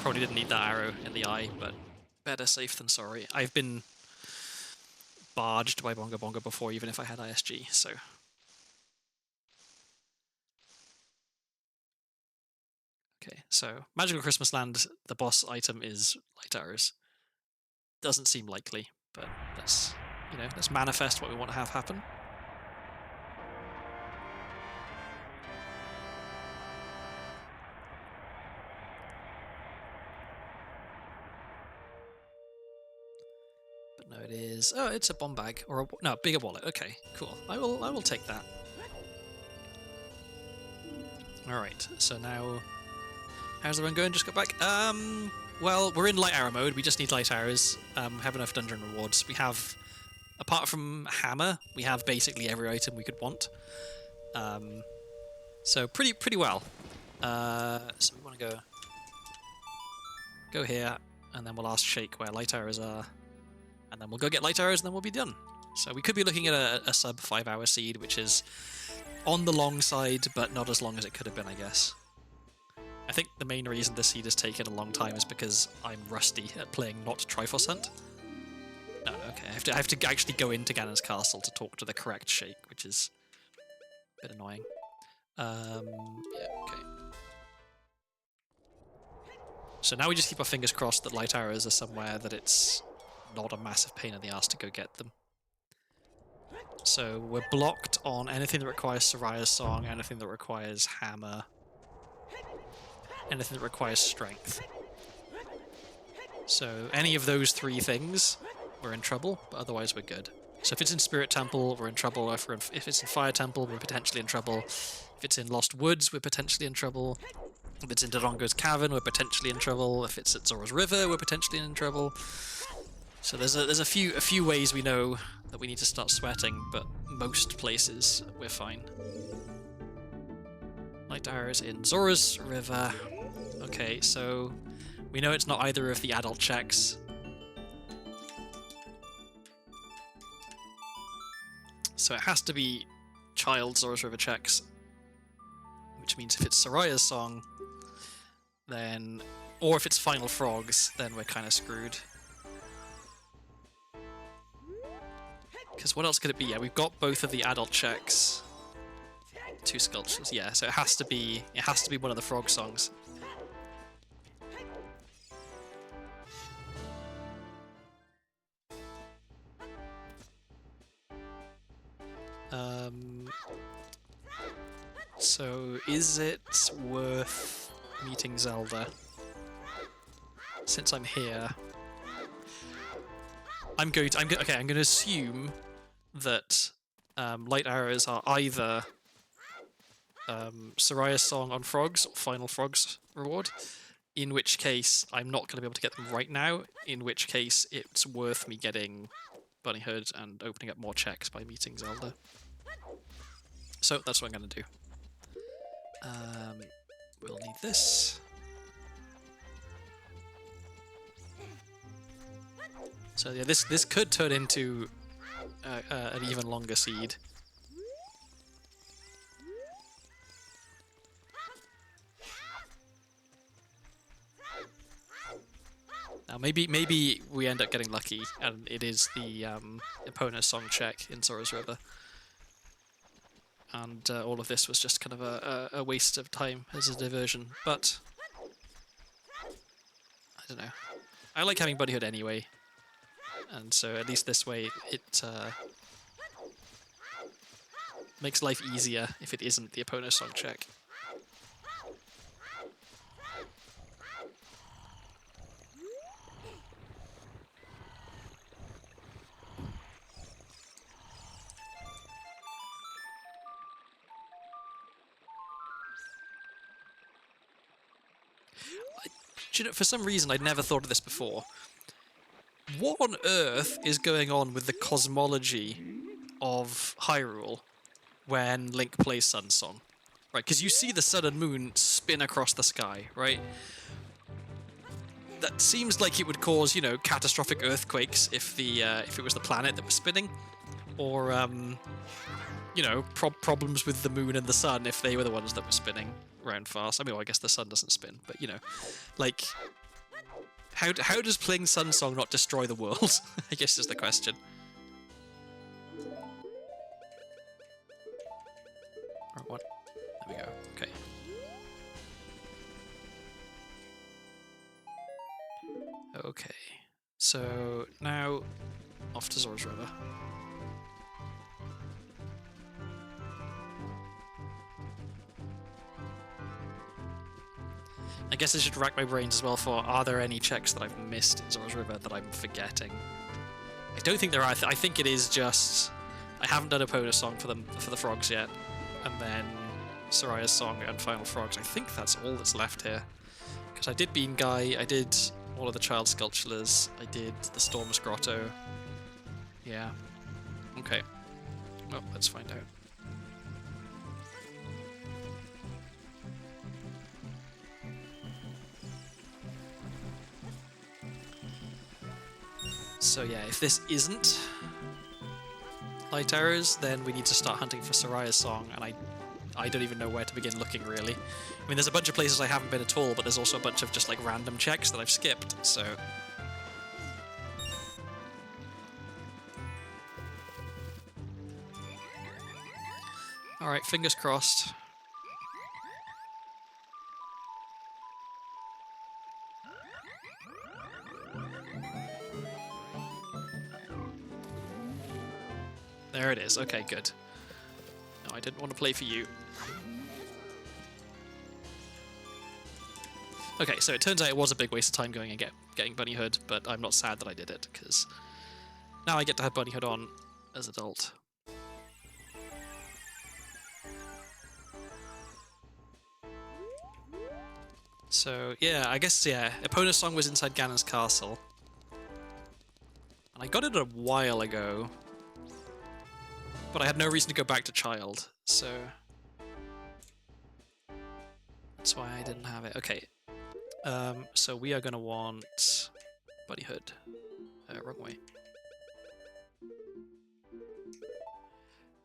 Probably didn't need that arrow in the eye, but better safe than sorry. I've been barged by Bongo Bongo before, even if I had ISG, so... Okay, so Magical Christmas Land, the boss item is light arrows. Doesn't seem likely, but let's, you know, let's manifest what we want to have happen. But no, it is. Oh, it's a bomb bag or no, bigger wallet. Okay, cool. I will take that. All right, so now. How's the run going? Just got back. Well, we're in light arrow mode. We just need light arrows. Have enough dungeon rewards. We have, apart from hammer, we have basically every item we could want. So pretty well. So we want to go here, and then we'll ask Shake where light arrows are. and then we'll go get light arrows, and then we'll be done. So we could be looking at a sub 5-hour seed, which is on the long side, but not as long as it could have been, I guess. I think the main reason this seed has taken a long time is because I'm rusty at playing not Triforce Hunt. No, okay, I have to actually go into Ganon's castle to talk to the correct Sheik, which is a bit annoying. Yeah, okay. So now we just keep our fingers crossed that light arrows are somewhere that it's not a massive pain in the ass to go get them. So we're blocked on anything that requires Soraya's Song, anything that requires Hammer, anything that requires Strength. So any of those three things, we're in trouble, but otherwise we're good. So if it's in Spirit Temple, we're in trouble. If it's in Fire Temple, we're potentially in trouble. If it's in Lost Woods, we're potentially in trouble. If it's in Dodongo's Cavern, we're potentially in trouble. If it's at Zora's River, we're potentially in trouble. So there's a few ways we know that we need to start sweating, but most places we're fine. Light arrows in Zora's River. Okay, so we know it's not either of the adult checks. So it has to be child Zora's River checks, which means if it's Soraya's Song, then, or if it's Final Frogs, then we're kind of screwed. Because what else could it be? Yeah, we've got both of the adult checks. 2 sculptures, yeah. So it has to be one of the frog songs. So is it worth meeting Zelda? Since I'm here, I'm going to assume that light arrows are either Soraya's Song on Frogs or Final Frogs reward, in which case I'm not going to be able to get them right now, in which case it's worth me getting Bunny Hood and opening up more checks by meeting Zelda. So that's what I'm going to do. We'll need this. So yeah, this could turn into an even longer seed. Now maybe we end up getting lucky, and it is the Epona Song check in Zora's River, and all of this was just kind of a waste of time as a diversion. But I don't know. I like having Bunny Hood anyway, and so at least this way it makes life easier if it isn't the Epona Song check. You know, for some reason, I'd never thought of this before. What on earth is going on with the cosmology of Hyrule when Link plays Sun Song? Right, because you see the sun and moon spin across the sky, right? That seems like it would cause, you know, catastrophic earthquakes if it was the planet that was spinning, or you know, problems with the moon and the sun if they were the ones that were spinning around fast. I mean, well, I guess the sun doesn't spin, but you know, like, how does playing Sun Song not destroy the world? I guess is the question. Right, what? There we go. Okay. Okay. So now off to Zora's River. I guess I should rack my brains as well for, are there any checks that I've missed in Zora's River that I'm forgetting? I don't think there are. I think it is just, I haven't done a Epona Song for the frogs yet, and then Soraya's Song and Final Frogs. I think that's all that's left here. Because I did Bean Guy, I did all of the Child Sculptures, I did the Storm's Grotto. Yeah. Okay. Well, let's find out. So yeah, if this isn't light arrows, then we need to start hunting for Soraya's song, and I don't even know where to begin looking, really. I mean, there's a bunch of places I haven't been at all, but there's also a bunch of just like random checks that I've skipped, so... Alright, fingers crossed. There it is. Okay, good. No, I didn't want to play for you. Okay, so it turns out it was a big waste of time going and getting Bunny Hood, but I'm not sad that I did it, because now I get to have Bunny Hood on as adult. So, yeah, I guess, yeah, Epona's song was inside Ganon's castle. And I got it a while ago, but I had no reason to go back to Child, so... That's why I didn't have it. Okay. So we are going to want Bunny Hood. Wrong way.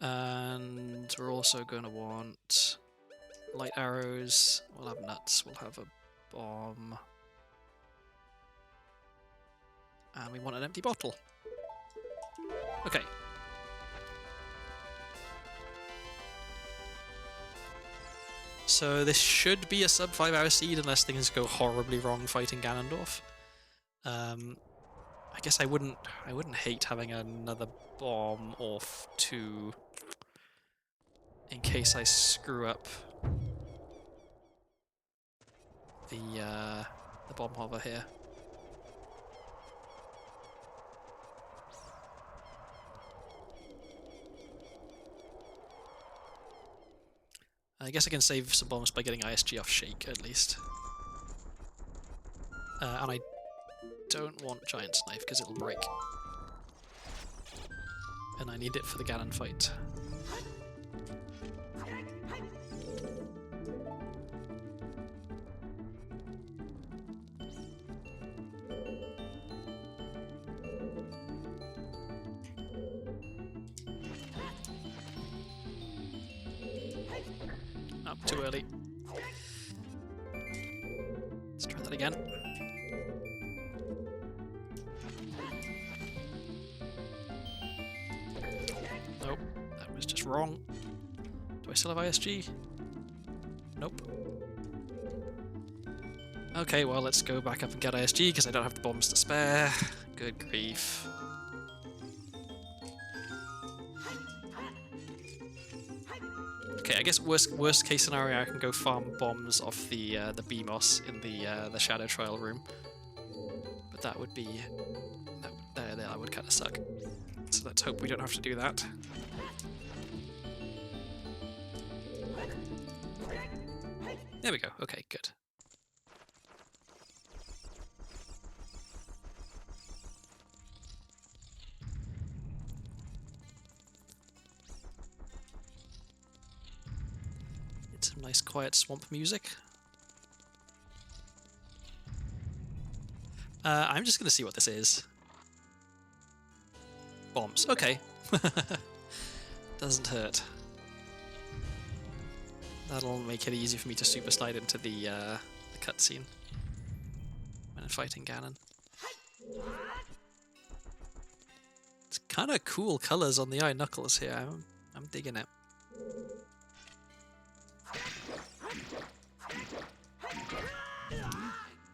And we're also going to want light arrows. We'll have nuts. We'll have a bomb. And we want an empty bottle. Okay. So this should be a sub 5 hour seed unless things go horribly wrong fighting Ganondorf. I guess I wouldn't hate having another bomb or two in case I screw up the bomb hover here. I guess I can save some bombs by getting ISG off Shake, at least. And I don't want Giant's Knife, because it'll break. And I need it for the Ganon fight. Up too early. Let's try that again. Nope, that was just wrong. Do I still have ISG? Nope. Okay, well, let's go back up and get ISG because I don't have the bombs to spare. Good grief. Okay, I guess worst case scenario, I can go farm bombs off the BMOS in the Shadow Trial room, but that would be that would kind of suck. So let's hope we don't have to do that. There we go. Okay, good. Some nice quiet swamp music. I'm just gonna see what this is. Bombs. Okay. Doesn't hurt. That'll make it easy for me to super slide into the cutscene when I'm fighting Ganon. It's kind of cool colors on the eye knuckles here. I'm digging it.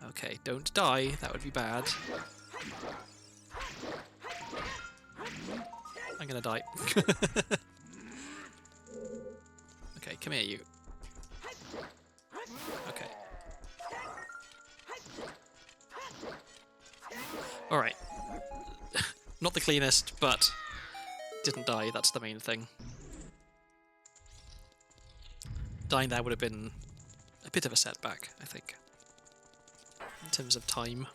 Okay, don't die. That would be bad. I'm gonna die. Okay, come here, you. Okay. Alright. Not the cleanest, but didn't die. That's the main thing. Dying there would have been a bit of a setback, I think, in terms of time.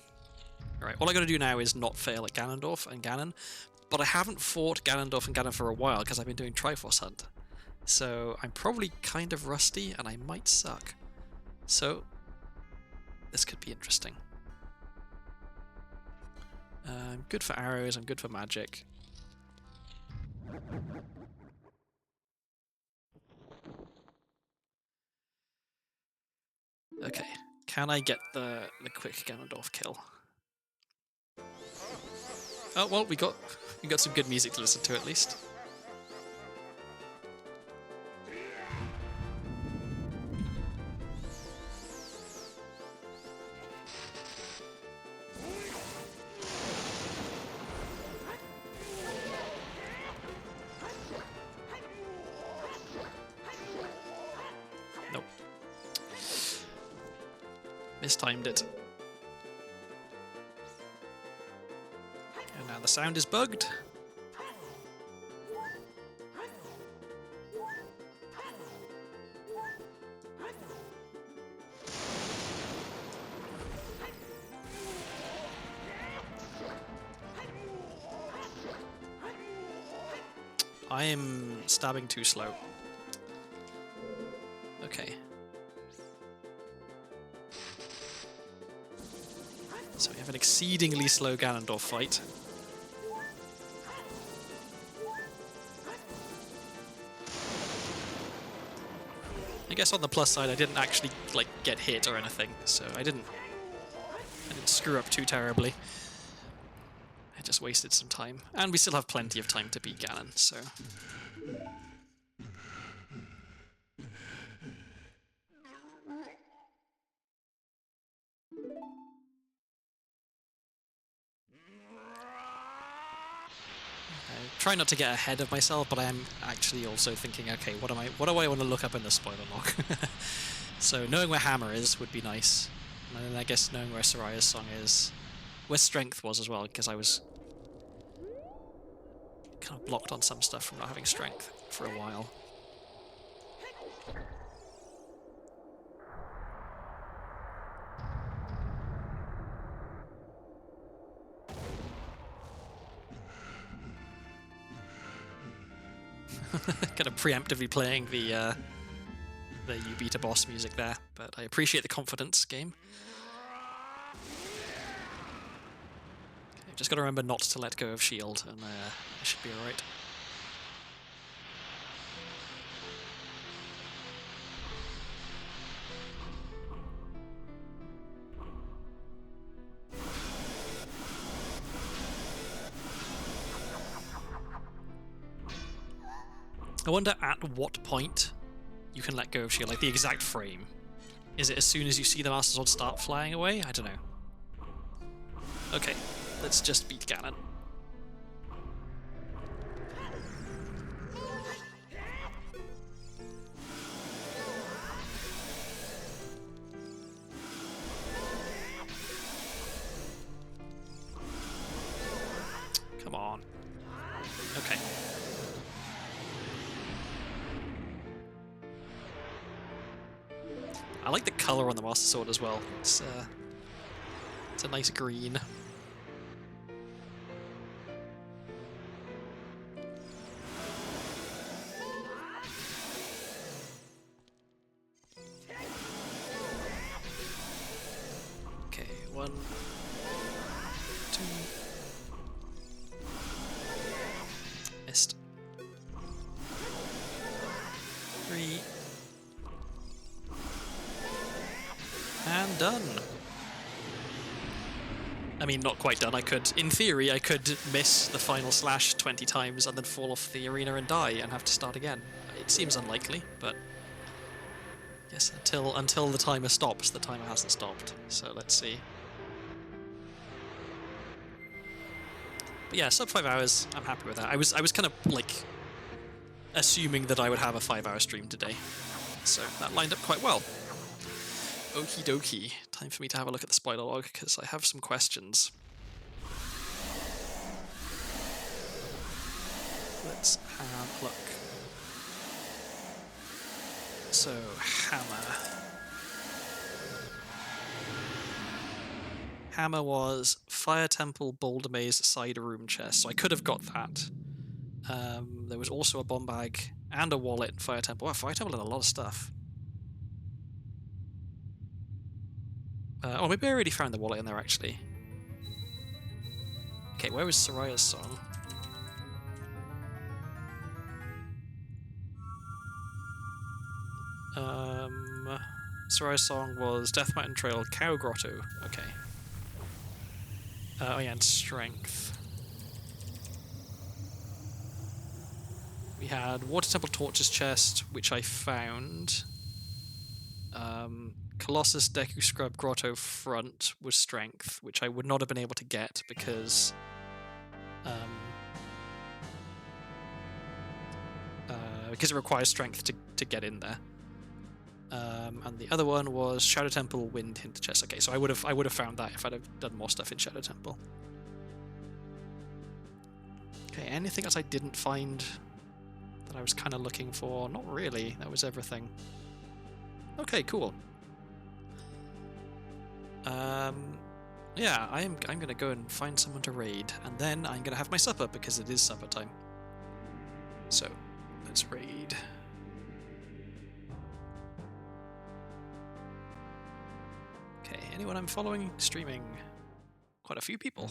Alright, all I gotta do now is not fail at Ganondorf and Ganon, but I haven't fought Ganondorf and Ganon for a while because I've been doing Triforce Hunt. So I'm probably kind of rusty and I might suck. So this could be interesting. I'm good for arrows, I'm good for magic. Okay, can I get the quick Ganondorf kill? Oh well, we got some good music to listen to at least. Nope. Mistimed it. And now the sound is bugged. I am stabbing too slow. Okay. So we have an exceedingly slow Ganondorf fight. I guess on the plus side, I didn't actually like get hit or anything, so I didn't screw up too terribly. I just wasted some time, and we still have plenty of time to beat Ganon, so. Try not to get ahead of myself, but I am actually also thinking, okay, what do I want to look up in the spoiler log? So knowing where Hammer is would be nice, and then I guess knowing where Soraya's song is, where Strength was as well, because I was kind of blocked on some stuff from not having Strength for a while. Kind of preemptively playing the you beat a boss music there, but I appreciate the confidence, game. Okay, just got to remember not to let go of shield, and I should be alright. I wonder at what point you can let go of shield, like the exact frame. Is it as soon as you see the Master Sword start flying away? I don't know. Okay, let's just beat Ganon. Come on. Okay. I like the color on the Master Sword as well. It's a nice green. Okay, 1, 2. Missed. 3. And done. I mean, not quite done. In theory, I could miss the final slash 20 times and then fall off the arena and die and have to start again. It seems unlikely, but yes, until the timer stops, the timer hasn't stopped. So let's see. But yeah, sub 5 hours. I'm happy with that. I was kind of like assuming that I would have a 5-hour stream today, so that lined up quite well. Okie dokie. Time for me to have a look at the spoiler log, because I have some questions. Let's have a look. So, Hammer. Hammer was Fire Temple, Boulder Maze, Side Room Chest, so I could have got that. There was also a bomb bag and a wallet in Fire Temple. Wow, Fire Temple had a lot of stuff. Oh, maybe I already found the wallet in there, actually. Okay, where was Soraya's song? Soraya's song was Death Mountain Trail, Cow Grotto. Okay. Oh yeah, and Strength. We had Water Temple Torches chest, which I found. Colossus Deku Scrub Grotto front was Strength, which I would not have been able to get because it requires Strength to get in there. And the other one was Shadow Temple Wind Hint chest. Okay, so I would have found that if I'd have done more stuff in Shadow Temple. Okay, anything else I didn't find that I was kind of looking for? Not really. That was everything. Okay, cool. Yeah, I'm gonna go and find someone to raid, and then I'm gonna have my supper because it is supper time. So, let's raid. Okay, anyone I'm following streaming? Quite a few people.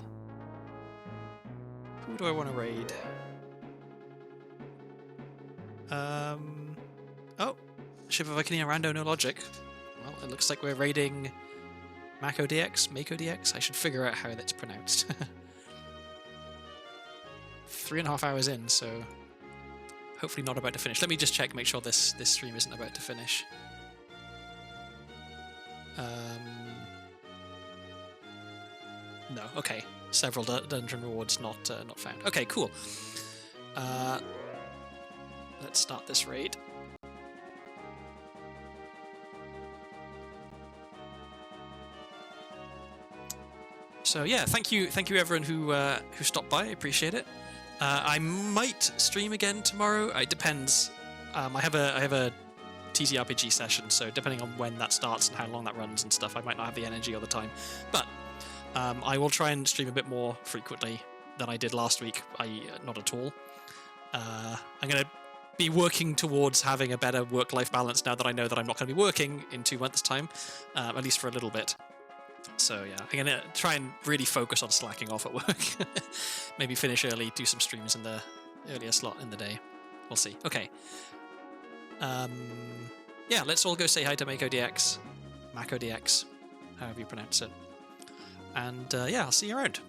Who do I want to raid? Oh, Ship of Ocarina Rando No Logic. Well, it looks like we're raiding Mako DX. I should figure out how that's pronounced. 3.5 hours in, so hopefully not about to finish. Let me just check, make sure this stream isn't about to finish. No, okay. Several dungeon rewards not found. Okay, cool. Let's start this raid. So yeah, thank you everyone who stopped by. I appreciate it. I might stream again tomorrow. It depends. I have a TTRPG session, so depending on when that starts and how long that runs and stuff, I might not have the energy all the time. But I will try and stream a bit more frequently than I did last week. Not at all. I'm going to be working towards having a better work-life balance now that I know that I'm not going to be working in 2 months' time, at least for a little bit. So yeah, I'm going to try and really focus on slacking off at work. Maybe finish early, do some streams in the earlier slot in the day. We'll see. Okay. Yeah, let's all go say hi to Mako DX, however you pronounce it. And yeah, I'll see you around.